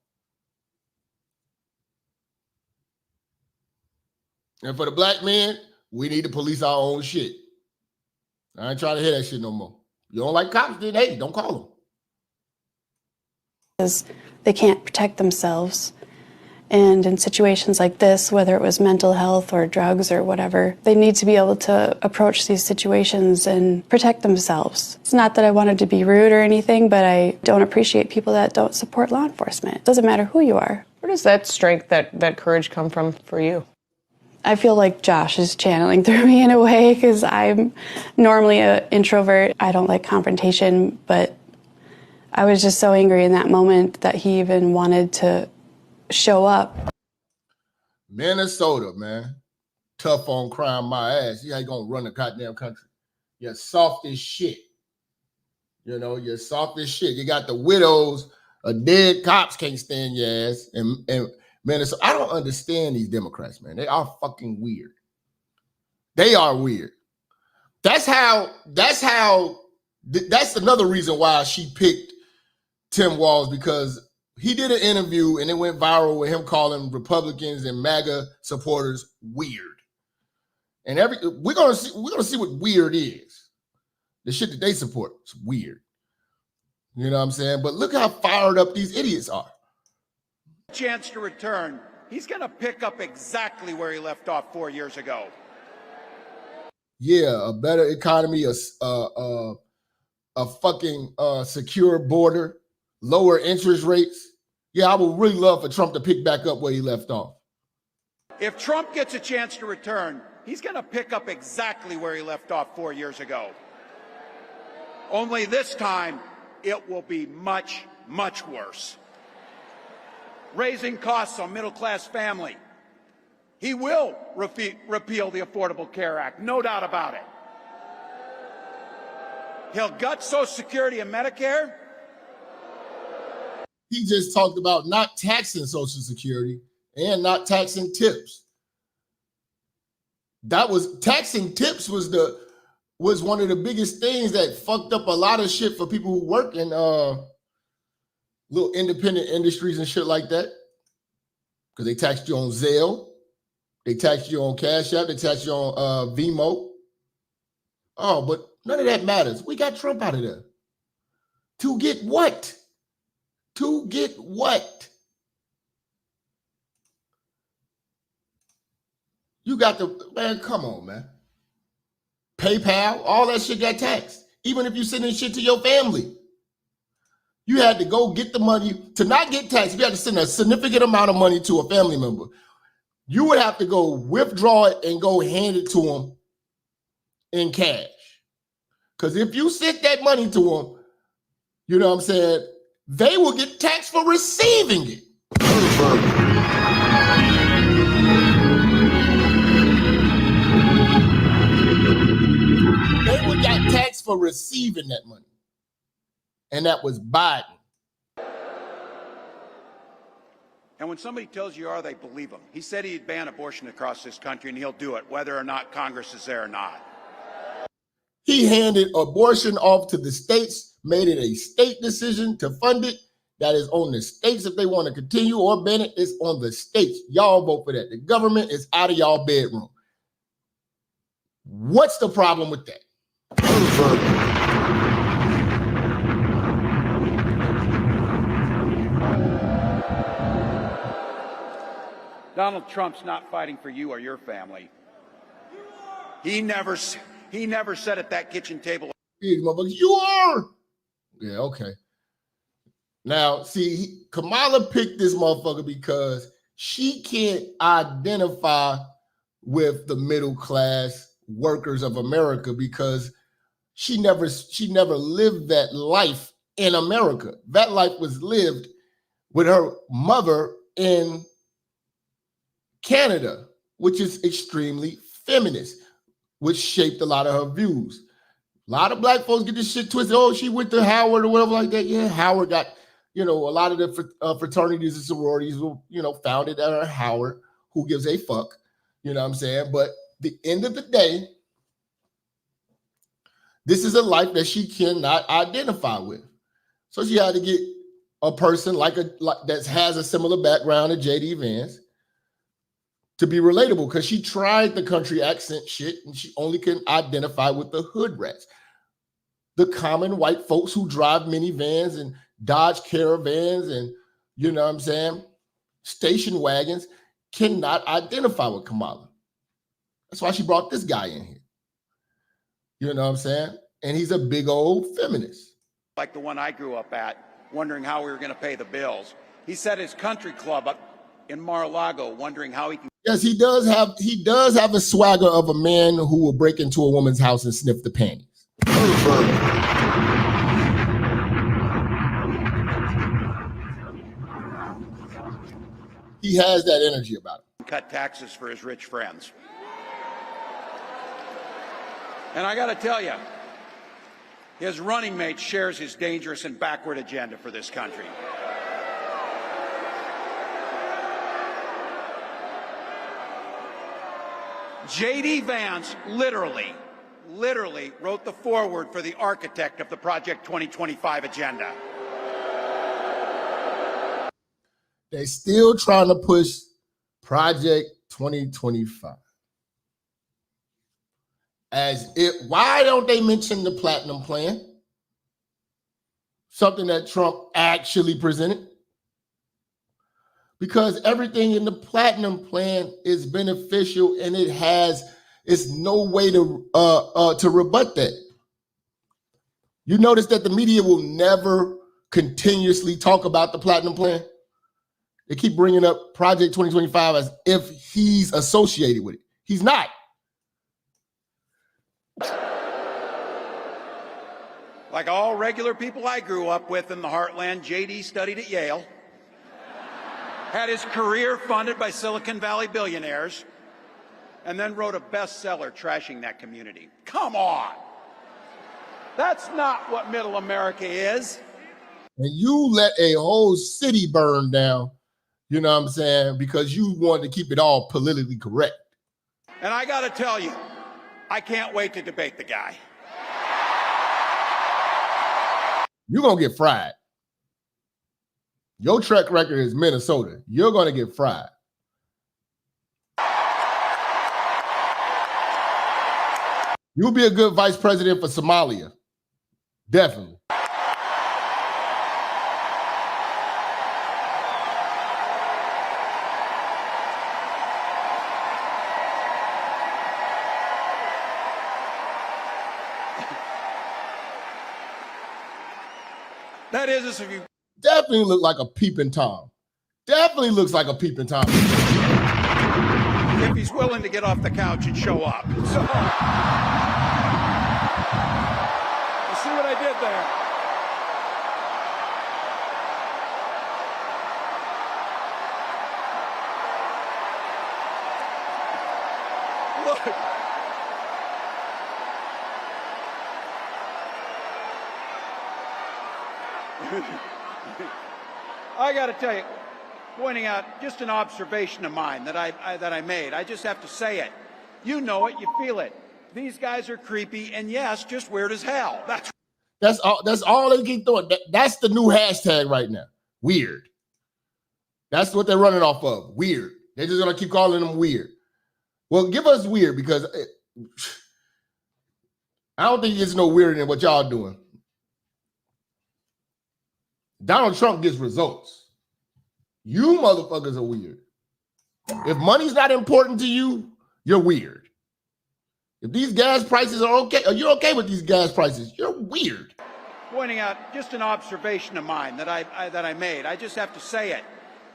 And for the black men, we need to police our own shit. I ain't trying to hear that shit no more. You don't like cops, then hey, don't call them. Because they can't protect themselves. And in situations like this, whether it was mental health or drugs or whatever, they need to be able to approach these situations and protect themselves. It's not that I wanted to be rude or anything, but I don't appreciate people that don't support law enforcement. It doesn't matter who you are. Where does that strength, that courage come from for you? I feel like Josh is channeling through me in a way because I'm normally an introvert. I don't like confrontation, but I was just so angry in that moment that he even wanted to show up. Minnesota, man. tough on crime my ass. You ain't gonna run the goddamn country. You're soft as shit. You know, you're soft as shit. You got the widows of dead cops can't stand your ass. And man, so I don't understand these Democrats, man. They are fucking weird. They are weird. That's another reason why she picked Tim Walz, because he did an interview and it went viral with him calling Republicans and MAGA supporters weird. And we're gonna see what weird is. The shit that they support is weird. You know what I'm saying? But look how fired up these idiots are. Chance to return. He's going to pick up exactly where he left off 4 years ago. Yeah, a better economy, a fucking secure border, lower interest rates. Yeah, I would really love for Trump to pick back up where he left off. If Trump gets a chance to return, he's going to pick up exactly where he left off 4 years ago. Only this time, it will be much, much worse. Raising costs on middle-class family. He will repeal the Affordable Care Act, no doubt about it. He'll gut Social Security and Medicare. He just talked about not taxing Social Security and not taxing tips. Taxing tips was one of the biggest things that fucked up a lot of shit for people who work in little independent industries and shit like that. Because they taxed you on Zelle, they taxed you on Cash App, they taxed you on Venmo. Oh, but none of that matters. We got Trump out of there. To get what? To get what? You got man, come on, man. PayPal, all that shit got taxed. Even if you sending shit to your family. You had to go get the money. To not get taxed, if you had to send a significant amount of money to a family member, you would have to go withdraw it and go hand it to them in cash. Because if you sent that money to them, you know what I'm saying, they will get taxed for receiving it. They would get taxed for receiving that money. And that was Biden. And when somebody tells you are, they believe him. He said he'd ban abortion across this country, and he'll do it, whether or not Congress is there or not. He handed abortion off to the states, made it a state decision to fund it. That is on the states if they want to continue or ban it. It's on the states. Y'all vote for that. The government is out of y'all bedroom. What's the problem with that? Donald Trump's not fighting for you or your family. He never sat at that kitchen table. You are. Yeah, okay. Now, see, Kamala picked this motherfucker because she can't identify with the middle class workers of America because she never lived that life in America. That life was lived with her mother in Canada, which is extremely feminist, which shaped a lot of her views. A lot of black folks get this shit twisted. Oh, she went to Howard or whatever like that. Yeah, Howard got, a lot of the fraternities and sororities were, founded at Howard. Who gives a fuck? You know what I'm saying? But the end of the day, this is a life that she cannot identify with. So she had to get a person that has a similar background to J.D. Vance to be relatable, because she tried the country accent shit and she only can identify with the hood rats. The common white folks who drive minivans and Dodge Caravans and, station wagons cannot identify with Kamala. That's why she brought this guy in here. You know what I'm saying? And he's a big old feminist. Like the one I grew up at, wondering how we were going to pay the bills. He set his country club up in Mar-a-Lago, wondering how he can. Yes, he does have the swagger of a man who will break into a woman's house and sniff the panties. He has that energy about him. Cut taxes for his rich friends. And I got to tell you, his running mate shares his dangerous and backward agenda for this country. J.D. Vance literally wrote the foreword for the architect of the Project 2025 agenda. They're still trying to push Project 2025. Why don't they mention the Platinum Plan? Something that Trump actually presented. Because everything in the Platinum Plan is beneficial, and it's no way to rebut that. You notice that the media will never continuously talk about the Platinum Plan. They keep bringing up Project 2025 as if he's associated with it. He's not. Like all regular people I grew up with in the heartland, J.D. studied at Yale, had his career funded by Silicon Valley billionaires, and then wrote a bestseller trashing that community. Come on. That's not what middle America is. And you let a whole city burn down, you know what I'm saying, because you wanted to keep it all politically correct. And I got to tell you, I can't wait to debate the guy. You're going to get fried. Your track record is Minnesota. You're going to get fried. You'll be a good vice president for Somalia. Definitely. That is, if you definitely look like a peeping Tom. Definitely looks like a peeping Tom. If he's willing to get off the couch and show up. So, you see what I did there? Look. I got to tell you, pointing out just an observation of mine that I made. I just have to say it. You know it, you feel it. These guys are creepy, and yes, just weird as hell. That's all they keep doing. That's the new hashtag right now. Weird. That's what they're running off of. Weird. They're just gonna keep calling them weird. Well, give us weird, because I don't think it's no weirder than what y'all doing. Donald Trump gets results. You motherfuckers are weird. If money's not important to you, you're weird. If these gas prices are okay, are you okay with these gas prices? You're weird. Pointing out just an observation of mine that I made. I just have to say it.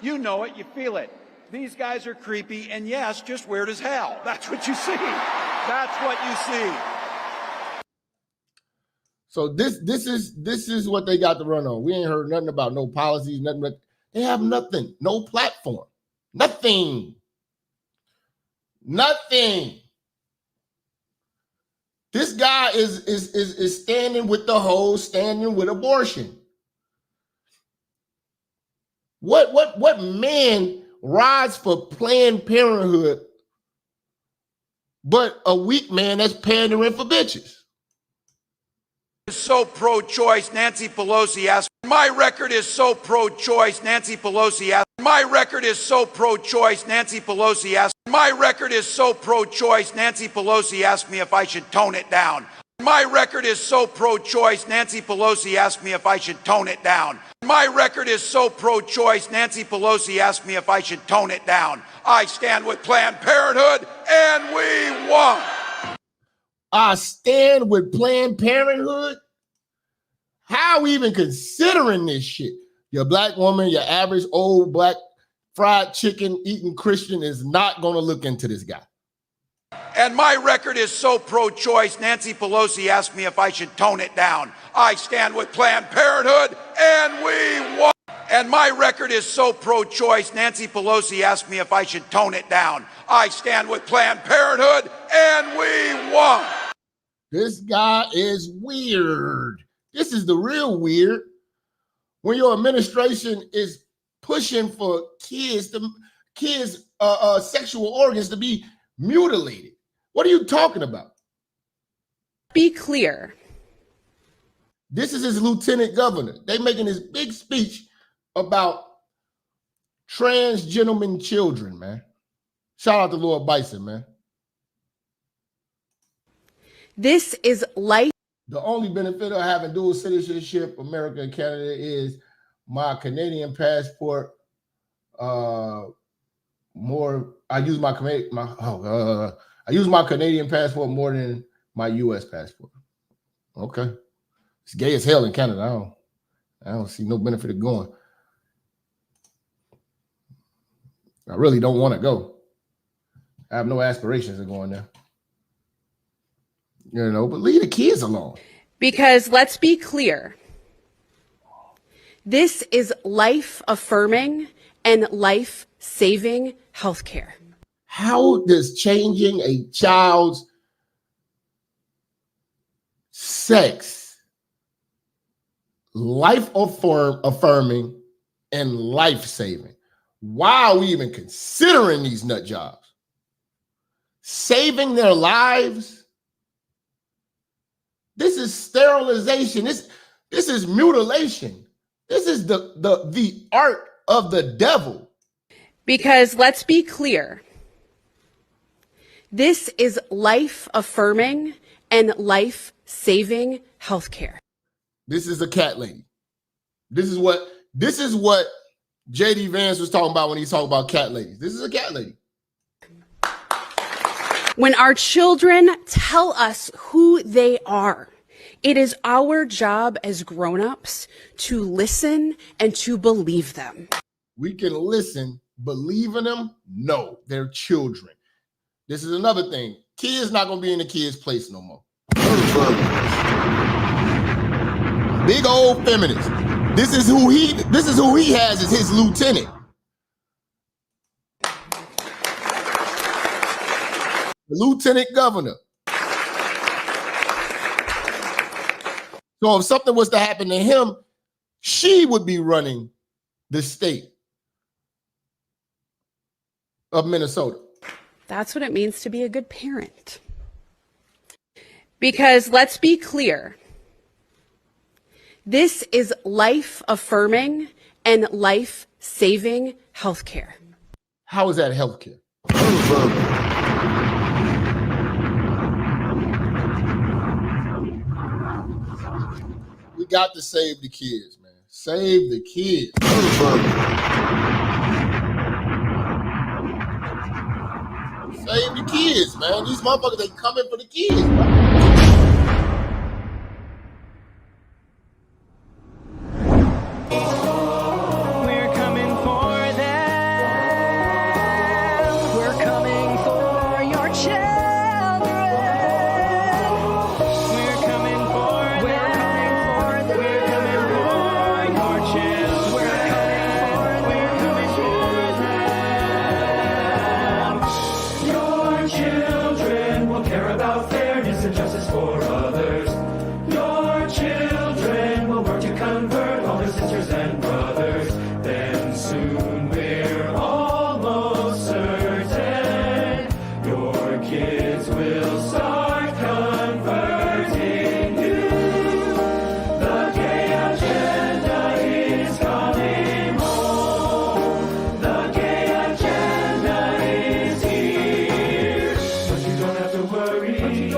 You know it, you feel it. These guys are creepy, and yes, just weird as hell. That's what you see. That's what you see. So this is what they got to run on. We ain't heard nothing about no policies, nothing. But they have nothing, no platform, nothing. This guy is standing with the hoes, standing with abortion. What man rides for Planned Parenthood, but a weak man that's pandering for bitches? So pro-choice, Nancy Pelosi asked. My record is so pro-choice, Nancy Pelosi asked. My record is so pro-choice, Nancy Pelosi asked. My record is so pro-choice, Nancy Pelosi asked me if I should tone it down. My record is so pro-choice, Nancy Pelosi asked me if I should tone it down. My record is so pro-choice, Nancy Pelosi asked me if I should tone it down. I stand with Planned Parenthood, and we won. I stand with Planned Parenthood? How are we even considering this shit? Your black woman, your average old black fried chicken eating Christian is not going to look into this guy. And my record is so pro-choice, Nancy Pelosi asked me if I should tone it down. I stand with Planned Parenthood, and we won. And my record is so pro-choice, Nancy Pelosi asked me if I should tone it down. I stand with Planned Parenthood, and we won. This guy is weird. This is the real weird. When your administration is pushing for kids' sexual organs to be mutilated. What are you talking about? Be clear. This is his lieutenant governor. They making this big speech about trans gentlemen children, man. Shout out to Lord Bison, man. This is life. The only benefit of having dual citizenship, America and Canada, is my Canadian passport. I use my Canadian passport more than my U.S. passport. Okay, it's gay as hell in Canada. I don't see no benefit of going. I really don't want to go. I have no aspirations of going there. You know, but leave the kids alone. Because let's be clear. This is life-affirming and life-saving healthcare. How does changing a child's sex life-affirming and life-saving? Why are we even considering these nut jobs? Saving their lives? This is sterilization. This is mutilation. This is the art of the devil. Because let's be clear. This is life-affirming and life-saving healthcare. This is a cat lady. This is what J.D. Vance was talking about when he talked about cat ladies. This is a cat lady. When our children tell us who they are, it is our job as grown-ups to listen and to believe them. We can listen, believe in them. No, they're children. This is another thing. Kids not gonna be in the kids' place no more. Big old feminist. This is who he has as his lieutenant. The lieutenant governor. So if something was to happen to him, she would be running the state of Minnesota. That's what it means to be a good parent. Because let's be clear. This is life-affirming and life-saving healthcare. How is that healthcare? We got to save the kids, man. Save the kids. Save the kids, man. These motherfuckers, they coming for the kids, bro. We're coming for them. We're coming for your children. We're coming for them. We're coming for them. We're coming for your children. We're coming for them. Your children will care about fairness and justice for others. Your children will work to convert all their sisters and brothers. Then soon we're almost certain your kids will start converting you. The gay agenda is coming home. The gay agenda is here. But you don't have to worry.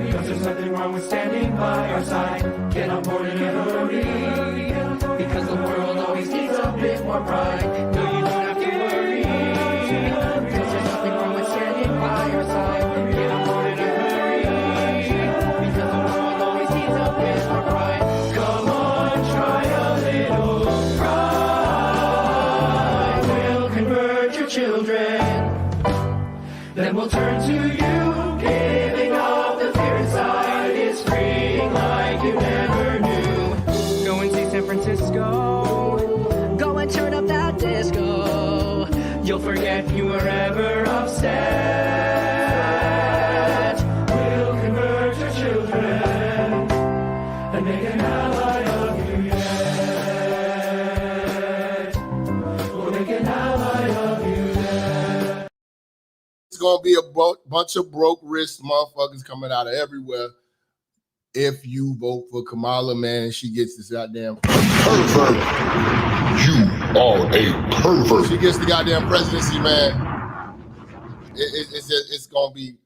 Because there's nothing wrong with standing by our side. Get on board in a hurry. Because the world always needs a bit more pride. No, you don't have to worry. Because there's nothing wrong with standing by our side. Get on board in a hurry. Because the world always needs a bit more pride. Come on, try a little pride. We'll convert your children. Then we'll turn to you. Giving up the fear inside is freeing like you never knew. Go and see San Francisco. Go and turn up that disco. You'll forget you were ever upset. We'll convert your children. gonna be a bunch of broke wrist motherfuckers coming out of everywhere if you vote for Kamala, man. She gets this goddamn pervert. You are a pervert. She gets the goddamn presidency, man. It's gonna be.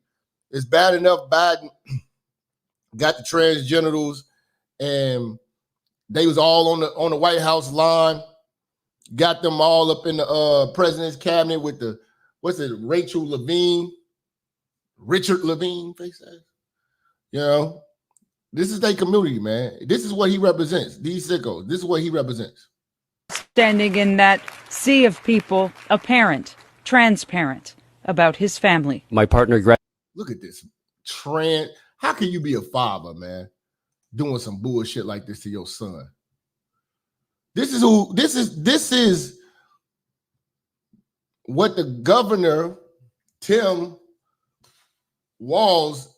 It's bad enough Biden got the transgenitals, and they was all on the White House lawn. Got them all up in the president's cabinet with the Richard Levine, face ass. You know, this is their community, man. This is what he represents. These sickos. This is what he represents. Standing in that sea of people, apparent, transparent about his family. My partner, Look at this how can you be a father, man, doing some bullshit like this to your son? This is what the governor, Tim Walz,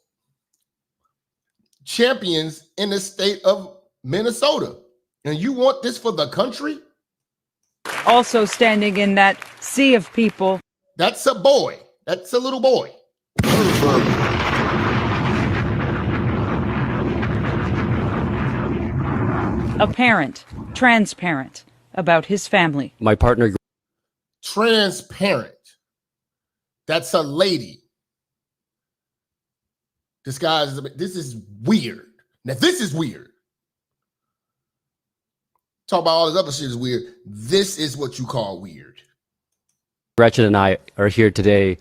champions in the state of Minnesota. And you want this for the country? Also standing in that sea of people. That's a boy. That's a little boy. Apparent, transparent about his family. My partner. Transparent. That's a lady. This is weird. Now, this is weird. Talk about all this other shit is weird. This is what you call weird. Gretchen and I are here today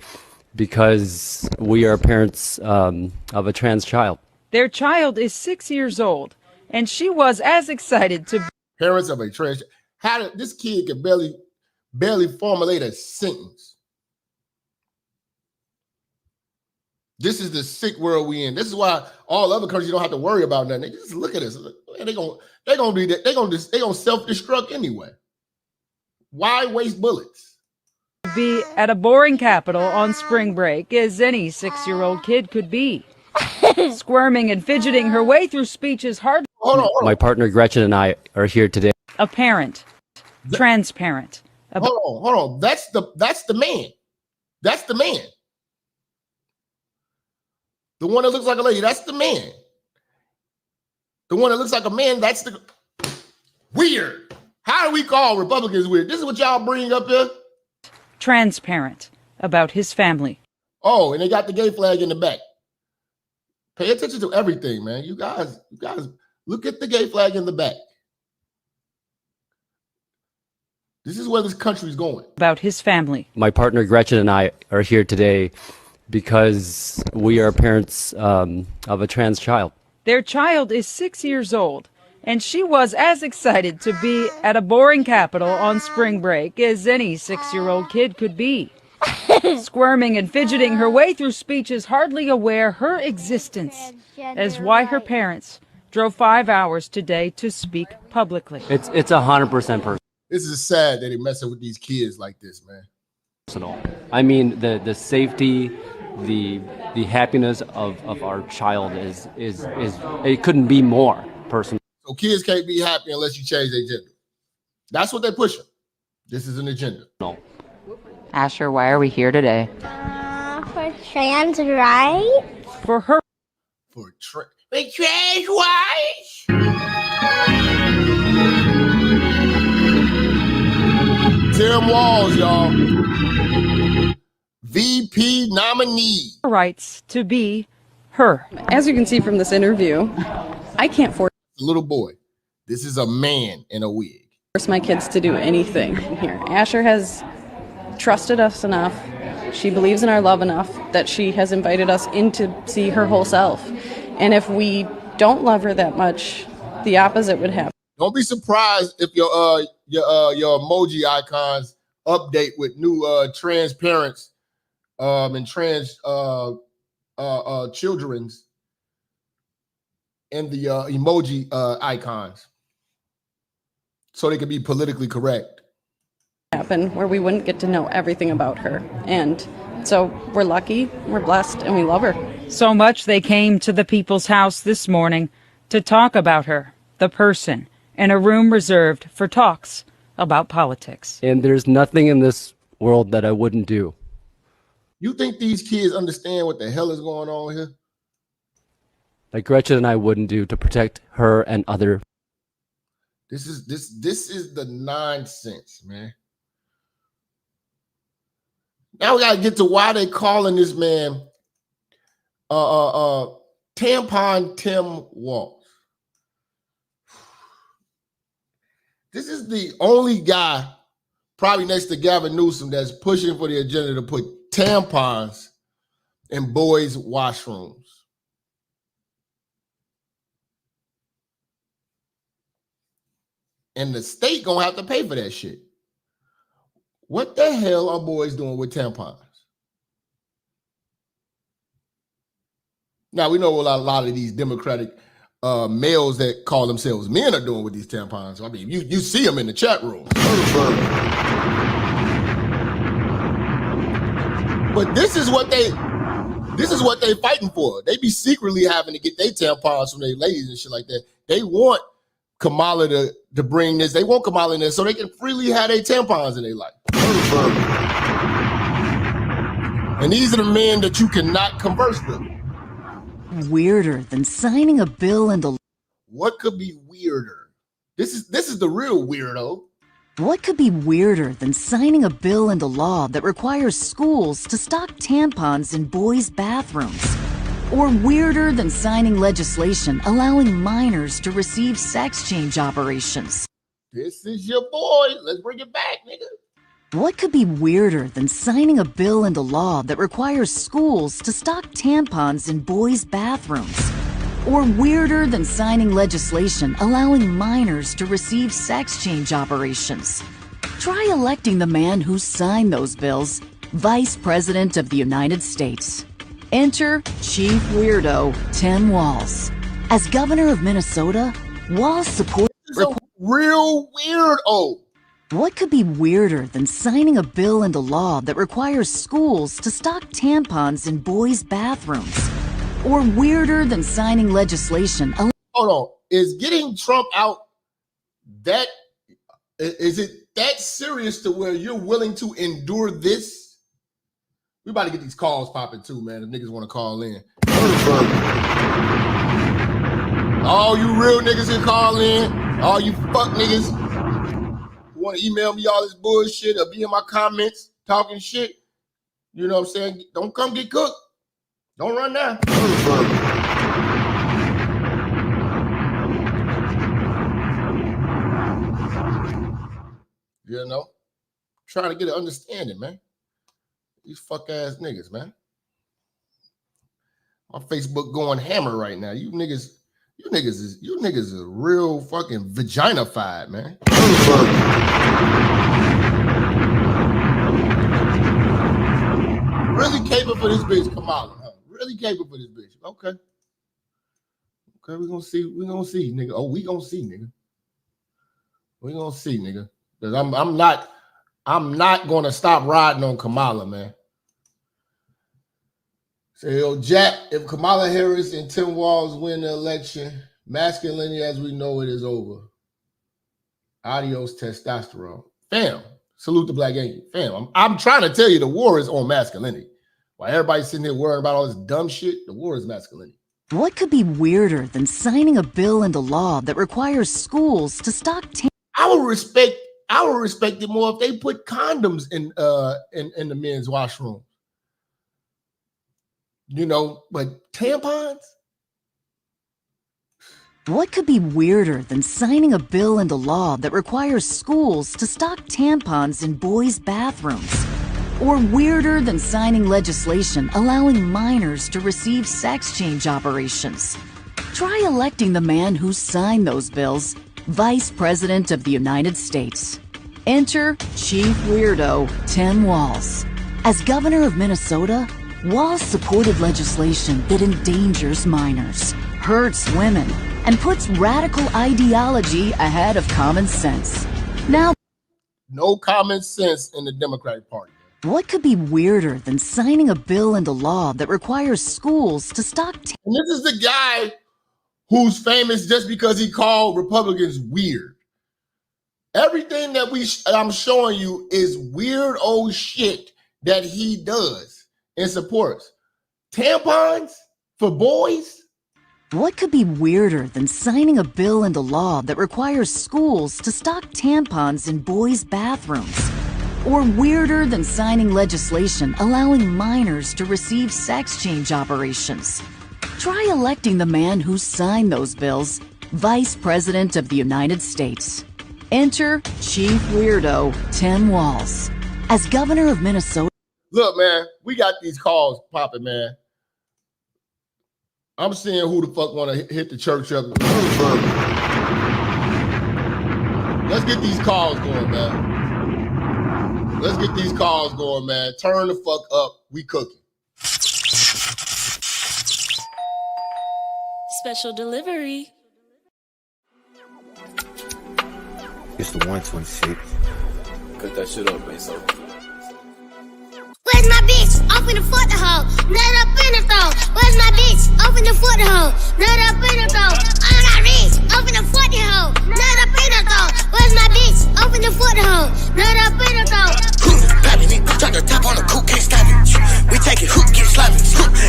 because we are parents of a trans child. Their child is 6 years old, and she was as excited to be parents of a trans. This kid can barely formulate a sentence. This is the sick world we in. This is why all other countries don't have to worry about nothing. They just look at us. Man, they gonna do that. They gonna self-destruct anyway. Why waste bullets? Be at a boring capital on spring break as any 6-year-old kid could be. Squirming and fidgeting her way through speeches hard. Hold on. My partner Gretchen and I are here today. Apparent, transparent. Hold on. That's the man. That's the man. The one that looks like a lady, that's the man. The one that looks like a man, that's the weird. How do we call Republicans weird? This is what y'all bring up here. Transparent about his family. Oh, and they got the gay flag in the back. Pay attention to everything, man. You guys look at the gay flag in the back. This is where this country's going. About his family. My partner Gretchen and I are here today because we are parents of a trans child. Their child is 6 years old, and she was as excited to be at a boring capital on spring break as any 6-year-old kid could be. Squirming and fidgeting her way through speeches, hardly aware her existence, as why her parents drove 5 hours today to speak publicly. It's 100% personal. This is sad that they're messing with these kids like this, man. Personal. I mean, the safety, the happiness of our child is it couldn't be more personal. So kids can't be happy unless you change their gender. That's what they're pushing. This is an agenda. No. Asher, why are we here today? For trans rights. For her. For trans rights. Tim Walz, y'all. VP nominee. Rights to be her. As you can see from this interview, I can't force little boy. This is a man in a wig. Force my kids to do anything here. Asher has trusted us enough. She believes in our love enough that she has invited us in to see her whole self. And if we don't love her that much, the opposite would happen. Don't be surprised if your emoji icons update with new trans parents and trans children's and the emoji icons, so they can be politically correct. Happen where we wouldn't get to know everything about her, and so we're lucky, we're blessed, and we love her so much. They came to the People's House this morning to talk about her, the person, in a room reserved for talks about politics. And there's nothing in this world that I wouldn't do You think these kids understand what the hell is going on here? Like Gretchen and I wouldn't do to protect her and other. This is the nonsense, man. Now we gotta get to why they calling this man Tampon Tim Walz. This is the only guy, probably next to Gavin Newsom, that's pushing for the agenda to put tampons in boys' washrooms. And the state gonna have to pay for that shit. What the hell are boys doing with tampons? Now we know what a lot of these Democratic males that call themselves men are doing with these tampons. I mean, you see them in the chat room. But this is what they fighting for. They be secretly having to get their tampons from their ladies and shit like that. They want Kamala to bring this. They want Kamala in there so they can freely have their tampons in their life. And these are the men that you cannot converse with. Weirder than signing a bill into. What could be weirder? This is the real weirdo. What could be weirder than signing a bill into law that requires schools to stock tampons in boys' bathrooms? Or weirder than signing legislation allowing minors to receive sex change operations? This is your boy. Let's bring it back, nigga. What could be weirder than signing a bill into law that requires schools to stock tampons in boys' bathrooms? Or weirder than signing legislation allowing minors to receive sex change operations? Try electing the man who signed those bills, Vice President of the United States. Enter Chief Weirdo Tim Walz. As governor of Minnesota, Walz supports real weirdo. What could be weirder than signing a bill into law that requires schools to stock tampons in boys' bathrooms? Or weirder than signing legislation? Hold on. Is getting Trump out that is it that serious to where you're willing to endure this? We about to get these calls popping too, man. If niggas want to call in. All you real niggas can call in. All you fuck niggas who want to email me all this bullshit or be in my comments talking shit. You know what I'm saying? Don't come get cooked. Don't run now. You know? Trying to get an understanding, man. These fuck ass niggas, man. My Facebook going hammer right now. You niggas is real fucking vagina-fied, man. Really capable for this bitch, Kamala. Huh? Really capable for this bitch. Okay. Okay, we gonna see, nigga. Oh, we gonna see, nigga. We gonna see, nigga. Because I'm not gonna stop riding on Kamala, man. Say, yo, Jap, if Kamala Harris and Tim Walz win the election, masculinity as we know it is over. Adios, testosterone. Fam, salute the Black Yankee. Fam, I'm trying to tell you the war is on masculinity. While everybody's sitting here worrying about all this dumb shit, the war is masculinity. What could be weirder than signing a bill into law that requires schools to stock I would respect it more if they put condoms in the men's washroom. You know, but tampons? What could be weirder than signing a bill into law that requires schools to stock tampons in boys' bathrooms? Or weirder than signing legislation allowing minors to receive sex change operations? Try electing the man who signed those bills, Vice President of the United States. Enter Chief Weirdo Tim Walz. As governor of Minnesota, Walz supported legislation that endangers minors, hurts women, and puts radical ideology ahead of common sense. Now, no common sense in the Democratic Party. What could be weirder than signing a bill into law that requires schools to stock... And this is the guy who's famous just because he called Republicans weird. Everything that I'm showing you is weird old shit that he does. and supports. Tampons for boys? What could be weirder than signing a bill into law that requires schools to stock tampons in boys' bathrooms? Or weirder than signing legislation allowing minors to receive sex change operations? Try electing the man who signed those bills Vice President of the United States. Enter Chief Weirdo Tim Walz. As governor of Minnesota. Look, man, we got these calls popping, man. I'm seeing who the fuck want to hit the church up. Let's get these calls going, man. Let's get these calls going, man. Turn the fuck up. We cooking. Special delivery. It's the 126. Cut that shit up, man. So. Where's my bitch? Open the foot hole. Nut up in the throat. Where's my bitch? Open the foot hole. Nut up in the throat. I got rich. Open the foot hole. Nut up in the throat. Where's my bitch? Open the foot hole. Nut up in the throat. Popping it, drop the top on the coupe, can't stop it. We take it, hook, get sloppy.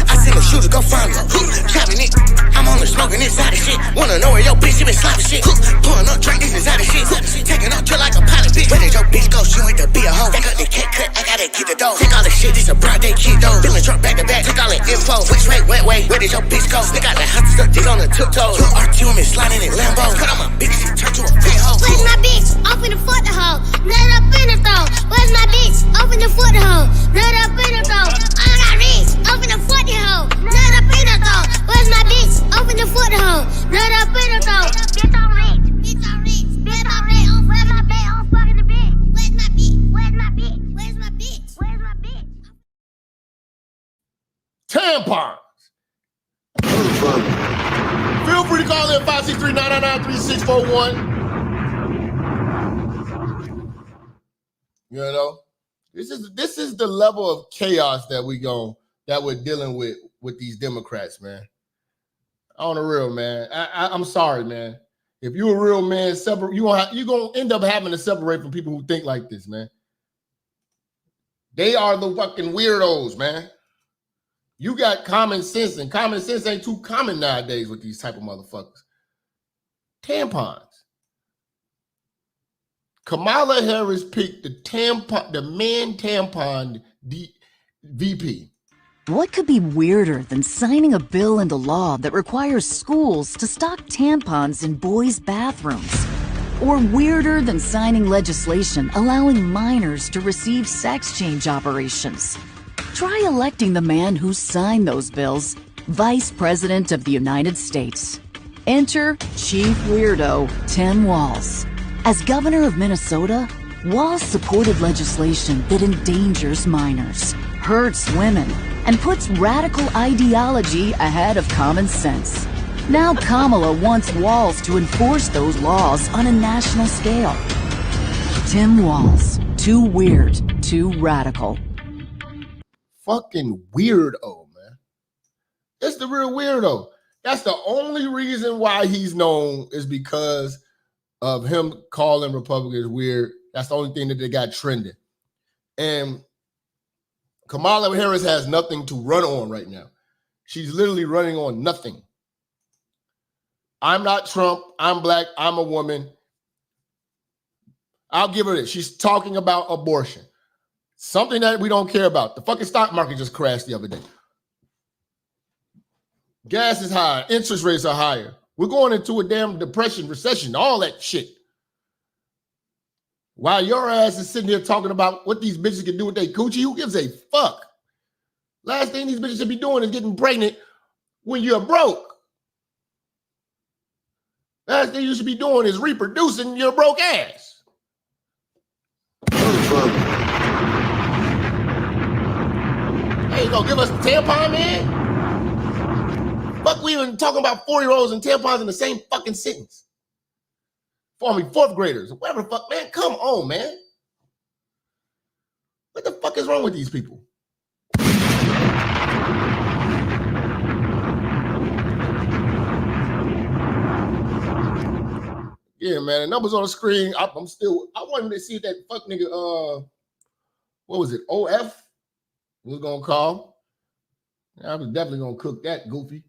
I send a shooter, go find me. Chopping it, I'm on the smoking inside of shit. Wanna know where your bitch, you been sloppy shit. Pulling up, drink this inside of shit. Taking up, drill like a pilot bitch. Where did your bitch go? She went to be a hoe. Take up the cake cut, I gotta get the dough. Take all the shit, this a broad day kid though. Feeling drunk back to back, took all the info. Which way, wet way, where did your bitch go? They got the hot stuff, dig on the tiptoes. Two RTM is sliding in Lambo. Cut on my bitch, she turn to a big hoe. Where's my bitch? Open the foot hole. Nut up in the throat. Where's my bitch? Open the foot hole. Nut up in the throat. I got rich. Open the foot hole. Nut up in the throat. Where's my bitch? Open the foot hole. Nut up in the throat. Bitch on rich. Bitch on rich. Bitch on rich. Where's my bitch? I'm fucking the bitch. Where's my bitch? Where's my bitch? Where's my bitch? Where's my bitch? Tampons. Feel free to call in 563-999-3641. You know, this is the level of chaos that we're dealing with these Democrats, man. On the real, man. I'm sorry, man. If you're a real man, you're gonna end up having to separate from people who think like this, man. They are the fucking weirdos, man. You got common sense, and common sense ain't too common nowadays with these type of motherfuckers. Tampons. Kamala Harris picked the man tampon VP. What could be weirder than signing a bill into law that requires schools to stock tampons in boys' bathrooms? Or weirder than signing legislation allowing minors to receive sex change operations? Try electing the man who signed those bills Vice President of the United States. Enter Chief Weirdo Tim Walz. As governor of Minnesota, Walz supported legislation that endangers minors, hurts women, and puts radical ideology ahead of common sense. Now Kamala wants Walz to enforce those laws on a national scale. Tim Walz, too weird, too radical. Fucking weirdo, man. It's the real weirdo. That's the only reason why he's known is because of him calling Republicans weird. That's the only thing that they got trending. And Kamala Harris has nothing to run on right now. She's literally running on nothing. I'm not Trump. I'm black. I'm a woman. I'll give her this. She's talking about abortion. Something that we don't care about. The fucking stock market just crashed the other day. Gas is high. Interest rates are higher. We're going into a damn depression, recession, all that shit. While your ass is sitting here talking about what these bitches can do with their coochie, who gives a fuck? Last thing these bitches should be doing is getting pregnant when you're broke. Last thing you should be doing is reproducing your broke ass. Hey, you gonna give us the tampon, man? Fuck, we even talking about 4-year-olds and tampons in the same fucking sentence. Fourth graders, whatever the fuck, man. Come on, man. What the fuck is wrong with these people? Yeah, man. The numbers on the screen. I wanted to see if that fuck nigga, what was it? OF was gonna call. I was definitely gonna cook that, goofy.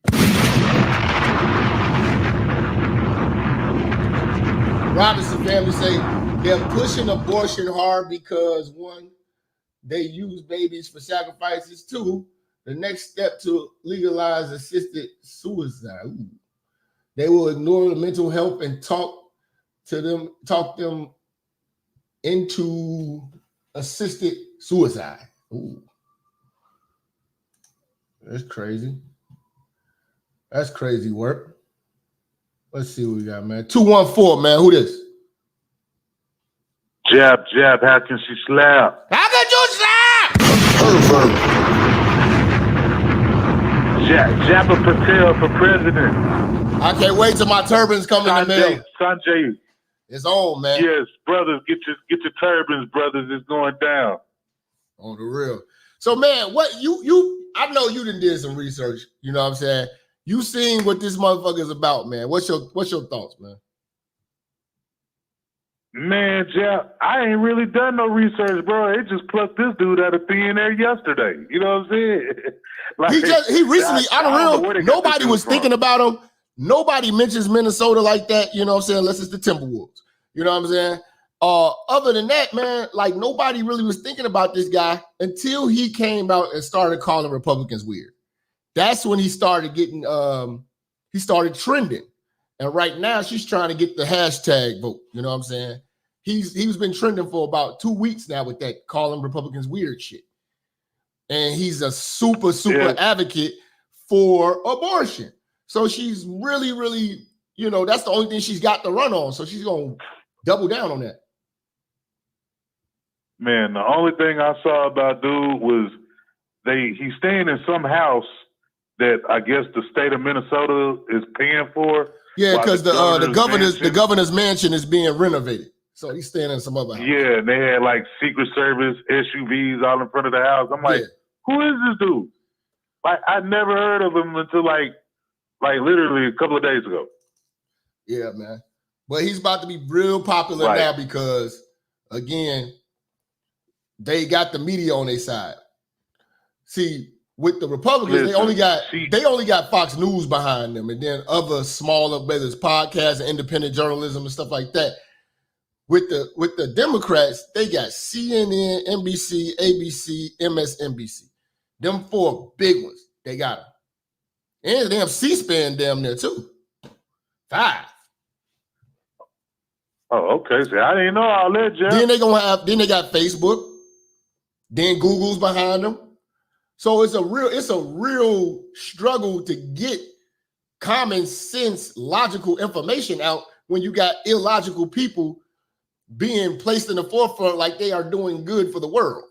Robinson family say they're pushing abortion hard because one, they use babies for sacrifices. Two, the next step to legalize assisted suicide. Ooh. They will ignore the mental health and talk them into assisted suicide. Ooh. That's crazy. That's crazy work. Let's see what we got, man. 214, man. Who this? Jap, how can she slap? How can you slap? Jap Patel for president. I can't wait till my turbans come in the mail. Sanjay. It's on, man. Yes, brothers, get your turbans, brothers. It's going down. On the real. So, man, what you I know you done did some research. You know what I'm saying? You seen what this motherfucker is about, man. What's your thoughts, man? Man, Jeff, I ain't really done no research, bro. They just plucked this dude out of thin air yesterday. You know what I'm saying? Like, he recently, nobody was thinking about him. Nobody mentions Minnesota like that, you know what I'm saying, unless it's the Timberwolves. You know what I'm saying? Other than that, man, like nobody really was thinking about this guy until he came out and started calling Republicans weird. That's when he started getting, he started trending. And right now she's trying to get the hashtag vote. You know what I'm saying? He's been trending for about 2 weeks now with that calling Republicans weird shit. And he's a super advocate for abortion. So she's really, really, you know, that's the only thing she's got to run on. So she's going to double down on that. Man, the only thing I saw about dude was he's staying in some house that I guess the state of Minnesota is paying for. Yeah, because the governor's mansion is being renovated. So he's staying in some other house. Yeah, and they had like Secret Service SUVs all in front of the house. I'm like, who is this dude? Like, I never heard of him until like literally a couple of days ago. Yeah, man. But he's about to be real popular now because, again, they got the media on their side. See, with the Republicans, they only got Fox News behind them, and then other smaller, whether it's podcasts and independent journalism and stuff like that. With the Democrats, they got CNN, NBC, ABC, MSNBC. Them four big ones, they got them. And they have C-SPAN damn there too. 5. Oh, okay. So I didn't know all that, Jeff. Then they got Facebook. Then Google's behind them. So it's a real struggle to get common sense, logical information out when you got illogical people being placed in the forefront like they are doing good for the world.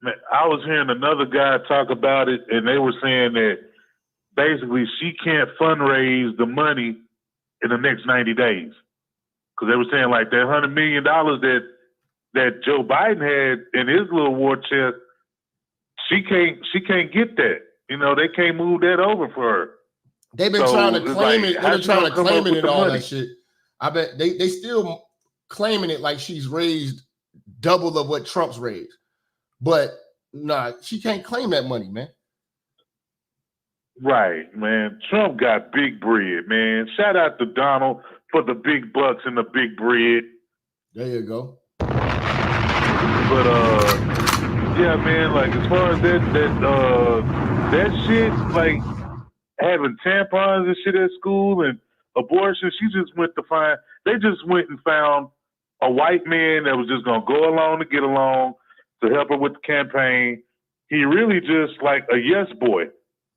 Man, I was hearing another guy talk about it, and they were saying that basically she can't fundraise the money in the next 90 days. Because they were saying like that $100 million that Joe Biden had in his little war chest, she can't get that. You know, they can't move that over for her. They've been trying to claim it. They've been trying to claim it and all that shit. I bet they still claiming it like she's raised double of what Trump's raised. But nah, she can't claim that money, man. Right, man. Trump got big bread, man. Shout out to Donald for the big bucks and the big bread. There you go. But yeah, man, like as far as that shit, like having tampons and shit at school and abortion, they just went and found a white man that was just gonna go along to get along to help her with the campaign. He really just like a yes boy.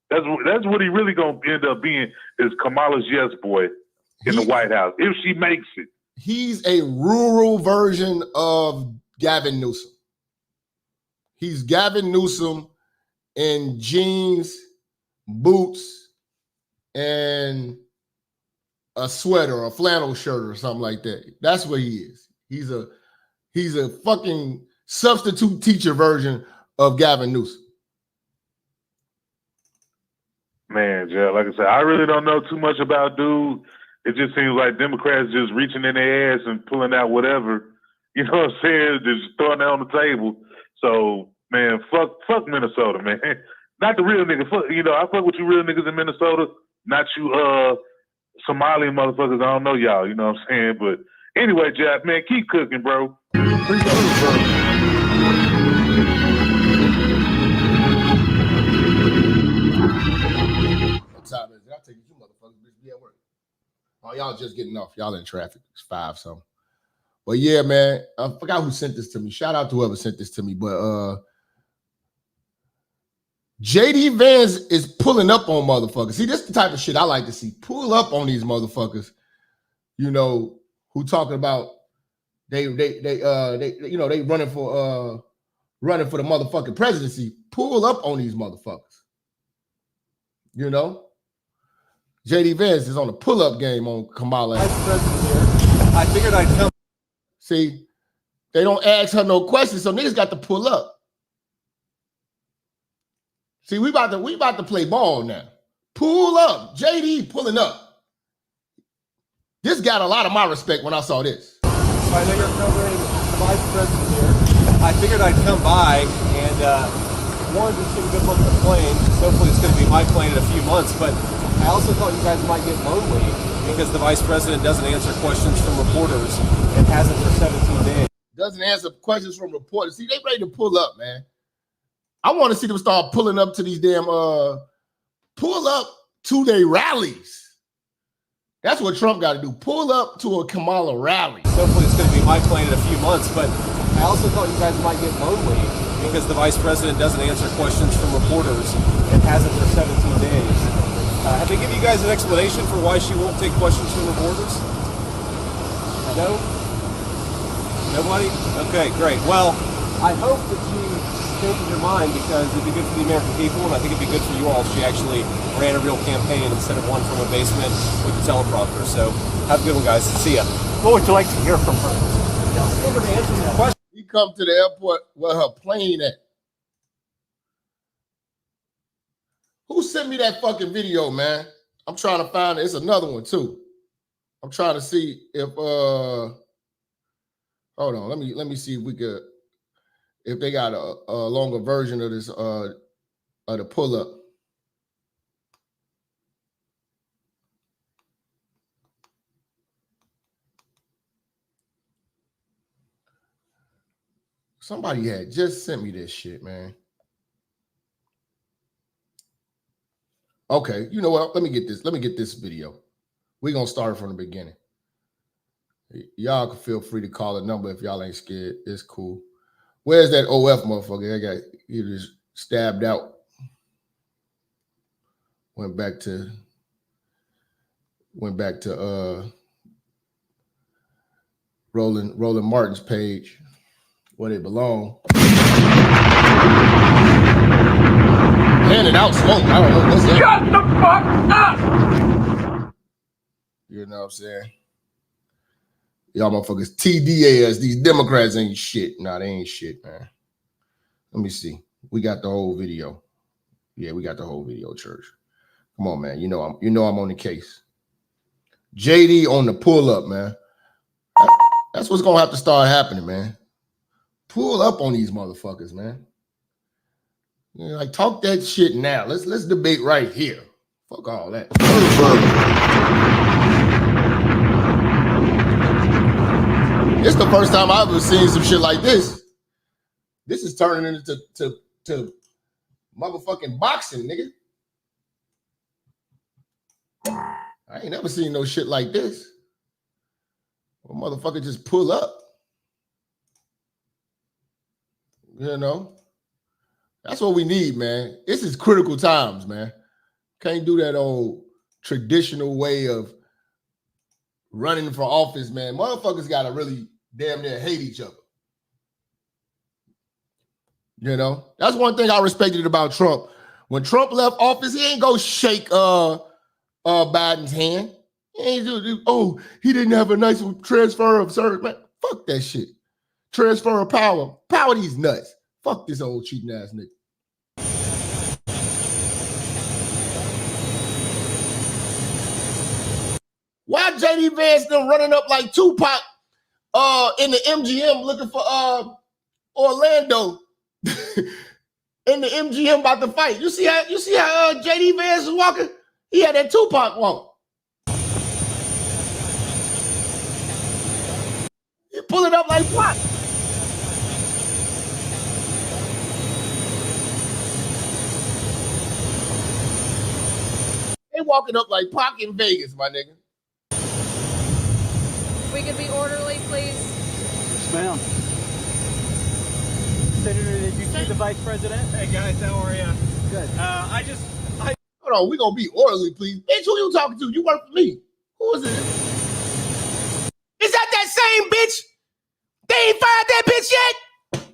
That's what he really gonna end up being, is Kamala's yes boy in the White House if she makes it. He's a rural version of Gavin Newsom. He's Gavin Newsom in jeans, boots, and a sweater, a flannel shirt, or something like that. That's what he is. He's a fucking substitute teacher version of Gavin Newsom. Man, Joe, like I said, I really don't know too much about dude. It just seems like Democrats just reaching in their ass and pulling out whatever, you know what I'm saying, just throwing it on the table. So man, fuck Minnesota, man. Not the real niggas. Fuck, I fuck with you real niggas in Minnesota. Not you Somalian motherfuckers. I don't know y'all. You know what I'm saying? But anyway, Jap, man, keep cooking, bro. What time is it? I'll take you motherfuckers. Bitch, be at work. Oh, y'all just getting off. Y'all in traffic. It's 5 something. But yeah, man, I forgot who sent this to me. Shout out to whoever sent this to me. But JD Vance is pulling up on motherfuckers. See, this is the type of shit I like to see. Pull up on these motherfuckers, who talking about they running for the motherfucking presidency. Pull up on these motherfuckers. JD Vance is on the pull-up game on Kamala. I figured I'd come. See, they don't ask her no questions, so niggas got to pull up. See, we about to play ball now. Pull up. JD pulling up. This got a lot of my respect when I saw this. I know you're covering the vice president here. I figured I'd come by and wanted to see a good look at the plane. Hopefully it's going to be my plane in a few months, but I also thought you guys might get lonely because the vice president doesn't answer questions from reporters and hasn't for 17 days. Doesn't answer questions from reporters. See, they ready to pull up, man. I want to see them start pulling up to these damn pull up to their rallies. That's what Trump got to do. Pull up to a Kamala rally. Hopefully it's going to be my plane in a few months, but I also thought you guys might get lonely because the vice president doesn't answer questions from reporters and hasn't for 17 days. Have they given you guys an explanation for why she won't take questions from reporters? No? Nobody? Okay, great. Well, I hope that she changes her mind because it'd be good for the American people, and I think it'd be good for you all if she actually ran a real campaign instead of one from a basement with a teleprompter. So have a good one, guys. See ya. What would you like to hear from her? He come to the airport where her plane at. Who sent me that fucking video, man? I'm trying to find it. It's another one too. I'm trying to see if hold on, let me see if we could, if they got a longer version of this of the pull-up. Somebody had just sent me this shit, man. Okay, you know what? Let me get this video. We're gonna start from the beginning. Y'all can feel free to call a number if y'all ain't scared. It's cool. Where's that OF motherfucker? He just stabbed out. Went back to Roland Martin's page where they belong. Handing out smoke. I don't know what's that. Shut the fuck up! You know what I'm saying? Y'all motherfuckers TDAS. These Democrats ain't shit. Nah, they ain't shit, man. Let me see. We got the whole video. Yeah, we got the whole video, church. Come on, man. You know I'm on the case. JD on the pull up, man. That's what's gonna have to start happening, man. Pull up on these motherfuckers, man. You know, like talk that shit now. Let's debate right here. Fuck all that. It's the first time I've ever seen some shit like this. This is turning into to motherfucking boxing, nigga. I ain't never seen no shit like this. A motherfucker just pull up. You know? That's what we need, man. This is critical times, man. Can't do that old traditional way of running for office, man. Motherfuckers gotta really damn near hate each other. You know? That's one thing I respected about Trump. When Trump left office, he ain't go shake Biden's hand. He ain't do, he didn't have a nice transfer of service. Man, fuck that shit. Transfer of power. Power these nuts. Fuck this old cheating ass nigga. Why JD Vance them running up like Tupac in the MGM looking for Orlando in the MGM about to fight. You see how JD Vance is walking? He had that Tupac walk. He pull it up like what? They walking up like Pac in Vegas, my nigga. We could be orderly, please. Yes, ma'am. Senator, did you see the vice president? Hey guys, how are you? Good. Hold on, we gonna be orderly, please. Bitch, who you talking to? You work for me. Who is it? Is that same bitch? They ain't fired that bitch yet?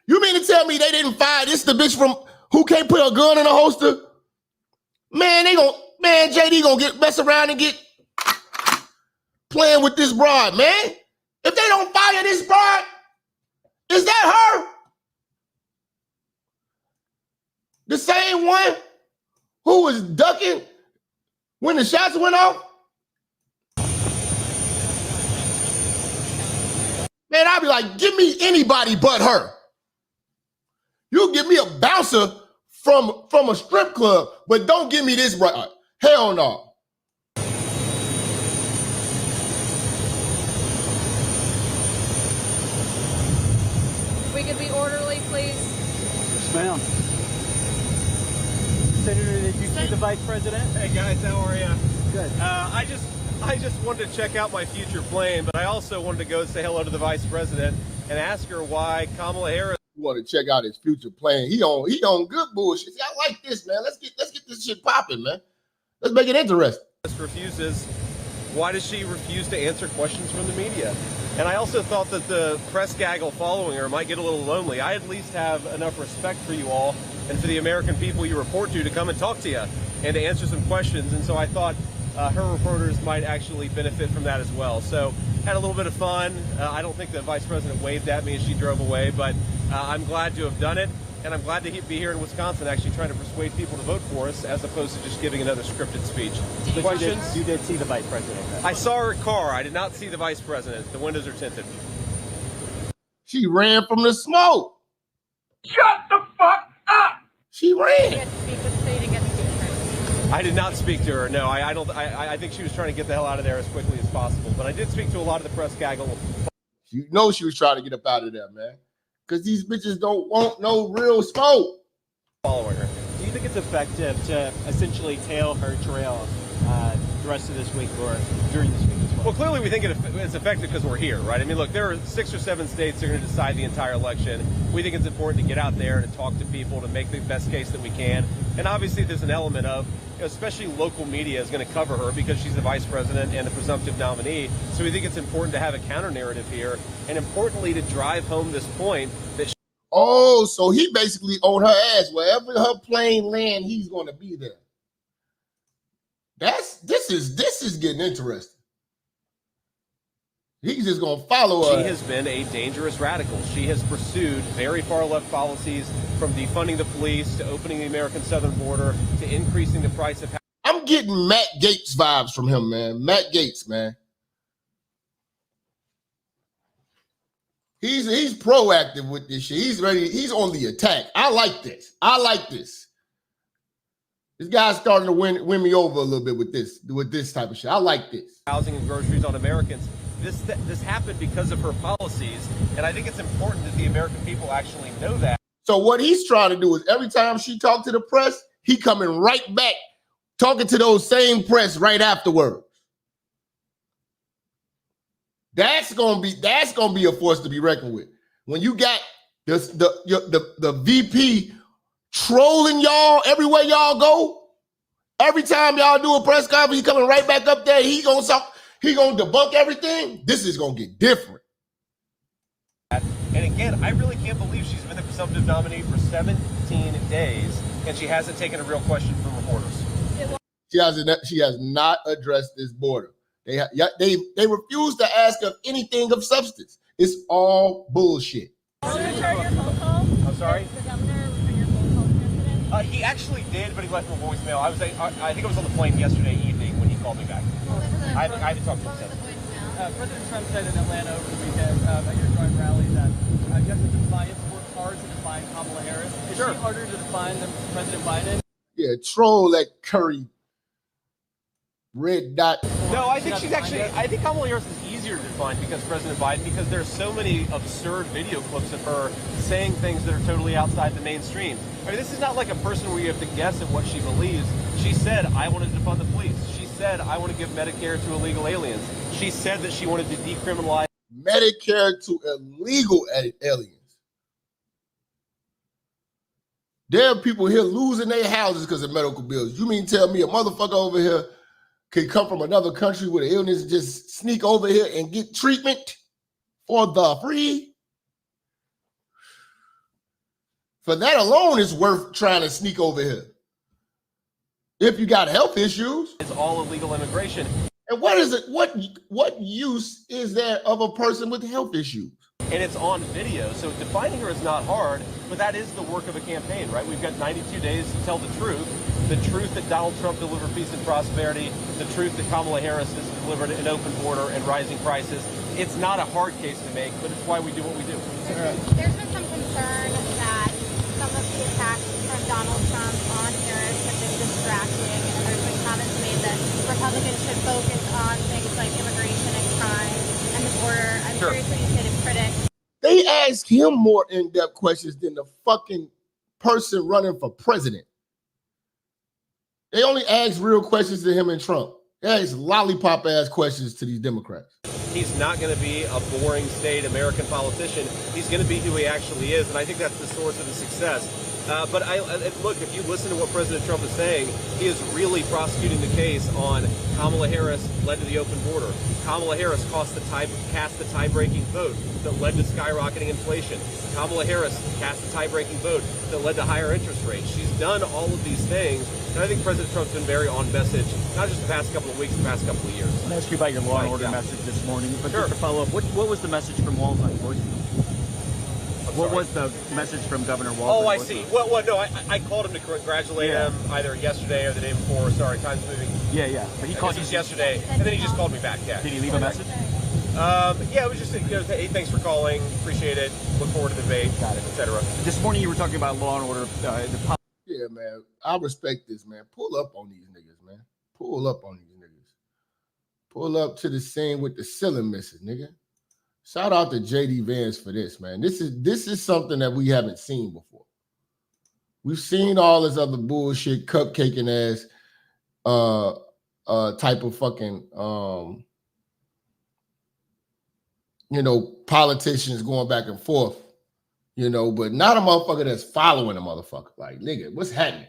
You mean to tell me they didn't fire this the bitch from who can't put a gun in a holster? Man, JD gonna mess around and get playing with this broad, man. If they don't fire this broad, is that her? The same one who was ducking when the shots went off? Man, I'd be like, give me anybody but her. You give me a bouncer from a strip club, but don't give me this broad. Hell no. We could be orderly, please. Yes, ma'am. Senator, did you see the vice president? Hey guys, how are you? Good. I just wanted to check out my future plane, but I also wanted to go say hello to the vice president and ask her why Kamala Harris. You want to check out his future plan? He on good bullshit. See, I like this, man. Let's get this shit popping, man. Let's make it interesting. Why does she refuse to answer questions from the media? And I also thought that the press gaggle following her might get a little lonely. I at least have enough respect for you all and for the American people you report to come and talk to you and to answer some questions. And so I thought her reporters might actually benefit from that as well. So had a little bit of fun. I don't think the vice president waved at me as she drove away, but I'm glad to have done it. And I'm glad to be here in Wisconsin actually trying to persuade people to vote for us as opposed to just giving another scripted speech. Questions? You did see the vice president. I saw her car. I did not see the vice president. The windows are tinted. She ran from the smoke. Shut the fuck up. She ran. I did not speak to her. No, I think she was trying to get the hell out of there as quickly as possible. But I did speak to a lot of the press gaggle. You know she was trying to get up out of there, man. Because these bitches don't want no real smoke. Following her. Do you think it's effective to essentially tail her trail the rest of this week or during this week as well? Well, clearly we think it's effective because we're here, right? I mean, look, there are 6 or 7 states that are going to decide the entire election. We think it's important to get out there and to talk to people to make the best case that we can. And obviously there's an element of, especially local media is going to cover her because she's the vice president and the presumptive nominee. So we think it's important to have a counter narrative here and importantly to drive home this point that so he basically on her ass. Wherever her plane land, he's going to be there. This is getting interesting. He's just going to follow her. She has been a dangerous radical. She has pursued very far left policies from defunding the police to opening the American southern border to increasing the price of. I'm getting Matt Gaetz vibes from him, man. Matt Gaetz, man. He's proactive with this shit. He's ready. He's on the attack. I like this. This guy's starting to win me over a little bit with this type of shit. I like this. Housing and groceries on Americans. This happened because of her policies, and I think it's important that the American people actually know that. So what he's trying to do is every time she talked to the press, he coming right back, talking to those same press right afterwards. That's gonna be a force to be reckoned with. When you got the VP trolling y'all everywhere y'all go, every time y'all do a press conference, he coming right back up there. He gonna debunk everything. This is gonna get different. And again, I really can't believe she's been the presumptive nominee for 17 days and she hasn't taken a real question from reporters. She has not addressed this border. They refuse to ask her anything of substance. It's all bullshit. I'm sorry? He actually did, but he left me a voicemail. I think I was on the plane yesterday evening when he called me back. I haven't talked to him since. President Trump said in Atlanta over the weekend at your joint rally that you have to work hard to define Kamala Harris. Is she harder to define than President Biden? Yeah, troll that Curry red dot. No, I think I think Kamala Harris is easier to define because President Biden, because there's so many absurd video clips of her saying things that are totally outside the mainstream. I mean, this is not like a person where you have to guess at what she believes. She said, I wanted to defund the police. She said, I want to give Medicare to illegal aliens. She said that she wanted to decriminalize Medicare to illegal aliens. There are people here losing their houses because of medical bills. You mean tell me a motherfucker over here can come from another country with an illness and just sneak over here and get treatment for the free? For that alone, it's worth trying to sneak over here. If you got health issues. It's all illegal immigration. And what is it? What use is there of a person with health issues? And it's on video, so defining her is not hard, but that is the work of a campaign, right? We've got 92 days to tell the truth that Donald Trump delivered peace and prosperity, the truth that Kamala Harris has delivered an open border and rising prices. It's not a hard case to make, but it's why we do what we do. There's been some concern that some of the attacks from Donald Trump on Harris have been distracting, and there's been comments made that Republicans should focus on things like immigration and crime and the border. I'm curious what you say to critics. They ask him more in-depth questions than the fucking person running for president. They only ask real questions to him and Trump. They ask lollipop-ass questions to these Democrats. He's not going to be a boring state American politician. He's going to be who he actually is, and I think that's the source of his success. But look, if you listen to what President Trump is saying, he is really prosecuting the case on Kamala Harris led to the open border. Kamala Harris cast the tie-breaking vote that led to skyrocketing inflation. Kamala Harris cast the tie-breaking vote that led to higher interest rates. She's done all of these things, and I think President Trump's been very on message, not just the past couple of weeks, the past couple of years. I want to ask you about your law and order message this morning, but just to follow up, what was the message from Walz on voicemail? What was the message from Governor Walz? Oh, I see. Well, no, I called him to congratulate him either yesterday or the day before. Sorry, time's moving. Yeah. But he called you yesterday, and then he just called me back. Yeah. Did he leave a message? Yeah, it was just, hey, thanks for calling. Appreciate it. Look forward to the debate, etc. This morning you were talking about law and order. Yeah, man. I respect this, man. Pull up on these niggas, man. Pull up on these niggas. Pull up to the scene with the ceiling missing, nigga. Shout out to JD Vance for this, man. This is something that we haven't seen before. We've seen all this other bullshit, cupcaking ass type of fucking politicians going back and forth, but not a motherfucker that's following a motherfucker. Like, nigga, what's happening?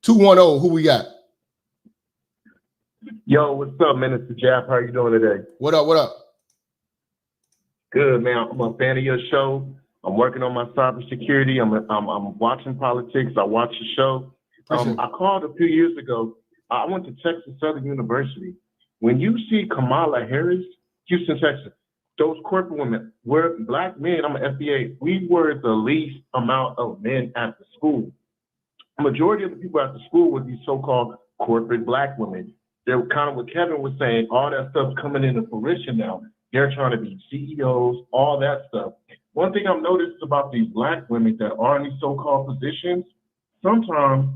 210, who we got? Yo, what's up, Minister Jap? How you doing today? What up? Good, man. I'm a fan of your show. I'm working on my cybersecurity. I'm watching politics. I watch the show. I called a few years ago. I went to Texas Southern University. When you see Kamala Harris, Houston, Texas, those corporate women, we're black men. I'm an FBA. We were the least amount of men at the school. A majority of the people at the school were these so-called corporate black women. They're kind of what Kevin was saying. All that stuff's coming into fruition now. They're trying to be CEOs, all that stuff. One thing I've noticed about these black women that are in these so-called positions, sometimes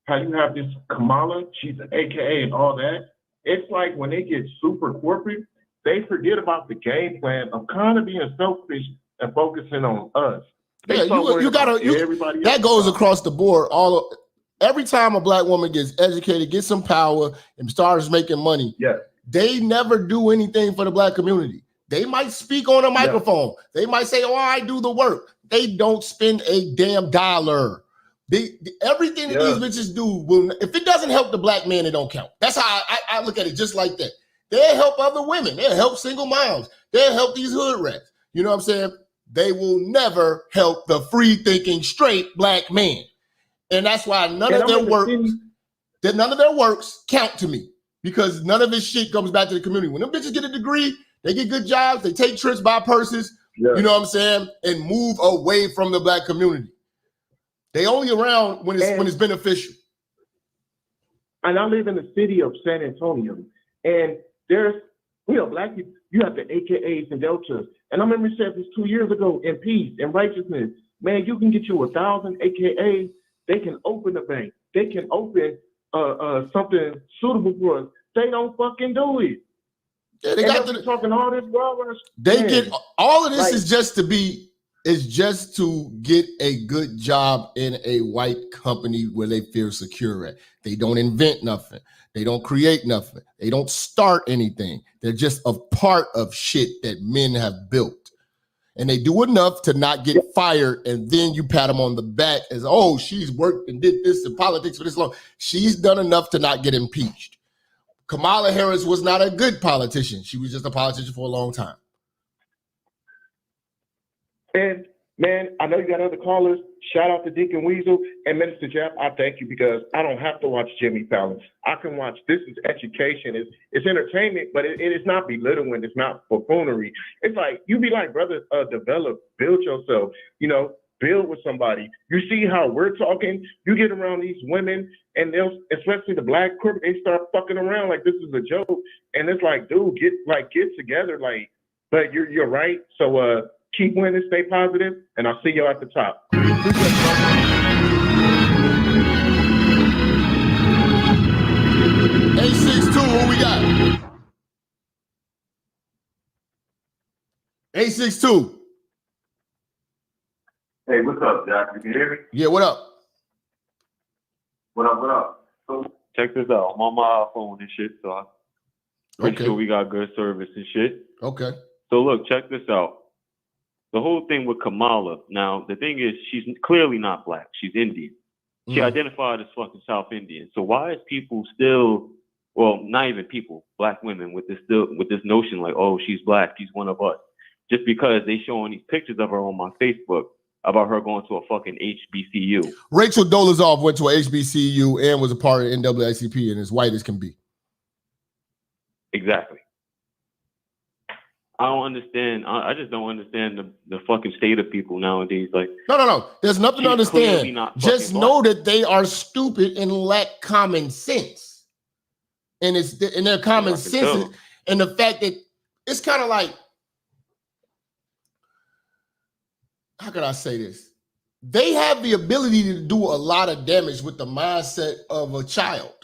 how you have this Kamala, she's an AKA and all that, it's like when they get super corporate, they forget about the game plan of kind of being selfish and focusing on us. Yeah, that goes across the board. Every time a black woman gets educated, gets some power, and starts making money, they never do anything for the black community. They might speak on a microphone. Yeah. They might say, oh, I do the work. They don't spend a damn dollar. Everything that these bitches do, if it doesn't help the black man, it don't count. That's how I look at it, just like that. They'll help other women. They'll help single moms. They'll help these hood rats. You know what I'm saying? They will never help the free-thinking, straight black man. And that's why none of their works count to me, because none of this shit comes back to the community. When them bitches get a degree, they get good jobs, they take trips, buy purses, you know what I'm saying, and move away from the black community. They only around when it's beneficial. And I live in the city of San Antonio, and there's We are black people. You have the AKAs and Deltas. And I remember said this 2 years ago, in peace, in righteousness. Man, you can get you 1,000 AKAs. They can open a bank. They can open something suitable for us. They don't fucking do it. Yeah, they got talking all this wild. They get all of this is just to get a good job in a white company where they feel secure at. They don't invent nothing. They don't create nothing. They don't start anything. They're just a part of shit that men have built. And they do enough to not get fired, and then you pat them on the back as, oh, she's worked and did this in politics for this long. She's done enough to not get impeached. Kamala Harris was not a good politician. She was just a politician for a long time. And man, I know you got other callers. Shout out to Deacon Weasel and Minister Jap. I thank you because I don't have to watch Jimmy Fallon. I can watch. This is education. It's entertainment, but it is not belittling. It's not buffoonery. It's like you be like, brother, develop, build yourself. You know, build with somebody. You see how we're talking. You get around these women, and they'll, especially the black crip, they start fucking around like this is a joke. And it's like, dude, get together. Like, but you're right. So keep winning, stay positive, and I'll see y'all at the top. 862, who we got? 862. Hey, what's up, Jack? You can hear me? Yeah, what up? What up? So check this out. I'm on my iPhone and shit, so I'm pretty sure we got good service and shit. Okay. So look, check this out. The whole thing with Kamala. Now, the thing is, she's clearly not black. She's Indian. She identified as fucking South Indian. So why is people still, well, not even people, black women with this notion like, oh, she's black, she's one of us, just because they showing these pictures of her on my Facebook about her going to a fucking HBCU. Rachel Dolezal went to a HBCU and was a part of NAACP and as white as can be. Exactly. I don't understand. I just don't understand the fucking state of people nowadays. Like, no. There's nothing to understand. Just know that they are stupid and lack common sense. And it's in their common sense and the fact that it's kind of like, how can I say this? They have the ability to do a lot of damage with the mindset of a child.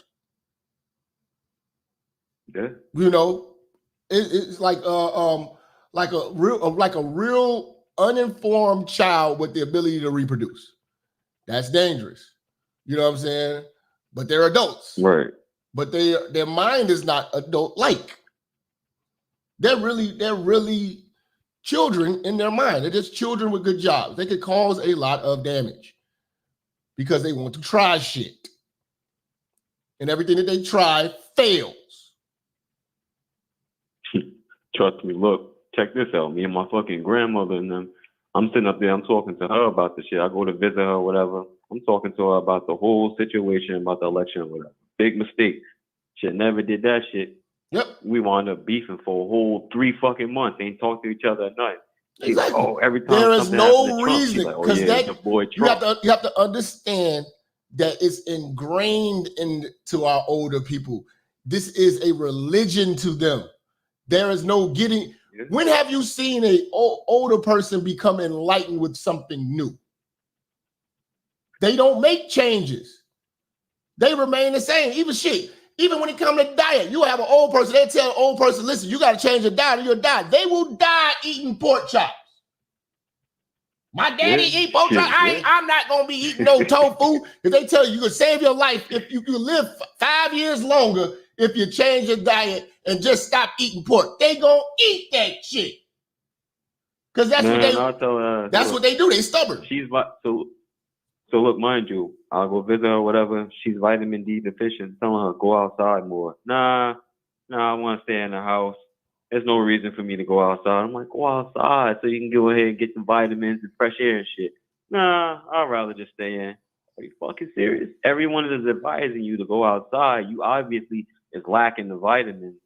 Yeah. You know, it's like a real uninformed child with the ability to reproduce. That's dangerous. You know what I'm saying? But they're adults. Right. But their mind is not adult-like. They're really children in their mind. They're just children with good jobs. They could cause a lot of damage because they want to try shit. And everything that they try fails. Trust me, look, check this out. Me and my fucking grandmother and them, I'm sitting up there, I'm talking to her about the shit. I go to visit her or whatever. I'm talking to her about the whole situation, about the election or whatever. Big mistake. Shit, never did that shit. Yep. We wound up beefing for a whole 3 fucking months. Ain't talk to each other at night. She's Exactly. like, oh, every time there is no reason because you have to understand that it's ingrained into our older people. This is a religion to them. There is no getting. When have you seen an older person become enlightened with something new? They don't make changes. They remain the same. Even when it comes to diet, you have an old person, they tell an old person, listen, you got to change your diet or you'll die. They will die eating pork chops. My daddy eat pork chops. I'm not going to be eating no tofu. If they tell you can save your life, if you can live 5 years longer, if you change your diet and just stop eating pork, they going to eat that shit. Because that's what they do. They stubborn. She's so look, mind you, I'll go visit her, whatever. She's vitamin D deficient, telling her go outside more. Nah, I want to stay in the house. There's no reason for me to go outside. I'm like, go outside so you can go ahead and get some vitamins and fresh air and shit. Nah, I'd rather just stay in. Are you fucking serious? Everyone is advising you to go outside. You obviously is lacking the vitamins.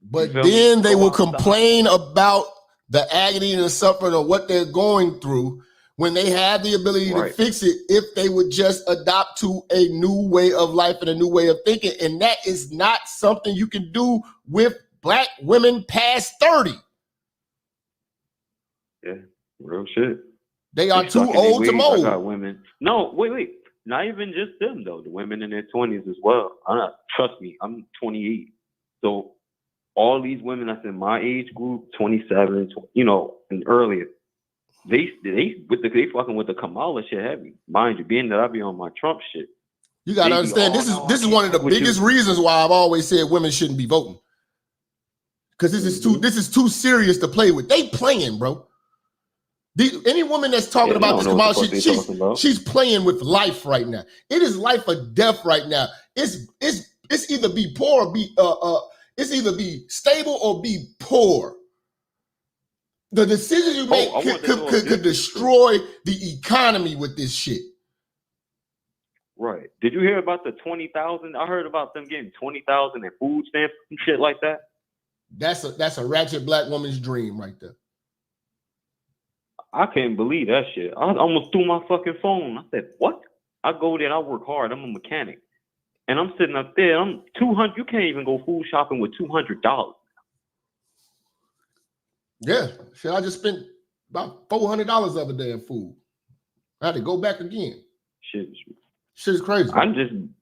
But then they will complain about the agony and the suffering of what they're going through when they have the ability to fix it, if they would just adopt to a new way of life and a new way of thinking. And that is not something you can do with black women past 30. Yeah, real shit. They are too stuck in their old to ways. I mold. got women. No, wait. Not even just them though. The women in their 20s as well. Trust me, I'm 28. So all these women that's in my age group, 27, and earlier, they fucking with the Kamala shit heavy. Mind you, being that I be on my Trump shit. You gotta understand, this is one of the biggest reasons why I've always said women shouldn't be voting. Because this is too serious to play with. They playing, bro. Any woman that's talking about this Kamala shit, she's playing with life right now. It is life or death right now. It's either be poor or be it's either be stable or be poor. The decisions you make could destroy the economy with this shit. Right. Did you hear about the 20,000? I heard about them getting 20,000 in food stamps and shit like that. That's a ratchet black woman's dream right there. I can't believe that shit. I almost threw my fucking phone. I said, what? I go there and I work hard. I'm a mechanic. And I'm sitting up there. I'm 200. You can't even go food shopping with $200. Yeah. Shit, I just spent about $400 the other day in food. I had to go back again. Shit's crazy. I don't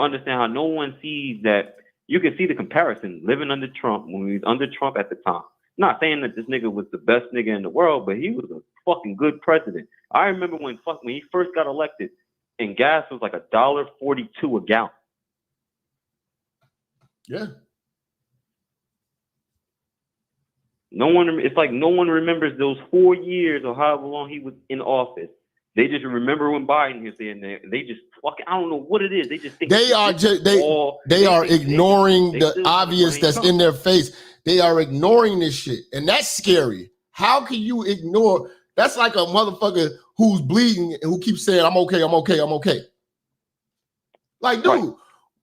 understand how no one sees that. You can see the comparison living under Trump when he was under Trump at the time. Not saying that this nigga was the best nigga in the world, but he was a fucking good president. I remember when he first got elected and gas was like $1.42 a gallon. Yeah. No one remembers those 4 years or however long he was in office. They just remember when Biden was in there, and they just fucking, I don't know what it is. They just think they are ignoring the obvious that's in their face. They are ignoring this shit, and that's scary. How can you ignore? That's like a motherfucker who's bleeding and who keeps saying, "I'm okay, I'm okay, I'm okay." Like, dude,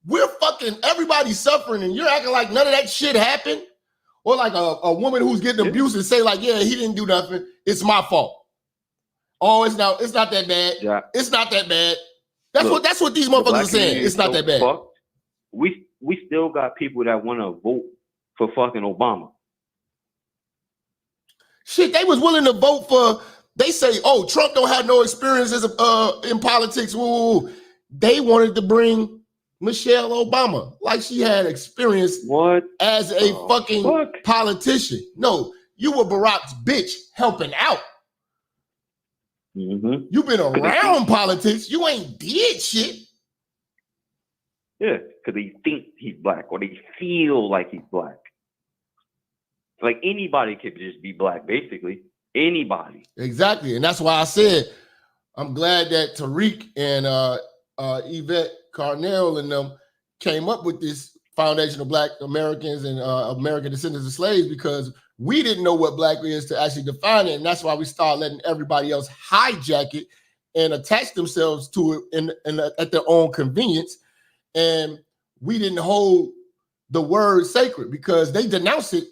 we're fucking everybody's suffering, and you're acting like none of that shit happened. Or like a woman who's getting abused and say, like, "Yeah, he didn't do nothing. It's my fault." Oh, it's not that bad. Yeah. It's not that bad. That's what these motherfuckers are saying. It's not that bad. We still got people that want to vote for fucking Obama. Shit, they was willing to vote for. They say, "Oh, Trump don't have no experiences in politics." Woo. They wanted to bring Michelle Obama like she had experience as a fucking politician. No, you were Barack's bitch helping out. Mm-hmm. You've been around politics. You ain't did shit. Yeah, because they think he's black or they feel like he's black. Like anybody could just be black, basically. Anybody. Exactly. And that's why I said I'm glad that Tariq and Yvette Carnell and them came up with this Foundation of Black Americans and American Descendants of Slaves, because we didn't know what black is to actually define it. And that's why we started letting everybody else hijack it and attach themselves to it at their own convenience. And we didn't hold the word sacred because they denounce it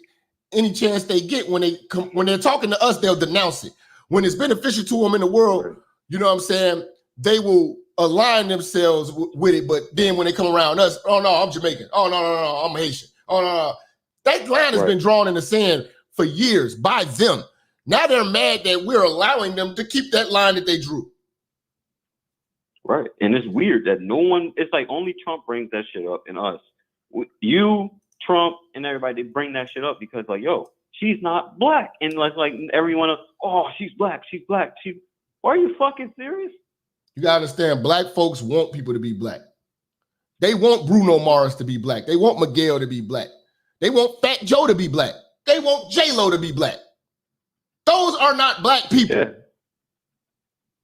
any chance they get. When they're talking to us, they'll denounce it. When it's beneficial to them in the world, you know what I'm saying, they will align themselves with it. But then when they come around us, oh no, I'm Jamaican. Oh no, I'm Haitian. Oh no. That line has been drawn in the sand for years by them. Now they're mad that we're allowing them to keep that line that they drew. Right. And it's weird that no one, it's like only Trump brings that shit up and us. You, Trump, and everybody, they bring that shit up because like, yo, she's not black. And like everyone else, oh, she's black. Are you fucking serious? You gotta understand, black folks want people to be black. They want Bruno Mars to be black. They want Miguel to be black. They want Fat Joe to be black. They want J-Lo to be black. Those are not black people. Yeah.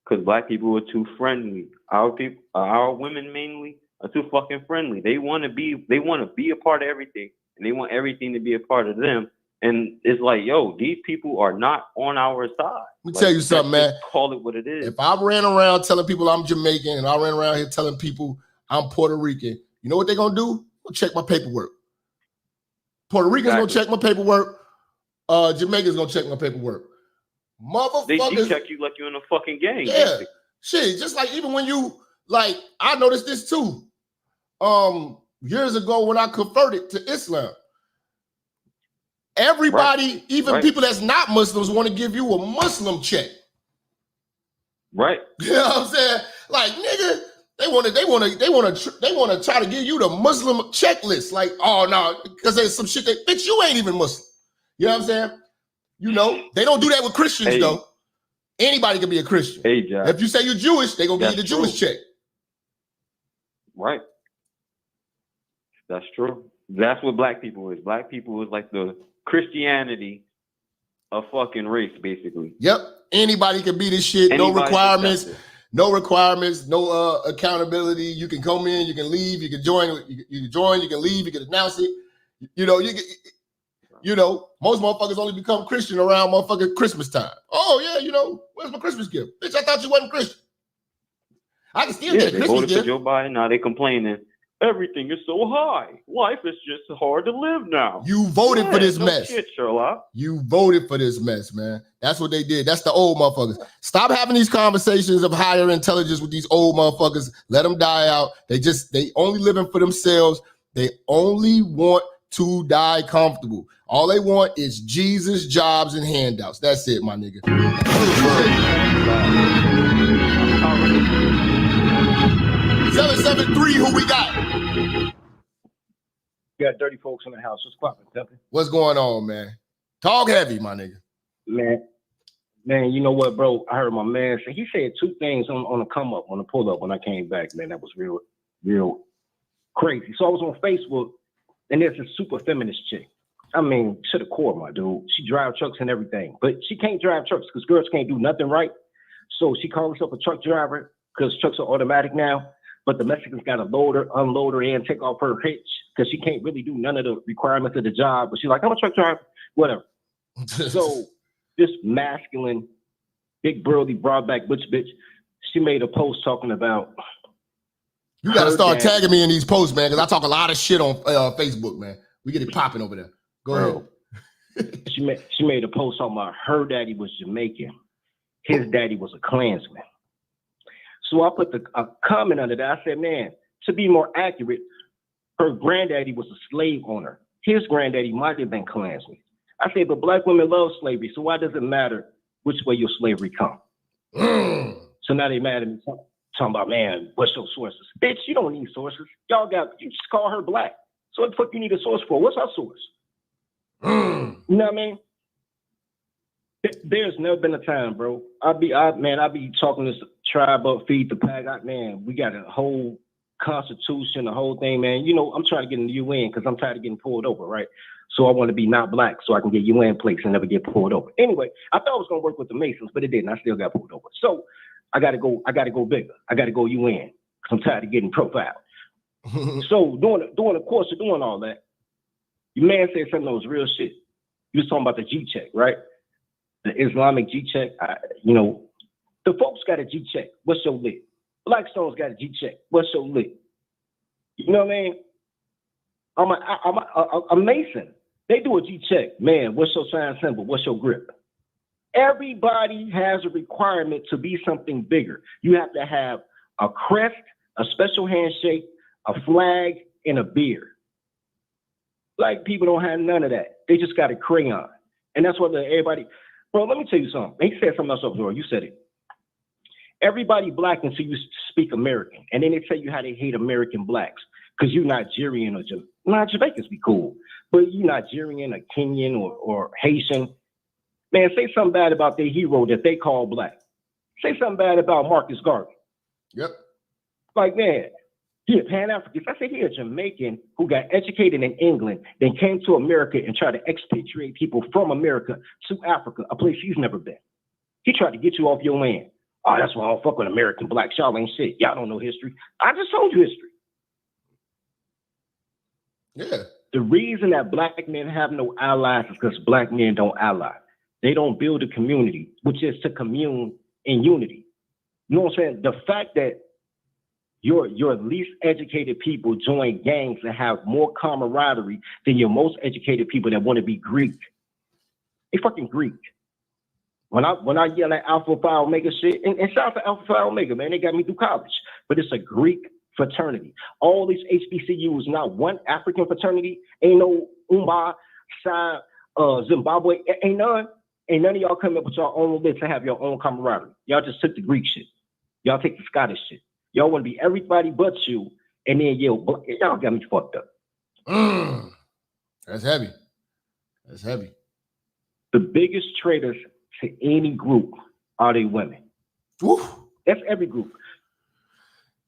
Because black people are too friendly. Our people, our women mainly, are too fucking friendly. They want to be a part of everything, and they want everything to be a part of them. And it's like, yo, these people are not on our side. Let me tell you something, man. Call it what it is. If I ran around telling people I'm Jamaican and I ran around here telling people I'm Puerto Rican, you know what they're gonna do? They'll check my paperwork. Puerto Ricans gonna check my paperwork. Jamaicans gonna check my paperwork. Motherfuckers, they check you like you're in a fucking gang. Yeah, basically. Shit. Just like even when you like, I noticed this too. years ago when I converted to Islam. Everybody, even people that's not Muslims, want to give you a Muslim check. Right. You know what I'm saying? Like, nigga, they want to try to give you the Muslim checklist. Like, oh no, because there's some shit that, bitch, you ain't even Muslim. You know what I'm saying? You know, they don't do that with Christians though. Anybody can be a Christian. Hey, Jap. If you say you're Jewish, they gonna give you the Jewish check. Right. That's true. That's what black people is. Black people is like the Christianity of fucking race, basically. Yep. Anybody can be this shit. No requirements. No requirements. No accountability. You can come in. You can leave. You can join. You can join. You can leave. You can announce it. You know. Most motherfuckers only become Christian around motherfucking Christmas time. Oh yeah. You know. Where's my Christmas gift? Bitch, I thought you wasn't Christian. I can still get a Christmas voted gift. for Joe Biden. Now they complaining. Everything is so high. Life is just hard to live now. You voted for this mess. Shit, Sherlock. You voted for this mess, man. That's what they did. That's the old motherfuckers. Stop having these conversations of higher intelligence with these old motherfuckers. Let them die out. They only living for themselves. They only want to die comfortable. All they want is Jesus, jobs, and handouts. That's it, my nigga. 773, who we got? We got dirty folks in the house. What's poppin', Tucker? What's going on, man? Talk heavy, my nigga. Man, you know what, bro? I heard my man say, he said two things on the come up, on the pull up when I came back, man. That was real crazy. So I was on Facebook, and there's a super feminist chick. I mean, to the core, my dude. She drives trucks and everything, but she can't drive trucks because girls can't do nothing right. So she calls herself a truck driver because trucks are automatic now. But the Mexicans got to load her, unload her, and take off her hitch because she can't really do none of the requirements of the job. But she's like, I'm a truck driver, whatever. So this masculine, big burly, broad back butch bitch, she made a post talking about. You got to start tagging me in these posts, man, because I talk a lot of shit on Facebook, man. We get it popping over there. Go ahead. She made a post talking about her daddy was Jamaican. His daddy was a Klansman. So I put a comment under that. I said, man, to be more accurate, her granddaddy was a slave owner. His granddaddy might have been Klansman. I said, but black women love slavery, so why does it matter which way your slavery come? So now they mad at me talking about, man, what's your sources? Bitch, you don't need sources. You just call her black. So what the fuck you need a source for? What's our source? You know what I mean? There's never been a time, bro. I be talking this tribe up, feed the pack. We got a whole constitution, the whole thing, man. You know, I'm trying to get in the UN because I'm tired of getting pulled over, right? So I want to be not black so I can get UN plates and never get pulled over. Anyway, I thought I was gonna work with the Masons, but it didn't. I still got pulled over. So I gotta go bigger. I gotta go UN because I'm tired of getting profiled. So during the course of doing all that, your man said something that was real shit. He was talking about the G-check, right? The Islamic G-check, the folks got a G-check. What's your lit? Blackstone's got a G-check. What's your lit? You know what I mean? I'm a Mason. They do a G-check. Man, what's your sign symbol? What's your grip? Everybody has a requirement to be something bigger. You have to have a crest, a special handshake, a flag, and a beard. Black people don't have none of that. They just got a crayon. And that's what everybody... Bro, let me tell you something. He said something else up there. You said it. Everybody black until you speak American. And then they tell you how they hate American blacks because you're Nigerian or Jamaicans be cool. But you Nigerian or Kenyan or Haitian. Man, say something bad about their hero that they call black. Say something bad about Marcus Garvey. Yep. Like, man, he a Pan-African. I say he a Jamaican who got educated in England, then came to America and tried to expatriate people from America to Africa, a place he's never been. He tried to get you off your land. Oh, that's why I don't fuck with American blacks. Y'all ain't shit. Y'all don't know history. I just told you history. Yeah. The reason that black men have no allies is because black men don't ally. They don't build a community, which is to commune in unity. You know what I'm saying? The fact that your least educated people join gangs that have more camaraderie than your most educated people that want to be Greek. They fucking Greek. When I yell at Alpha Phi Omega shit, and shout out to Alpha Phi Omega, man, they got me through college. But it's a Greek fraternity. All these HBCUs, not one African fraternity. Ain't no Umba, Psi, Zimbabwe. Ain't none. Ain't none of y'all come up with your own list to have your own camaraderie. Y'all just took the Greek shit. Y'all take the Scottish shit. Y'all want to be everybody but you, and then y'all got me fucked up. That's heavy. That's heavy. The biggest traitors to any group are they women. Oof. That's every group.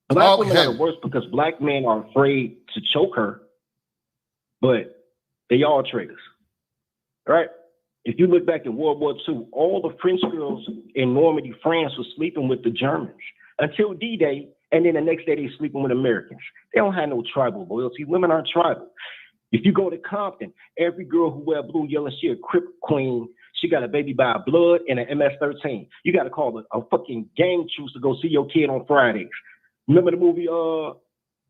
Black women are the worst because black men are afraid to choke her, but they all traitors, right? If you look back in World War II, all the French girls in Normandy, France, were sleeping with the Germans until D-Day, and then the next day they sleeping with Americans. They don't have no tribal loyalty. Women aren't tribal. If you go to Compton, every girl who wear blue, yellow, she a Crip queen. She got a baby by a blood and an MS-13. You got to call a fucking gang truce to go see your kid on Fridays. Remember the movie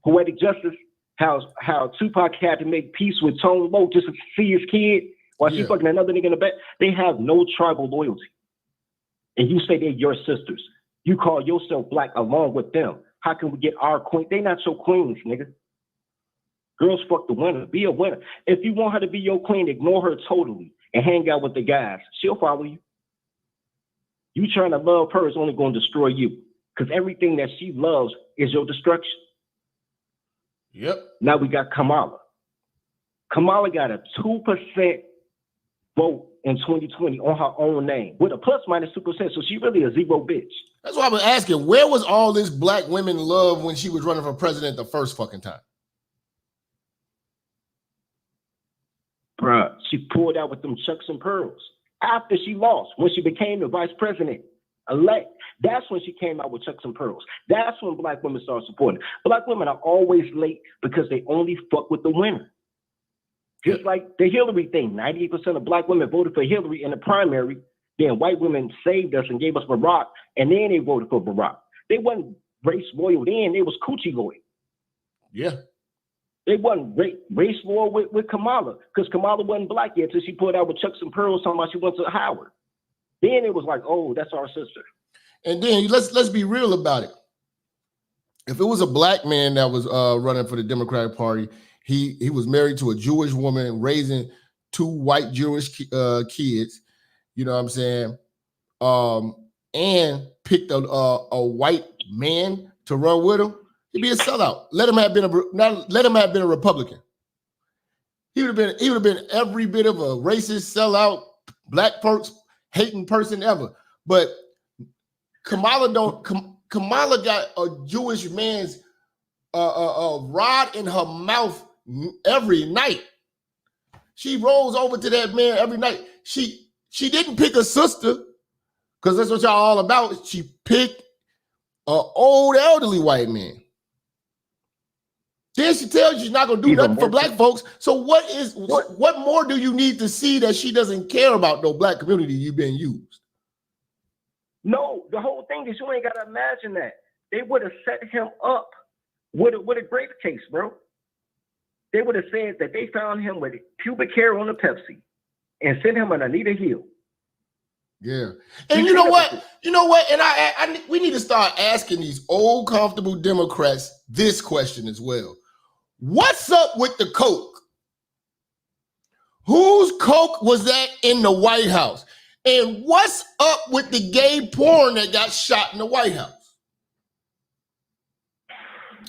Poetic Justice? How Tupac had to make peace with Tone Loc just to see his kid while she fucking another nigga in the back. They have no tribal loyalty. And you say they're your sisters. You call yourself black along with them. How can we get our queen? They not your queens, nigga. Girls fuck the winner. Be a winner. If you want her to be your queen, ignore her totally and hang out with the guys. She'll follow you. You trying to love her is only going to destroy you because everything that she loves is your destruction. Yep. Now we got Kamala. Kamala got a 2% vote in 2020 on her own name with a plus minus 2%. So she really a zero bitch. That's why I've been asking, where was all this black women love when she was running for president the first fucking time? Bruh, she pulled out with them chucks and pearls after she lost, when she became the vice president elect. That's when she came out with chucks and pearls. That's when black women started supporting. Black women are always late because they only fuck with the winner. Just like the Hillary thing, 98% of black women voted for Hillary in the primary. Then white women saved us and gave us Barack, and then they voted for Barack. They wasn't race loyal then, they was coochie loyal. Yeah. They wasn't race loyal with Kamala, because Kamala wasn't black yet until she pulled out with chucks and pearls talking about she went to Howard. Then it was like, oh, that's our sister. And then let's be real about it. If it was a black man that was running for the Democratic Party, he was married to a Jewish woman, raising 2 white Jewish kids, you know what I'm saying? And picked a white man to run with him, he'd be a sellout. Let him have been a Republican. He would have been every bit of a racist sellout, black folks hating person ever. But Kamala got a Jewish man's rod in her mouth every night. She rolls over to that man every night. She didn't pick a sister, because that's what y'all all about. She picked an old elderly white man. Then she tells you she's not gonna do nothing for black folks. So what more do you need to see that she doesn't care about no black community you've been used? No, the whole thing is you ain't gotta imagine that. They would have set him up with a grape case, bro. They would have said that they found him with pubic hair on a Pepsi and sent him on Anita Hill. Yeah. And you know what? And we need to start asking these old comfortable Democrats this question as well. What's up with the coke? Whose coke was that in the White House? And what's up with the gay porn that got shot in the White House?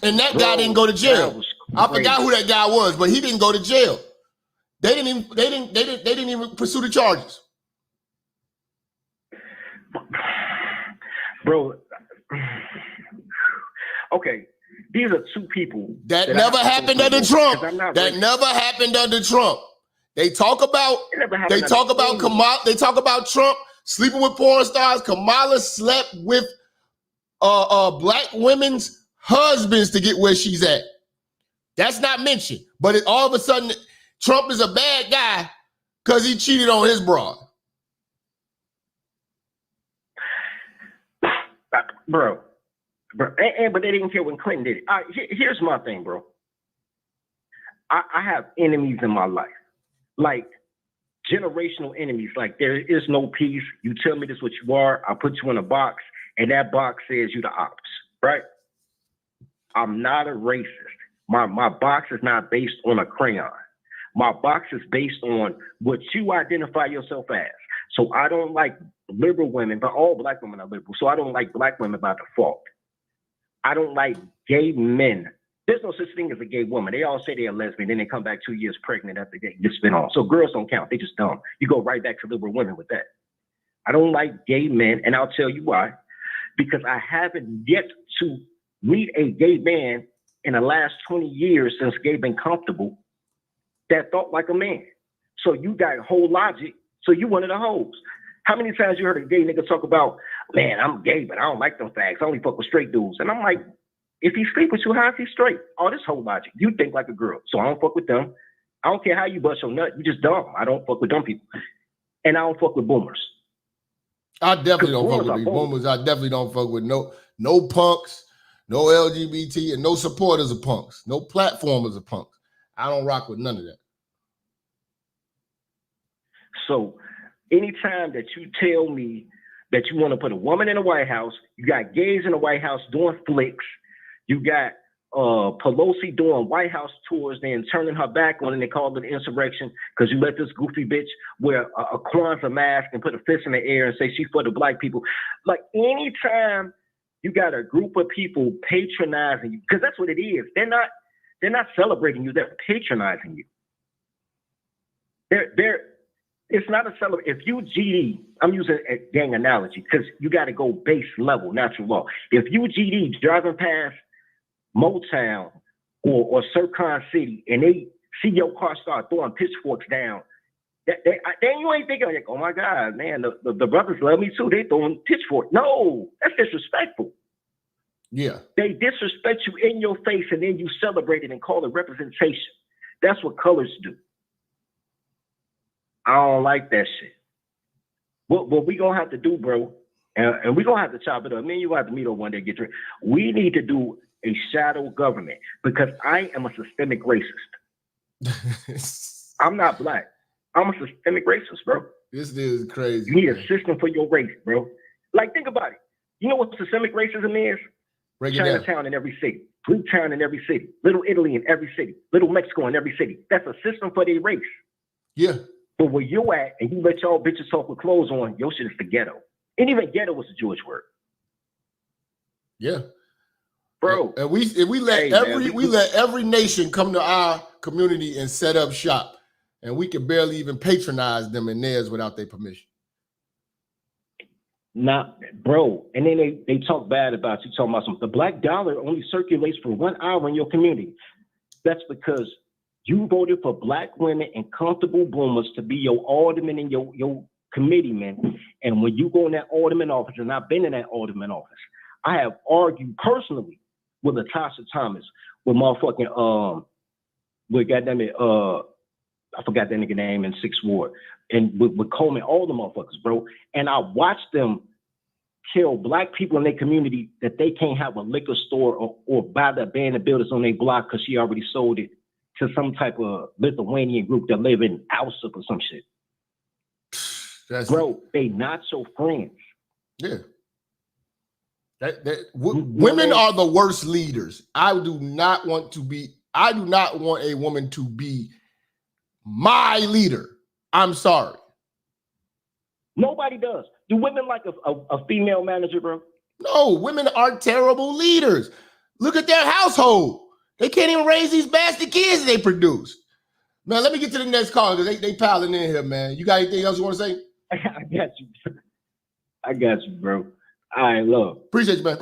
And that guy didn't go to jail. I forgot who that guy was, but he didn't go to jail. They didn't even pursue the charges. Bro, okay, these are 2 people that never happened under Trump. That never happened under Trump. They talk about Kamala. They talk about Trump sleeping with porn stars. Kamala slept with black women's husbands to get where she's at. That's not mentioned. But all of a sudden, Trump is a bad guy because he cheated on his broad. Bro, but they didn't care when Clinton did it. Here's my thing, bro. I have enemies in my life, like generational enemies. Like there is no peace. You tell me this what you are, I put you in a box, and that box says you the ops, right? I'm not a racist. My box is not based on a crayon. My box is based on what you identify yourself as. So I don't like liberal women, but all black women are liberal. So I don't like black women by default. I don't like gay men. There's no such thing as a gay woman. They all say they're lesbian, then they come back 2 years pregnant after they get spit on. So girls don't count. They just dumb. You go right back to liberal women with that. I don't like gay men, and I'll tell you why. Because I haven't yet to meet a gay man in the last 20 years since gay been comfortable that thought like a man. So you got whole logic. So you one of the hoes. How many times you heard a gay nigga talk about, man, I'm gay, but I don't like them fags. I only fuck with straight dudes. And I'm like, if he sleep with you, how is he straight? Oh, this whole logic. You think like a girl, so I don't fuck with them. I don't care how you bust your nut. You just dumb. I don't fuck with dumb people. And I don't fuck with boomers. I definitely don't fuck with these boomers. I definitely don't fuck with no punks, no LGBT, and no supporters of punks, no platformers of punks. I don't rock with none of that. So anytime that you tell me that you want to put a woman in the White House, you got gays in the White House doing flicks, you got Pelosi doing White House tours, then turning her back on, and they call it insurrection because you let this goofy bitch wear a Kwanzaa mask and put a fist in the air and say she's for the black people. Like anytime you got a group of people patronizing you, because that's what it is. They're not celebrating you. They're patronizing you. It's not a celebration. If you GD, I'm using a gang analogy because you got to go base level, natural law. If you GD driving past Motown or Circon City and they see your car start throwing pitchforks down, then you ain't thinking like, oh my God, man, the brothers love me too. They throwing pitchforks. No, that's disrespectful. Yeah. They disrespect you in your face and then you celebrate it and call it representation. That's what colors do. I don't like that shit. What we gonna have to do, bro, and we gonna have to chop it up. Me and you have to meet up one day, get drunk. We need to do a shadow government because I am a systemic racist. I'm not black. I'm a systemic racist, bro. This is crazy. You need a system for your race, bro. Like, think about it. You know what systemic racism is? Chinatown in every city, Greektown in every city, Little Italy in every city, Little Mexico in every city. That's a system for their race. Yeah. But where you at and you let y'all bitches talk with clothes on, your shit is the ghetto. And even ghetto was a Jewish word. Yeah. Bro. And we let every nation come to our community and set up shop. And we can barely even patronize them in theirs without their permission. Nah, bro. And then they talk bad about you, talking about something. The black dollar only circulates for 1 hour in your community. That's because you voted for black women and comfortable boomers to be your alderman and your committeemen. And when you go in that alderman office, and I've been in that alderman office, I have argued personally with Latasha Thomas, with motherfucking, with goddamn it, I forgot that nigga name in 6th Ward, and with Coleman, all the motherfuckers, bro. And I watched them tell black people in their community that they can't have a liquor store or buy the abandoned buildings on their block because she already sold it to some type of Lithuanian group that live in Alsop or some shit. Bro, they not your friends. Yeah. Women are the worst leaders. I do not want a woman to be my leader. I'm sorry. Nobody does. Do women like a female manager, bro? No, women are terrible leaders. Look at their household. They can't even raise these bastard kids they produce. Man, let me get to the next call because they piling in here, man. You got anything else you want to say? I got you, bro. All right, love. Appreciate you, man.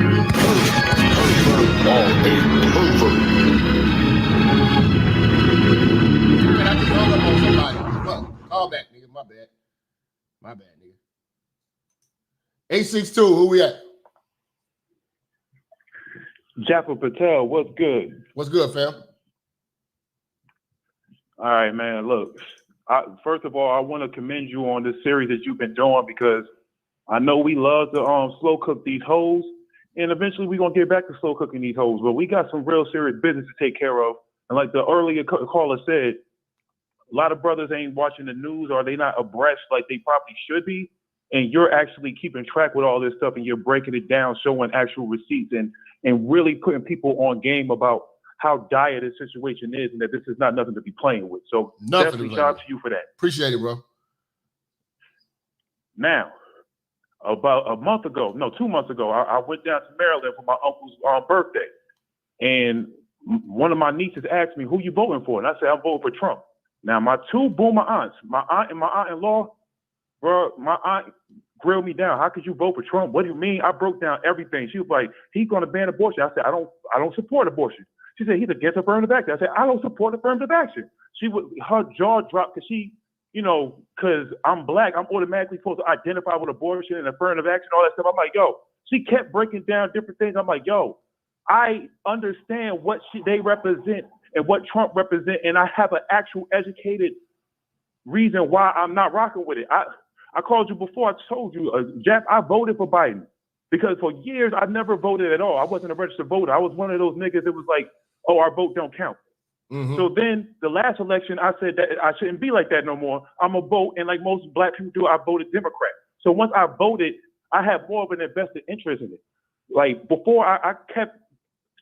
Call back, nigga. My bad, nigga. 862, who we at? Jap Patel, what's good? What's good, fam? All right, man. Look, first of all, I want to commend you on this series that you've been doing because I know we love to slow cook these hoes, and eventually we're going to get back to slow cooking these hoes, but we got some real serious business to take care of. And like the earlier caller said, a lot of brothers ain't watching the news or they not abreast like they probably should be. and you're actually keeping track with all this stuff, and you're breaking it down, showing actual receipts, and really putting people on game about how dire this situation is, and that this is not nothing to be playing with. So definitely shout out to you for that. Appreciate it, bro. Now, about 2 months ago, I went down to Maryland for my uncle's birthday, and one of my nieces asked me, "Who you voting for?" And I said, "I'm voting for Trump." Now, my two boomer aunts, my aunt and my aunt-in-law, bro, my aunt grilled me down. "How could you vote for Trump? What do you mean?" I broke down everything. She was like, "He's going to ban abortion." I said, "I don't support abortion." She said, "He's against affirmative action." I said, "I don't support affirmative action." Her jaw dropped because she, because I'm black, I'm automatically supposed to identify with abortion and affirmative action, all that stuff. I'm like, yo, she kept breaking down different things. I'm like, yo, I understand what they represent and what Trump represents, and I have an actual educated reason why I'm not rocking with it. I called you before. I told you, Jap, I voted for Biden because for years I never voted at all. I wasn't a registered voter. I was one of those niggas that was like, oh, our vote don't count. Mm-hmm. So then the last election, I said that I shouldn't be like that no more. I'm a vote, and like most black people do, I voted Democrat. So once I voted, I had more of an invested interest in it. Like before, I kept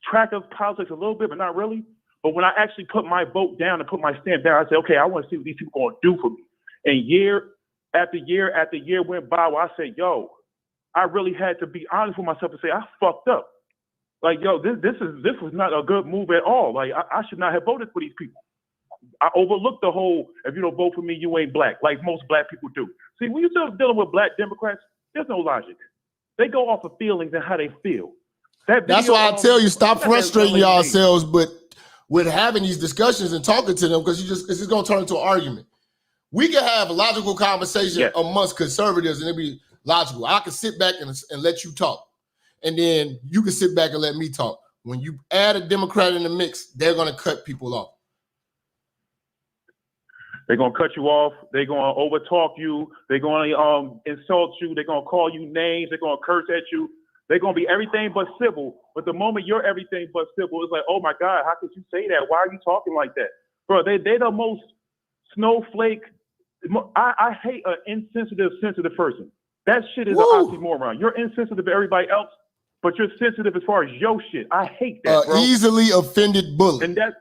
track of politics a little bit, but not really. But when I actually put my vote down and put my stamp down, I said, okay, I want to see what these people going to do for me. And year after year after year went by where I said, yo, I really had to be honest with myself and say, I fucked up. Like, yo, this was not a good move at all. Like, I should not have voted for these people. I overlooked the whole, if you don't vote for me, you ain't black, like most black people do. See, when you're still dealing with black Democrats, there's no logic. They go off of feelings and how they feel. That's why I tell you, stop frustrating yourselves, but with having these discussions and talking to them, because it's just going to turn into an argument. We can have a logical conversation amongst conservatives and it'll be logical. I can sit back and let you talk. And then you can sit back and let me talk. When you add a Democrat in the mix, they're going to cut people off. They're going to cut you off. They're going to overtalk you. They're going to insult you. They're going to call you names. They're going to curse at you. They're going to be everything but civil. But the moment you're everything but civil, it's like, oh, my God, how could you say that? Why are you talking like that? Bro, they're the most snowflake. I hate an insensitive, sensitive person. That shit is an oxymoron. You're insensitive to everybody else, but you're sensitive as far as your shit. I hate that, bro. Easily offended bully. And that's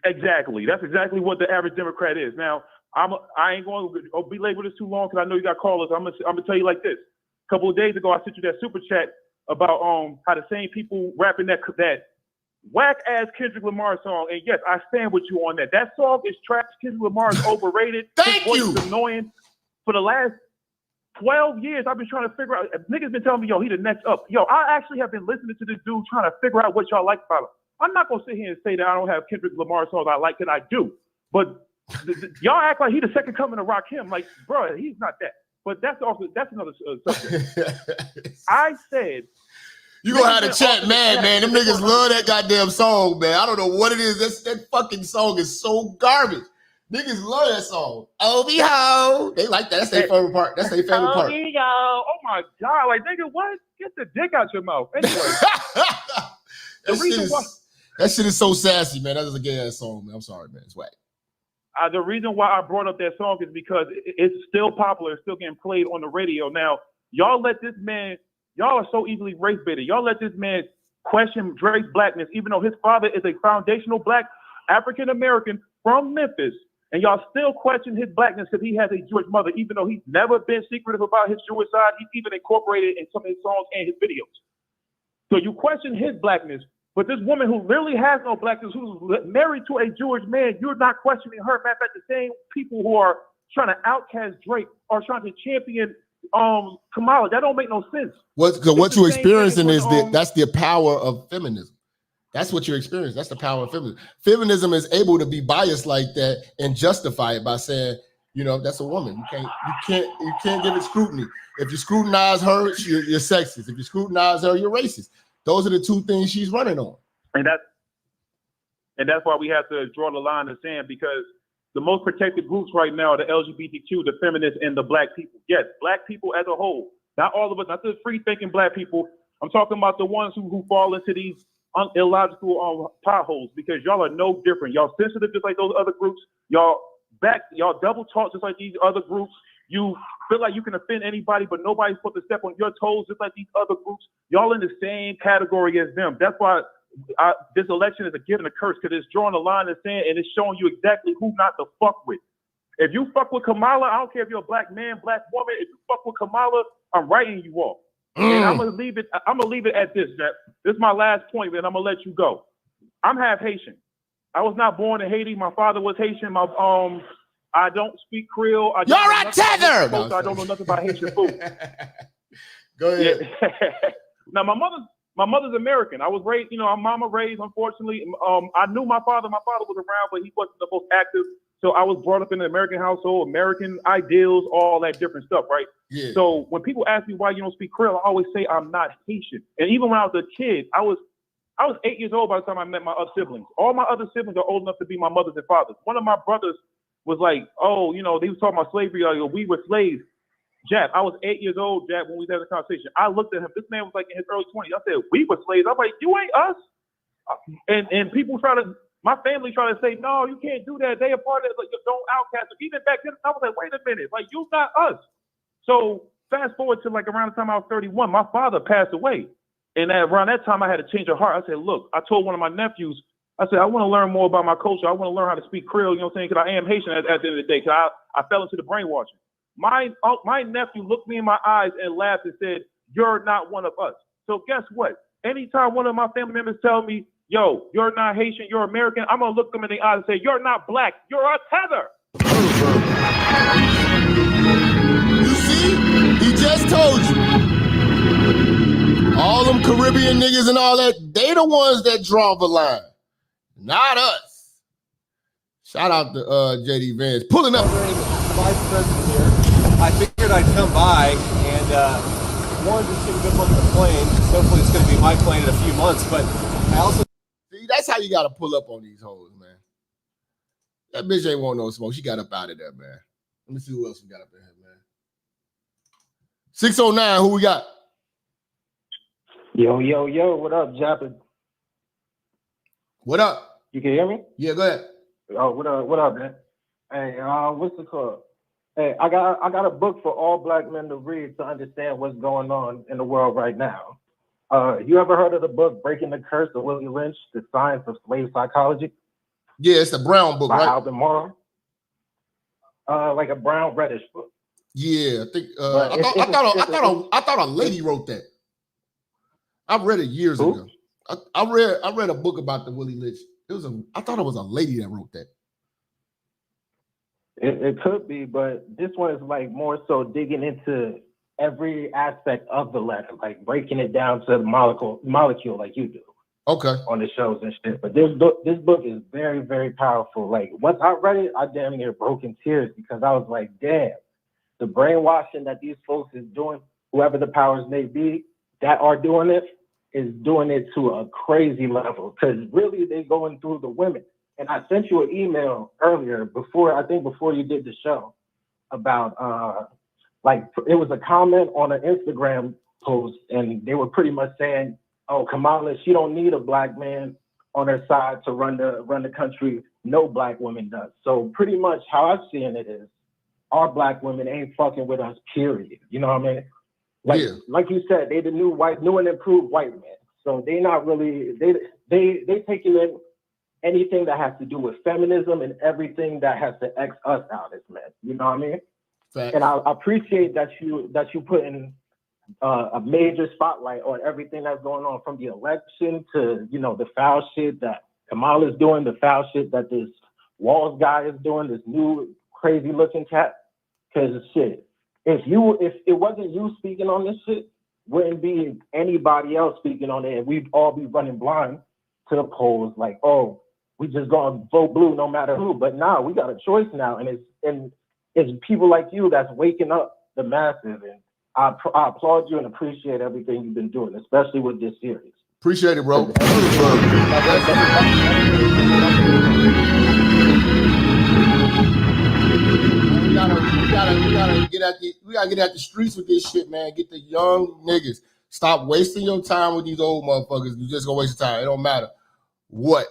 exactly what the average Democrat is. Now, I ain't going to belabor this too long because I know you got callers. I'm gonna tell you like this. A couple of days ago, I sent you that super chat about how the same people rapping that whack ass Kendrick Lamar song. And yes, I stand with you on that. That song is trash. Kendrick Lamar is overrated. Thank His voice you. is annoying. For the last 12 years, I've been trying to figure out. Niggas been telling me, yo, he the next up. Yo, I actually have been listening to this dude trying to figure out what y'all like about him. I'm not gonna sit here and say that I don't have Kendrick Lamar songs I like, that I do. But y'all act like he the second coming to rock him. Like, bro, he's not that. But that's another subject. I said you gonna have to chat mad, man. Them niggas love that goddamn song, man. I don't know what it is. That fucking song is so garbage. Niggas love that song. Obi ho. They like that. That's their favorite part. That's their favorite part. Obi ho. Oh my God. Like, nigga, what? Get the dick out your mouth. Anyway. That shit is so sassy, man. That is a gay ass song, man. I'm sorry, man. It's whack. The reason why I brought up that song is because it's still popular. It's still getting played on the radio. Now, y'all let this man, y'all are so easily race baited. Y'all let this man question Drake's blackness, even though his father is a foundational black African-American from Memphis. And y'all still question his blackness because he has a Jewish mother, even though he's never been secretive about his Jewish side. He's even incorporated in some of his songs and his videos. So you question his blackness, but this woman who literally has no blackness, who's married to a Jewish man, you're not questioning her. Matter of fact, the same people who are trying to outcast Drake are trying to champion Kamala. That don't make no sense. What you're experiencing is that's the power of feminism. That's what you're experiencing. That's the power of feminism. Feminism is able to be biased like that and justify it by saying, you know, that's a woman. You can't give it scrutiny. If you scrutinize her, you're sexist. If you scrutinize her, you're racist. Those are the two things she's running on. And that's why we have to draw the line in the sand, because the most protected groups right now are the LGBTQ, the feminists, and the black people. Yes, black people as a whole. Not all of us, not the free-thinking black people. I'm talking about the ones who fall into these illogical potholes, because y'all are no different. Y'all sensitive just like those other groups. Y'all double talk just like these other groups. You feel like you can offend anybody, but nobody's supposed to step on your toes just like these other groups. Y'all in the same category as them. That's why this election is a gift and a curse, because it's drawing a line in the sand and it's showing you exactly who not to fuck with. If you fuck with Kamala, I don't care if you're a black man, black woman. If you fuck with Kamala, I'm writing you off. And I'm gonna leave it at this, Jap. This is my last point, and I'm gonna let you go. I'm half Haitian. I was not born in Haiti. My father was Haitian. I don't speak Creole. You're a tether. No, I don't know nothing about Haitian food. Go ahead. Yeah. Now my mother's American. I was raised, I'm mama raised, unfortunately. I knew my father. My father was around, but he wasn't the most active. So I was brought up in an American household, American ideals, all that different stuff, right? Yeah. So when people ask me why you don't speak Creole, I always say I'm not Haitian. And even when I was a kid, I was 8 years old by the time I met my other siblings. All my other siblings are old enough to be my mothers and fathers. One of my brothers was like, oh, they was talking about slavery. We were slaves. Jap, I was 8 years old, Jap, when we had the conversation. I looked at him. This man was like in his early 20s. I said, we were slaves. I'm like, you ain't us. And people my family try to say, no, you can't do that. They a part of it. Like, don't outcast them. Even back then, I was like, wait a minute. Like, you not us. So fast forward to like around the time I was 31, my father passed away. And around that time, I had a change of heart. I said, look, I told one of my nephews, I said, I want to learn more about my culture. I want to learn how to speak Creole, you know what I'm saying? Because I am Haitian at the end of the day, because I fell into the brainwashing. My nephew looked me in my eyes and laughed and said, you're not one of us. So guess what? Anytime one of my family members tell me, yo, you're not Haitian, you're American, I'm going to look them in the eyes and say, you're not black, you're a tether. You see? He just told you. All them Caribbean niggas and all that, they the ones that draw the line. Not us. Shout out to JD Vance. Pulling up. Vice President here. I figured I'd come by and wanted to see a good look at the plane. Hopefully it's going to be my plane in a few months, but I also... See, that's how you got to pull up on these hoes, man. That bitch ain't want no smoke. She got up out of there, man. Let me see who else we got up in here, man. 609, who we got? Yo, what up, Jap? What up? You can hear me? Yeah, go ahead. Oh, what up, man? Hey, what's it called? Hey, I got a book for all black men to read to understand what's going on in the world right now. You ever heard of the book Breaking the Curse of Willie Lynch, The Science of Slave Psychology? Yeah, it's a brown book, by right? Alvin Morrow. Like a brown reddish book. Yeah, I think I thought a lady wrote that. I read it years ago. I read a book about the Willie Lynch. I thought it was a lady that wrote that. It could be, but this one is like more so digging into every aspect of the letter, like breaking it down to the molecule like you do. Okay. On the shows and shit. But this book is very, very powerful. Like once I read it, I damn near broke in tears because I was like, damn, the brainwashing that these folks is doing, whoever the powers may be that are doing it, is doing it to a crazy level. Because really they're going through the women. And I sent you an email earlier before you did the show about like it was a comment on an Instagram post and they were pretty much saying, oh, Kamala, she don't need a black man on her side to run the country. No black woman does. So pretty much how I'm seeing it is our black women ain't fucking with us, period. You know what I mean? Like you said, they the new and improved white men. So they not really, they taking in anything that has to do with feminism and everything that has to X us out as men. You know what I mean? Facts. And I appreciate that you put in a major spotlight on everything that's going on from the election to, the foul shit that Kamala's doing, the foul shit that this Walz guy is doing, this new crazy looking cat. Cause shit, if it wasn't you speaking on this shit, wouldn't be anybody else speaking on it. And we'd all be running blind to the polls like, oh, we just gonna vote blue no matter who. But now we got a choice now. And it's people like you that's waking up the masses. And I applaud you and appreciate everything you've been doing, especially with this series. Appreciate it, bro. We gotta get at the streets with this shit, man. Get the young niggas. Stop wasting your time with these old motherfuckers. You just gonna waste your time. It don't matter what.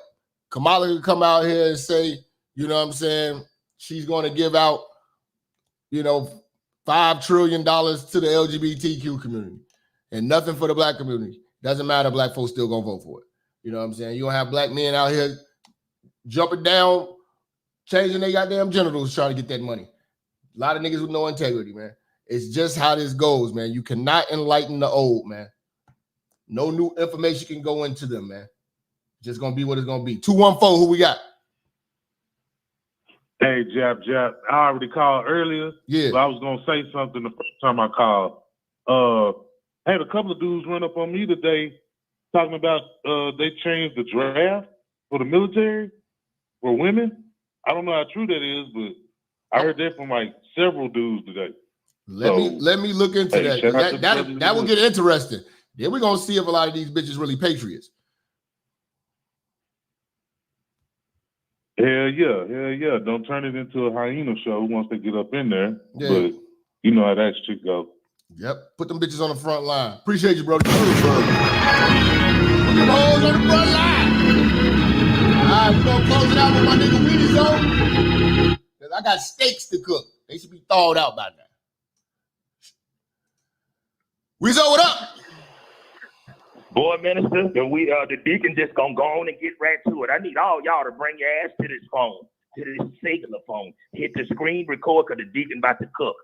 Kamala can come out here and say, you know what I'm saying, she's gonna give out, $5 trillion to the LGBTQ community and nothing for the black community. Doesn't matter, black folks still gonna vote for it. You know what I'm saying? You gonna have black men out here jumping down, changing their goddamn genitals trying to get that money. A lot of niggas with no integrity, man. It's just how this goes, man. You cannot enlighten the old, man. No new information can go into them, man. Just gonna be what it's gonna be. 214, who we got? Hey, Jap. I already called earlier. Yeah. But I was gonna say something the first time I called. I had a couple of dudes run up on me today talking about they changed the draft for the military for women. I don't know how true that is, but I heard that from like several dudes today. Let me look into that. That will get interesting. Then we're gonna see if a lot of these bitches really patriots. Hell yeah. Don't turn it into a hyena show once they get up in there. Yeah. But you know how that shit go. Yep. Put them bitches on the front line. Appreciate you, bro. Put them hoes on the front line. All right, we're gonna close it out with my nigga Weirdos on. Cause I got steaks to cook. They should be thawed out by now. Weezo, what up? Boy, Minister, the deacon just gonna go on and get right to it. I need all y'all to bring your ass to this phone, to this cellular phone. Hit the screen record because the deacon about to cook.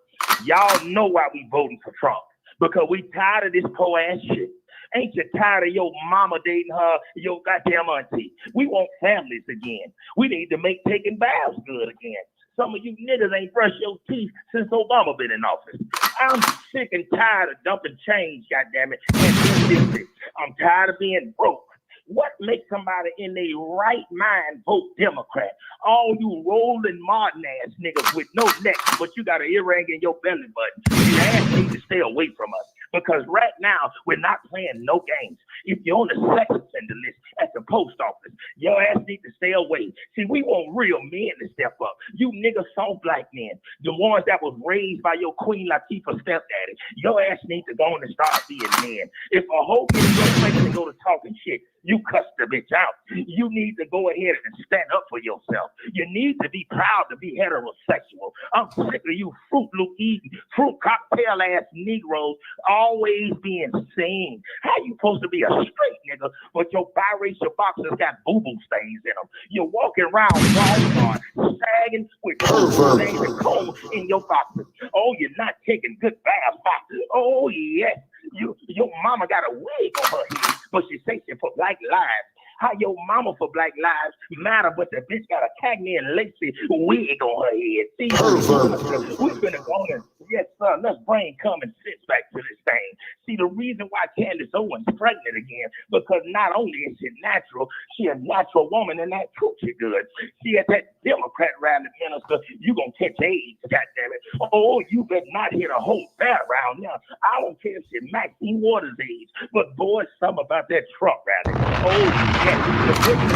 Y'all know why we voting for Trump. Because we tired of this poor ass shit. Ain't you tired of your mama dating your goddamn auntie? We want families again. We need to make taking baths good again. Some of you niggas ain't brushed your teeth since Obama been in office. I'm sick and tired of dumping change, goddammit, and being addicted. I'm tired of being broke. What makes somebody in their right mind vote Democrat? All you rolling Martin ass niggas with no neck, but you got an earring in your belly button. Your ass need to stay away from us. Because right now, we're not playing no games. If you're on the sex offender list at the post office, your ass need to stay away. See, we want real men to step up. You niggas soft black men, the ones that was raised by your Queen Latifah stepdaddy, your ass need to go on and start being men. If a hoe gets your place and go to talking shit, you cuss the bitch out. You need to go ahead and stand up for yourself. You need to be proud to be heterosexual. I'm sick of you Fruit Loop eating, fruit cocktail ass Negroes always being seen. How you supposed to be a straight nigga, but your biracial boxers got boo-boo stains in them? You're walking around Walmart sagging with boo-boo stains and combs in your boxers. Oh, you're not taking good baths. Oh, yes. Your mama got a wig on her head, but she says she for Black Lives. How your mama for Black Lives matter, but the bitch got a Cagney and Lacey wig on her head. See, we're finna go on and, yes, sir, let's bring common sense back to this thing. See, the reason why Candace Owens pregnant again, because not only is she natural, she a natural woman and that coochie good. See, at that Democrat rally, Minister, you gonna catch AIDS, goddammit. Oh, you better not hit a whole fair around now. I don't care if she Maxine Waters age, but boy, something about that Trump rally. Oh, yes, the women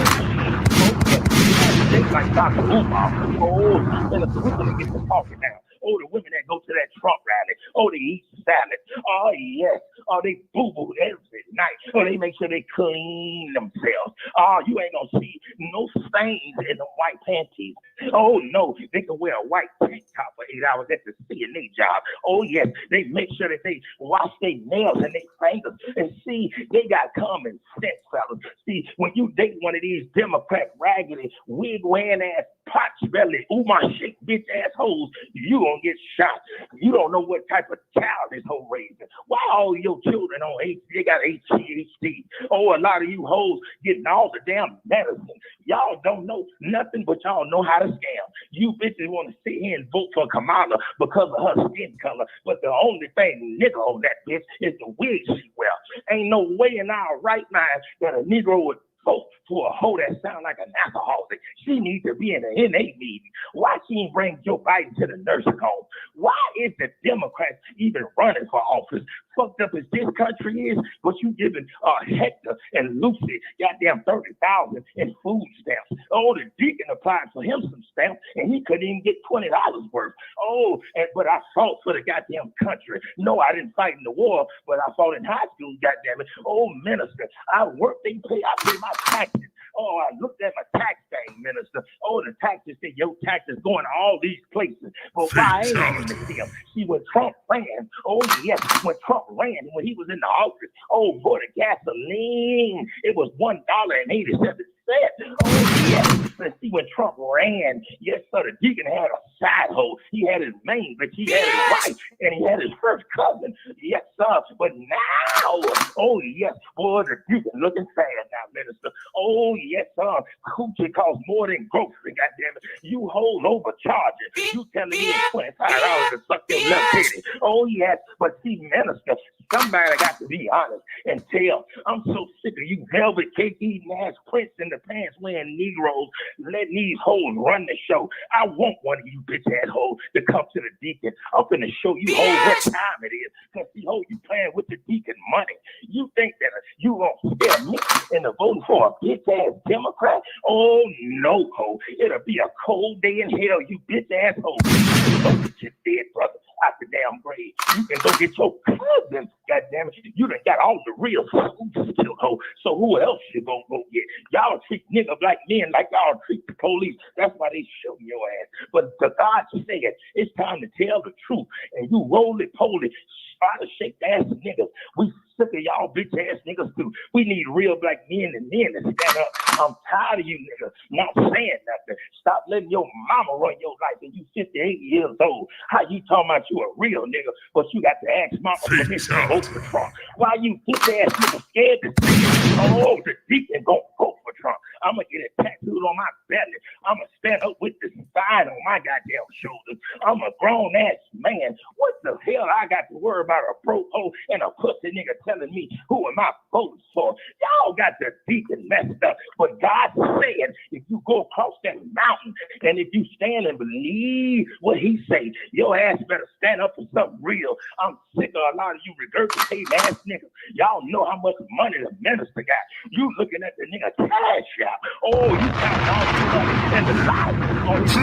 like Dr. Umar. Oh, Minister, we're gonna get to talking now. Oh, the women that go to that Trump rally. Oh, they eat salad. Oh, yes. Oh, they boo-boo every night. Oh, they make sure they clean themselves. Oh, you ain't gonna see no stains in the white panties. Oh, no. They can wear a white tank top for 8 hours at the CNA job. Oh, yes. They make sure that they wash their nails and their fingers. And see, they got common sense, fellas. See, when you date one of these Democrat raggedy, wig-wearing ass, potch-belly, ooh-my-shit bitch assholes, you gonna get shot. You don't know what type of child this whole raising. Why all your children on they got ADHD? Oh, a lot of you hoes getting all the damn medicine. Y'all don't know nothing, but y'all know how to scam. You bitches want to sit here and vote for Kamala because of her skin color, but the only thing nigga on that bitch is the wig she wear. Ain't no way in our right mind that a Negro would vote for a hoe that sound like an alcoholic. She needs to be in an NA meeting. Why she ain't bring Joe Biden to the nursing home? Why is the Democrats even running for office? Fucked up as this country is, but you giving Hector and Lucy goddamn 30,000 in food stamps. Oh, the deacon applied for him some stamps, and he couldn't even get $20 worth. Oh, but I fought for the goddamn country. No, I didn't fight in the war, but I fought in high school, goddamn it. Oh, Minister, I work, I pay my taxes. Oh, I looked at my tax thing, Minister. Oh, the taxes say your taxes going to all these places. But why ain't I in the deal? See, when Trump ran, oh yes, when Trump ran, when he was in the office, oh boy, the gasoline, it was $1.87. Oh yes, let's see, when Trump ran, yes sir, the deacon had a side hoe. He had his main, but he had his wife, and he had his first cousin. Yes sir, but now, oh yes, boy, the deacon looking sad now, Minister. Oh yes sir, coochie costs more than grocery, goddamn it. You hold overcharging. You telling me it's $25 to suck your left titty. Oh yes, but see, Minister, somebody got to be honest and tell. I'm so sick of you velvet cake eating ass Prince in the pants wearing Negroes letting these hoes run the show. I want one of you bitch ass hoes to come to the deacon. I'm finna show you hoes what time it is. Cause see, ho, you playing with the deacon money. You think that you gonna scare me into voting for a bitch ass Democrat? Oh no, ho. It'll be a cold day in hell, you bitch ass ho. Go get your dead brother out the damn grave. You can go get your cousin, goddamn it. You done got all the real food still, ho. So who else you gonna go get? Y'all treat niggas like men like y'all treat the police. That's why they show your ass. But the God said it's time to tell the truth. And you roly-poly, out-of-shape ass niggas. We sick of y'all bitch ass niggas too. We need real black men and men to stand up. I'm tired of you niggas not saying nothing. Stop letting your mama run your life and you 58 years old. How you talking about you a real nigga, but you got to ask mama permission to vote for Trump? Why you bitch ass niggas scared to say it? Oh, the deacon gonna vote for Trump. I'm gonna get it tattooed on my belly. I'm gonna stand up with the sign on my goddamn shoulders. I'm a grown ass man. What the hell I got to worry about a pro hoe and a pussy nigga telling me who am I voting for? Y'all got the deacon messed up. But God said, if you go across that mountain and if you stand and believe what he say, your ass better stand up for something real. I'm sick of a lot of you regurgitating ass niggas. Y'all know how much money the minister got. You looking at the nigga cash out. Oh, you counting all the money and the lies on his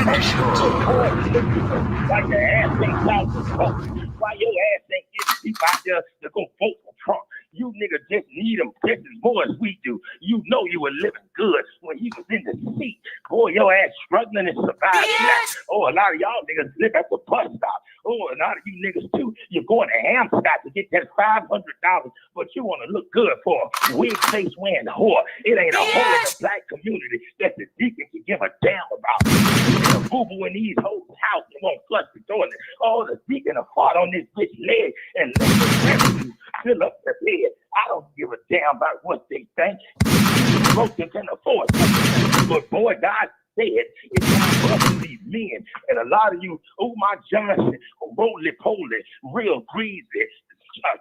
like the ass ain't out to vote. Why your ass ain't getting people out there to go vote for Trump? You niggas just need them just as more as we do. You know you were living good when he was in the seat. Boy, your ass struggling and surviving now. Oh, a lot of y'all niggas live at the bus stop. Oh, a lot of you niggas too. You're going to Amsterdam to get that $500, but you want to look good for a wig face wearing whore. It ain't a hole in the black community that the deacon can give a damn about. You're a boo-boo in these hoes' house and won't flush the toilet. Oh, the deacon will fart on this bitch leg and let the residue fill up the bed. I don't give a damn about what they think. Folks can afford something. But boy, God said it's time for us to be men. And a lot of you, oh my Johnson, roly-poly, real greasy,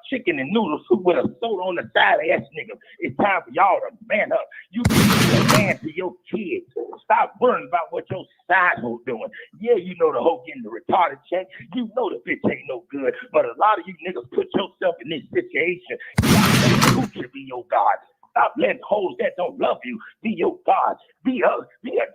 chicken and noodle soup with a soda on the side ass nigga. It's time for y'all to man up. You be a man to your kids. Stop worrying about what your side hoe doing. Yeah, you know the hoe getting the retarded check. You know the bitch ain't no good. But a lot of you niggas put yourself in this situation. Stop letting coochie be your God. Stop letting hoes that don't love you be your God. Be a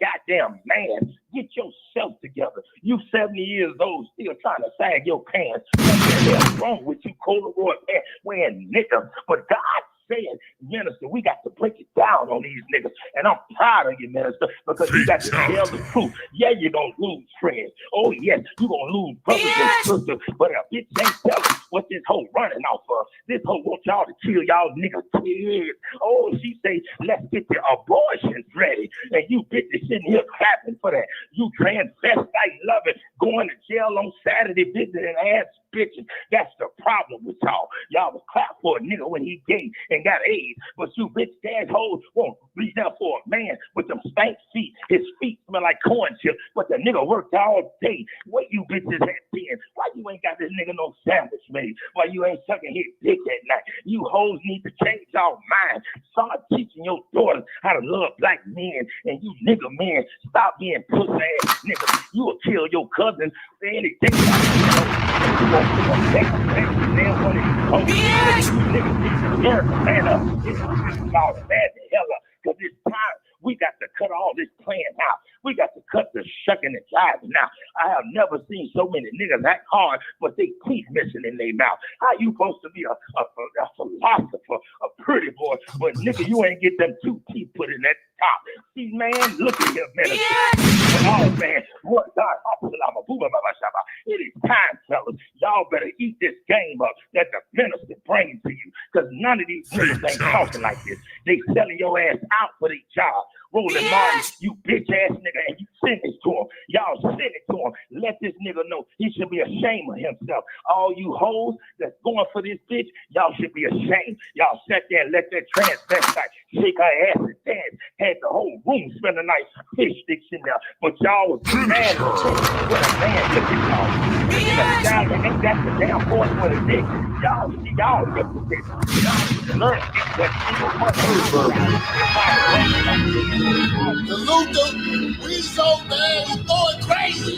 goddamn man. Get yourself together. You 70 years old still trying to sag your pants. What the hell's wrong with you, corduroy pants wearing niggas? But God said, minister, we got to break it down on these niggas. And I'm proud of you, minister, because you got to tell the truth. Yeah, you're going to lose friends. Oh, yes, you're going to lose brothers and sisters. But a bitch ain't telling what this hoe running off of. This hoe wants y'all to kill y'all niggas kids. Oh, she say, let's get the abortions ready. And you bitches sitting here clapping for that. You transvestite loving, going to jail on Saturday, visiting ass bitches. That's the problem with y'all. Y'all will clap for a nigga when he gay and got AIDS, but you bitch ass hoes won't reach out for a man with them stank feet. His feet smell like corn chips, but the nigga worked all day. What you bitches have been? Why you ain't got this nigga no sandwich made? Why you ain't sucking his dick at night? You hoes need to change y'all mind. Start teaching your daughters how to love black men, and you nigga men, stop being pussy ass niggas. You will kill your cousin for anything. Man up. It's time y'all to man the hell up. Because it's time we got to cut all this plan out. We got to cut the shucking and jiving now. I have never seen so many niggas act hard with their teeth missing in their mouth. How you supposed to be a philosopher, a pretty boy, but nigga, you ain't get them 2 teeth put in that top. See, man, look at here, man. Oh, man, what God, it is time, fellas. Y'all better eat this game up that the minister brings to you, because none of these niggas ain't talking like this. They selling your ass out for their job. Rolling Martin, you bitch ass nigga, and you send it to him. Y'all send it to him. Let this nigga know he should be ashamed of himself. All you hoes that's going for this bitch, y'all should be ashamed. Y'all sat there and let that transvestite shake her ass and dance. Had the whole room spend the night fish sticks in there. But y'all was mad with a man looking on. Y'all ain't got the damn voice with a dick. Y'all see, y'all look at this. Y'all learn that Salute the Weirdos, man. We going crazy.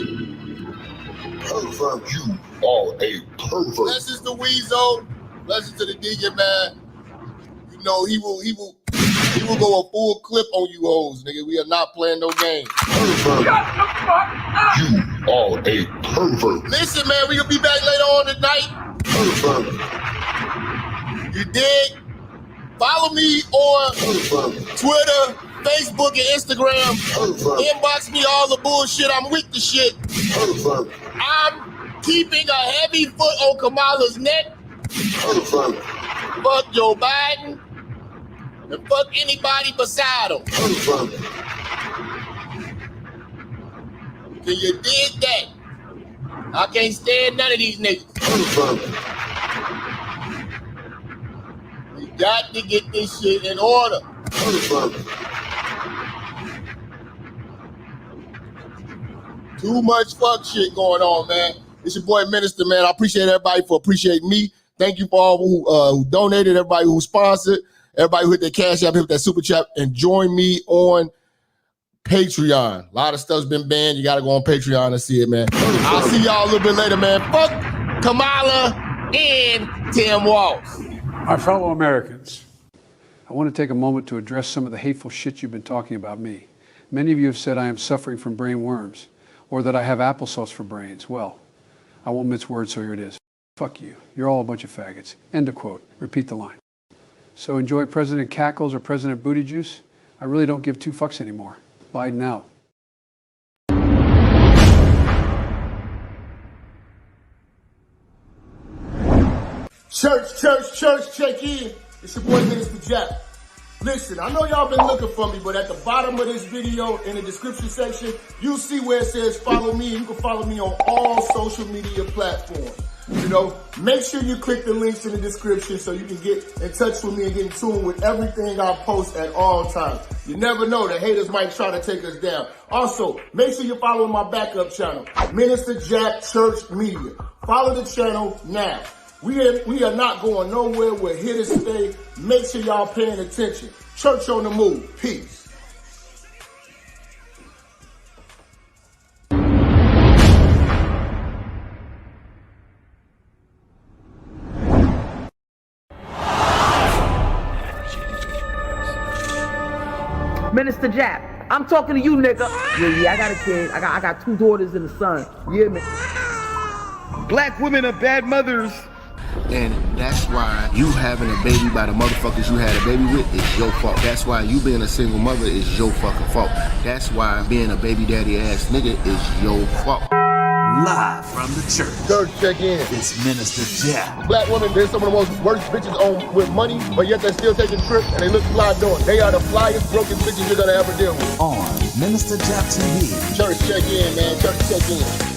Pervert, you are a pervert. Blessings to Weirdos. Blessings to the deacon, man. You know, he will go a full clip on you hoes, nigga. We are not playing no game. Pervert. You are a pervert. Listen, man, we gonna be back later on tonight. Pervert. You dig? Follow me on Twitter, Facebook, and Instagram. Inbox me all the bullshit. I'm with the shit. I'm keeping a heavy foot on Kamala's neck. Fuck Joe Biden. And fuck anybody beside him. Can you dig that? I can't stand none of these niggas. We got to get this shit in order. Too much fuck shit going on, man. It's your boy Minister, man. I appreciate everybody for appreciating me. Thank you for all who donated, everybody who sponsored, everybody who hit their cash app, hit that super chat, and join me on Patreon. A lot of stuff's been banned. You got to go on Patreon and see it, man. I'll see y'all a little bit later, man. Fuck Kamala and Tim Walz. My fellow Americans, I want to take a moment to address some of the hateful shit you've been talking about me. Many of you have said I am suffering from brain worms, or that I have applesauce for brains. Well, I won't mince words, so here it is. Fuck you. You're all a bunch of faggots. End of quote. Repeat the line. So enjoy President Cackles or President Booty Juice? I really don't give 2 fucks anymore. Biden out. Church, check in. It's your boy Minister Jap. Listen, I know y'all been looking for me, but at the bottom of this video, in the description section, you'll see where it says follow me. You can follow me on all social media platforms. You know, make sure you click the links in the description so you can get in touch with me and get in tune with everything I post at all times. You never know, the haters might try to take us down. Also, make sure you're following my backup channel, Minister Jap Church Media. Follow the channel now. We are not going nowhere. We're here to stay. Make sure y'all paying attention. Church on the move. Peace. Minister Jap, I'm talking to you, nigga. Yeah, I got a kid. I got 2 daughters and a son. Yeah, man. Black women are bad mothers. And that's why you having a baby by the motherfuckers you had a baby with is your fault. That's why you being a single mother is your fucking fault. That's why being a baby daddy ass nigga is your fault. Live from the church. Church, check in. It's Minister Jap. Black women, they're some of the most worst bitches on with money, but yet they're still taking trips and they look fly doing. They are the flyest broken bitches you're gonna ever deal with. On Minister Jap TV. Church, check in, man. Church, check in.